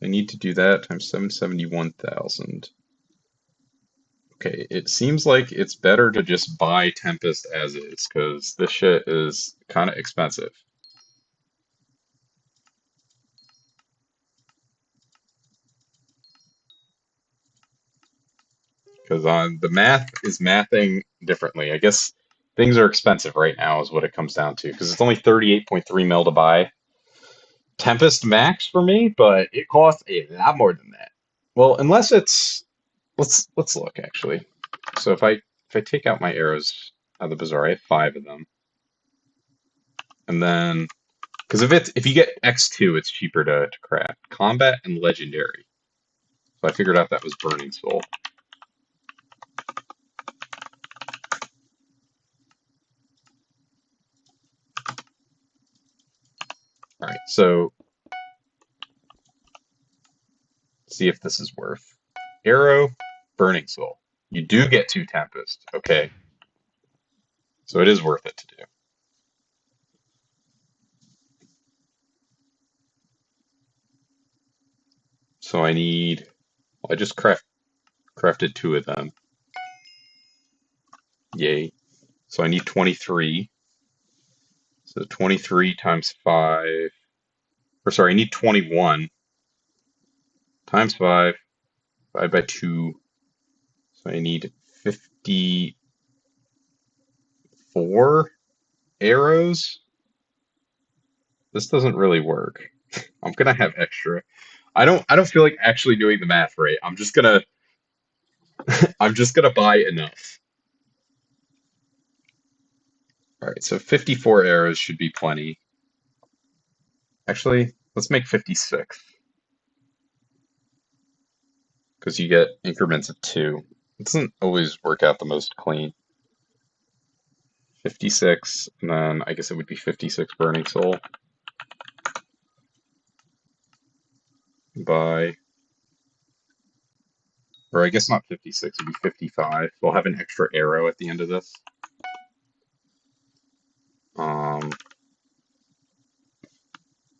I need to do that times 771,000. Okay, it seems like it's better to just buy Tempest as is, because this shit is kind of expensive. Because the math is mathing differently. I guess things are expensive right now is what it comes down to, because it's only 38.3 mil to buy Tempest Max for me, but it costs a lot more than that. Well, unless it's let's look actually. So if I take out my arrows out of the bazaar, I have 5 of them. And then because if you get X2, it's cheaper to craft. Combat and legendary. So I figured out that was Burning Soul. Alright, so see if this is worth. Arrow, Burning Soul. You do get 2 Tempest. Okay. So it is worth it to do. So I need well, I just crafted 2 of them. Yay. So I need 23. So 23 times 5. Or sorry, I need 21 times 5. 5 by 2. So I need 54 arrows. This doesn't really work. I'm gonna have extra. I don't feel like actually doing the math right. I'm just gonna buy enough. Alright, so 54 arrows should be plenty. Actually, let's make 56. Because you get increments of 2. It doesn't always work out the most clean. 56, and then I guess it would be 56 Burning Soul. By, or I guess not 56, it'd be 55. We'll have an extra arrow at the end of this.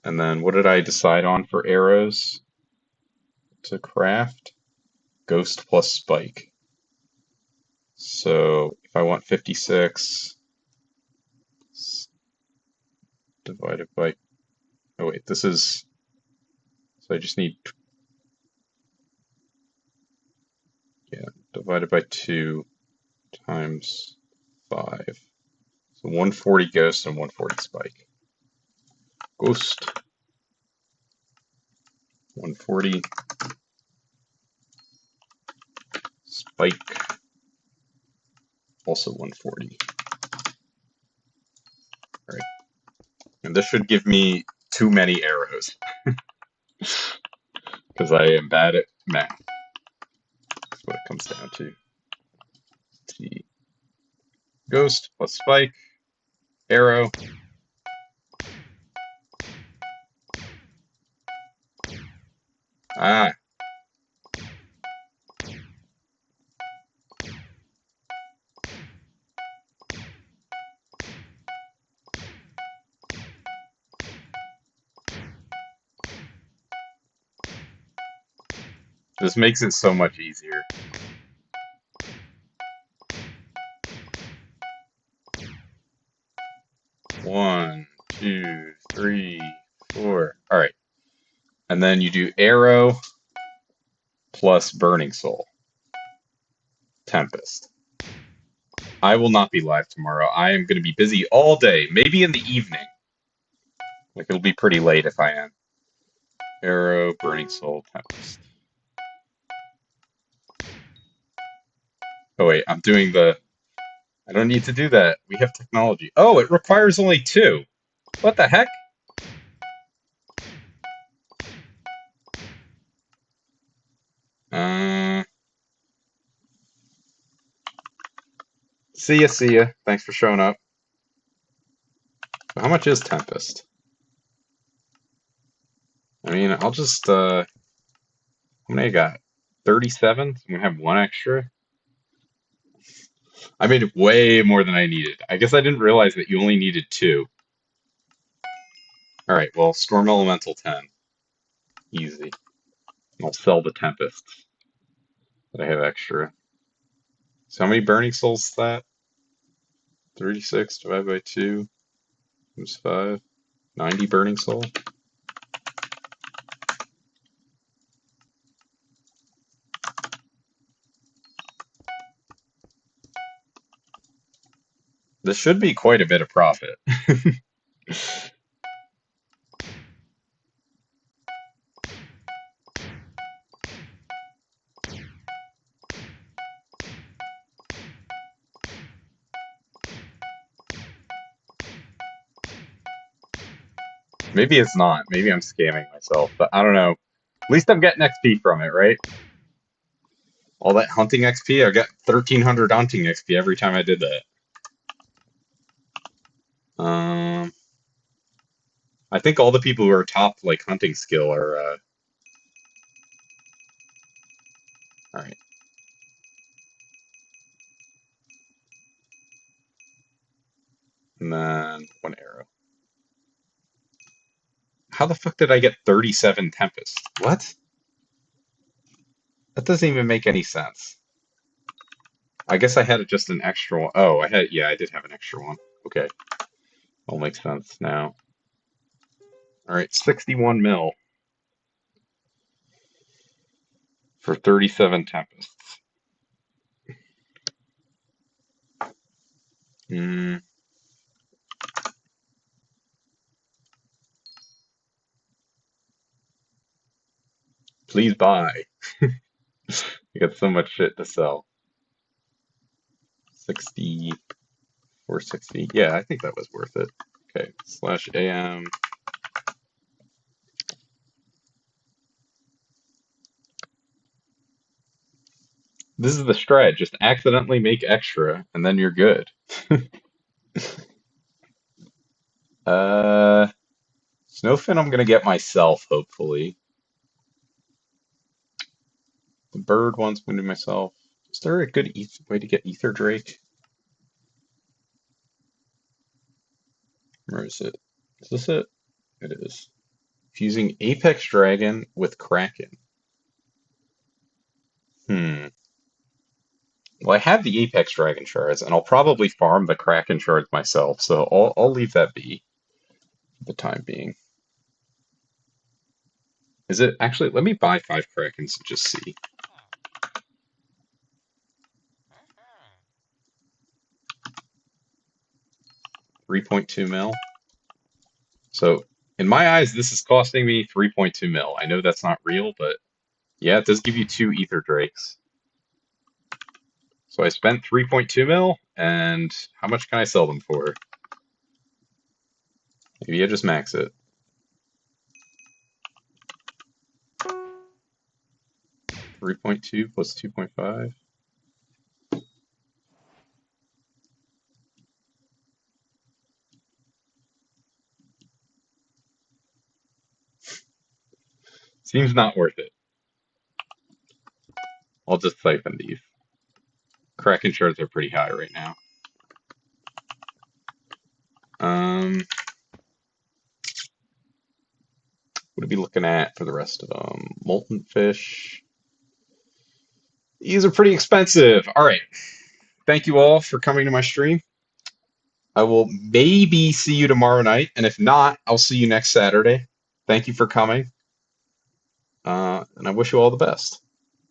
And then what did I decide on for arrows to craft? Ghost plus spike. So if I want 56 divided by, oh wait, this is, so I just need, yeah, divided by 2 times 5. So 140 ghost and 140 spike. Ghost, 140. Spike, also 140. All right. And this should give me too many arrows. Because I am bad at math. That's what it comes down to. T. Ghost plus spike, arrow. Ah. This makes it so much easier. One, two, three, 4. All right. And then you do arrow plus burning soul. Tempest. I will not be live tomorrow. I am going to be busy all day, maybe in the evening. Like it'll be pretty late if I am. Arrow, burning soul, tempest. Oh wait, I'm doing the I don't need to do that. We have technology. Oh, it requires only 2. What the heck? Uh, see ya, see ya. Thanks for showing up. How much is Tempest? I mean, I'll just, how many I got? 37? I'm gonna have 1 extra. I made way more than I needed. I guess I didn't realize that you only needed 2. Alright, well, Storm Elemental 10. Easy. I'll sell the Tempests that I have extra. So how many Burning Souls is that? 36 divided by 2 times 5. 90 Burning Soul. This should be quite a bit of profit. Maybe it's not. Maybe I'm scamming myself, but I don't know. At least I'm getting XP from it, right? All that hunting XP, I got 1,300 hunting XP every time I did that. I think all the people who are top like hunting skill are. All right. And then 1 arrow. How the fuck did I get 37 Tempest? What? That doesn't even make any sense. I guess I had just an extra one. Oh, yeah, I did have an extra one. Okay. All makes sense now. Alright, 61 mil for 37 Tempests. Hmm. Please buy. I got so much shit to sell. 60, 460. Yeah, I think that was worth it. Okay, /am. This is the strat. Just accidentally make extra, and then you're good. uh, Snowfin I'm gonna get myself, hopefully. The bird one's going to myself. Is there a good way to get Ether Drake? Where is it? Is this it? It is. Fusing Apex Dragon with Kraken. Hmm. Well, I have the Apex Dragon shards, and I'll probably farm the Kraken shards myself, so I'll leave that be for the time being. Is it actually? Let me buy 5 Krakens and just see. 3.2 mil. So in my eyes, this is costing me 3.2 mil. I know that's not real, but yeah, it does give you 2 Ether Drakes. So I spent 3.2 mil, and how much can I sell them for? Maybe I just max it. 3.2 plus 2.5. Seems not worth it. I'll just siphon these. Kraken shards are pretty high right now. What are we looking at for the rest of them? Molten fish. These are pretty expensive. All right. Thank you all for coming to my stream. I will maybe see you tomorrow night, and if not, I'll see you next Saturday. Thank you for coming, and I wish you all the best.